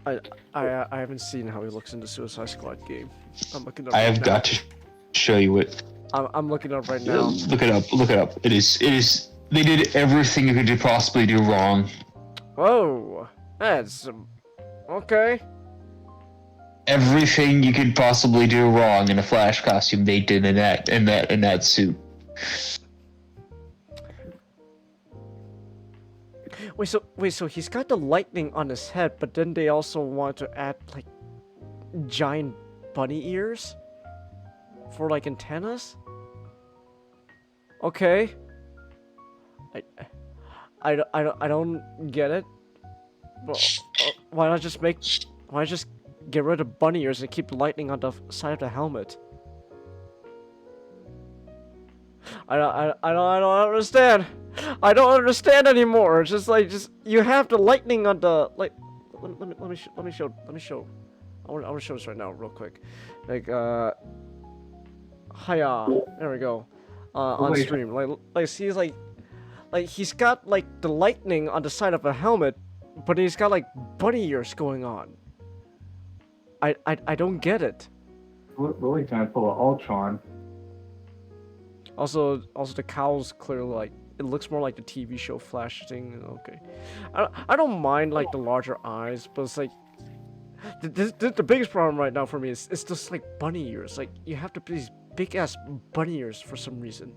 [SPEAKER 1] I haven't seen how he looks in the Suicide Squad game. I'm looking up.
[SPEAKER 11] I have got to show you it.
[SPEAKER 1] I'm looking up right now.
[SPEAKER 11] Look it up. It is. They did everything you could possibly do wrong.
[SPEAKER 1] Whoa, that's okay.
[SPEAKER 11] Everything you could possibly do wrong in a Flash costume, they did in that suit.
[SPEAKER 1] Wait, so he's got the lightning on his head, but then they also want to add like giant bunny ears for like antennas. Okay. I don't get it. But, why not just get rid of bunny ears and keep the lightning on the side of the helmet? I don't understand. I don't understand anymore. It's just you have the lightning on the like. Let me show. I want to show this right now, real quick. Like hiya. There we go. On stream, like he's like he's got like the lightning on the side of a helmet, but he's got like bunny ears going on. I don't get it.
[SPEAKER 10] Really trying to pull an Ultron.
[SPEAKER 1] Also the cowl's clearly like it looks more like the TV show Flash thing. Okay, I don't mind like the larger eyes, but it's like the biggest problem right now for me is it's just like bunny ears. Like you have to put these big ass bunny ears for some reason.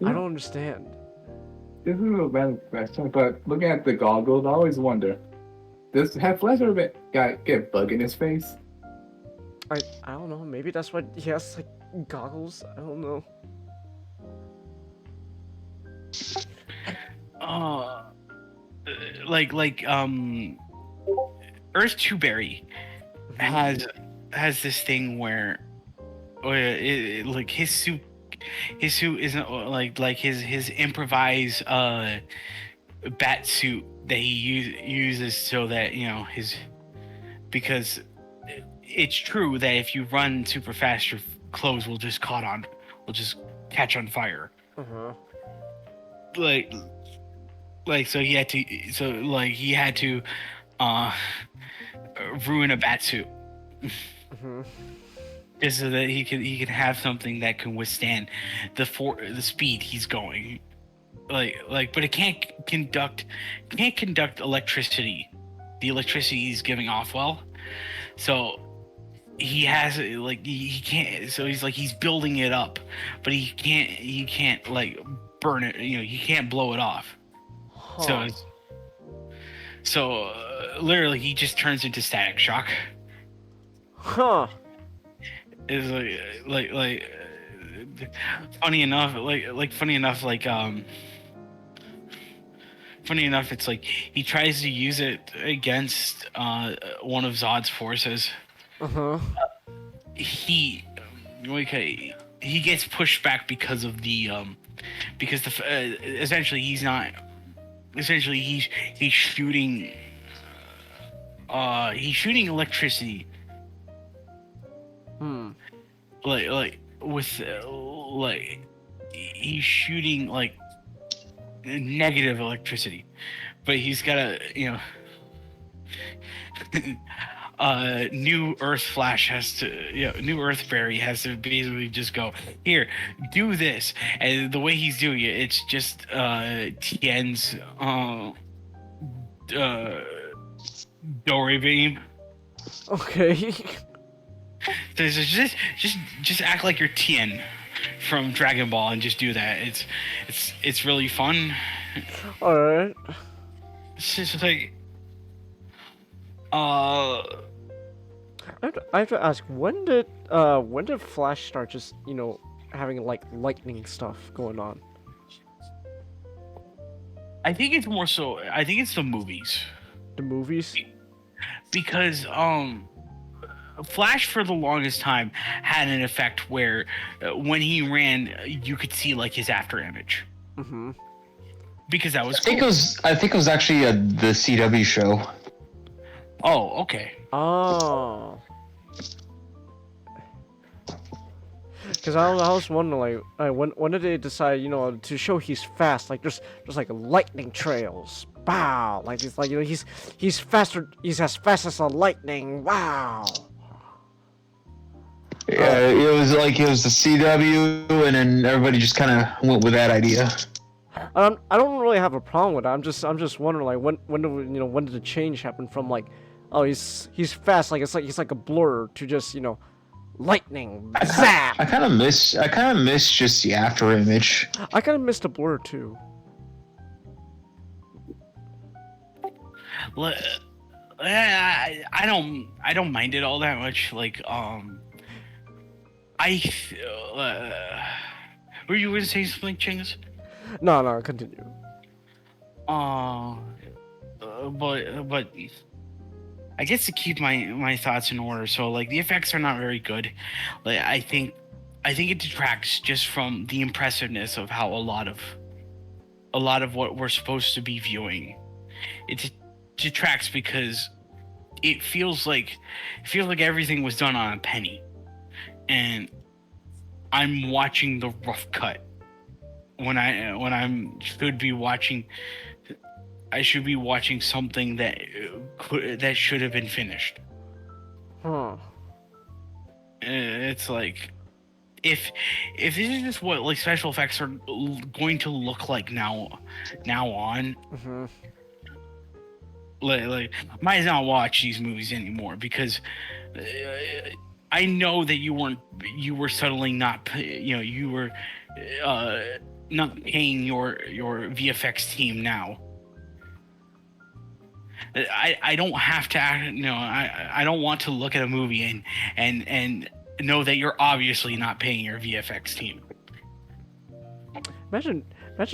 [SPEAKER 1] I don't understand.
[SPEAKER 10] This is a bad question, but looking at the goggles, I always wonder: does Flash ever get a bug in his face?
[SPEAKER 1] I don't know. Maybe that's why he has like goggles. I don't know.
[SPEAKER 2] Earth 2 Barry has this thing where like his suit isn't like his improvised bat suit that he uses so that because it's true that if you run super fast your clothes will just catch on fire. So he had to ruin a bat suit just so that he could have something that can withstand the speed he's going. But it can't conduct electricity. The electricity he's giving off well. So he has he can't. So he's building it up, but he can't burn it. You know, he can't blow it off.
[SPEAKER 1] Huh.
[SPEAKER 2] So literally, he just turns into static shock.
[SPEAKER 1] Huh.
[SPEAKER 2] Is funny enough, funny enough, it's like he tries to use it against one of Zod's forces. He gets pushed back because of the essentially he's shooting electricity. He's shooting like negative electricity, but he's got a New Earth Flash New Earth Berry has to basically just go, here, do this, and the way he's doing it, it's just Tien's Dory beam.
[SPEAKER 1] Okay.
[SPEAKER 2] So just act like you're Tien from Dragon Ball and just do that. It's really fun.
[SPEAKER 1] All right.
[SPEAKER 2] It's just like
[SPEAKER 1] I have to ask, when did Flash start just having like lightning stuff going on?
[SPEAKER 2] I think it's more so. I think it's the movies.
[SPEAKER 1] The movies?
[SPEAKER 2] Because Flash for the longest time had an effect where when he ran, you could see like his after image.
[SPEAKER 1] Mm-hmm.
[SPEAKER 2] Because that was.
[SPEAKER 11] I think it was actually the CW show.
[SPEAKER 2] Oh, okay.
[SPEAKER 1] Oh. Because I was wondering, like, when did they decide, to show he's fast, like just like lightning trails, wow, like it's like he's faster, he's as fast as a lightning, wow.
[SPEAKER 11] Yeah, it was the CW, and then everybody just kind of went with that idea.
[SPEAKER 1] I don't really have a problem with it. I'm just wondering, like, when did the change happen from like, oh, he's fast, like he's like a blur, to just lightning, zap.
[SPEAKER 11] I kind of miss just the after image.
[SPEAKER 1] I kind of missed the blur too.
[SPEAKER 2] I don't mind it all that much. Like were you going to say something, Chingus?
[SPEAKER 1] No, continue.
[SPEAKER 2] But I guess to keep my thoughts in order. So like the effects are not very good. Like I think it detracts just from the impressiveness of how a lot of what we're supposed to be viewing. It detracts because it feels like everything was done on a penny, and I'm watching the rough cut when I should be watching something that should have been finished.
[SPEAKER 1] Huh.
[SPEAKER 2] It's like if this is just what like special effects are going to look like now on.
[SPEAKER 1] Mm-hmm.
[SPEAKER 2] Like might not watch these movies anymore because I know that you were subtly not you were not paying your VFX team now. I don't have to I don't want to look at a movie and know that you're obviously not paying your VFX team.
[SPEAKER 1] Imagine that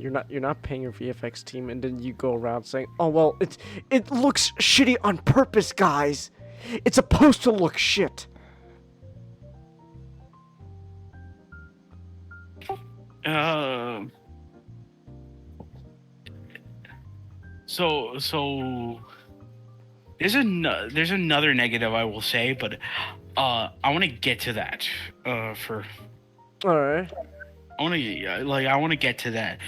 [SPEAKER 1] you're not paying your VFX team, and then you go around saying, "Oh well, it looks shitty on purpose, guys. It's supposed to look shit."
[SPEAKER 2] So there's another negative I will say, but I want to get to that for.
[SPEAKER 1] All right.
[SPEAKER 2] I want to get to that.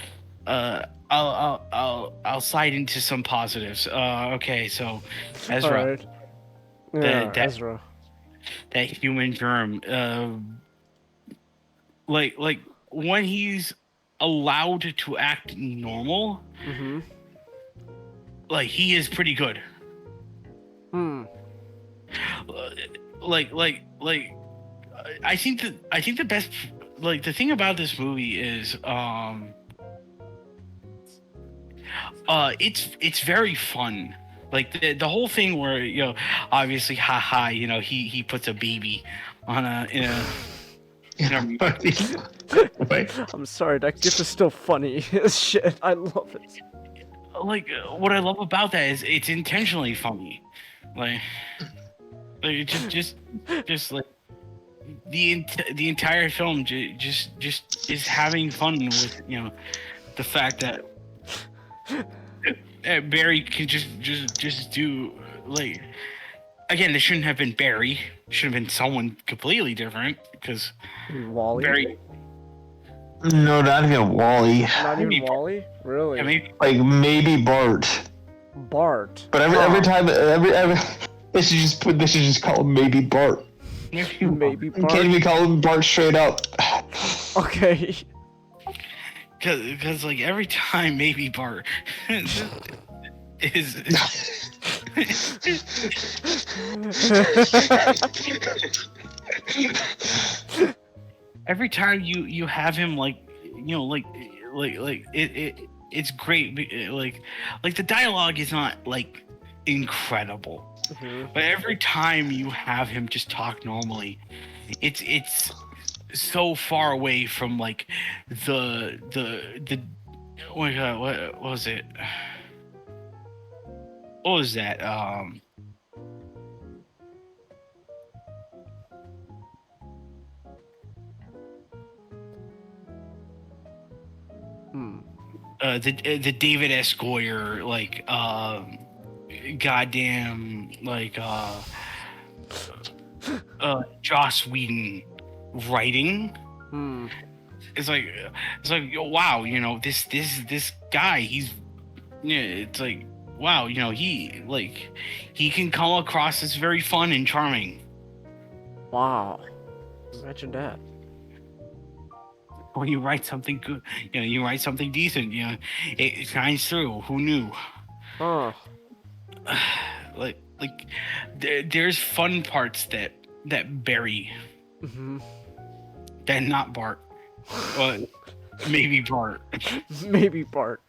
[SPEAKER 2] I'll slide into some positives. Okay, so Ezra.
[SPEAKER 1] All right. Yeah, Ezra.
[SPEAKER 2] That human germ. Like when he's allowed to act normal.
[SPEAKER 1] Mm-hmm.
[SPEAKER 2] Like he is pretty good. I think the like the thing about this movie is it's very fun. Like the whole thing where, you know, obviously, haha, you know, he puts a baby on in a
[SPEAKER 1] I'm sorry, that gif is still funny as shit. I love it.
[SPEAKER 2] Like what I love about that is it's intentionally funny. Like just like the entire film just is having fun with, you know, the fact that Barry can just do, like, again, this shouldn't have been Barry. It should have been someone completely different, because
[SPEAKER 1] Wally.
[SPEAKER 2] Barry.
[SPEAKER 11] No, not even Wally.
[SPEAKER 1] Not even Wally? Really?
[SPEAKER 2] Yeah, maybe.
[SPEAKER 11] Like maybe Bart.
[SPEAKER 1] Bart.
[SPEAKER 11] But every time they should just call him maybe Bart.
[SPEAKER 1] Maybe Bart.
[SPEAKER 11] Can't even call him Bart straight up.
[SPEAKER 1] Okay.
[SPEAKER 2] Because like every time maybe Bart is every time you have him, like, you know, like it's great. Like the dialogue is not like incredible, but every time you have him just talk normally, it's so far away from like the oh my god, what was it? What was that? The David S. Goyer, like, goddamn, like, Joss Whedon writing. It's like wow, you know, this guy, he's, yeah, it's like, wow, you know, he can come across as very fun and charming.
[SPEAKER 1] Wow, imagine that.
[SPEAKER 2] When you write something good, you know, you write something decent, you know, it shines through. Who knew?
[SPEAKER 1] Huh.
[SPEAKER 2] like there's fun parts that Barry, that not Bart, but maybe Bart.
[SPEAKER 1] Maybe Bart.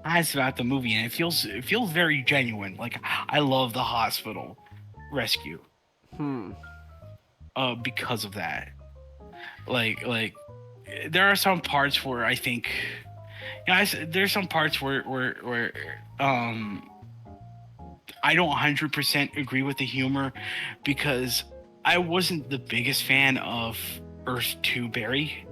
[SPEAKER 2] Has about the movie, and it feels very genuine. Like, I love the hospital rescue. Because of that. Like there are some parts where I think, you know, there's some parts where I don't 100% agree with the humor, because I wasn't the biggest fan of Earth 2 Barry.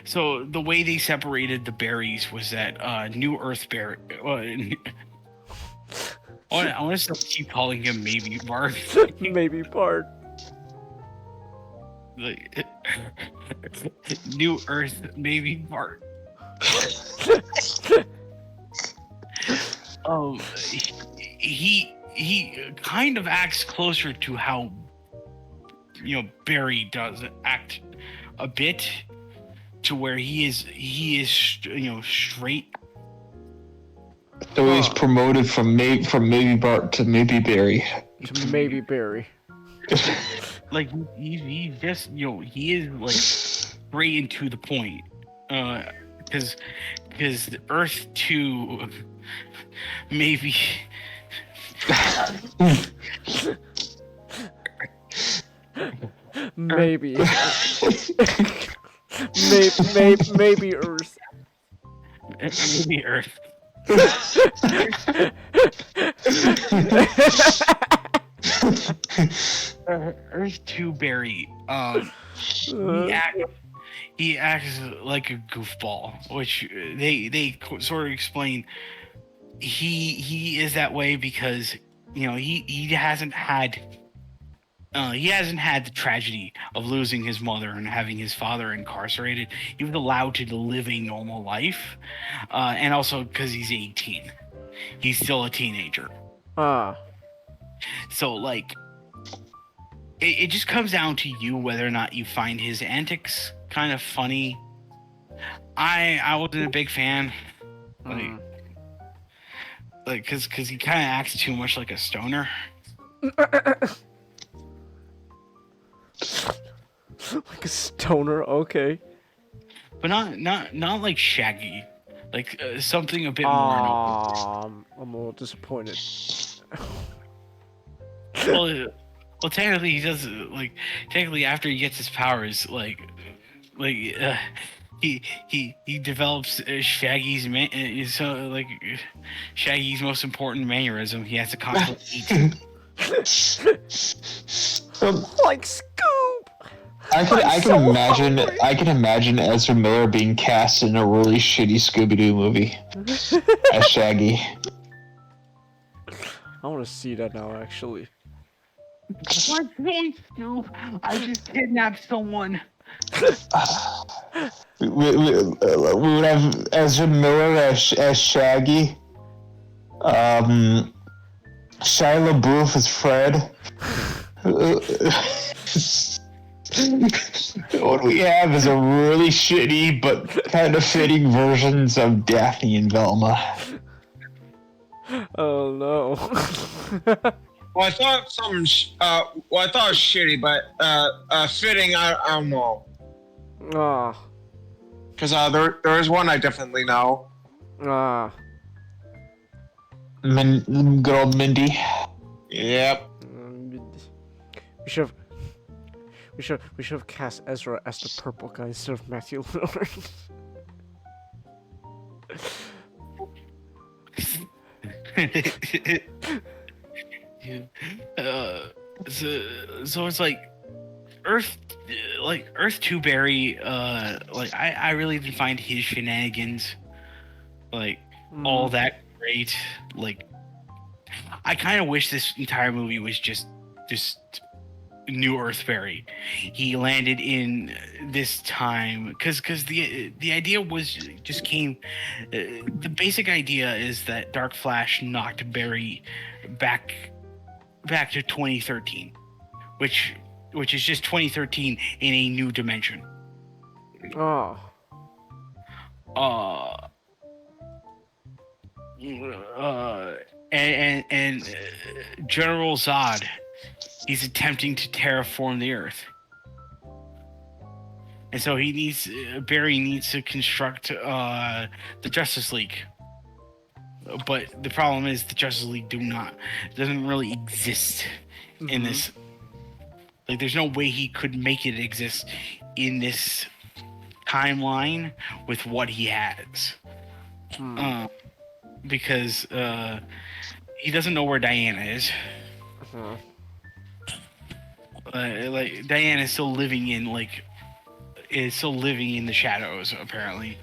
[SPEAKER 2] So the way they separated the berries was that New Earth Barry. I want to keep calling him maybe Bart.
[SPEAKER 1] Maybe Bart.
[SPEAKER 2] Like, New Earth, maybe Bart. He kind of acts closer to how, you know, Barry does act a bit, to where he is, you know, straight.
[SPEAKER 11] So he's promoted from maybe Bart to maybe Barry.
[SPEAKER 1] To maybe Barry.
[SPEAKER 2] Like, he just, you know, he is like straight and to the point. Because Earth 2 maybe.
[SPEAKER 1] Maybe. Maybe Earth.
[SPEAKER 2] Maybe Earth. Earth 2 Barry, he acts like a goofball, which they sort of explain. He is that way because, you know, he hasn't had the tragedy of losing his mother and having his father incarcerated. He was allowed to live a normal life, and also because he's 18, he's still a teenager. So, like, it just comes down to you whether or not you find his antics kind of funny. I wasn't a big fan, like, cause he kind of acts too much like a stoner.
[SPEAKER 1] Like a stoner, okay.
[SPEAKER 2] But not like Shaggy, like something a bit more.
[SPEAKER 1] I'm a little disappointed.
[SPEAKER 2] Well, technically he does technically after he gets his powers, he develops Shaggy's most important mannerism. He has to constantly eat.
[SPEAKER 1] Like Scoob.
[SPEAKER 11] I can imagine Ezra Miller being cast in a really shitty Scooby-Doo movie as Shaggy.
[SPEAKER 1] I want to see that now, actually.
[SPEAKER 2] What's wrong, Scoop? I just kidnapped someone.
[SPEAKER 11] We would have Ezra Miller as Shaggy. Shia LaBeouf as Fred. What we have is a really shitty but kind of fitting versions of Daphne and Velma.
[SPEAKER 1] Oh no.
[SPEAKER 12] Well, I thought something. Well, I thought it was shitty, but fitting. I don't know.
[SPEAKER 1] Ah.
[SPEAKER 12] Because there is one I definitely know.
[SPEAKER 1] Ah.
[SPEAKER 11] Good old Mindy.
[SPEAKER 12] Yep.
[SPEAKER 1] We should have cast Ezra as the purple guy instead of Matthew Lillard.
[SPEAKER 2] So it's like Earth 2 Barry. I really didn't find his shenanigans all that great. I kind of wish this entire movie was just New Earth Barry. He landed in this time because the idea the basic idea is that Dark Flash knocked Barry back to 2013, which is just 2013 in a new dimension.
[SPEAKER 1] Oh.
[SPEAKER 2] And General Zod, he's attempting to terraform the Earth, and so Barry needs to construct the Justice League. But the problem is the Justice League doesn't really exist in this. There's no way he could make it exist in this timeline with what he has. Because he doesn't know where Diana is. Diana is still living in the shadows, apparently.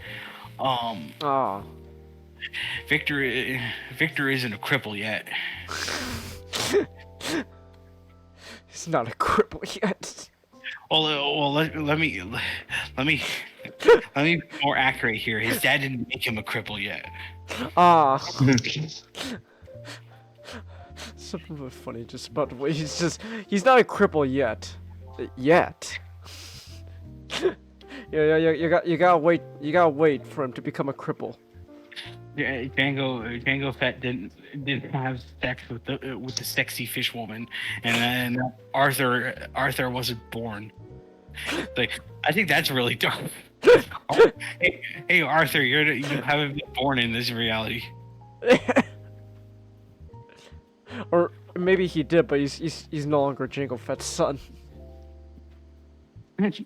[SPEAKER 2] Victor isn't a cripple yet.
[SPEAKER 1] He's not a cripple yet.
[SPEAKER 2] Well, let me be more accurate here. His dad didn't make him a cripple yet.
[SPEAKER 1] Something funny just about the way he's not a cripple yet. Yet. You gotta wait for him to become a cripple.
[SPEAKER 2] Yeah, Django Fett didn't have sex with the sexy fish woman, and then Arthur wasn't born. I think that's really dark. Hey Arthur, you haven't been born in this reality.
[SPEAKER 1] Or maybe he did, but he's no longer Jango Fett's son.
[SPEAKER 11] It's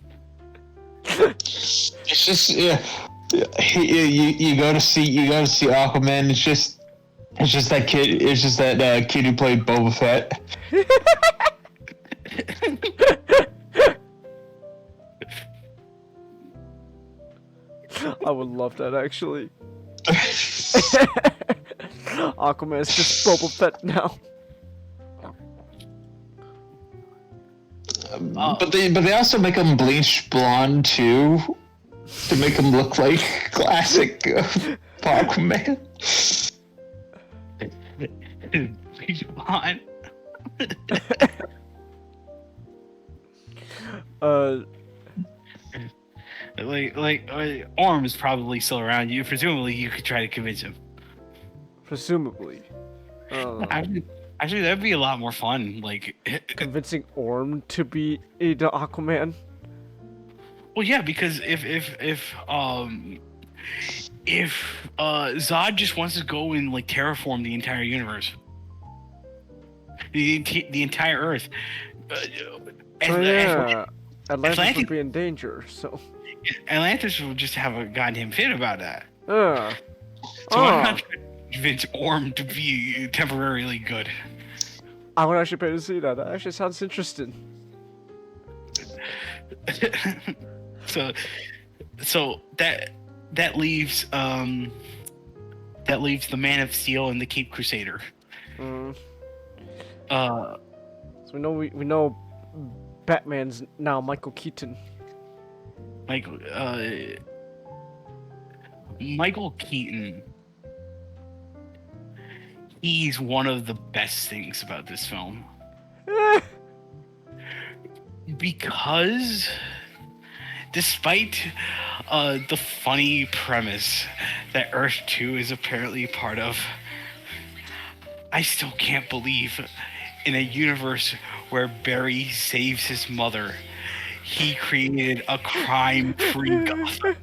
[SPEAKER 11] just you go to see Aquaman. It's just that kid. It's just that kid who played Boba Fett.
[SPEAKER 1] I would love that actually. Aquaman's just Boba Fett now.
[SPEAKER 11] But they also make him bleach blonde too, to make him look like classic Aquaman.
[SPEAKER 2] Bleach blonde. Orm is probably still around. Presumably you could try to convince him.
[SPEAKER 1] Presumably.
[SPEAKER 2] Actually, that'd be a lot more fun. Like
[SPEAKER 1] convincing Orm to be the Aquaman.
[SPEAKER 2] Well, yeah, because if Zod just wants to go and like terraform the entire universe, the entire Earth.
[SPEAKER 1] Atlantis would be in danger, so
[SPEAKER 2] Atlantis will just have a goddamn fit about that.
[SPEAKER 1] Uh.
[SPEAKER 2] So I'm not trying to convince Orm to be temporarily good.
[SPEAKER 1] I would actually pay to see that. That actually sounds interesting.
[SPEAKER 2] So that leaves the Man of Steel and the Cape Crusader.
[SPEAKER 1] So we know Batman's now Michael Keaton.
[SPEAKER 2] Michael Keaton. He's one of the best things about this film. Because despite the funny premise that Earth 2 is apparently a part of, I still can't believe in a universe where Barry saves his mother, he created a crime-free Gotham.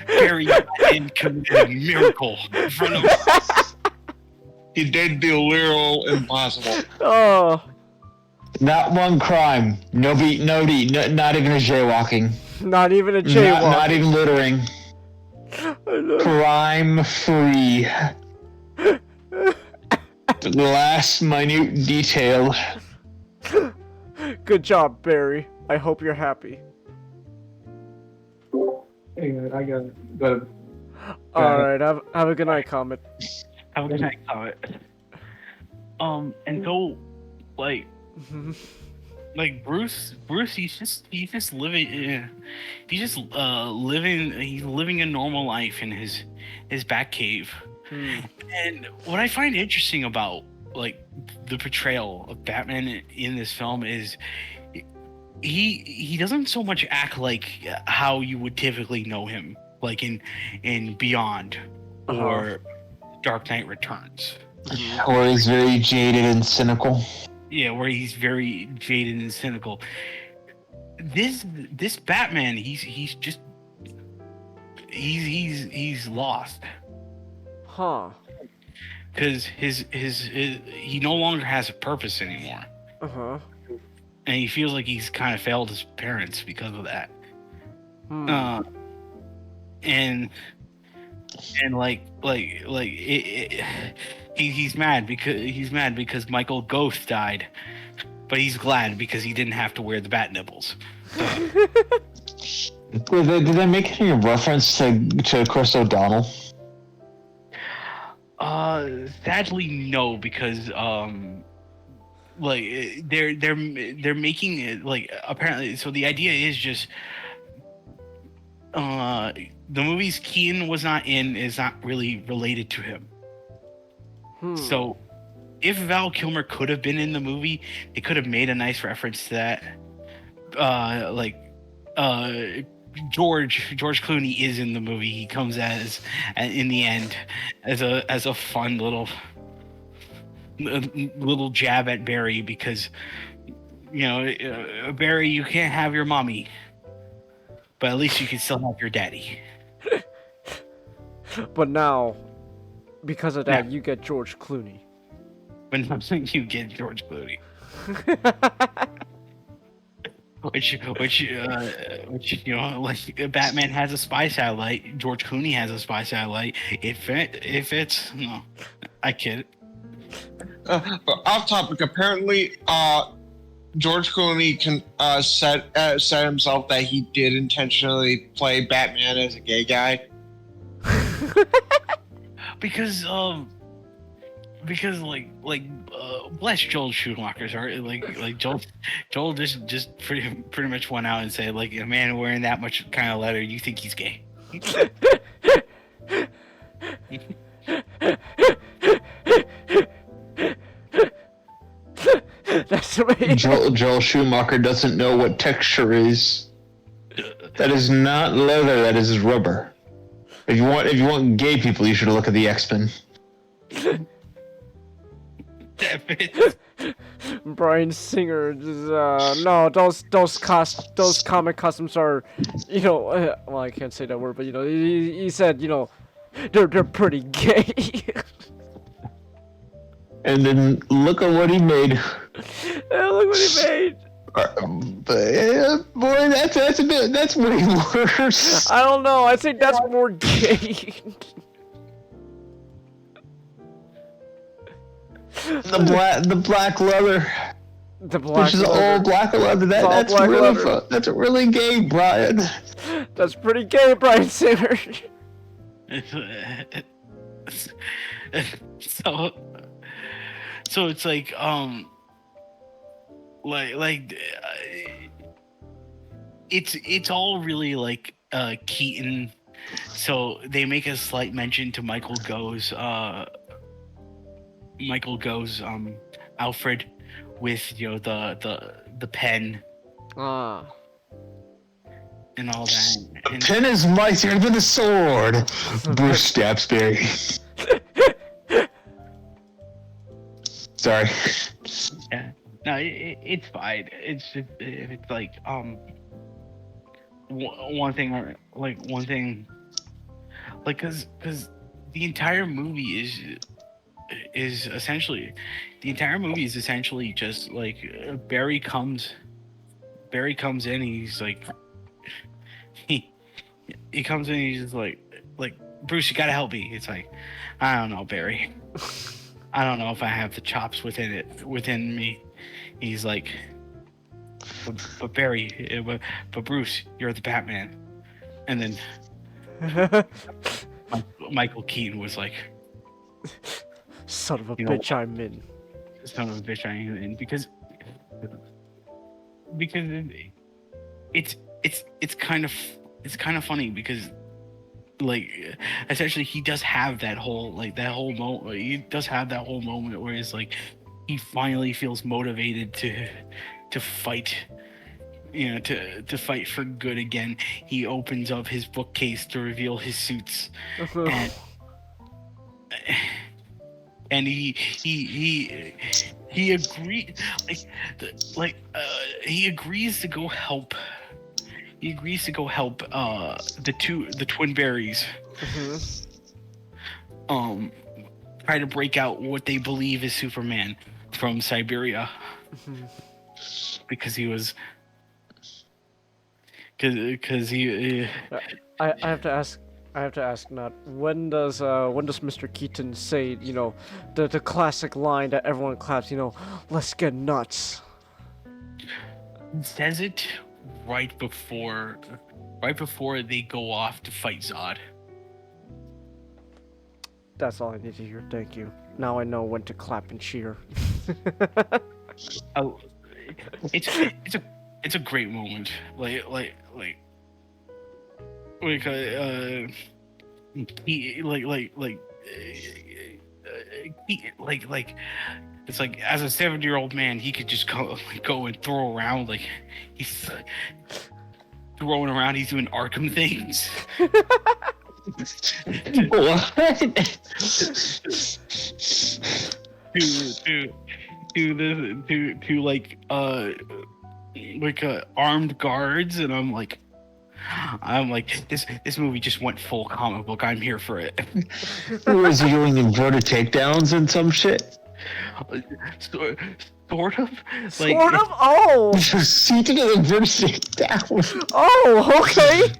[SPEAKER 2] Barry committed a miracle in front of us.
[SPEAKER 12] He did the literal impossible.
[SPEAKER 1] Oh.
[SPEAKER 11] Not one crime. Not even a jaywalking.
[SPEAKER 1] Not even a jaywalk.
[SPEAKER 11] Not even littering. Crime free. The last minute detail.
[SPEAKER 1] Good job, Barry. I hope you're happy.
[SPEAKER 10] I gotta.
[SPEAKER 1] Alright, have a good night, Comet.
[SPEAKER 2] Have a good night, Comet. And so, like Bruce, he's just living, he's living a normal life in his Batcave. And what I find interesting about like the portrayal of Batman in this film is he doesn't so much act like how you would typically know him, like in Beyond or Dark Knight Returns.
[SPEAKER 11] Where he's very jaded and cynical.
[SPEAKER 2] Yeah, where he's very jaded and cynical. This Batman, he's lost.
[SPEAKER 1] Huh.
[SPEAKER 2] Because his he no longer has a purpose anymore. And he feels like he's kind of failed his parents because of that. And he's mad because Michael Ghost died, but he's glad because he didn't have to wear the bat nipples.
[SPEAKER 11] Did they make any reference to Chris O'Donnell?
[SPEAKER 2] Sadly, no, because they're making it like apparently. So the idea is just the movies Keaton was not in is not really related to him. So if Val Kilmer could have been in the movie, they could have made a nice reference to that. George Clooney is in the movie. He comes as in the end as a fun little jab at Barry because Barry, you can't have your mommy, but at least you can still have your daddy.
[SPEAKER 1] But now, because of that, you get George Clooney.
[SPEAKER 2] But now you get George Clooney. Which like Batman has a spy satellite, George Clooney has a spy satellite. If it's no, I kid.
[SPEAKER 12] But off topic, apparently, George Clooney said himself that he did intentionally play Batman as a gay guy.
[SPEAKER 2] because bless Joel Schumacher's heart. Like Joel just pretty much went out and said, like, a man wearing that much kind of leather, you think he's gay?
[SPEAKER 1] That's amazing.
[SPEAKER 11] Joel Schumacher doesn't know what texture is. That is not leather. That is rubber. If you want gay people, you should look at the X-Men.
[SPEAKER 1] Brian Singer, no, those comic costumes are, well, I can't say that word, but he said, they're pretty gay.
[SPEAKER 11] And then look at what he made.
[SPEAKER 1] Yeah, look what he made.
[SPEAKER 11] Boy, that's way worse.
[SPEAKER 1] I don't know. I think that's more gay.
[SPEAKER 11] The black leather.
[SPEAKER 1] The black.
[SPEAKER 11] Which is all black leather. That's really gay, Brian.
[SPEAKER 1] That's pretty gay, Brian Singer.
[SPEAKER 2] So it's like it's all really like Keaton. So they make a slight mention to Michael Go's Alfred with the pen and all that.
[SPEAKER 11] The pen is mightier than the sword. Bruce stabs Barry. Sorry.
[SPEAKER 2] Yeah. No, it's fine. It's just it's like one thing because the entire movie is essentially just like Barry comes in. He's like he comes in. He's just like Bruce, you gotta help me. It's like, I don't know, Barry. I don't know if I have the chops within me. He's like, but Barry, but Bruce, you're the Batman. And then Michael Keaton was like,
[SPEAKER 1] son of a bitch, I'm in.
[SPEAKER 2] Son of a bitch, I'm in, because it's kind of funny because like essentially he does have that whole moment. He does have that whole moment where it's like he finally feels motivated to fight, to fight for good again. He opens up his bookcase to reveal his suits, and he agreed he agrees to go help. He agrees to go help the twin berries. Try to break out what they believe is Superman from Siberia. Because he was because he
[SPEAKER 1] I have to ask Nat, when does Mr. Keaton say, the classic line that everyone claps, let's get nuts?
[SPEAKER 2] He says it right before they go off to fight Zod.
[SPEAKER 1] That's all I need to hear. Thank you. Now I know when to clap and cheer.
[SPEAKER 2] Oh, it's a great moment. It's like as a 70-year-old man, he could just go and throw around like he's throwing around. He's doing Arkham things. to armed guards, and I'm like this movie just went full comic book. I'm here for it.
[SPEAKER 11] Was he doing inverted takedowns and some shit?
[SPEAKER 2] Sort of.
[SPEAKER 1] Sort of. Oh.
[SPEAKER 11] He did an inverted takedown.
[SPEAKER 1] Oh, okay.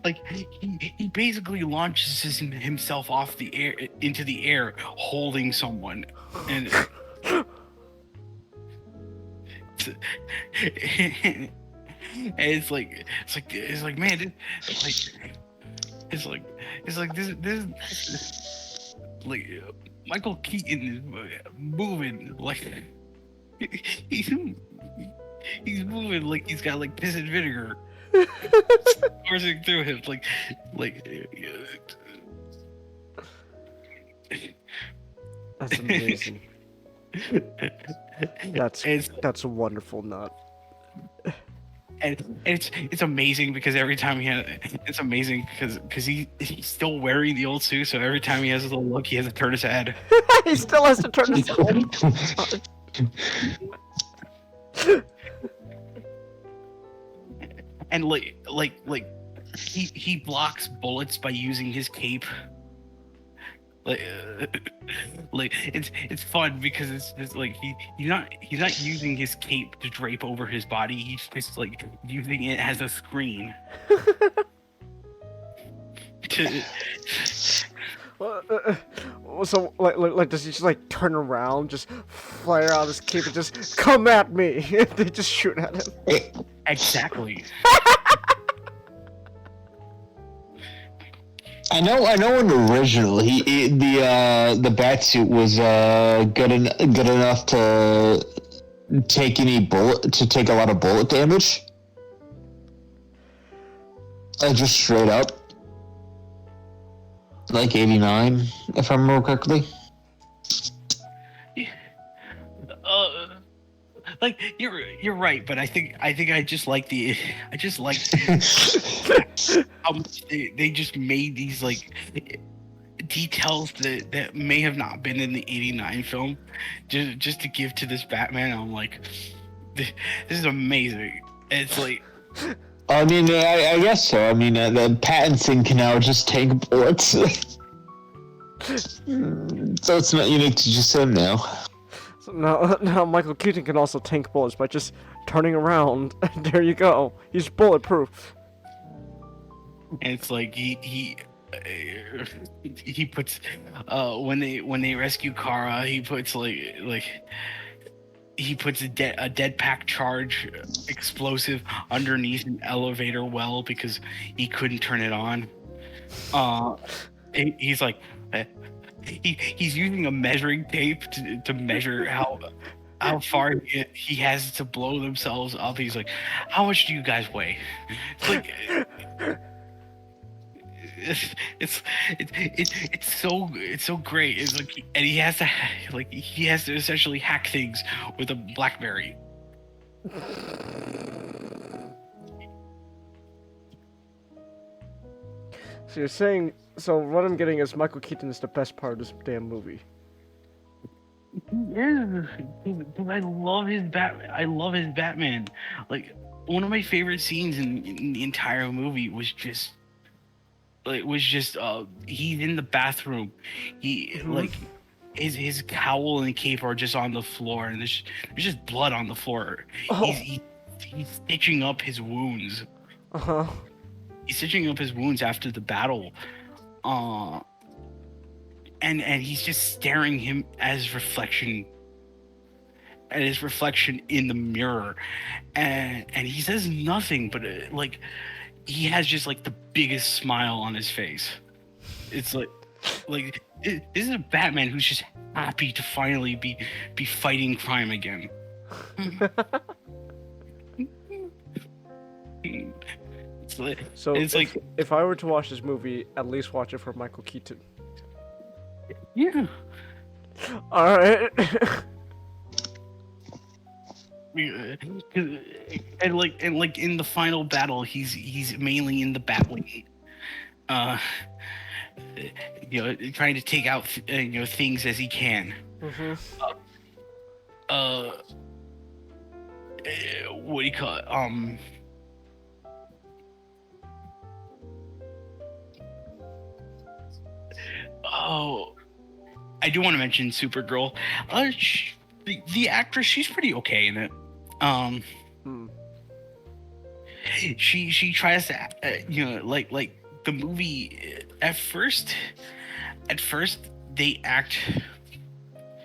[SPEAKER 2] Like he basically launches himself off the air into the air, holding someone, and it's like man, it's like this like Michael Keaton is moving like he's moving like he's got like piss and vinegar coursing through him,
[SPEAKER 1] That's amazing. That's wonderful, Nut.
[SPEAKER 2] and it's amazing because every time it's amazing because he's still wearing the old suit, so every time he has a little look, he has to turn his head.
[SPEAKER 1] He still has to turn his head.
[SPEAKER 2] And he blocks bullets by using his cape. Like it's fun because it's like he's not using his cape to drape over his body. He's just like using it as a screen.
[SPEAKER 1] So like does he just like turn around, just flare out his cape and just come at me? They just shoot at him.
[SPEAKER 2] Exactly.
[SPEAKER 11] I know. In the original, the batsuit was good enough to take a lot of bullet damage. Just straight up, like 89, if I remember correctly.
[SPEAKER 2] Like you're right, but I think I just like how much they just made these like details that may have not been in the 89 film just to give to this Batman. I'm like, this is amazing. It's like,
[SPEAKER 11] I mean, I guess so. I mean, the Pattinson can now just tank bullets, so it's not unique to just him now.
[SPEAKER 1] So now Michael Keaton can also tank bullets by just turning around. There you go. He's bulletproof.
[SPEAKER 2] and it's like he puts when they rescue Kara, he puts he puts a dead pack charge explosive underneath an elevator well because he couldn't turn it on. He's like he's using a measuring tape to measure how far he has to blow themselves up. He's like, how much do you guys weigh? It's like it's so great. It's like, and he has to essentially hack things with a BlackBerry.
[SPEAKER 1] So you're saying, so what I'm getting is Michael Keaton is the best part of this damn movie.
[SPEAKER 2] Yeah, I love his Batman. Like, one of my favorite scenes in the entire movie was just he's in the bathroom. He like his cowl and cape are just on the floor, and there's just blood on the floor.
[SPEAKER 1] Oh.
[SPEAKER 2] He's stitching up his wounds. He's stitching up his wounds after the battle. And he's just staring him at his reflection in the mirror, and he says nothing, but like he has just like the biggest smile on his face. It's like this is a Batman who's just happy to finally be fighting crime again.
[SPEAKER 1] So if I were to watch this movie, at least watch it for Michael Keaton.
[SPEAKER 2] Yeah.
[SPEAKER 1] All right.
[SPEAKER 2] And like in the final battle, he's mainly in the Batwing, trying to take out things as he can. What do you call it? Oh, I do want to mention Supergirl. The actress, she's pretty okay in it. She tries to like the movie at first they act.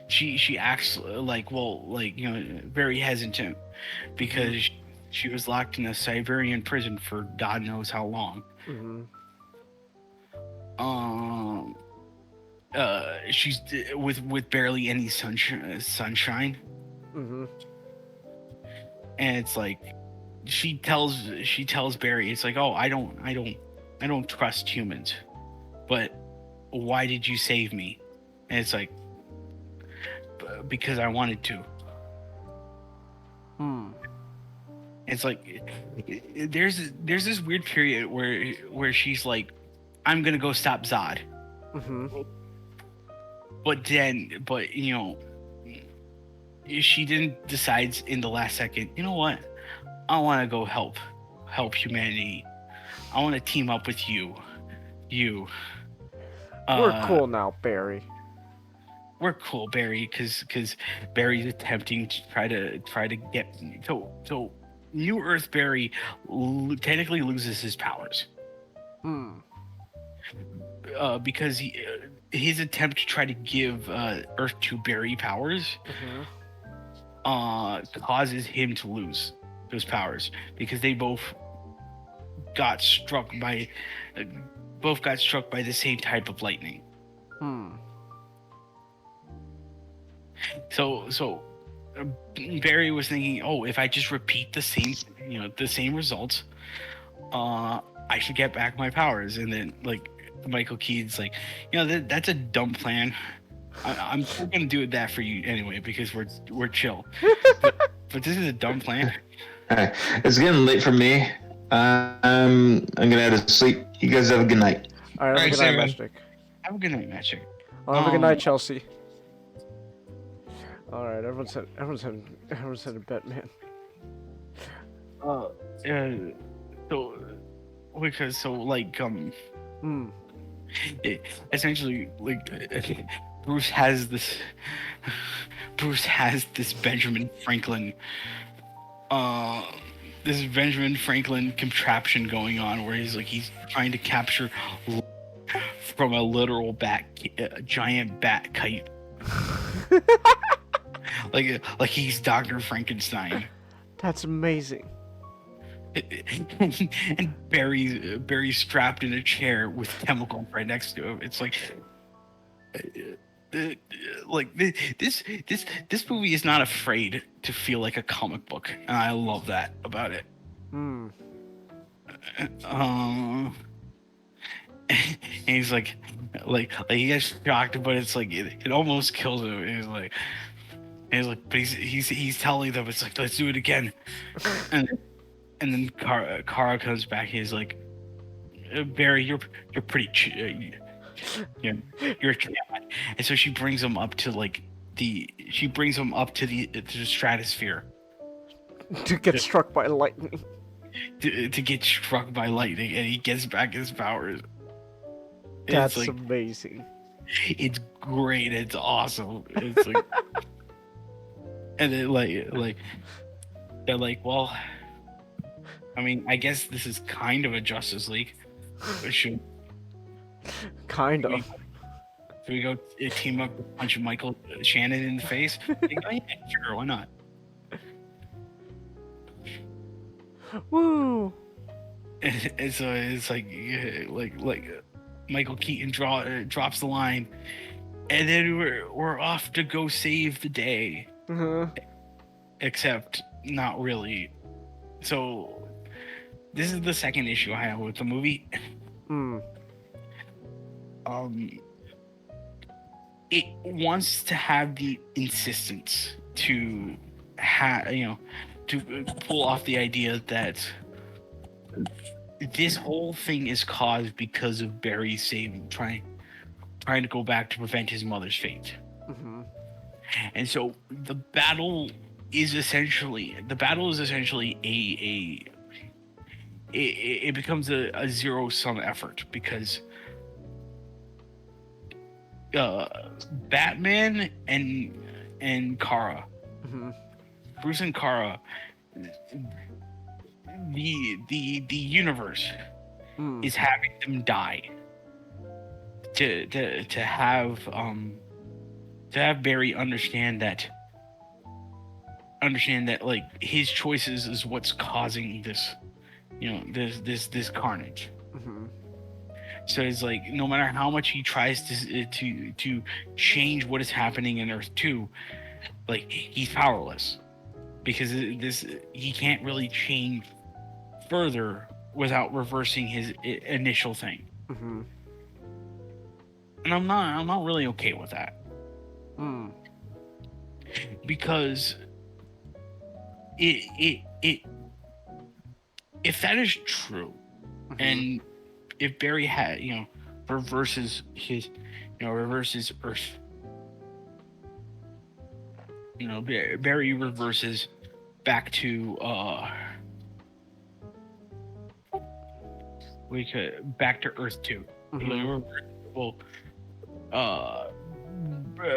[SPEAKER 2] She acts very hesitant because she was locked in a Siberian prison for God knows how long. She's with barely any sunshine. And it's like she tells Barry, it's like, oh, I don't trust humans, but why did you save me? And it's like, because I wanted to. It's like there's this weird period where she's like, I'm gonna go stop Zod. But she didn't decide in the last second, you know what? I want to go help humanity. I want to team up with you.
[SPEAKER 1] We're cool now, Barry.
[SPEAKER 2] We're cool, Barry, because Barry's attempting to try to get so New Earth Barry technically loses his powers. Because his attempt to try to give Earth 2 Barry powers causes him to lose those powers because they both got struck by the same type of lightning. So Barry was thinking, oh, if I just repeat the same results, I should get back my powers. And then like Michael Keaton's like, that's a dumb plan. I'm still gonna do that for you anyway because we're chill. but this is a dumb plan.
[SPEAKER 11] Alright, it's getting late for me. I'm gonna head to sleep. You guys have a good night.
[SPEAKER 1] Alright, have a good night, Magic.
[SPEAKER 2] Have a good night, Magic.
[SPEAKER 1] Have a good night, Chelsea. Alright, everyone's had a bet, man.
[SPEAKER 2] Essentially, Bruce has this Benjamin Franklin contraption going on where he's trying to capture from a literal giant bat kite. like he's Dr. Frankenstein.
[SPEAKER 1] That's amazing.
[SPEAKER 2] And Barry's strapped in a chair with chemicals right next to him. It's like this movie is not afraid to feel like a comic book, and I love that about it. And he's like he gets shocked, but it's like it almost kills him. And he's like, but he's telling them, it's like, let's do it again. And then Kara comes back. He's like, Barry, you're pretty you're a cat. And so she brings him up to the stratosphere
[SPEAKER 1] to get struck by lightning.
[SPEAKER 2] To get struck by lightning, and he gets back his powers.
[SPEAKER 1] That's amazing.
[SPEAKER 2] It's great. It's awesome. It's like, and then they're like, well, I mean, I guess this is kind of a Justice League. Should we go team up to punch Michael Shannon in the face? Like, oh, yeah, sure, why not?
[SPEAKER 1] Woo!
[SPEAKER 2] And so it's like Michael Keaton drops the line, and then we're off to go save the day. Except not really. So this is the second issue I have with the movie. It wants to have the insistence to to pull off the idea that this whole thing is caused because of Barry trying to go back to prevent his mother's fate. And so the battle is essentially it becomes a zero-sum effort because Batman and Kara, Bruce and Kara, the universe is having them die to have Barry understand that like his choices is what's causing this, this carnage. So it's like no matter how much he tries to change what is happening in Earth 2, like he's powerless because he can't really change further without reversing his initial thing. And I'm not really okay with that. Because it if that is true, and if Barry had, reverses his, reverses Earth, Barry reverses back to back to Earth 2. Well,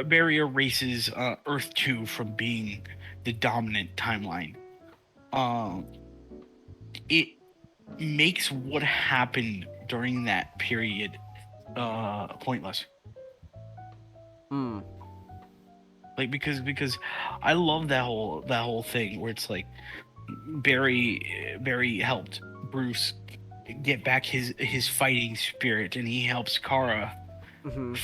[SPEAKER 2] Barry erases Earth 2 from being the dominant timeline. It makes what happened during that period pointless. Like because I love that whole thing where it's like Barry helped Bruce get back his fighting spirit, and he helps Kara from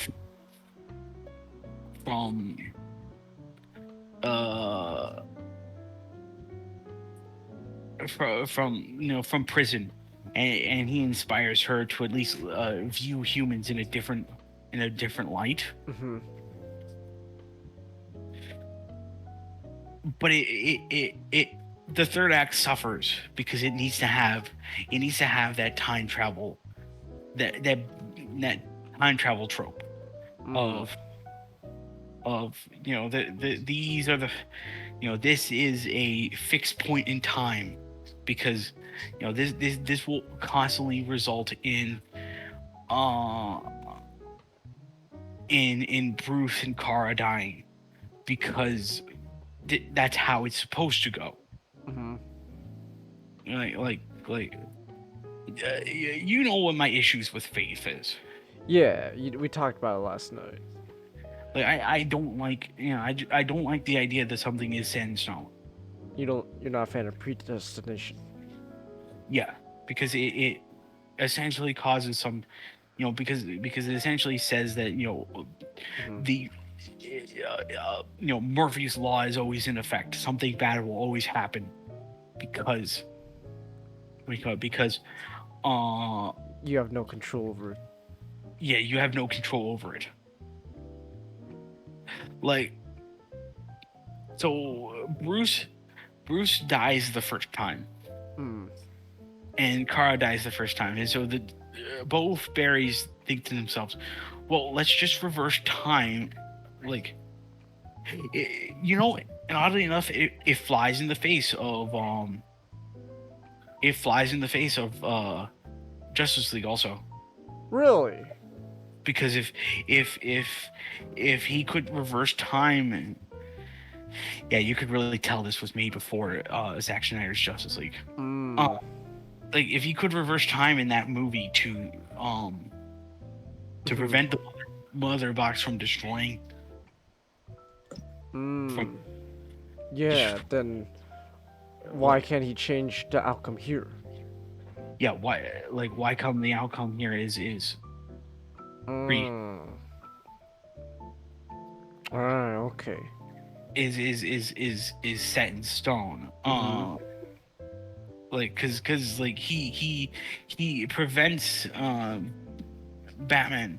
[SPEAKER 2] from prison, and he inspires her to at least view humans in a different light. But the third act suffers because it needs to have that time travel, that time travel trope of these are the this is a fixed point in time, because this will constantly result in Bruce and Kara dying, because that's how it's supposed to go. You know what my issues with Faith is.
[SPEAKER 1] Yeah, we talked about it last night.
[SPEAKER 2] Like I don't like I don't like the idea that something is set in stone.
[SPEAKER 1] You're not a fan of predestination.
[SPEAKER 2] Yeah, because it essentially causes some, because it essentially says that the Murphy's law is always in effect. Something bad will always happen because
[SPEAKER 1] you have no control over it.
[SPEAKER 2] Yeah, you have no control over it. Like, so Bruce dies the first time, and Kara dies the first time, and so both Barrys think to themselves, well, let's just reverse time. Like, and oddly enough, it flies in the face of Justice League also.
[SPEAKER 1] Really?
[SPEAKER 2] Because if he could reverse time, and you could really tell this was made before Zack Snyder's Justice League. Like, if he could reverse time in that movie to prevent the mother box from destroying.
[SPEAKER 1] Then why can't he change the outcome here?
[SPEAKER 2] Yeah, why come the outcome here is
[SPEAKER 1] okay.
[SPEAKER 2] Is set in stone. Like, cause like he prevents Batman.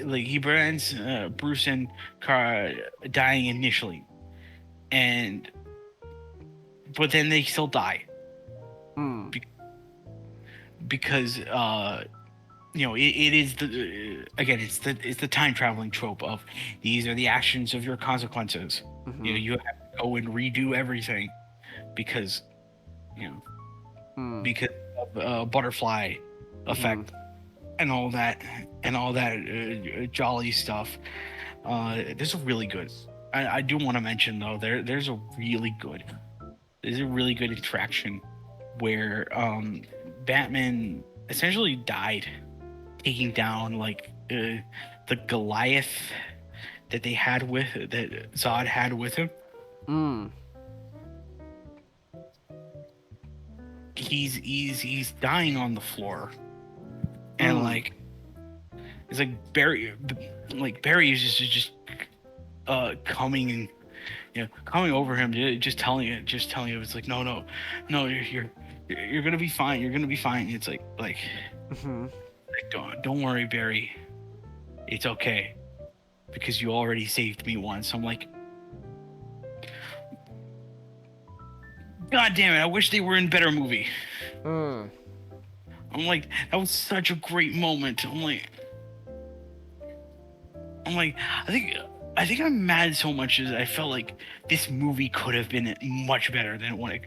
[SPEAKER 2] Like, he prevents Bruce and Kara dying initially, but then they still die. Because it is it's the time traveling trope of these are the actions of your consequences. You have to go and redo everything because because of butterfly effect and all that jolly stuff. There's a really good. I do want to mention though there's a really good interaction where Batman essentially died taking down the Goliath that Zod had with him. He's dying on the floor, and it's like Barry is just coming over him, just telling him it's like no, you're gonna be fine. You're gonna be fine. It's like don't worry, Barry. It's okay, because you already saved me once. I'm like, God damn it! I wish they were in better movie.
[SPEAKER 1] Hmm.
[SPEAKER 2] I'm like, that was such a great moment. I'm like, I think I'm mad so much as I felt like this movie could have been much better than what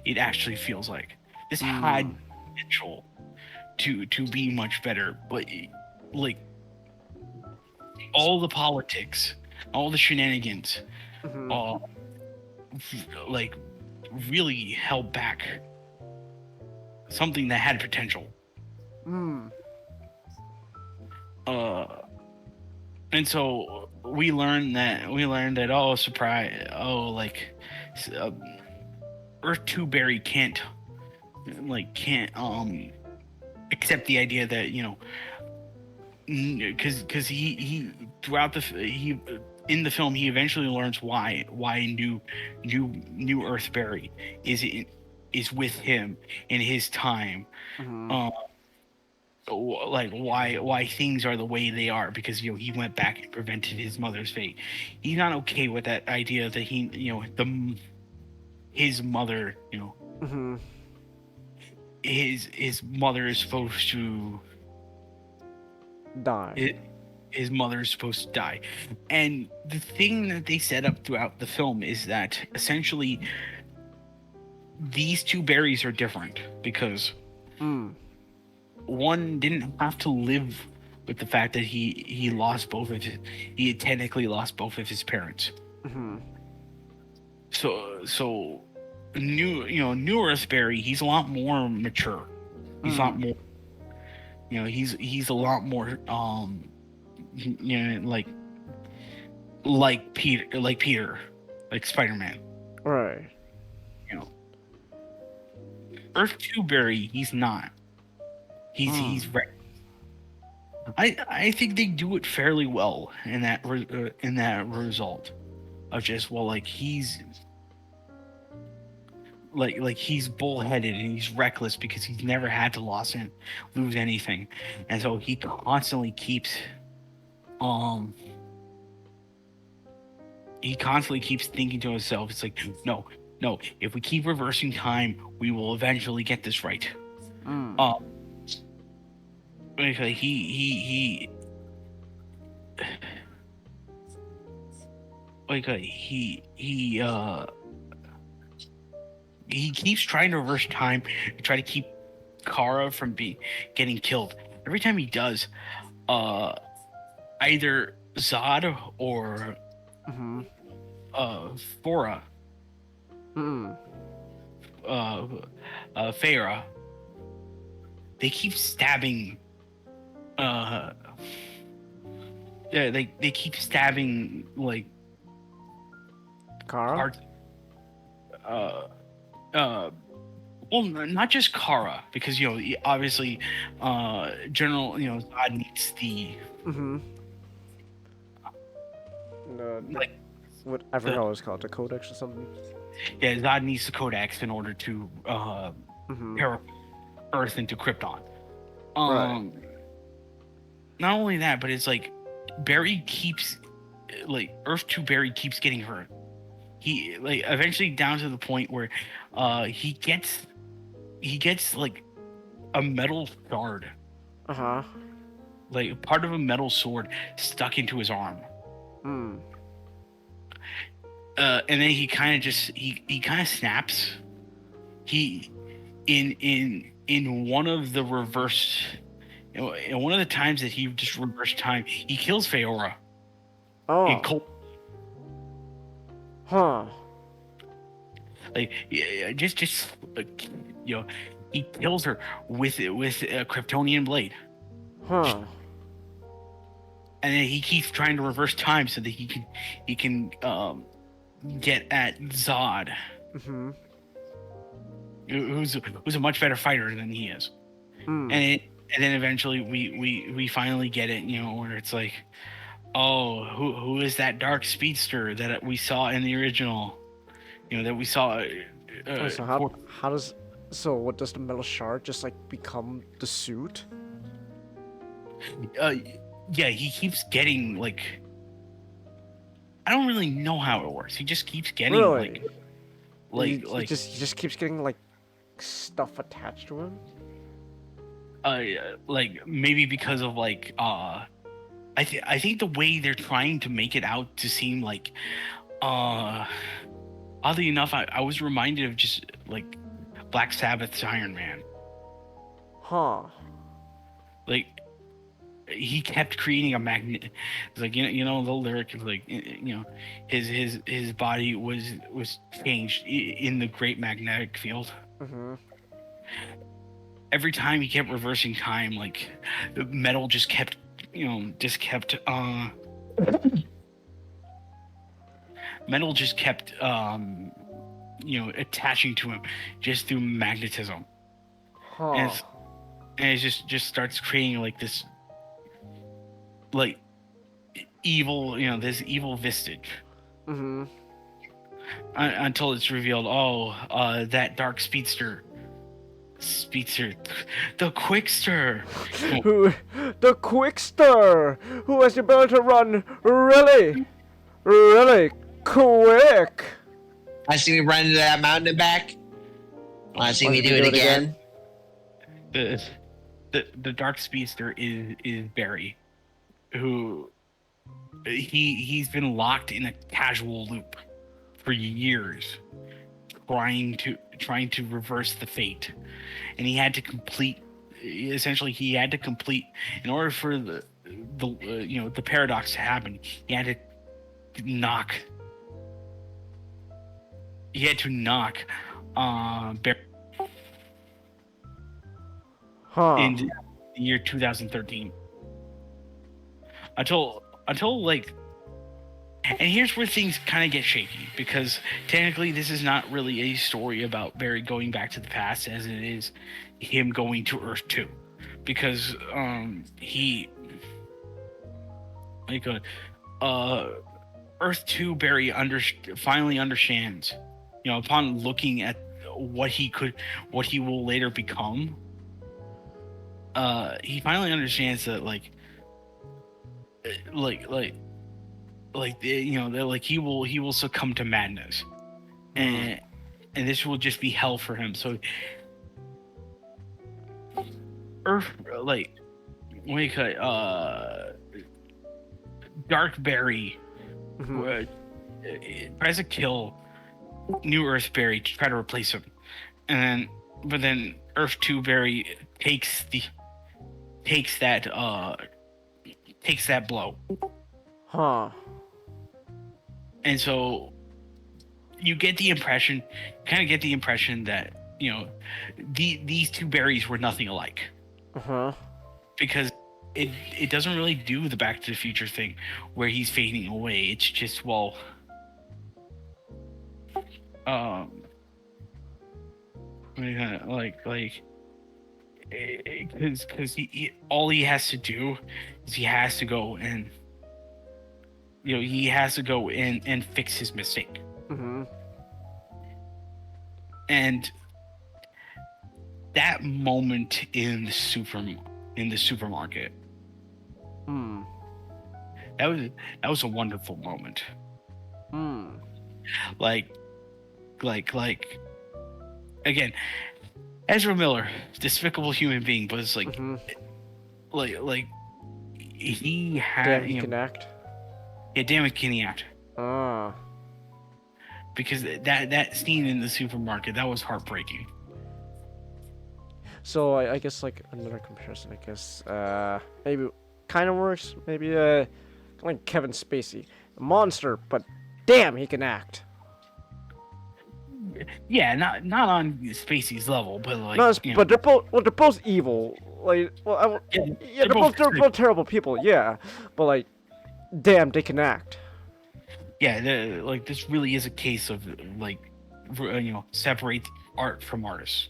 [SPEAKER 2] it actually feels like. This had potential to be much better, but like all the politics, all the shenanigans, like really held back something that had potential. And so we learned that oh, surprise, oh, like Earth 2 Barry can't accept the idea that, you know, because he throughout he in the film he eventually learns why new Earth Barry is with him in his time. Like why things are the way they are, because, you know, he went back and prevented his mother's fate. He's not okay with that idea that he, you know, his mother, you know, his mother is supposed to
[SPEAKER 1] die.
[SPEAKER 2] His mother is supposed to die. And the thing that they set up throughout the film is that essentially these two Barrys are different, because one didn't have to live with the fact that he lost both of he had technically lost both of his parents. So new Earth Barry, he's a lot more mature. He's a lot more, you know, he's a lot more you know, like Peter, like Spider-Man.
[SPEAKER 1] Right.
[SPEAKER 2] You know, Earth 2 Barry, he's not. He's right. I think they do it fairly well in that result of just, well, like he's like he's bullheaded and he's reckless because he's never had to lose anything, and so he constantly keeps thinking to himself, it's like, no, if we keep reversing time, we will eventually get this right. Because he keeps trying to reverse time to try to keep Kara from getting killed. Every time he does, either Zod or Fora, Farah, they keep stabbing. They keep stabbing, like,
[SPEAKER 1] Kara.
[SPEAKER 2] Well, not just Kara, because, you know, obviously, General, you know, Zod needs the like
[SPEAKER 1] what I forgot what it's called, the Codex or something.
[SPEAKER 2] Yeah, Zod needs the Codex in order to pair Earth into Krypton.
[SPEAKER 1] Right.
[SPEAKER 2] Not only that, but it's like Barry keeps, like, Earth 2 Barry keeps getting hurt. He, like, eventually down to the point where he gets like a metal shard, like part of a metal sword stuck into his arm. And then he kind of snaps. He in one of the reverse, in one of the times that he just reversed time, he kills Feora. In cold. Like, just you know, he kills her with a Kryptonian blade. And then he keeps trying to reverse time so that he can get at Zod, who's a much better fighter than he is. And then eventually we finally get it, you know, where it's like, oh, who is that dark speedster that we saw in the original? You know, that we saw.
[SPEAKER 1] So what does the metal shard just, like, become the suit?
[SPEAKER 2] Yeah, he keeps getting, like, I don't really know how it works. He just keeps getting
[SPEAKER 1] He just keeps getting like stuff attached to him.
[SPEAKER 2] Like maybe because of like I think the way they're trying to make it out to seem like oddly enough, I was reminded of just like Black Sabbath's Iron Man.
[SPEAKER 1] Huh.
[SPEAKER 2] Like he kept creating a magnet. It's like you know the lyric is like his body was changed in the great magnetic field.
[SPEAKER 1] Mm-hmm.
[SPEAKER 2] Every time he kept reversing time, like the metal just kept metal just kept attaching to him just through magnetism.
[SPEAKER 1] Huh.
[SPEAKER 2] And it just starts creating like this like evil, this evil vestige.
[SPEAKER 1] Mm-hmm.
[SPEAKER 2] Until it's revealed, that dark speedster, the Quickster.
[SPEAKER 1] The Quickster, who has the ability to run really quick.
[SPEAKER 13] I see me run into that mountain and back. Want to see me do it again?
[SPEAKER 2] The dark speedster is Barry, who he's been locked in a casual loop for years, trying to reverse the fate, and he had to complete in order for the paradox to happen. He had to knock Barry in the year 2013 until like. And here's where things kind of get shaky, because technically this is not really a story about Barry going back to the past as it is him going to Earth 2. Because Earth 2 Barry finally understands, upon looking at what he will later become, he finally understands that he will succumb to madness, and this will just be hell for him. So Earth, Dark Barry tries to kill New Earth Barry to try to replace him, but then Earth 2 Barry takes that blow.
[SPEAKER 1] Huh.
[SPEAKER 2] And so you kind of get the impression that, these two Barrys were nothing alike.
[SPEAKER 1] Uh-huh.
[SPEAKER 2] Because it doesn't really do the Back to the Future thing where he's fading away. It's just, because all he has to do is he has to go and and fix his mistake.
[SPEAKER 1] Mm-hmm.
[SPEAKER 2] And that moment in the supermarket, that was a wonderful moment. Like again, Ezra Miller, despicable human being, but it's like he had.
[SPEAKER 1] Damn, he can act.
[SPEAKER 2] Yeah, damn it, can he act? Because that scene in the supermarket, that was heartbreaking.
[SPEAKER 1] So I guess like another comparison, I guess maybe kind of works. Maybe like Kevin Spacey, a monster, but damn, he can act.
[SPEAKER 2] Yeah, not on Spacey's level, but like.
[SPEAKER 1] But they're both evil. Like, they're both terrible people. Yeah, but like, damn, they can act.
[SPEAKER 2] Yeah, this really is a case of separate art from artists.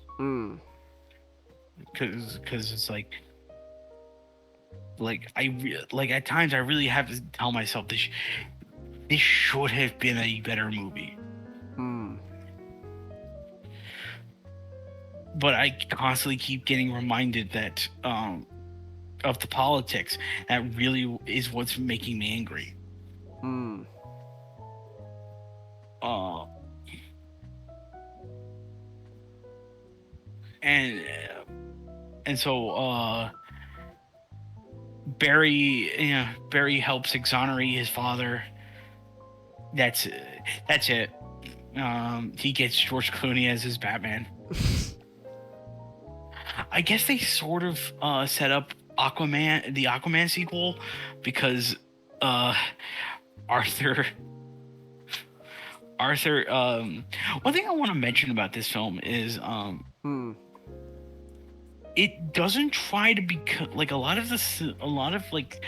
[SPEAKER 2] Because it's like at times I really have to tell myself this should have been a better movie. But I constantly keep getting reminded that of the politics that really is what's making me angry. and so Barry helps exonerate his father. That's it. He gets George Clooney as his Batman. I guess they sort of set up the Aquaman sequel, because Arthur. One thing I want to mention about this film is it doesn't try to be like a lot of like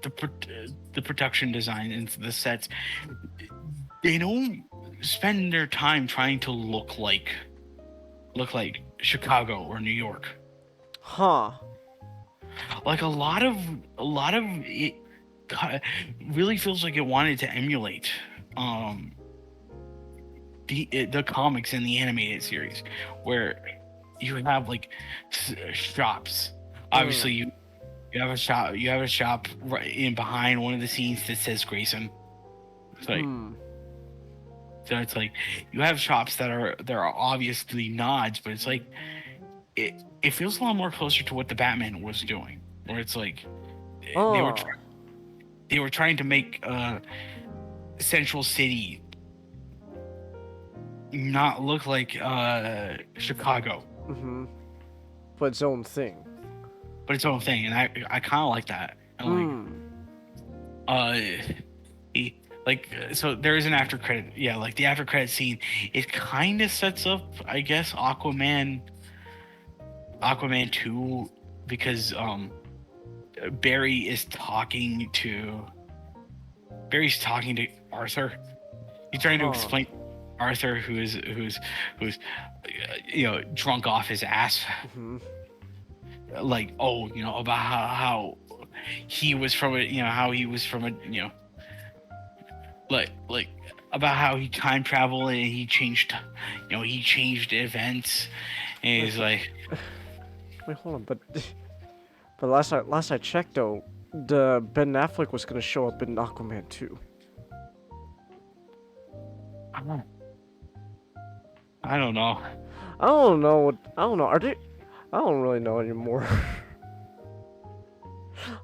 [SPEAKER 2] the production design and the sets. They don't spend their time trying to look like Chicago or New York.
[SPEAKER 1] Huh.
[SPEAKER 2] Like a lot of it really feels like it wanted to emulate the comics and the animated series, where you have like shops. Obviously, you have a shop right in behind one of the scenes that says Grayson. It's like, so it's like you have shops that are obviously nods, but it's like it feels a lot more closer to what the Batman was doing, where it's like they were trying to make Central City not look like Chicago,
[SPEAKER 1] but its own thing.
[SPEAKER 2] And I kind of like that. So there is an after credit. Yeah, like the after credit scene, it kind of sets up, I guess, Aquaman 2, because Barry's talking to Arthur. He's trying to explain Arthur, who's drunk off his ass, like, about how he was from a like about how he time traveled and he changed events, and he's like,
[SPEAKER 1] wait, hold on, but last I checked though, the Ben Affleck was gonna show up in Aquaman 2.
[SPEAKER 2] I don't know.
[SPEAKER 1] I don't know. Are they? I don't really know anymore.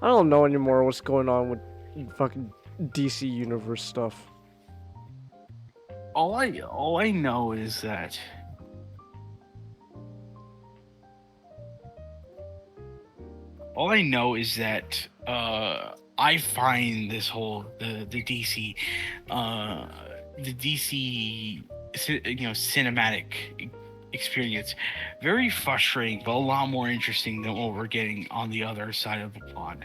[SPEAKER 1] I don't know anymore what's going on with fucking DC Universe stuff.
[SPEAKER 2] All I know is that I find this whole the DC cinematic experience very frustrating, but a lot more interesting than what we're getting on the other side of the pond.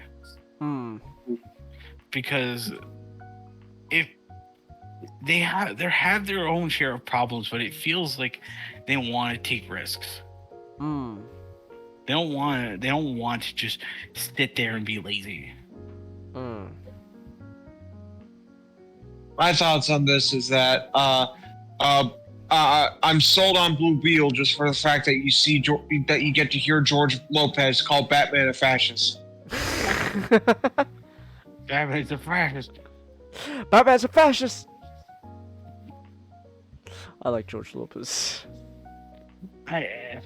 [SPEAKER 2] Because if they have their own share of problems, but it feels like they want to take risks. They don't want to just sit there and be lazy.
[SPEAKER 12] My thoughts on this is that I'm sold on Blue Beetle just for the fact that that you get to hear George Lopez call Batman a fascist.
[SPEAKER 2] Batman's a fascist.
[SPEAKER 1] Batman's a fascist. I like George Lopez.
[SPEAKER 2] I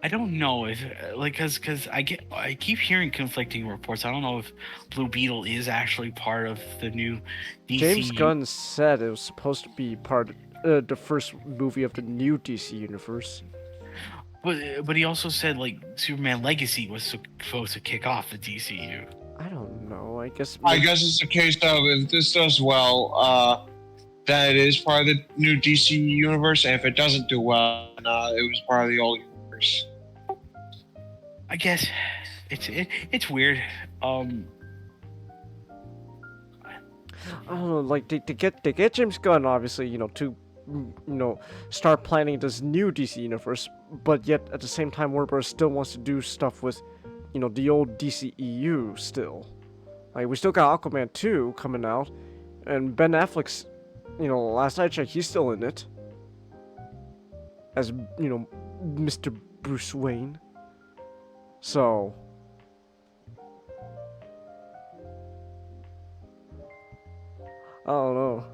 [SPEAKER 2] don't know if because I keep hearing conflicting reports. I don't know if Blue Beetle is actually part of the new DC.
[SPEAKER 1] James Gunn said it was supposed to be part of the first movie of the new DC universe.
[SPEAKER 2] But he also said like Superman Legacy was supposed to kick off the DCU.
[SPEAKER 1] I don't know. I guess
[SPEAKER 12] it's a case of, if this does well, that it is part of the new DC universe, and if it doesn't do well, it was part of the old universe.
[SPEAKER 2] I guess it's weird.
[SPEAKER 1] I don't know. Like they get James Gunn, obviously, to start planning this new DC universe, but yet at the same time Warner Bros. Still wants to do stuff with the old DCEU still. Like, we still got Aquaman 2 coming out, and Ben Affleck's, last I checked, he's still in it. As, Mr. Bruce Wayne. So... I don't know.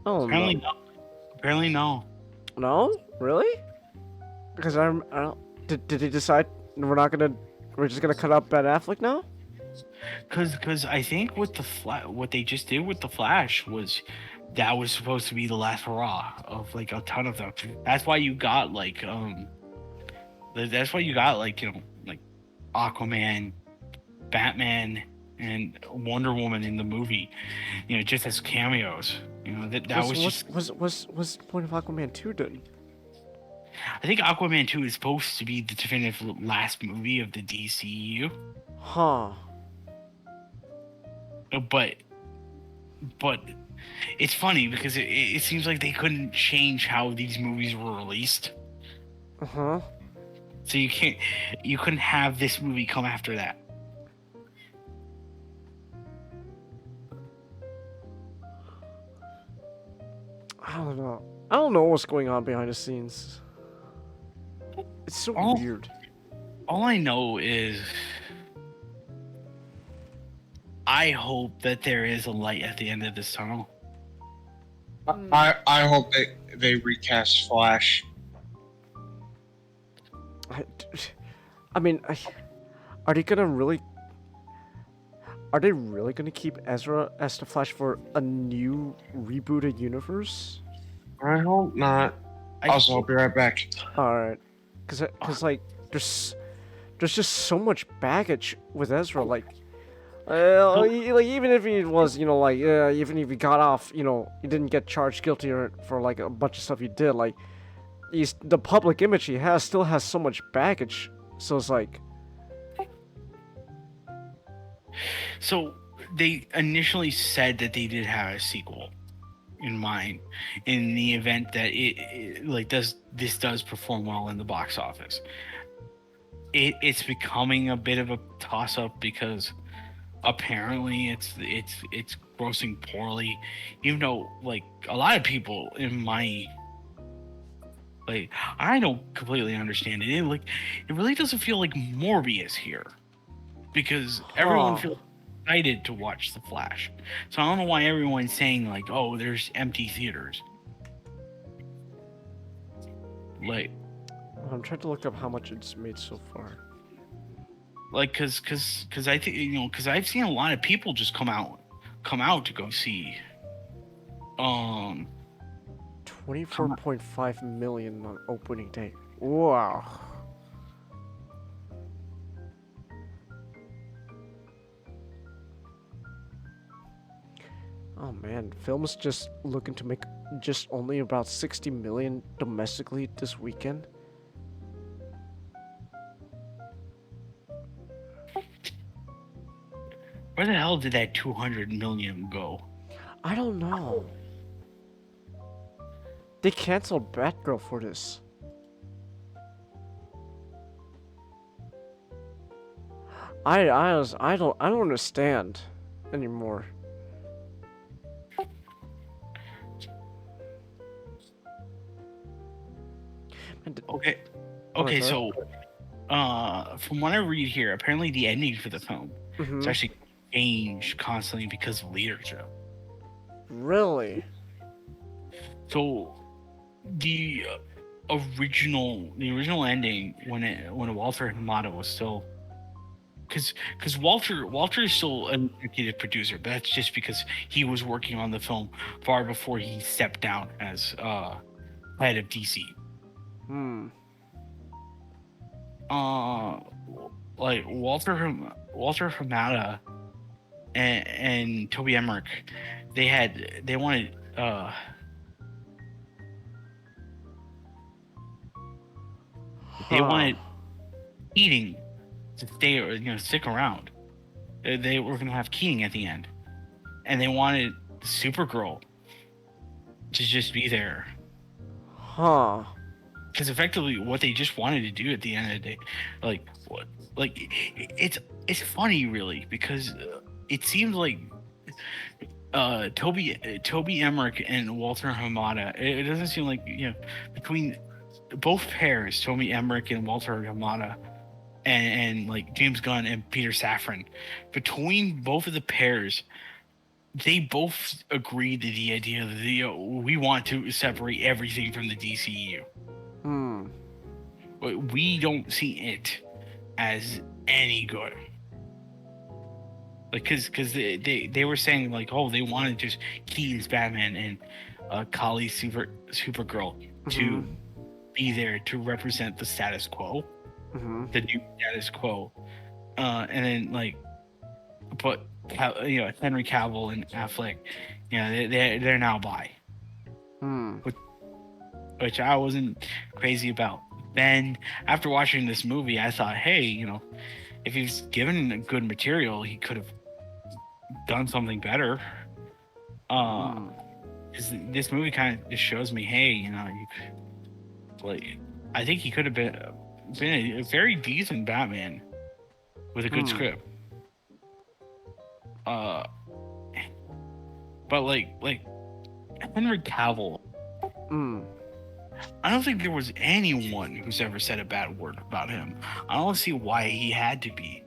[SPEAKER 1] Oh
[SPEAKER 2] Apparently
[SPEAKER 1] no.
[SPEAKER 2] no. Apparently no.
[SPEAKER 1] No? Really? Because I don't. Did he decide we're just gonna cut out Ben Affleck now?
[SPEAKER 2] Cause I think with what they just did with the Flash was that was supposed to be the last hurrah of like a ton of them. That's why you got like that's why you got like like Aquaman, Batman, and Wonder Woman in the movie, just as cameos. That was just.
[SPEAKER 1] Was the point of Aquaman 2 then?
[SPEAKER 2] I think Aquaman 2 is supposed to be the definitive last movie of the DCU.
[SPEAKER 1] Huh.
[SPEAKER 2] But it's funny because it seems like they couldn't change how these movies were released.
[SPEAKER 1] Uh-huh.
[SPEAKER 2] So you couldn't have this movie come after that.
[SPEAKER 1] I don't know. I don't know what's going on behind the scenes. It's so weird.
[SPEAKER 2] All I know is I hope that there is a light at the end of this tunnel.
[SPEAKER 12] I hope they recast Flash.
[SPEAKER 1] I mean, are they really gonna keep Ezra as the Flash for a new rebooted universe?
[SPEAKER 12] I hope not. Also, I'll be right back.
[SPEAKER 1] All right, cause like there's just so much baggage with Ezra. Like even if he was, even if he got off, he didn't get charged guilty for like a bunch of stuff he did. Like, the public image he has still has so much baggage. So it's like.
[SPEAKER 2] So they initially said that they did have a sequel in mind in the event that this does perform well in the box office. It's becoming a bit of a toss-up because apparently it's grossing poorly, even though like a lot of people in my I don't completely understand it. It really doesn't feel like Morbius here because everyone feels excited to watch The Flash. So I don't know why everyone's saying like, oh, there's empty theaters. Like,
[SPEAKER 1] I'm trying to look up how much it's made so far.
[SPEAKER 2] Like, cause I think cause I've seen a lot of people just come out to go see.
[SPEAKER 1] 24.5 million on opening day. Wow. Oh man, film's just looking to make just only about 60 million domestically this weekend.
[SPEAKER 2] Where the hell did that 200 million go?
[SPEAKER 1] I don't know. They canceled Batgirl for this. I don't understand anymore.
[SPEAKER 2] Okay, so from what I read here, apparently the ending for the film is actually changed constantly because of leadership.
[SPEAKER 1] Really?
[SPEAKER 2] So the original ending when Walter Hamada was still because Walter is still an executive producer, but that's just because he was working on the film far before he stepped down as head of DC. Like Walter Hamada and Toby Emmerich, they wanted Keating to stay or stick around. They were gonna have Keating at the end, and they wanted Supergirl to just be there.
[SPEAKER 1] Huh.
[SPEAKER 2] Because effectively, what they just wanted to do at the end of the day, it's funny really because it seems like Toby Emmerich and Walter Hamada. It doesn't seem like between both pairs, Toby Emmerich and Walter Hamada, and like James Gunn and Peter Safran, between both of the pairs, they both agreed to the idea that we want to separate everything from the DCU. But we don't see it as any good. Like, cause they were saying like, oh, they wanted just Keaton's Batman and Kali's Supergirl to be there to represent the status quo, the new status quo, and then like, but Henry Cavill and Affleck, they're now bi, which I wasn't crazy about. Then after watching this movie, I thought, hey, if he's given good material, he could have done something better. This movie kind of just shows me, hey, I think he could have been a very decent Batman with a good script. But like Henry Cavill, I don't think there was anyone who's ever said a bad word about him. I don't see why he had to be.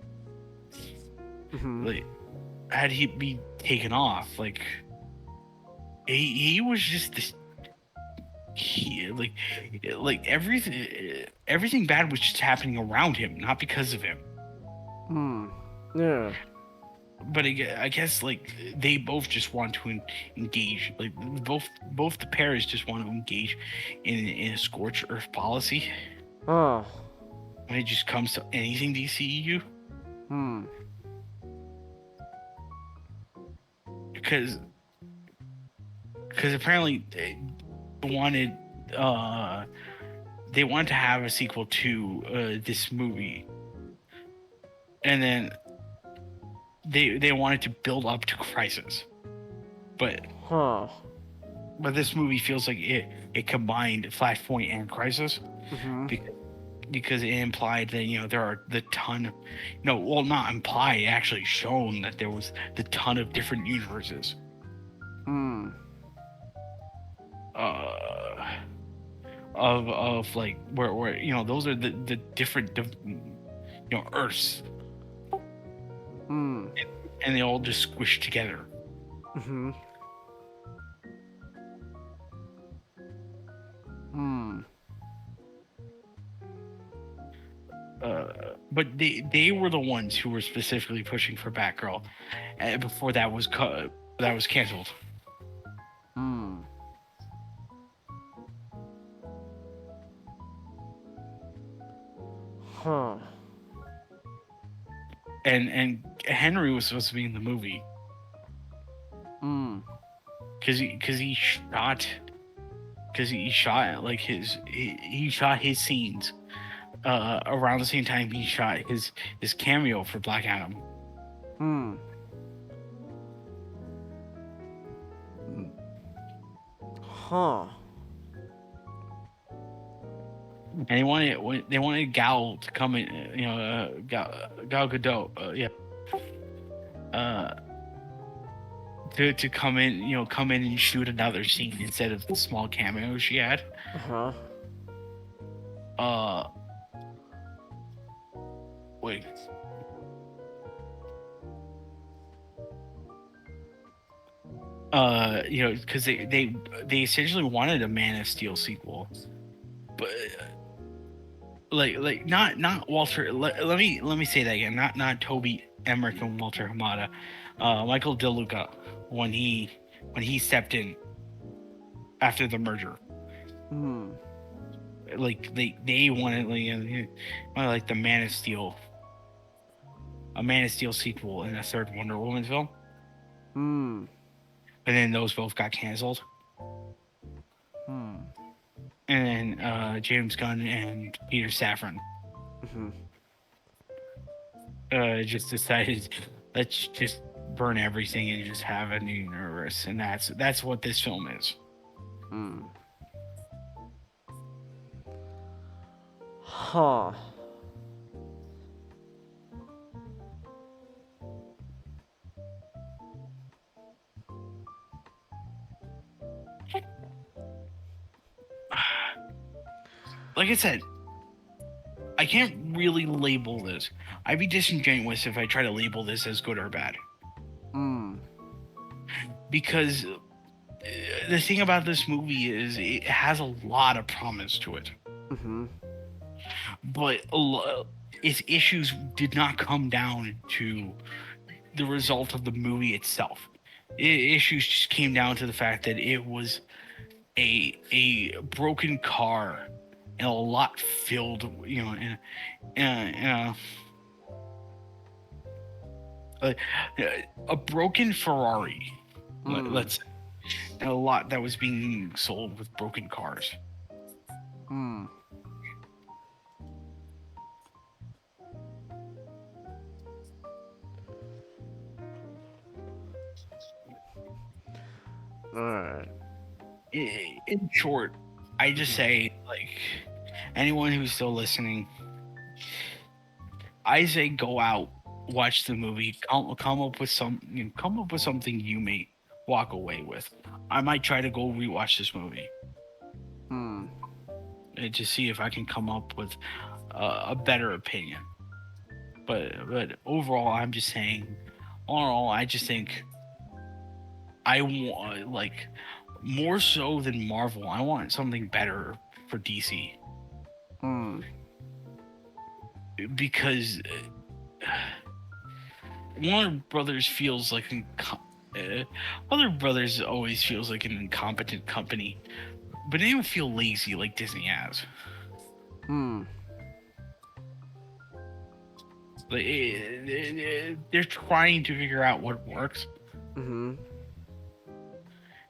[SPEAKER 2] Like, had he be taken off? Like, he was just this. Like everything bad was just happening around him, not because of him.
[SPEAKER 1] Yeah.
[SPEAKER 2] But I guess like they both just want to engage. Like both the pairs just want to engage in a scorched earth policy. When it just comes to anything DCEU. Because apparently they wanted to have a sequel to this movie, and then they wanted to build up to Crisis, but this movie feels like it combined Flashpoint and Crisis, because it implied that there are the ton of, not implied, actually shown that there was the ton of different universes. Of like where those are the different Earths. And they all just squished together. But they were the ones who were specifically pushing for Batgirl before that was canceled. And Henry was supposed to be in the movie. Because he shot like he shot his scenes around the same time he shot his cameo for Black Adam. And they wanted Gal to come in, Gal Gadot, to come in, and shoot another scene instead of the small cameo she had. Wait. Because they essentially wanted a Man of Steel sequel, but like not Walter. Let me say that again. Not Toby Emmerich and Walter Hamada. Michael DeLuca when he stepped in after the merger. Like they wanted like the Man of Steel, a Man of Steel sequel and a third Wonder Woman film. And then those both got canceled. And then James Gunn and Peter Safran just decided, let's just burn everything and just have a new universe, and that's what this film is. Like I said, I can't really label this. I'd be disingenuous if I try to label this as good or bad. because the thing about this movie is it has a lot of promise to it.
[SPEAKER 1] Mm-hmm.
[SPEAKER 2] But its issues did not come down to the result of the movie itself. Issues just came down to the fact that it was a broken car and a lot filled, in a broken Ferrari, let's say, and a lot that was being sold with broken cars.
[SPEAKER 1] Hmm. Alright.
[SPEAKER 2] In short, I just say, like, anyone who's still listening, I say go out, watch the movie, come up with something you may walk away with. I might try to go rewatch this movie. And to see if I can come up with a better opinion. But overall, I'm just saying, overall, I just think I want, like, more so than Marvel, I want something better for DC. Because Warner Brothers feels like Warner Brothers always feels like an incompetent company, but they don't feel lazy like Disney has. Like, they're trying to figure out what works.
[SPEAKER 1] Mm-hmm.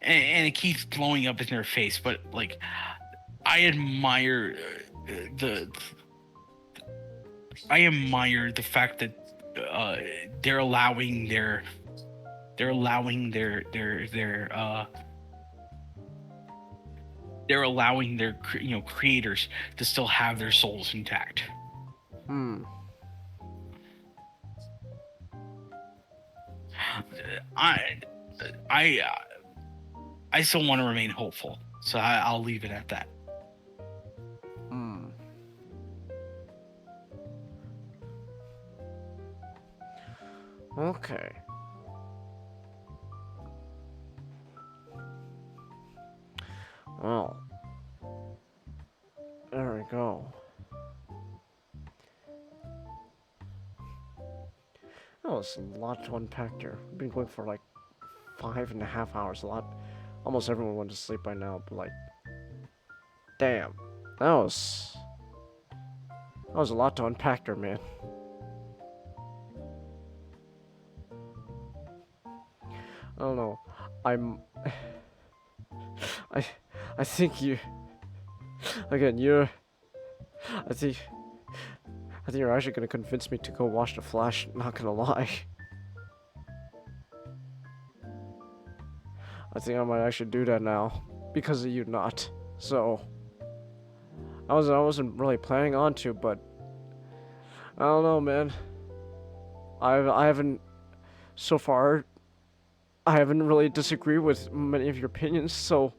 [SPEAKER 2] And it keeps blowing up in their face, but, like, I admire the fact that they're allowing their creators to still have their souls intact. I still want to remain hopeful, so I'll leave it at that.
[SPEAKER 1] Okay. Well, there we go. Oh, it's a lot to unpack there. We've been going for like 5.5 hours. Almost everyone went to sleep by now, but, like, damn, that was a lot to unpack there, man. I don't know. I think you. Again, I think you're actually gonna convince me to go watch The Flash. Not gonna lie. I think I might actually do that now because of you not. So I wasn't really planning on to, but I don't know, man. I haven't so far. I haven't really disagreed with many of your opinions, so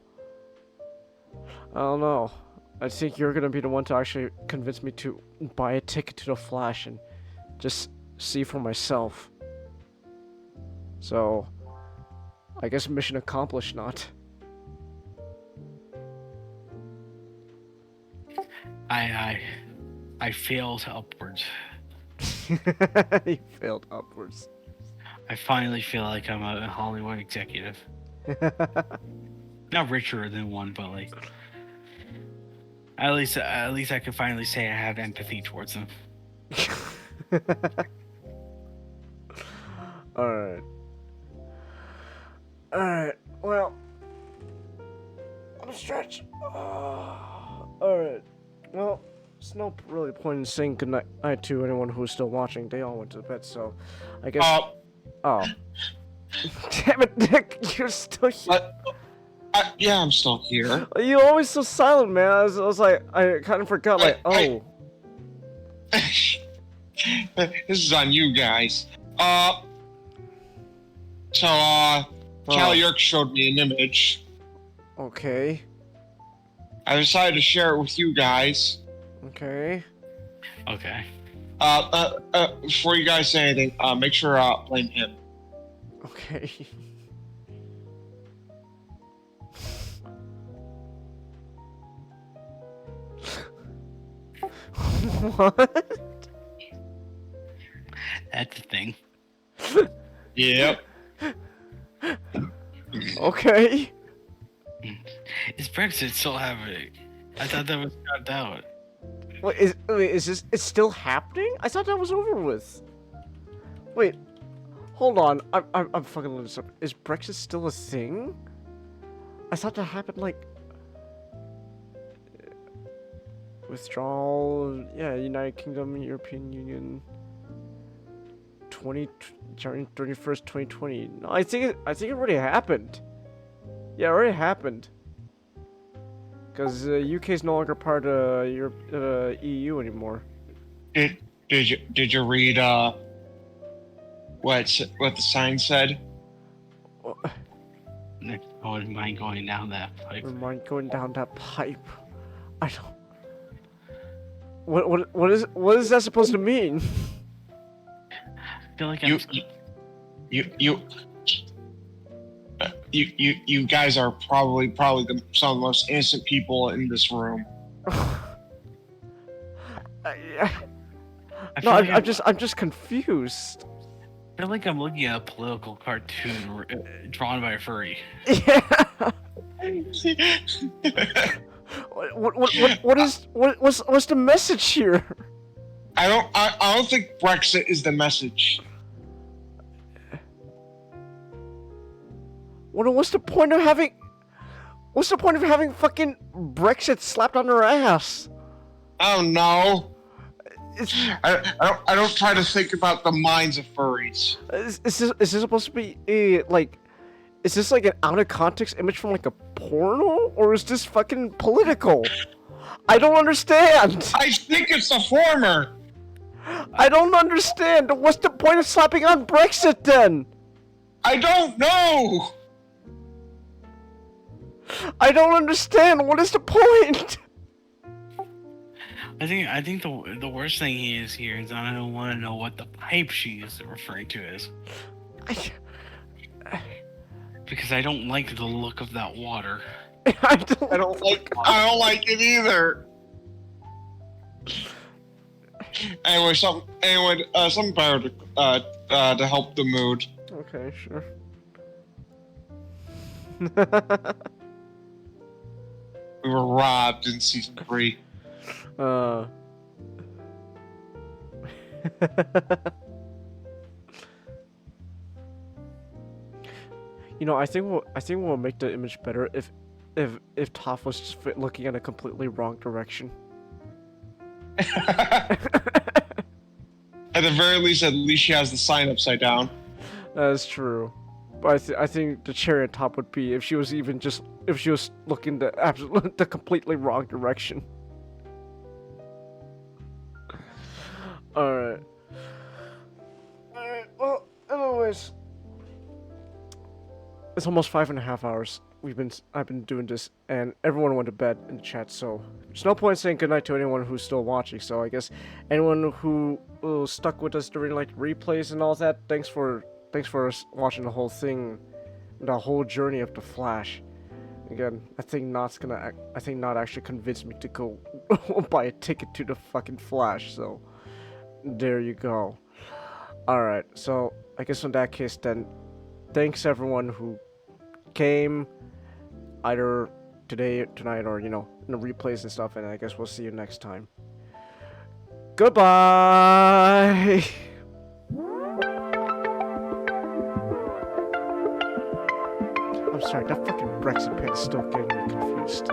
[SPEAKER 1] I don't know. I think you're gonna be the one to actually convince me to buy a ticket to The Flash and just see for myself. So I guess mission accomplished, not.
[SPEAKER 2] I failed upwards.
[SPEAKER 1] You failed upwards.
[SPEAKER 2] I finally feel like I'm a Hollywood executive. Not richer than one, but, like, at least I can finally say I have empathy towards them.
[SPEAKER 1] Alright. Alright, well, I'm a stretch. Alright, well, there's no really point in saying goodnight to anyone who's still watching. They all went to bed, so I guess. Oh. Damn it, Nick, you're still here.
[SPEAKER 12] Yeah, I'm still here.
[SPEAKER 1] You're always so silent, man. I was like, I kind of forgot, like,
[SPEAKER 12] This is on you guys. Cal Yerk showed me an image.
[SPEAKER 1] Okay.
[SPEAKER 12] I decided to share it with you guys.
[SPEAKER 1] Okay.
[SPEAKER 2] Okay.
[SPEAKER 12] Before you guys say anything, make sure blame him.
[SPEAKER 1] Okay. What?
[SPEAKER 2] That's a thing.
[SPEAKER 12] Yep.
[SPEAKER 1] Okay.
[SPEAKER 2] Is Brexit still happening? I thought that was cut out.
[SPEAKER 1] Wait, is this? It's still happening? I thought that was over with. Wait, hold on. I'm fucking looking this up. Is Brexit still a thing? I thought that happened like withdrawal. Yeah, United Kingdom, European Union. January 31st, 2020. No, I think it already happened. Yeah, it already happened. Because UK is no longer part of EU anymore.
[SPEAKER 12] Did you read what the sign said?
[SPEAKER 2] I wouldn't mind going down that pipe.
[SPEAKER 1] Wouldn't going down that pipe. I don't. What is that supposed to mean?
[SPEAKER 2] I feel like
[SPEAKER 12] you guys are probably some of the most innocent people in this room.
[SPEAKER 1] I'm just confused.
[SPEAKER 2] I feel like I'm looking at a political cartoon drawn by a furry.
[SPEAKER 1] Yeah. What's the message here?
[SPEAKER 12] I don't think Brexit is the message.
[SPEAKER 1] What's the point of having? What's the point of having fucking Brexit slapped on their ass?
[SPEAKER 12] Oh no. I don't try to think about the minds of furries.
[SPEAKER 1] Is this supposed to be is this like an out of context image from like a porno, or is this fucking political? I don't understand.
[SPEAKER 12] I think it's the former.
[SPEAKER 1] I don't understand. What's the point of slapping on Brexit then?
[SPEAKER 12] I don't know.
[SPEAKER 1] I don't understand. What is the point?
[SPEAKER 2] I think the worst thing is here is I don't want to know what the pipe she is referring to is. Because I don't like the look of that water.
[SPEAKER 12] I don't like it either. Anyway, something better to help the mood.
[SPEAKER 1] Okay, sure.
[SPEAKER 12] We were robbed in season 3.
[SPEAKER 1] You know, I think we'll make the image better if Toph was just looking at a completely wrong direction.
[SPEAKER 12] At the very least, she has the sign upside down.
[SPEAKER 1] That's true. But I think the cherry on top would be if she was looking the completely wrong direction. Alright. Well, anyways. It's almost 5.5 hours. I've been doing this, and everyone went to bed in the chat, so there's no point saying goodnight to anyone who's still watching. So I guess anyone who stuck with us during like replays and all that, thanks for watching the whole thing, the whole journey of the Flash. Again, I think Not actually convinced me to go buy a ticket to the fucking Flash. So there you go. All right. So I guess in that case, then, thanks everyone who came, either today, tonight, or, you know, in the replays and stuff, and I guess we'll see you next time. Goodbye! I'm sorry, that fucking Brexit pin is still getting me confused.